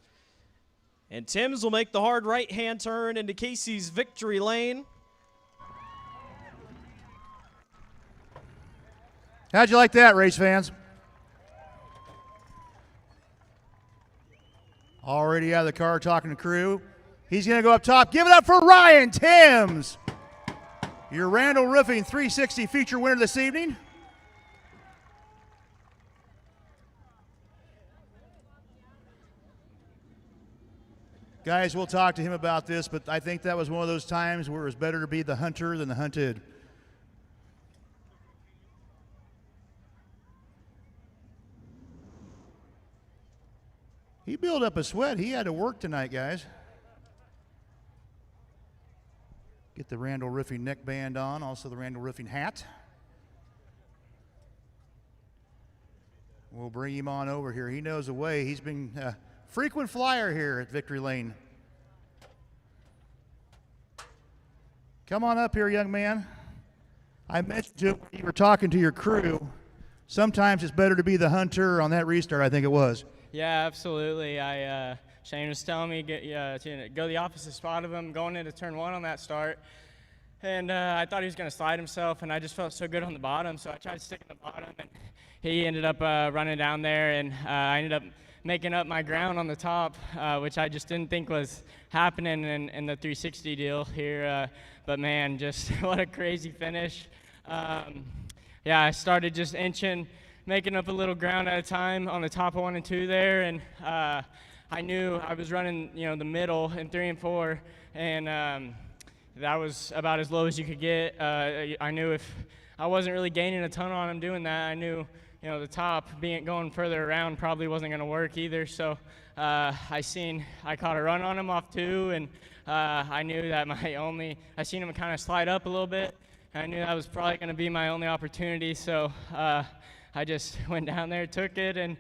And Timms will make the hard right-hand turn into Casey's victory lane. How'd you like that, race fans? Already out of the car talking to crew. He's going to go up top. Give it up for Ryan Timms, your Randall Roofing 360 feature winner this evening. Guys, we'll talk to him about this, but I think that was one of those times where it was better to be the hunter than the hunted. He built up a sweat. He had to work tonight, guys. Get the Randall Roofing neckband on, also the Randall Roofing hat. We'll bring him on over here. He knows the way. He's been frequent flyer here at Victory Lane. Come on up here, young man. I mentioned to you when you were talking to your crew, sometimes it's better to be the hunter on that restart, I think it was. Yeah, absolutely. Shane was telling me to go the opposite spot of him going into turn 1 on that start. And I thought he was going to slide himself, and I just felt so good on the bottom, so I tried to stick in the bottom, and he ended up running down there, and I ended up making up my ground on the top, which I just didn't think was happening in the 360 deal here. But man, just what a crazy finish. Yeah, I started just inching, making up a little ground at a time on the top of 1 and 2 there, and I knew I was running, the middle in 3 and 4, and that was about as low as you could get. I knew if I wasn't really gaining a ton on him doing that. I knew, the top going further around probably wasn't going to work either. So I caught a run on him off 2, and I knew that I seen him kind of slide up a little bit. I knew that was probably going to be my only opportunity. So I just went down there, took it, and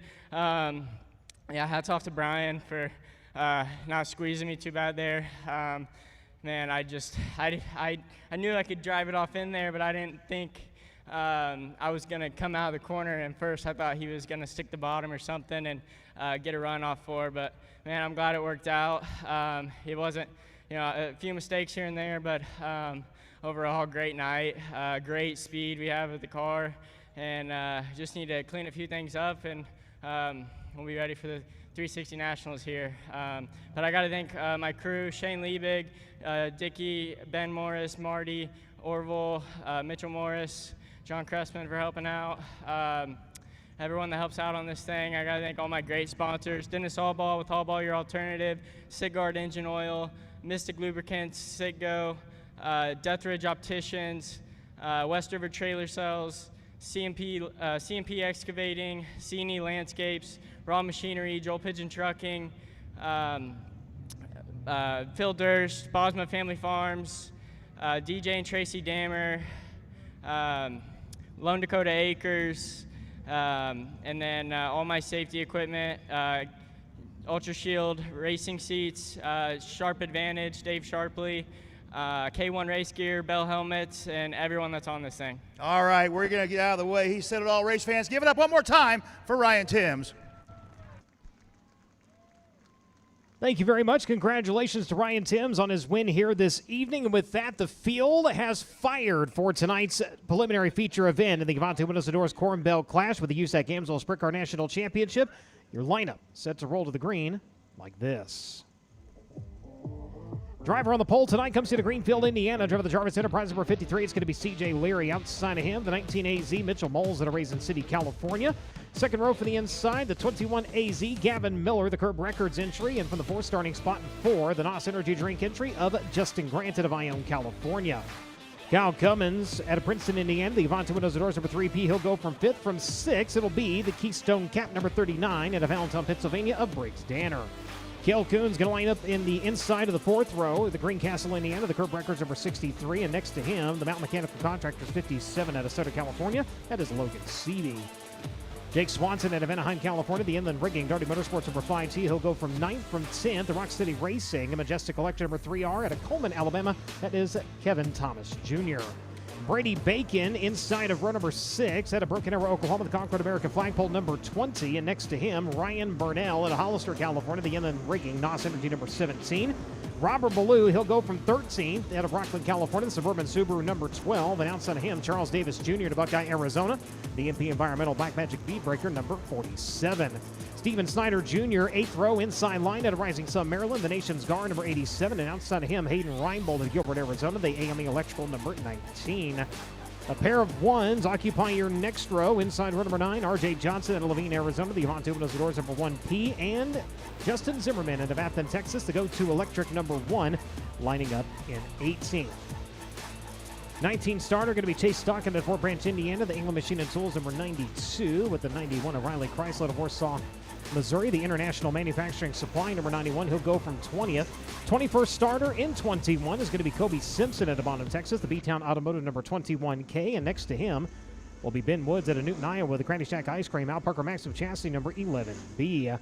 hats off to Brian for not squeezing me too bad there. Man, I knew I could drive it off in there, but I didn't think I was going to come out of the corner. And first I thought he was going to stick the bottom or something and get a run off for. But, man, I'm glad it worked out. It wasn't, a few mistakes here and there, but overall, great night. Great speed we have with the car. And just need to clean a few things up, and we'll be ready for the 360 Nationals here. But I got to thank my crew, Shane Liebig, Dickie, Ben Morris, Marty, Orville, Mitchell Morris, John Cressman for helping out. Everyone that helps out on this thing. I got to thank all my great sponsors, Dennis Allball with Allball Your Alternative, Sigard Engine Oil, Mystic Lubricants, Citgo, Death Ridge Opticians, West River Trailer Cells, CMP Excavating, C&E Landscapes, Raw Machinery, Joel Pigeon Trucking, Phil Durst, Bosma Family Farms, DJ and Tracy Dammer, Lone Dakota Acres, and then all my safety equipment, Ultra Shield Racing Seats, Sharp Advantage, Dave Sharpley, K1 Race Gear, Bell Helmets, and everyone that's on this thing. All right, we're going to get out of the way. He said it all, race fans. Give it up one more time for Ryan Timms. Thank you very much. Congratulations to Ryan Timms on his win here this evening. And with that, the field has fired for tonight's preliminary feature event in the Avante Windows and Doors Corn Belt Clash with the USAC Amsoil Sprint Car National Championship. Your lineup set to roll to the green like this. Driver on the pole tonight comes to Greenfield, Indiana. Driver of the Jarvis Enterprise number 53. It's going to be C.J. Leary. Outside of him, the 19 AZ Mitchell Moles out of Raisin City, California. Second row for the inside, the 21 AZ Gavin Miller, the Curb Records entry. And from the 4th starting spot in 4, the NOS Energy Drink entry of Justin Grant out of Ione, California. Kyle Cummins out of Princeton, Indiana. The Avante Windows and Doors number 3P. He'll go from 5th. From 6th, it'll be the Keystone Cap number 39 out of Allentown, Pennsylvania of Briggs Danner. Cale Coon's going to line up in the inside of the 4th row, the Greencastle, Indiana, the Curb Records number 63, and next to him, the Mountain Mechanical Contractors 57 out of Southern California. That is Logan Seavey. Jake Swanson out of Anaheim, California, the Inland Rigging, Darty Motorsports number 5T. He'll go from 9th. From 10th, the Rock City Racing, a Majestic Collector number 3R out of Coleman, Alabama. That is Kevin Thomas Jr. Brady Bacon inside of row number 6 out of Broken Arrow, Oklahoma, the Concord American Flagpole number 20. And next to him, Ryan Burnell out of Hollister, California, the Inland Rigging, NOS Energy number 17. Robert Ballou, he'll go from 13th out of Rockland, California, the Suburban Subaru number 12. And outside of him, Charles Davis Jr. to Buckeye, Arizona, the MP Environmental Black Magic Beadbreaker number 47. Steven Snyder Jr., 8th row inside line out of Rising Sun, Maryland, the Nation's Guard number 87. And outside of him, Hayden Reinbold of Gilbert, Arizona, the AME Electrical number 19. A pair of ones occupy your next row. Inside row number 9, R.J. Johnson out of Levine, Arizona, the Avante Windows and Doors number 1P. And Justin Zimmerman out of Athens, Texas, the go-to electric number 1, lining up in 18th. 19 starter going to be Chase Stocking at Fort Branch, Indiana, the England Machine and Tools number 92, with the 91 O'Reilly Chrysler of Warsaw, Missouri, the International Manufacturing Supply number 91. He'll go from 20th. 21st starter in 21 is going to be Kobe Simpson at Bonham, Texas, the B-Town Automotive number 21K. And next to him will be Ben Woods at a Newton, Iowa, the Granny Shack Ice Cream, Al Parker Maxim Chassis number 11B.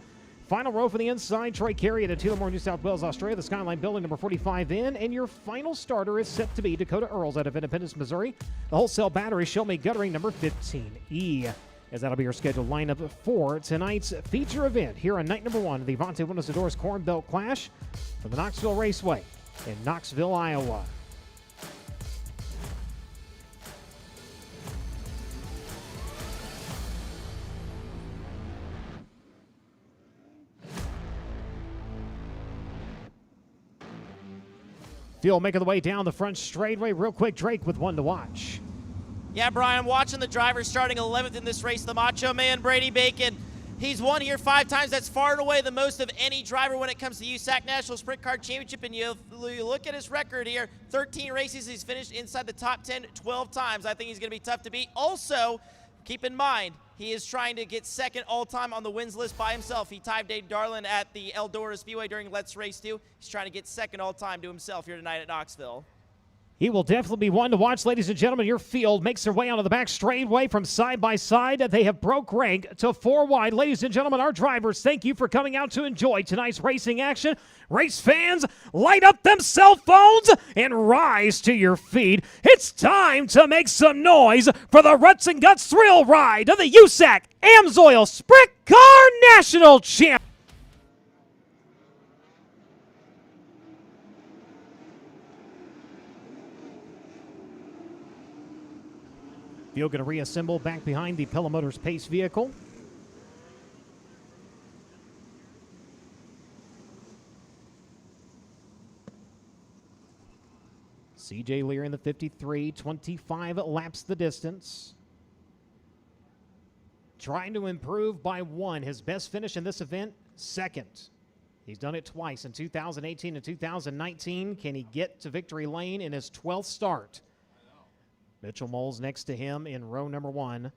Final row for the inside, Troy Carey at Tullamore, New South Wales, Australia, the Skyline Building number 45 in. And your final starter is set to be Dakota Earls out of Independence, Missouri, the Wholesale Battery Show Me Guttering number 15E. As that'll be your scheduled lineup for tonight's feature event here on night number 1 of the Avante Windows and Doors Corn Belt Clash from the Knoxville Raceway in Knoxville, Iowa. Field making the way down the front straightaway. Real quick, Drake with one to watch. Yeah, Brian, I'm watching the driver starting 11th in this race, the Macho Man, Brady Bacon. He's won here 5 times. That's far and away the most of any driver when it comes to USAC National Sprint Car Championship. And you look at his record here, 13 races. He's finished inside the top 10 12 times. I think he's going to be tough to beat. Also, keep in mind, he is trying to get second all-time on the wins list by himself. He tied Dave Darlin at the Eldora Speedway during Let's Race 2. He's trying to get second all-time to himself here tonight at Knoxville. He will definitely be one to watch, ladies and gentlemen. Your field makes their way onto the back straightaway from side by side. They have broke rank to 4 wide. Ladies and gentlemen, our drivers, thank you for coming out to enjoy tonight's racing action. Race fans, light up them cell phones and rise to your feet. It's time to make some noise for the Ruts and Guts thrill ride of the USAC AMSOIL Sprint Car National Champion. Field going to reassemble back behind the Pella Motors Pace vehicle. CJ Leary in the 53, 25 laps the distance. Trying to improve by 1. His best finish in this event, 2nd. He's done it twice in 2018 and 2019. Can he get to victory lane in his 12th start? Mitchell Moles next to him in row number 1.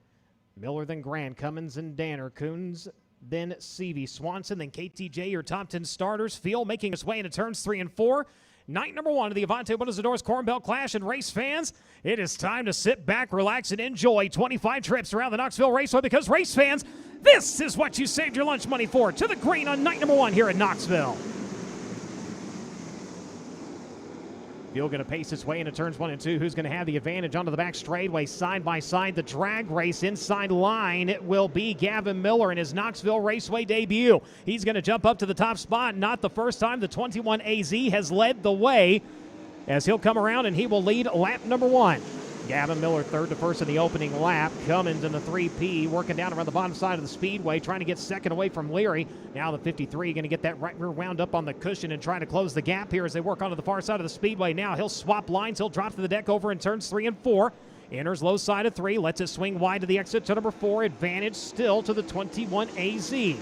Miller, then Grant, Cummins, and Danner. Coons, then Seavey, Swanson, then KTJ, your top 10 starters. Field making his way into turns 3 and 4. Night number 1 of the Avante Windows and Doors Corn Belt Clash. And race fans, it is time to sit back, relax, and enjoy 25 trips around the Knoxville Raceway, because race fans, this is what you saved your lunch money for. To the green on night number 1 here at Knoxville. Field going to pace its way into turns 1 and 2. Who's going to have the advantage onto the back straightaway side by side? The drag race inside line. It will be Gavin Miller in his Knoxville Raceway debut. He's going to jump up to the top spot. Not the first time. The 21 AZ has led the way as he'll come around and he will lead lap number 1. Gavin Miller 3rd to 1st in the opening lap. Cummins in the 3P working down around the bottom side of the speedway, trying to get 2nd away from Leary. Now the 53 going to get that right rear wound up on the cushion and trying to close the gap here as they work onto the far side of the speedway. Now he'll swap lines. He'll drop to the deck over in turns 3 and 4. Enters low side of 3. Lets it swing wide to the exit to number 4. Advantage still to the 21 AZ.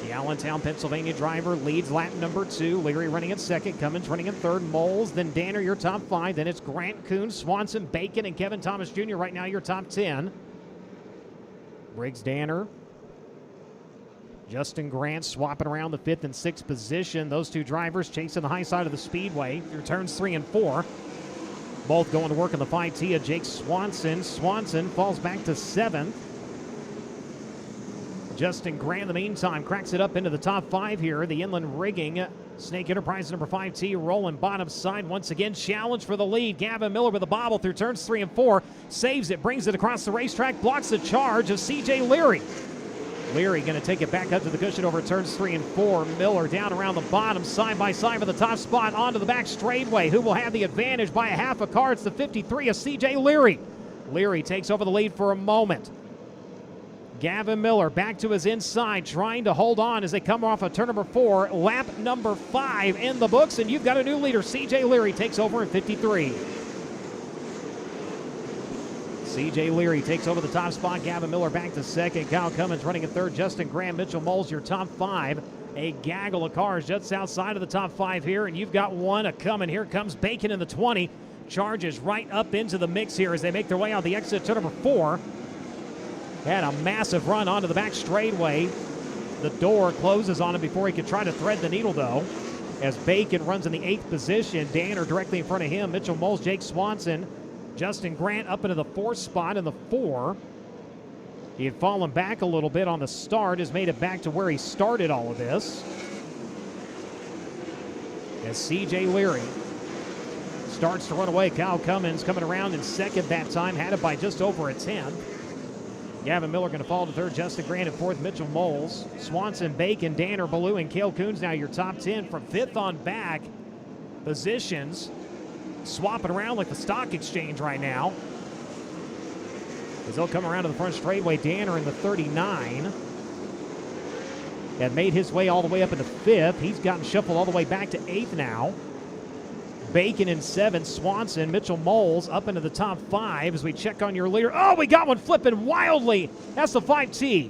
The Allentown, Pennsylvania driver leads lap number 2. Leary running in 2nd. Cummins running in 3rd. Moles, then Danner, your top 5. Then it's Grant, Coons, Swanson, Bacon, and Kevin Thomas Jr. right now, your top 10. Briggs, Danner. Justin Grant swapping around the 5th and 6th position. Those 2 drivers chasing the high side of the speedway through turns 3 and 4. Both going to work on the 5T of Jake Swanson. Swanson falls back to 7th. Justin Grant, in the meantime, cracks it up into the top 5 here. The inland rigging, Snake Enterprise number 5T, rolling bottom side once again. Challenge for the lead. Gavin Miller with a bobble through turns 3 and 4. Saves it, brings it across the racetrack, blocks the charge of CJ Leary. Leary going to take it back up to the cushion over turns 3 and 4. Miller down around the bottom, side by side for the top spot, onto the back straightaway. Who will have the advantage by a half a car? It's the 53 of CJ Leary. Leary takes over the lead for a moment. Gavin Miller back to his inside, trying to hold on as they come off of turn number 4. Lap number 5 in the books, and you've got a new leader. CJ Leary takes over in 53. CJ Leary takes over the top spot. Gavin Miller back to 2nd. Kyle Cummins running in 3rd. Justin Graham, Mitchell Moles, your top 5. A gaggle of cars just outside of the top 5 here, and you've got one a-coming. Here comes Bacon in the 20. Charges right up into the mix here as they make their way out the exit to number 4. Had a massive run onto the back straightaway. The door closes on him before he could try to thread the needle, though, as Bacon runs in the 8th position. Danner directly in front of him. Mitchell Moles, Jake Swanson. Justin Grant up into the 4th spot in the 4. He had fallen back a little bit on the start, has made it back to where he started all of this. As CJ Leary starts to run away. Kyle Cummins coming around in 2nd that time, had it by just over a 10th. Gavin Miller going to fall to 3rd. Justin Grant in 4th. Mitchell Moles. Swanson, Bacon, Danner, Ballou, and Cale Coons now your top 10 from 5th on back. Positions swapping around like the stock exchange right now. As they'll come around to the front straightaway. Danner in the 39. Had made his way all the way up into 5th. He's gotten shuffled all the way back to 8th now. Bacon in 7th. Swanson, Mitchell Moles up into the top 5 as we check on your leader. Oh, we got one flipping wildly. That's the 5T.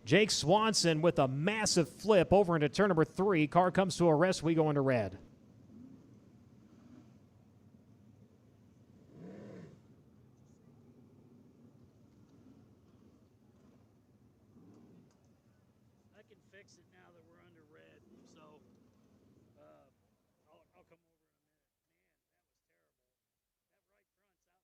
Jake Swanson with a massive flip over into turn number 3. Car comes to a rest. We go into red. I can fix it now that we're under red, so I'll come over in a minute. Man, that was terrible. That right front's out in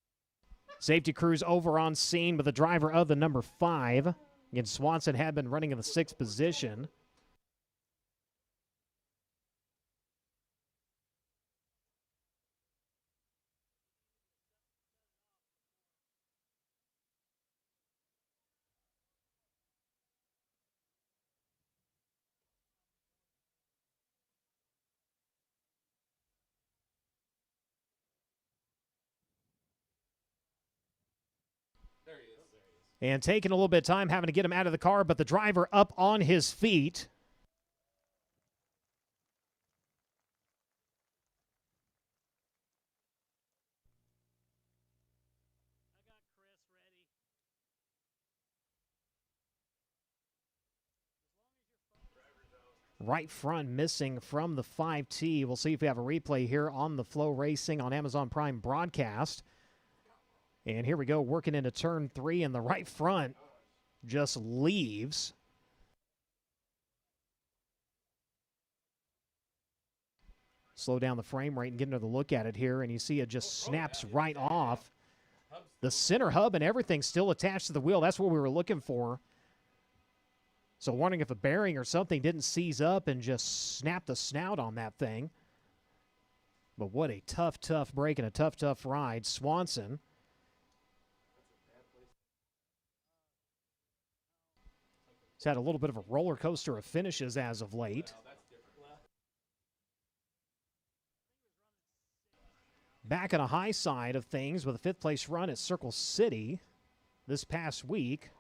the parking lot somewhere. Safety crews over on scene with the driver of the number 5. Again, Swanson had been running in the 6th position. And taking a little bit of time, having to get him out of the car, but the driver up on his feet. Right front missing from the 5T. We'll see if we have a replay here on the FloRacing on Amazon Prime broadcast. And here we go, working into turn 3, and the right front just leaves. Slow down the frame rate and get another look at it here, and you see it just snaps right off. The center hub and everything still attached to the wheel. That's what we were looking for. So wondering if a bearing or something didn't seize up and just snap the snout on that thing. But what a tough, tough break and a tough, tough ride. Swanson. He's had a little bit of a roller coaster of finishes as of late. Back on a high side of things with a 5th place run at Circle City this past week.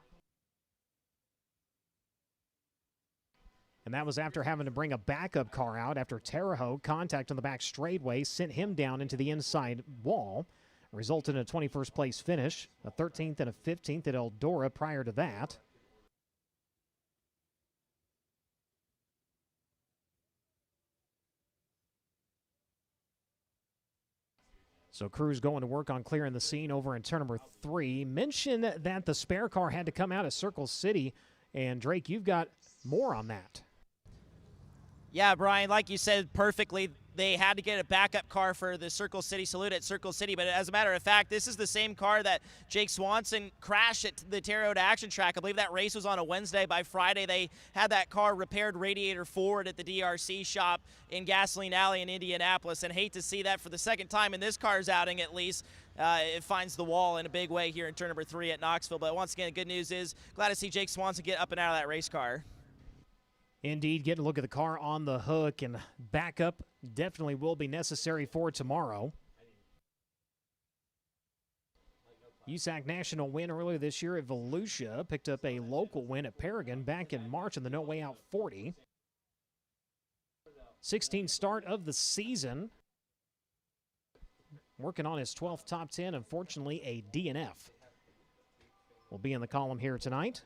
And that was after having to bring a backup car out after Terre Haute contact on the back straightaway sent him down into the inside wall, resulted in a 21st place finish, a 13th and a 15th at Eldora prior to that. So crews going to work on clearing the scene over in turn number 3. Mentioned that the spare car had to come out of Circle City, and Drake, you've got more on that. Yeah, Brian, like you said perfectly, they had to get a backup car for the Circle City Salute at Circle City. But as a matter of fact, this is the same car that Jake Swanson crashed at the Terre Haute Action Track. I believe that race was on a Wednesday. By Friday, they had that car repaired radiator forward at the DRC shop in Gasoline Alley in Indianapolis. And hate to see that for the second time in this car's outing, at least. It finds the wall in a big way here in turn number 3 at Knoxville. But once again, the good news is glad to see Jake Swanson get up and out of that race car. Indeed, getting a look at the car on the hook, and backup definitely will be necessary for tomorrow. USAC National win earlier this year at Volusia, picked up a local win at Paragon back in March in the No Way Out 40. 16th start of the season. Working on his 12th top 10, unfortunately a DNF. Will be in the column here tonight.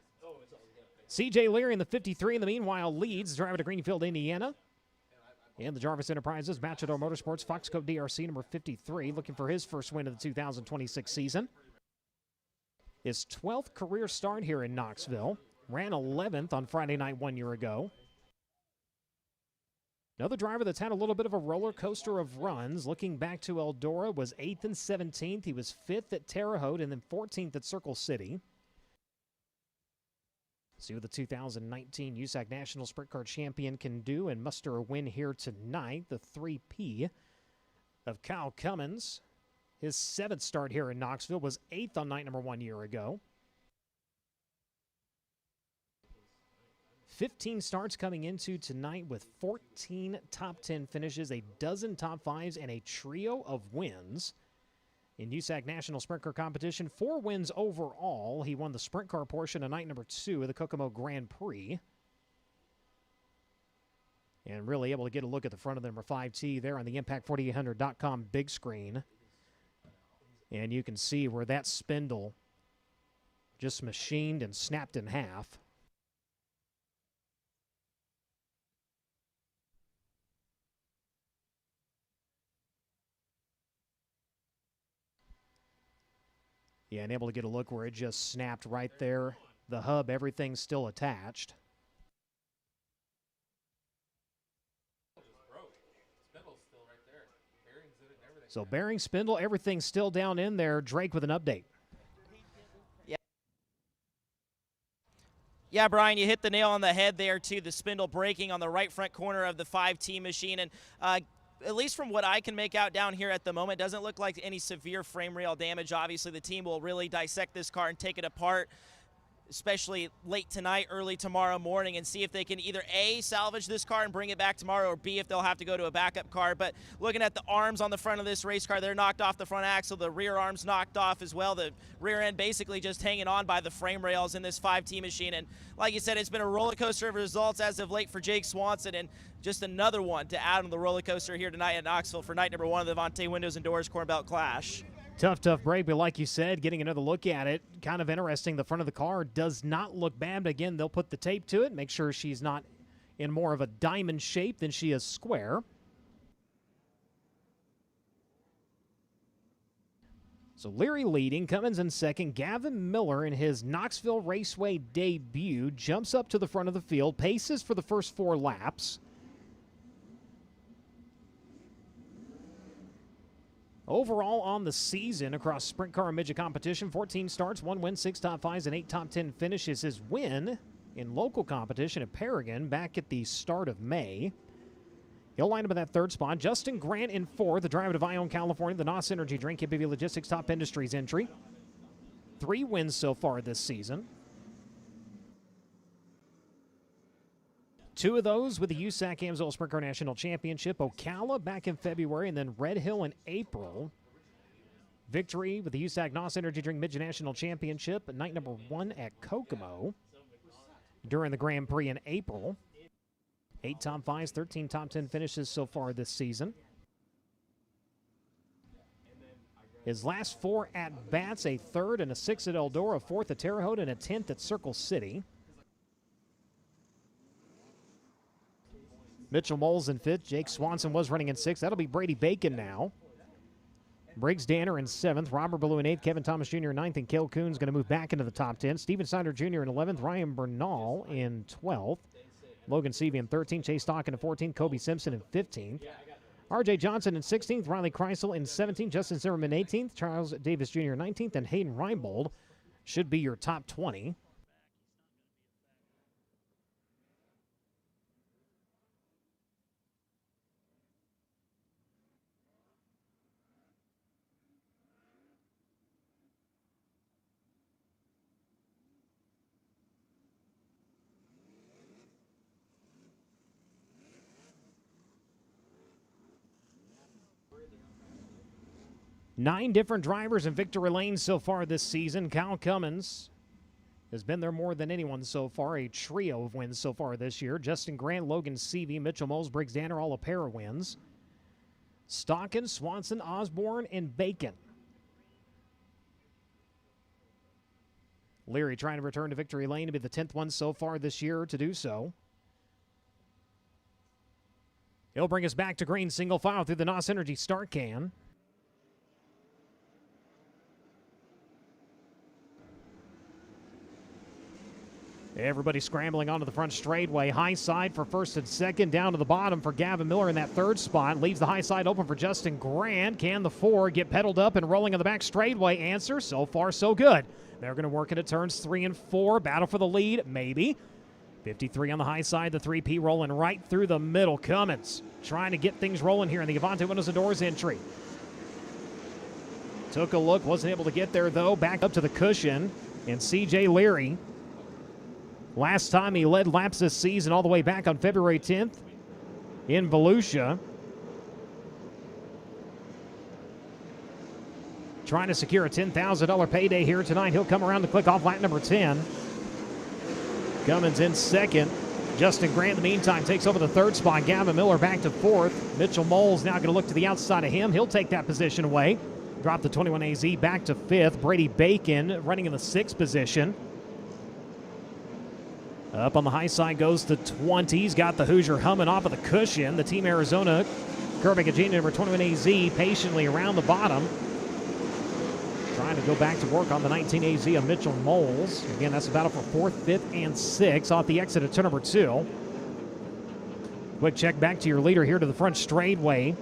C.J. Leary in the 53 in the meanwhile leads, driver to Greenfield, Indiana. And the Jarvis Enterprises, Matador Motorsports, Foxcoat DRC number 53, looking for his first win of the 2026 season. His 12th career start here in Knoxville. Ran 11th on Friday night 1 year ago. Another driver that's had a little bit of a roller coaster of runs. Looking back to Eldora, was 8th and 17th. He was 5th at Terre Haute and then 14th at Circle City. See what the 2019 USAC National Sprint Car Champion can do and muster a win here tonight. The 3P of Kyle Cummins. His 7th start here in Knoxville, was 8th on night number 1 year ago. 15 starts coming into tonight with 14 top 10 finishes, a dozen top 5s, and a trio of wins. In USAC National Sprint Car Competition, 4 wins overall. He won the sprint car portion of night number 2 of the Kokomo Grand Prix. And really able to get a look at the front of the number 5T there on the Impact4800.com big screen. And you can see where that spindle just machined and snapped in half. Yeah, and able to get a look where it just snapped right there. The hub, everything's still attached. So bearing, spindle, everything's still down in there. Drake with an update. Yeah, Brian, you hit the nail on the head there, too. The spindle breaking on the right front corner of the 5T machine. And at least from what I can make out down here at the moment, doesn't look like any severe frame rail damage. Obviously, the team will really dissect this car and take it apart, especially late tonight, early tomorrow morning, and see if they can either A, salvage this car and bring it back tomorrow, or B, if they'll have to go to a backup car. But looking at the arms on the front of this race car, they're knocked off the front axle. The rear arm's knocked off as well. The rear end basically just hanging on by the frame rails in this 5T machine. And like you said, it's been a roller coaster of results as of late for Jake Swanson, and just another one to add on the roller coaster here tonight at Knoxville for night number 1 of the Avante Windows and Doors Corn Belt Clash. Tough break, but like you said, getting another look at it, kind of interesting. The front of the car does not look bad, but again, they'll put the tape to it, make sure she's not in more of a diamond shape than she is square. So Leary leading, Cummins in second. Gavin Miller in his Knoxville Raceway debut jumps up to the front of the field, paces for the first 4 laps. Overall on the season across sprint car and midget competition, 14 starts, 1 win, 6 top 5s, and 8 top 10 finishes. His win in local competition at Paragon back at the start of May. He'll line up in that 3rd spot. Justin Grant in 4th, the driver of Ione, California, the NOS Energy Drink, KBV Logistics Top Industries entry. 3 wins so far this season. 2 of those with the USAC Amsoil Sprint Car National Championship. Ocala back in February, and then Red Hill in April. Victory with the USAC NOS Energy Drink Midget National Championship, night number 1 at Kokomo during the Grand Prix in April. 8 top 5s, 13 top 10 finishes so far this season. His last 4 at-bats, a 3rd and a 6th at Eldora, a 4th at Terre Haute, and a 10th at Circle City. Mitchell Moles in 5th. Jake Swanson was running in 6th. That'll be Brady Bacon now. Briggs Danner in 7th. Robert Ballou in 8th. Kevin Thomas Jr. in 9th. And Cale Coon's going to move back into the top 10. Steven Snyder Jr. in 11th. Ryan Bernal in 12th. Logan Seavey in 13th. Chase Stock in 14th. Kobe Simpson in 15th. R.J. Johnson in 16th. Riley Kreisel in 17th. Justin Zimmerman 18th. Charles Davis Jr. 19th. And Hayden Reinbold should be your top 20. Nine different drivers in victory lanes so far this season. Kyle Cummins has been there more than anyone so far. A trio of wins so far this year. Justin Grant, Logan Seavey, Mitchell Moles, Briggs Danner, all a pair of wins. Stockin, Swanson, Osborne, and Bacon. Leary trying to return to victory lane to be the 10th one so far this year to do so. He'll bring us back to green single file through the NOS Energy start can. Everybody scrambling onto the front straightaway. High side for 1st and 2nd. Down to the bottom for Gavin Miller in that 3rd spot. Leaves the high side open for Justin Grant. Can the 4 get pedaled up and rolling on the back straightaway? Answer, so far so good. They're going to work into turns 3 and 4. Battle for the lead, maybe. 53 on the high side. The 3P rolling right through the middle. Cummins trying to get things rolling here in the Avante Windows and Doors entry. Took a look, wasn't able to get there though. Back up to the cushion. And CJ Leary, last time he led laps this season all the way back on February 10th in Volusia. Trying to secure a $10,000 payday here tonight. He'll come around to click off lap number 10. Cummins in 2nd. Justin Grant, in the meantime, takes over the third spot. Gavin Miller back to fourth. Mitchell Moles now going to look to the outside of him. He'll take that position away. Drop the 21 AZ back to fifth. Brady Bacon running in the sixth position. Up on the high side goes to 20. He's got the Hoosier humming off of the cushion. The Team Arizona, Kirby Gagina, number 21 AZ, patiently around the bottom. Trying to go back to work on the 19 AZ of Mitchell Moles. Again, that's a battle for fourth, fifth, and sixth off the exit of turn number 2. Quick check back to your leader here to the front straightaway.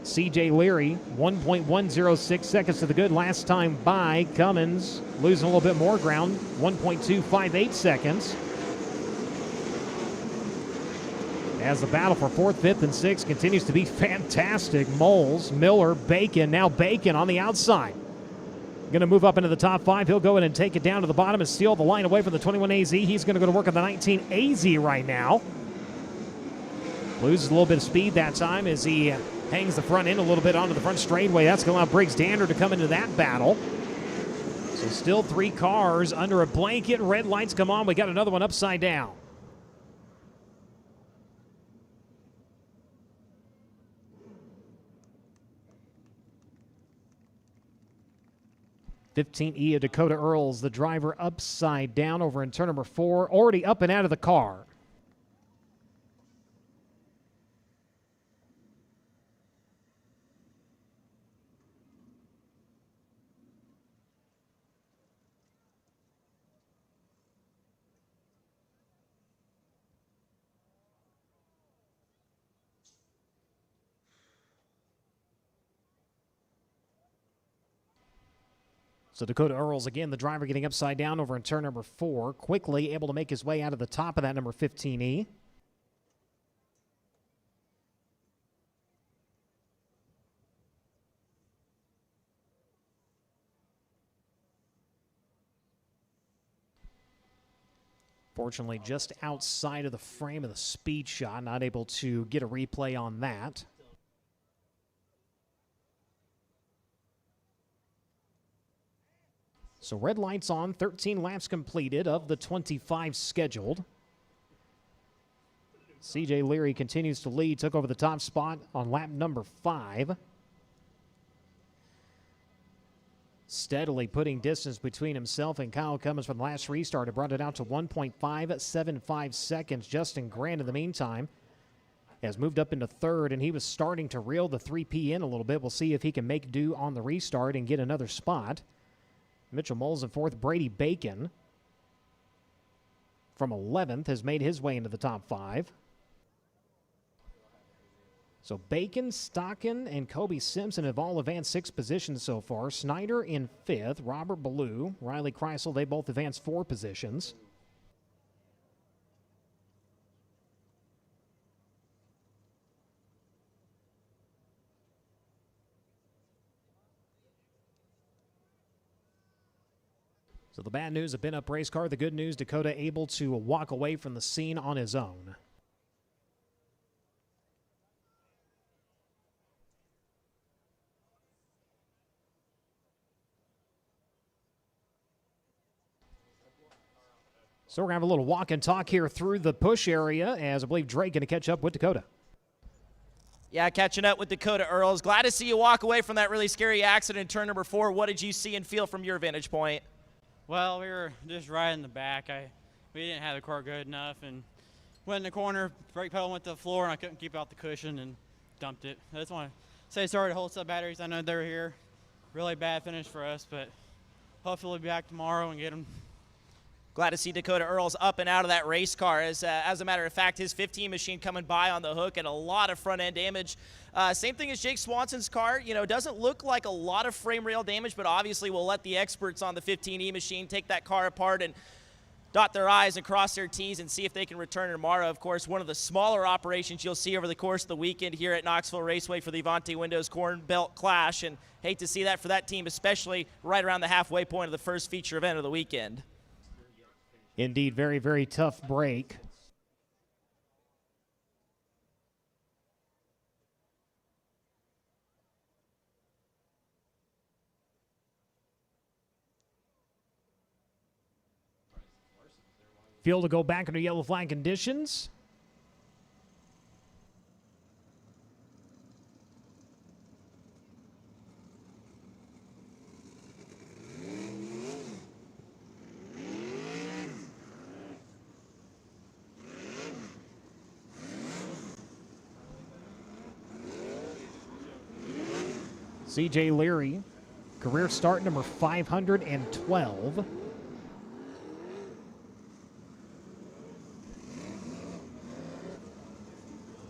CJ Leary, 1.106 seconds to the good last time by. Cummins losing a little bit more ground, 1.258 seconds. As the battle for fourth, fifth, and sixth continues to be fantastic. Moles, Miller, Bacon, now Bacon on the outside. Going to move up into the top 5. He'll go in and take it down to the bottom and steal the line away from the 21 AZ. He's going to go to work on the 19 AZ right now. Loses a little bit of speed that time as he hangs the front end a little bit onto the front straightaway. That's going to allow Briggs Dander to come into that battle. So still 3 cars under a blanket. Red lights come on. We got another one upside down. (15E) of Dakota Earls, the driver, upside down over in turn number 4, already up and out of the car. So Dakota Earls, again, the driver getting upside down over in turn number 4, quickly able to make his way out of the top of that number 15E. Fortunately, just outside of the frame of the speed shot, not able to get a replay on that. So red lights on, 13 laps completed of the 25 scheduled. CJ Leary continues to lead, took over the top spot on lap number 5. Steadily putting distance between himself and Kyle Cummins from the last restart. It brought it out to 1.575 seconds. Justin Grant, in the meantime, has moved up into third, and he was starting to reel the 3P in a little bit. We'll see if he can make do on the restart and get another spot. Mitchell Moles in fourth. Brady Bacon from 11th has made his way into the top 5. So Bacon, Stockin, and Kobe Simpson have all advanced 6 positions so far. Snyder in 5th. Robert Ballou, Riley Kreisel, they both advanced 4 positions. So the bad news, a bent-up race car. The good news, Dakota able to walk away from the scene on his own. So we're going to have a little walk and talk here through the push area as I believe Drake going to catch up with Dakota. Yeah, catching up with Dakota Earls. Glad to see you walk away from that really scary accident in turn number 4. What did you see and feel from your vantage point? Well, we were just right in the back. We didn't have the car good enough, and went in the corner, brake pedal went to the floor, and I couldn't keep out the cushion and dumped it. I just want to say sorry to Wholesale Batteries. I know they were here. Really bad finish for us, but hopefully we'll be back tomorrow and get them. Glad to see Dakota Earls up and out of that race car. As a matter of fact, his 15 machine coming by on the hook and a lot of front end damage. Same thing as Jake Swanson's car. You know, doesn't look like a lot of frame rail damage, but obviously we'll let the experts on the 15E machine take that car apart and dot their I's and cross their T's and see if they can return tomorrow. Of course, one of the smaller operations you'll see over the course of the weekend here at Knoxville Raceway for the Avanti Windows Corn Belt Clash, and hate to see that for that team, especially right around the halfway point of the first feature event of the weekend. Indeed, very, very tough break. Field to go back under yellow flag conditions. C.J. Leary, career start number 512.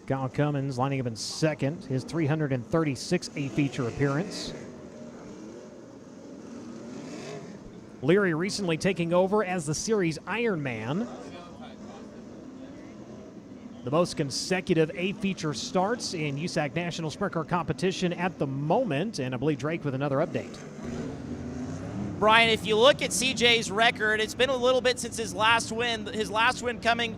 Kyle Cummins lining up in second, his 336 A-feature appearance. Leary recently taking over as the series Ironman. The most consecutive A-feature starts in USAC National Sprint Car competition at the moment, and I believe Drake with another update. Brian, if you look at CJ's record, it's been a little bit since his last win coming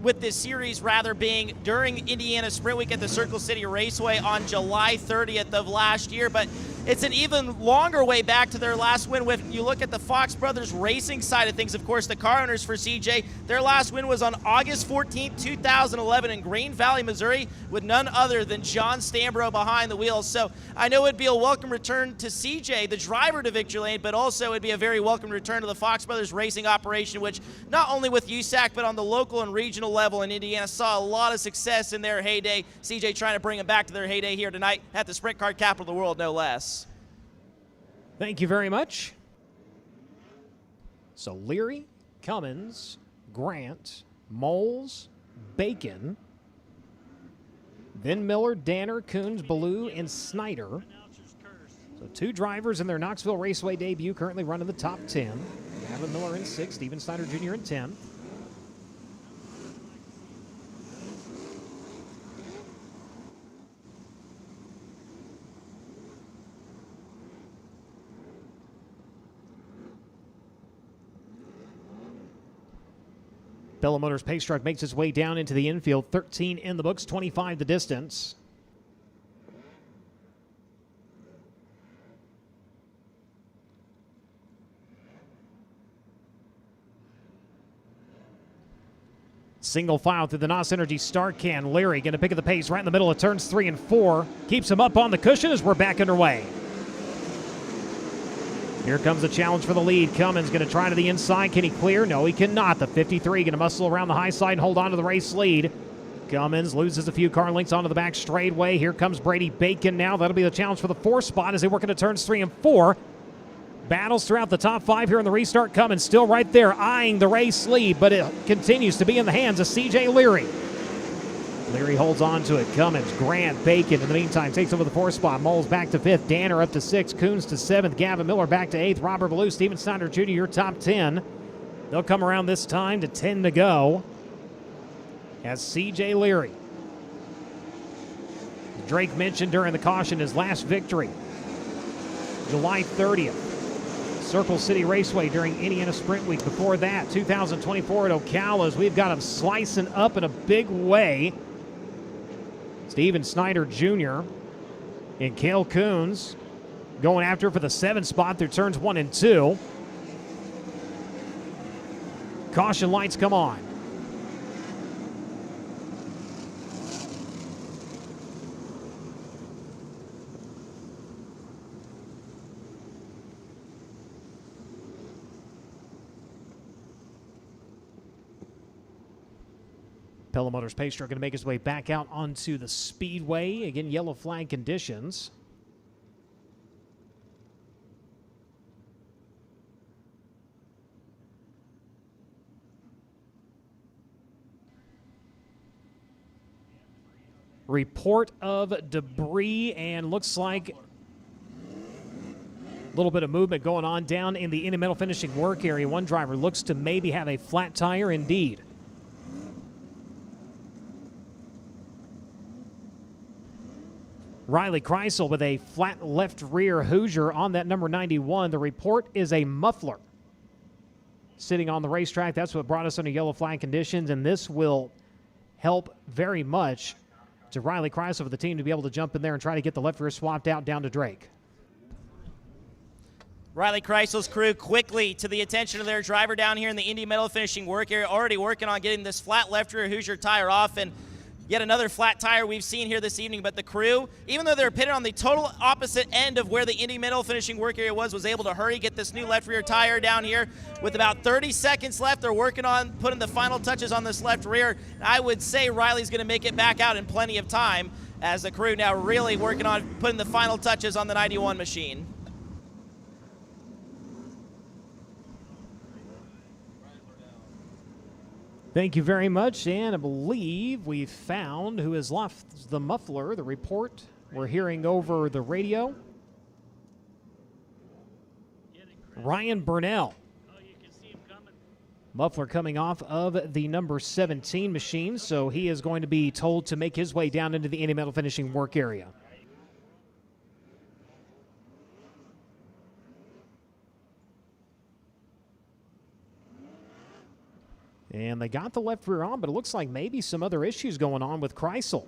with this series rather being during Indiana Sprint Week at the Circle City Raceway on July 30th of last year, but it's an even longer way back to their last win. When you look at the Fox Brothers Racing side of things, of course, the car owners for CJ, their last win was on August 14th, 2011 in Green Valley, Missouri, with none other than John Stambro behind the wheels. So I know it'd be a welcome return to CJ, the driver, to victory lane, but also it'd be a very welcome return to the Fox Brothers Racing operation, which not only with USAC, but on the local and regional level in Indiana saw a lot of success in their heyday. CJ trying to bring them back to their heyday here tonight at the sprint car capital of the world, no less. Thank you very much. So Leary, Cummins, Grant, Moles, Bacon, then Miller, Danner, Coons, Ballou, and Snyder. So 2 drivers in their Knoxville Raceway debut currently running the top 10. Gavin Miller in 6th, Steven Snyder Jr. in 10th. Bella Motors pace truck makes its way down into the infield. 13 in the books, 25 the distance. Single file through the NOS Energy Star Can. Leary going to pick up the pace right in the middle of turns 3 and 4. Keeps him up on the cushion as we're back underway. Here comes the challenge for the lead. Cummins going to try to the inside. Can he clear? No, he cannot. The 53 going to muscle around the high side and hold on to the race lead. Cummins loses a few car lengths onto the back straightaway. Here comes Brady Bacon now. That'll be the challenge for the 4th spot as they work into turns 3 and 4. Battles throughout the top 5 here in the restart. Cummins still right there eyeing the race lead, but it continues to be in the hands of C.J. Leary. Leary holds on to it. Cummins, Grant, Bacon in the meantime takes over the 4th spot. Moles back to 5th. Danner up to 6th. Coons to 7th. Gavin Miller back to 8th. Robert Ballou, Steven Snyder Jr., your top 10. They'll come around this time to 10 to go as C.J. Leary. Drake mentioned during the caution his last victory, July 30th. Circle City Raceway during Indiana Sprint Week. Before that, 2024 at Ocala's. We've got him slicing up in a big way. Steven Snyder Jr. and Cale Coons going after for the 7th spot through turns 1 and 2. Caution lights come on. Pella Motors pace truck going to make his way back out onto the speedway. Again, yellow flag conditions. Report of debris, and looks like a little bit of movement going on down in the Indian Metal finishing work area. One driver looks to maybe have a flat tire indeed. Riley Kreisel with a flat left rear Hoosier on that number 91. The report is a muffler sitting on the racetrack. That's what brought us under yellow flag conditions, and this will help very much to Riley Kreisel for the team to be able to jump in there and try to get the left rear swapped out down to Drake. Riley Kreisel's crew quickly to the attention of their driver down here in the Indy Metal finishing work area, already working on getting this flat left rear Hoosier tire off, and yet another flat tire we've seen here this evening. But the crew, even though they're pitted on the total opposite end of where the Indy Metal finishing work area was able to hurry, get this new left rear tire down here. With about 30 seconds left, they're working on putting the final touches on this left rear. I would say Riley's going to make it back out in plenty of time. as the crew now really working on putting the final touches on the 91 machine. Thank you very much, and I believe we found who has lost the muffler, the report we're hearing over the radio. Ryan Burnell. Muffler coming off of the number 17 machine, so he is going to be told to make his way down into the Indy Metal Finishing work area. And they got the left rear on, but it looks like maybe some other issues going on with Kreisel.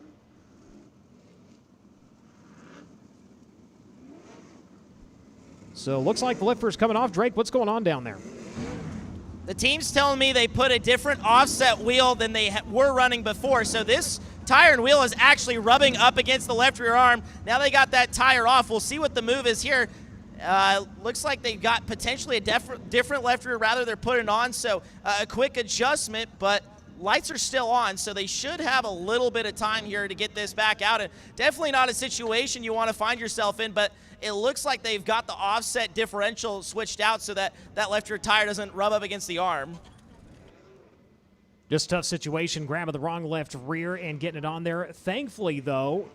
So looks like the left rear's coming off. Drake, what's going on down there? The team's telling me they put a different offset wheel than they were running before, so this tire and wheel is actually rubbing up against the left rear arm. Now they got that tire off. We'll see what the move is here. Looks like they've got potentially a different left rear rather they're putting on, so a quick adjustment, but lights are still on, so they should have a little bit of time here to get this back out. And definitely not a situation you want to find yourself in, but it looks like they've got the offset differential switched out so that that left rear tire doesn't rub up against the arm. Just tough situation, grabbing the wrong left rear and getting it on there. Thankfully, though,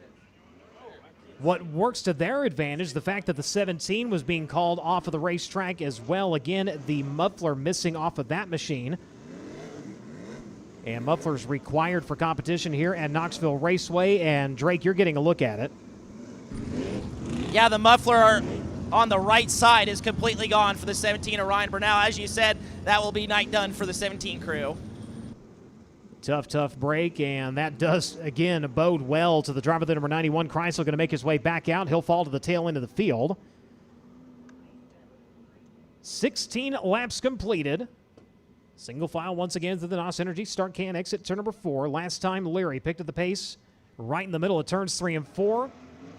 what works to their advantage, the fact that the 17 was being called off of the racetrack as well. Again, the muffler missing off of that machine. And mufflers required for competition here at Knoxville Raceway. And Drake, you're getting a look at it. Yeah, the muffler on the right side is completely gone for the 17 of Ryan Burnell. As you said, that will be night done for the 17 crew. Tough break, and that does, again, bode well to the driver, the number 91. Kreisel going to make his way back out. He'll fall to the tail end of the field. 16 laps completed. Single file once again through the NOS Energy start can exit turn number 4. Last time, Leary picked up the pace right in the middle of turns 3 and 4.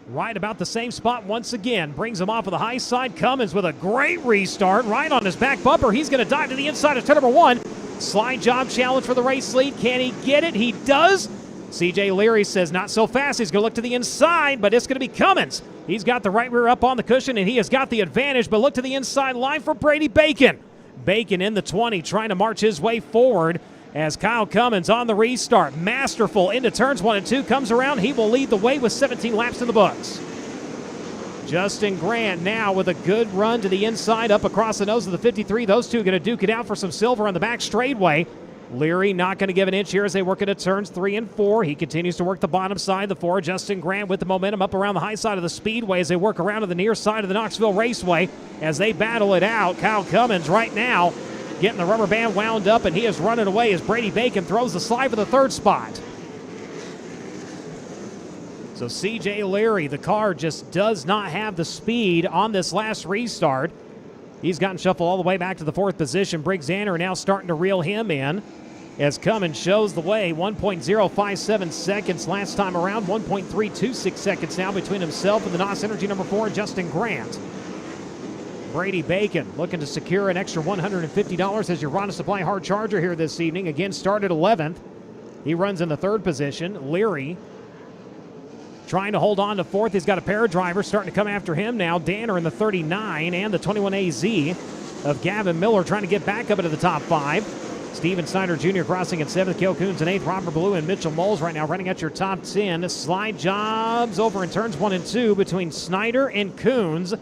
Right about the same spot once again. Brings him off of the high side. Cummins with a great restart right on his back bumper. He's going to dive to the inside of turn number 1. Slide job challenge for the race lead. Can he get it? He does. CJ Leary says not so fast. He's going to look to the inside, but it's going to be Cummins. He's got the right rear up on the cushion, and he has got the advantage, but look to the inside line for Brady Bacon. Bacon in the 20, trying to march his way forward as Kyle Cummins on the restart. Masterful into turns 1 and 2. Comes around. He will lead the way with 17 laps in the books. Justin Grant now with a good run to the inside, up across the nose of the 53. Those two are going to duke it out for some silver on the back straightaway. Leary not going to give an inch here as they work into turns 3 and 4. He continues to work the bottom side, the 4. Justin Grant with the momentum up around the high side of the speedway as they work around to the near side of the Knoxville Raceway as they battle it out. Kyle Cummins right now getting the rubber band wound up, and he is running away as Brady Bacon throws the slide for the 3rd spot. So CJ Leary, the car just does not have the speed on this last restart. He's gotten shuffled all the way back to the 4th position. Briggs Zanner now starting to reel him in as Cummins shows the way. 1.057 seconds last time around. 1.326 seconds now between himself and the NOS Energy number 4, Justin Grant. Brady Bacon looking to secure an extra $150 as your Rana Supply hard charger here this evening. Again, started 11th. He runs in the 3rd position. Leary trying to hold on to 4th. He's got a pair of drivers starting to come after him now. Danner in the 39 and the 21AZ of Gavin Miller trying to get back up into the top 5. Steven Snyder Jr. crossing in 7th. Cale Coons in 8th. Robert Blue and Mitchell Moles right now running at your top 10. Slide jobs over in turns 1 and 2 between Snyder and Coons.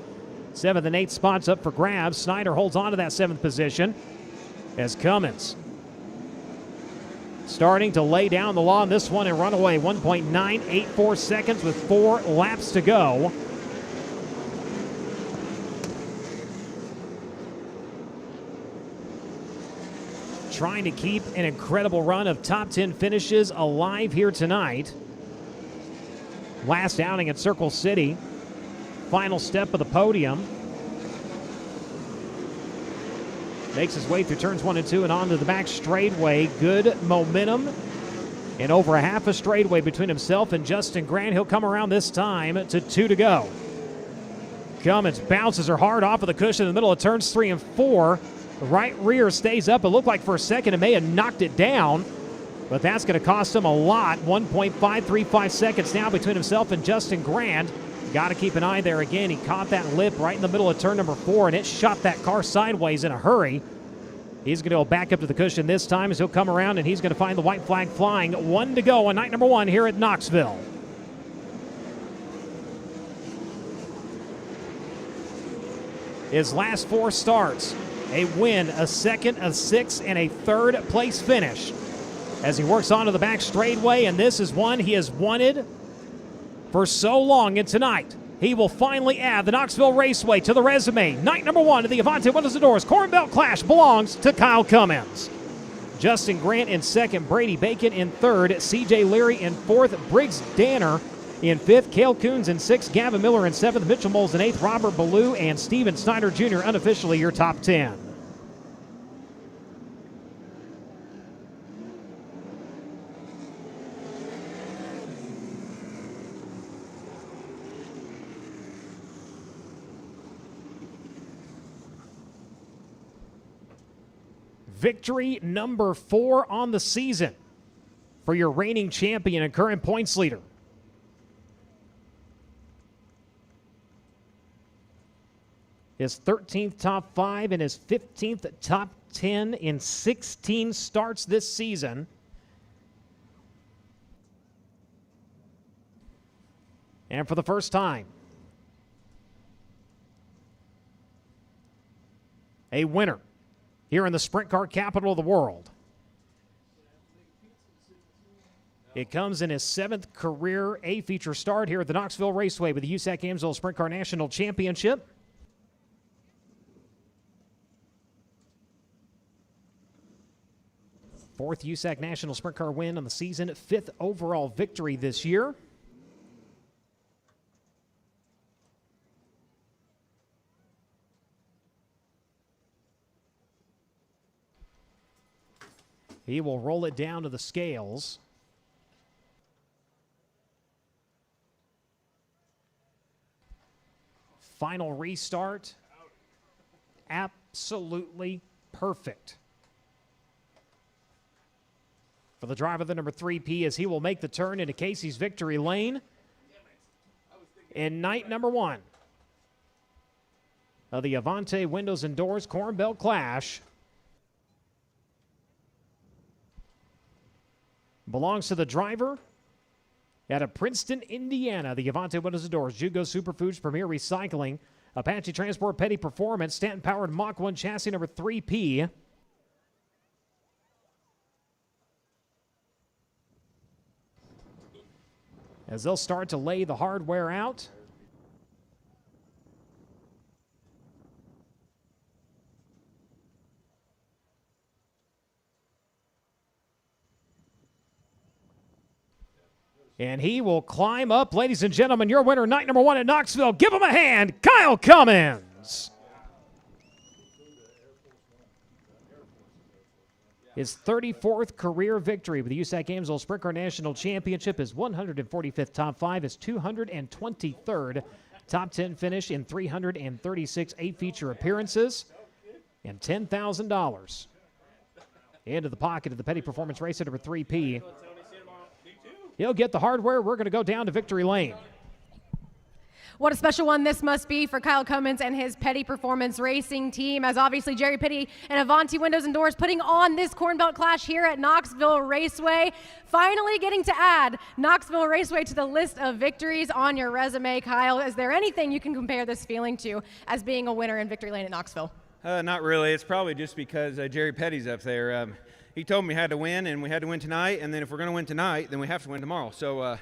7th and 8th spots up for grabs. Snyder holds on to that 7th position as Cummins starting to lay down the law on this one and run away. 1.984 seconds with 4 laps to go. Trying to keep an incredible run of top 10 finishes alive here tonight. Last outing at Circle City. Final step of the podium. Makes his way through turns 1 and 2 and onto the back straightaway. Good momentum. And over a half a straightaway between himself and Justin Grant. He'll come around this time to 2 to go. Cummins bounces her hard off of the cushion in the middle of turns 3 and 4. The right rear stays up. It looked like for a second it may have knocked it down. but that's going to cost him a lot. 1.535 seconds now between himself and Justin Grant. Got to keep an eye there again. He caught that lip right in the middle of turn number 4, and it shot that car sideways in a hurry. He's going to go back up to the cushion this time as he'll come around, and he's going to find the white flag flying. 1 to go on night number 1 here at Knoxville. His last 4 starts, a win, a second, a 6th, and a 3rd place finish as he works onto the back straightaway, and this is one he has wanted for so long. And tonight, he will finally add the Knoxville Raceway to the resume. Night number 1 of the Avante Windows and Doors Corn Belt Clash belongs to Kyle Cummins. Justin Grant in 2nd, Brady Bacon in 3rd, CJ Leary in 4th, Briggs Danner in 5th, Cale Coons in 6th, Gavin Miller in 7th, Mitchell Moles in 8th, Robert Ballou and Steven Snyder Jr. unofficially your top 10. Victory number 4 on the season for your reigning champion and current points leader. His 13th top 5 and his 15th top 10 in 16 starts this season. And for the first time, a winner here in the sprint car capital of the world. It comes in his 7th career A-feature start here at the Knoxville Raceway with the USAC Amsoil Sprint Car National Championship. Fourth USAC National Sprint Car win on the season, 5th overall victory this year. He will roll it down to the scales. Final restart. Absolutely perfect for the driver of the number 3P as he will make the turn into Casey's victory lane in night number 1 of the Avante Windows and Doors Corn Belt Clash. Belongs to the driver out of Princeton, Indiana. The Avante Windows and Doors, Jugo Superfoods, Premier Recycling, Apache Transport, Petty Performance, Stanton-powered Mach 1 chassis number 3P. As they'll start to lay the hardware out. And he will climb up. Ladies and gentlemen, your winner, night number 1 at Knoxville. Give him a hand, Kyle Cummins. His 34th career victory with the USAC Amsoil Sprint Car National Championship, his 145th top 5, his 223rd top 10 finish in 336 8-feature appearances, and $10,000 into the pocket of the Petty Performance Racer number 3P. He'll get the hardware. We're going to go down to victory lane. What a special one this must be for Kyle Cummins and his Petty Performance Racing team, as obviously Jerry Petty and Avante Windows and Doors putting on this Corn Belt Clash here at Knoxville Raceway. Finally getting to add Knoxville Raceway to the list of victories on your resume. Kyle, is there anything you can compare this feeling to as being a winner in victory lane at Knoxville? Not really. It's probably just because Jerry Petty's up there. He told me we had to win, and we had to win tonight. And then if we're going to win tonight, then we have to win tomorrow. So,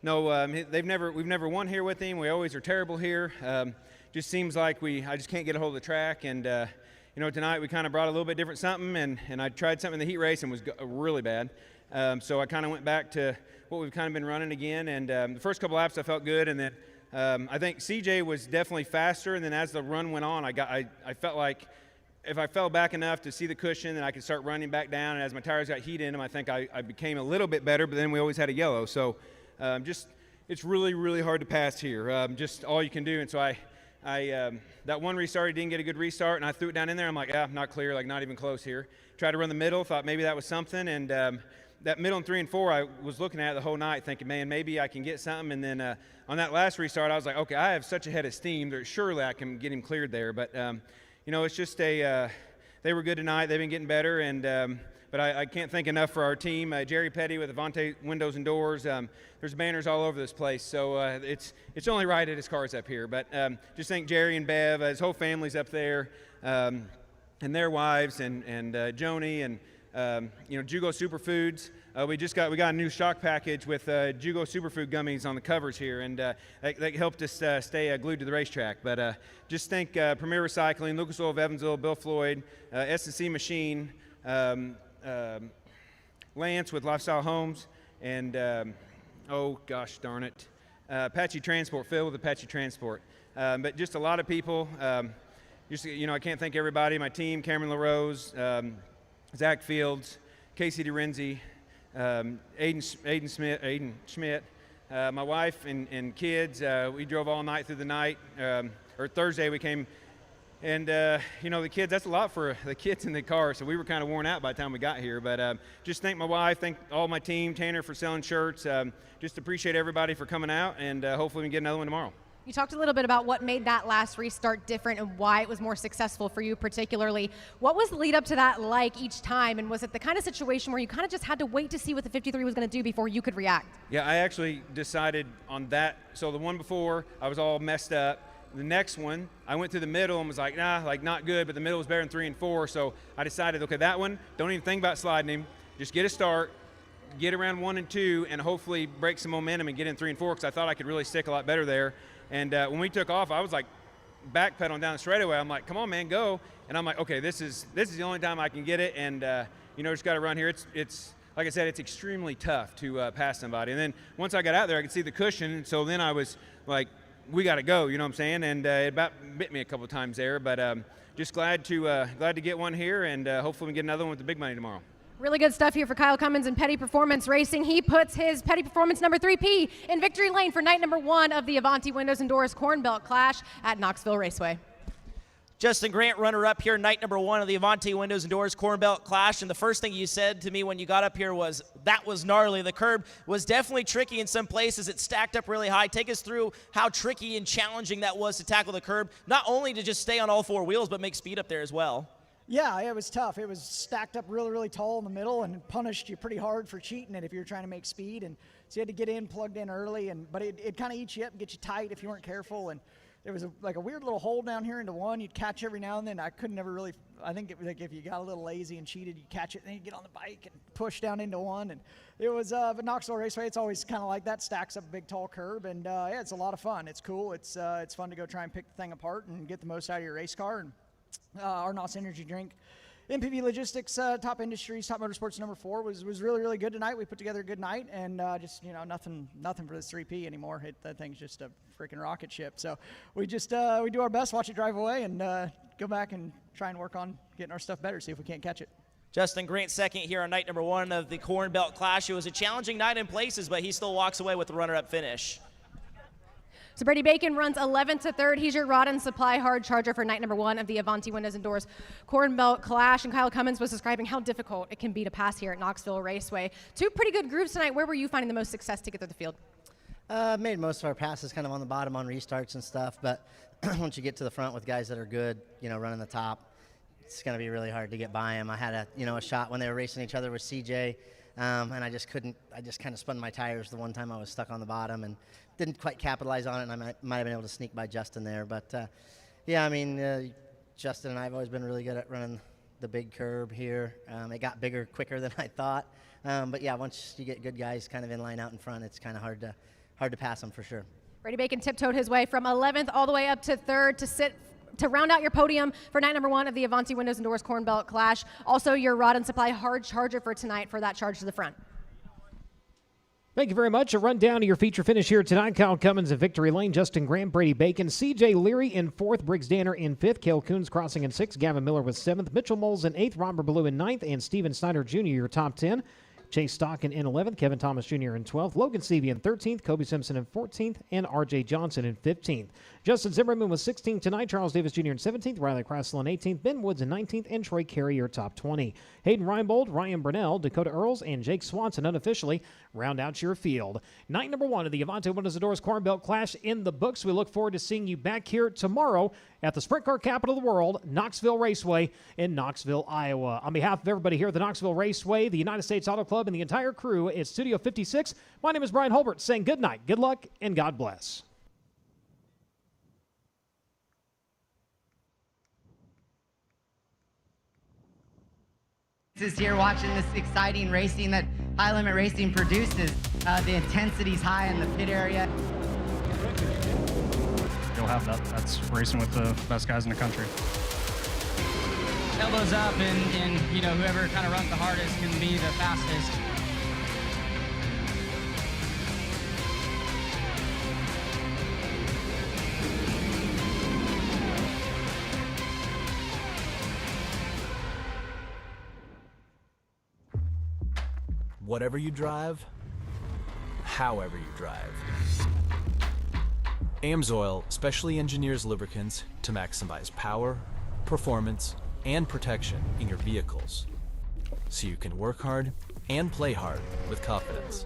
we've never won here with him. We always are terrible here. Just seems like I just can't get a hold of the track. And tonight we kind of brought a little bit different something. And I tried something in the heat race and was really bad. So I kind of went back to what we've kind of been running again. And the first couple laps I felt good, and then I think CJ was definitely faster. And then as the run went on, I felt like if I fell back enough to see the cushion, then I could start running back down. And as my tires got heat in them, I think I became a little bit better, but then we always had a yellow. So it's really, really hard to pass here. Just all you can do. And so that one restart, I didn't get a good restart, and I threw it down in there. I'm like, not clear, like not even close here. Tried to run the middle, thought maybe that was something. And that middle in 3 and 4, I was looking at it the whole night thinking, man, maybe I can get something. And then on that last restart, I was like, okay, I have such a head of steam that surely I can get him cleared there. But, it's just they were good tonight. They've been getting better. And but I can't thank enough for our team. Jerry Petty with Avanti Windows and Doors. There's banners all over this place. So it's only right that his car's up here. But just thank Jerry and Bev. His whole family's up there. And their wives and Joni and Jugo Superfoods. We got a new shock package with Jugo Superfood gummies on the covers here, and that helped us stay glued to the racetrack. But just thank Premier Recycling, Lucas Oil of Evansville, Bill Floyd, S&C Machine, Lance with Lifestyle Homes, and oh gosh darn it, Apache Transport, Phil with Apache Transport. But just a lot of people. I can't thank everybody. My team: Cameron LaRose, Zach Fields, Casey DeRenzi, Aiden Schmidt, my wife and kids. We drove all night through the night. Or Thursday we came, and the kids. That's a lot for the kids in the car. So we were kind of worn out by the time we got here. But just thank my wife, thank all my team, Tanner for selling shirts. Just appreciate everybody for coming out, and hopefully we can get another one tomorrow. You talked a little bit about what made that last restart different and why it was more successful for you particularly. What was the lead up to that like each time, and was it the kind of situation where you kind of just had to wait to see what the 53 was going to do before you could react? Yeah, I actually decided on that. So the one before, I was all messed up. The next one, I went through the middle and was like, not good, but the middle was better than 3 and 4. So I decided, okay, that one, don't even think about sliding him. Just get a start, get around 1 and 2, and hopefully break some momentum and get in 3 and 4, because I thought I could really stick a lot better there. And when we took off, I was like backpedaling down the straightaway. I'm like, come on, man, go. And I'm like, okay, this is the only time I can get it. And, just got to run here. It's like I said, it's extremely tough to pass somebody. And then once I got out there, I could see the cushion. And so then I was like, we got to go, you know what I'm saying? And it about bit me a couple of times there. But just glad to get one here, and hopefully we can get another one with the big money tomorrow. Really good stuff here for Kyle Cummins in Petty Performance Racing. He puts his Petty Performance number 3P in victory lane for night number 1 of the Avanti Windows and Doors Corn Belt Clash at Knoxville Raceway. Justin Grant, runner-up here, night number 1 of the Avanti Windows and Doors Corn Belt Clash. And the first thing you said to me when you got up here was, that was gnarly. The curb was definitely tricky in some places. It stacked up really high. Take us through how tricky and challenging that was to tackle the curb, not only to just stay on all 4 wheels, but make speed up there as well. Yeah, it was tough. It was stacked up really, really tall in the middle and punished you pretty hard for cheating it if you were trying to make speed. And so you had to get in, plugged in early, but it kind of eats you up and get you tight if you weren't careful. And there was a weird little hole down here into 1. You'd catch every now and then. I could never really, I think it was like if you got a little lazy and cheated, you'd catch it, and then you'd get on the bike and push down into 1. And it was, but Knoxville Raceway, it's always kind of like that, stacks up a big tall curb. And yeah, it's a lot of fun. It's cool. It's fun to go try and pick the thing apart and get the most out of your race car. And our NOS energy drink, MPV Logistics, Top Industries, Top Motorsports number 4 was really, really good tonight. We put together a good night, and just nothing for this 3P anymore. That thing's just a freaking rocket ship. So we just we do our best, watch it drive away, and go back and try and work on getting our stuff better. See if we can't catch it. Justin Grant second here on night number 1 of the Corn Belt Clash. It was a challenging night in places, but he still walks away with the runner-up finish. So Brady Bacon runs 11th to 3rd. He's your Rod and Supply hard charger for night number 1 of the Avanti Windows and Doors Corn Belt Clash. And Kyle Cummins was describing how difficult it can be to pass here at Knoxville Raceway. 2 pretty good groups tonight. Where were you finding the most success to get through the field? Made most of our passes kind of on the bottom on restarts and stuff. But once you get to the front with guys that are good, running the top, it's going to be really hard to get by them. I had a shot when they were racing each other with CJ. And I just kind of spun my tires the one time I was stuck on the bottom and didn't quite capitalize on it, and I might have been able to sneak by Justin there. But, yeah, I mean, Justin and I have always been really good at running the big curb here. It got bigger quicker than I thought. But, yeah, once you get good guys kind of in line out in front, it's kind of hard to pass them for sure. Brady Bacon tiptoed his way from 11th all the way up to 3rd to round out your podium for night number 1 of the Avanti Windows and Doors Corn Belt Clash. Also, your Rod and Supply hard charger for tonight for that charge to the front. Thank you very much. A rundown of your feature finish here tonight. Kyle Cummins in victory lane, Justin Graham, Brady Bacon, C.J. Leary in 4th, Briggs Danner in 5th, Cale Coons crossing in 6th, Gavin Miller with 7th, Mitchell Moles in 8th, Robert Ballou in 9th, and Steven Snyder Jr. your top 10. Chase Stockin in 11th, Kevin Thomas Jr. in 12th, Logan Seavey in 13th, Kobe Simpson in 14th, and R.J. Johnson in 15th. Justin Zimmerman was 16th tonight, Charles Davis Jr. in 17th, Riley Krasel in 18th, Ben Woods in 19th, and Troy Carrier top 20. Hayden Reinbold, Ryan Burnell, Dakota Earls, and Jake Swanson unofficially round out your field. Night number 1 of the Avante Windows and Doors Corn Belt Clash in the books. We look forward to seeing you back here tomorrow at the Sprint Car Capital of the World, Knoxville Raceway in Knoxville, Iowa. On behalf of everybody here at the Knoxville Raceway, the United States Auto Club, and the entire crew at Studio 56, my name is Brian Holbert saying good night, good luck, and God bless. Is here watching this exciting racing that High Limit Racing produces. The intensity's high in the pit area. You'll have that. That's racing with the best guys in the country. Elbows up, and you know, whoever kind of runs the hardest can be the fastest. Whatever you drive, however you drive. AMSOIL specially engineers lubricants to maximize power, performance, and protection in your vehicles, so you can work hard and play hard with confidence.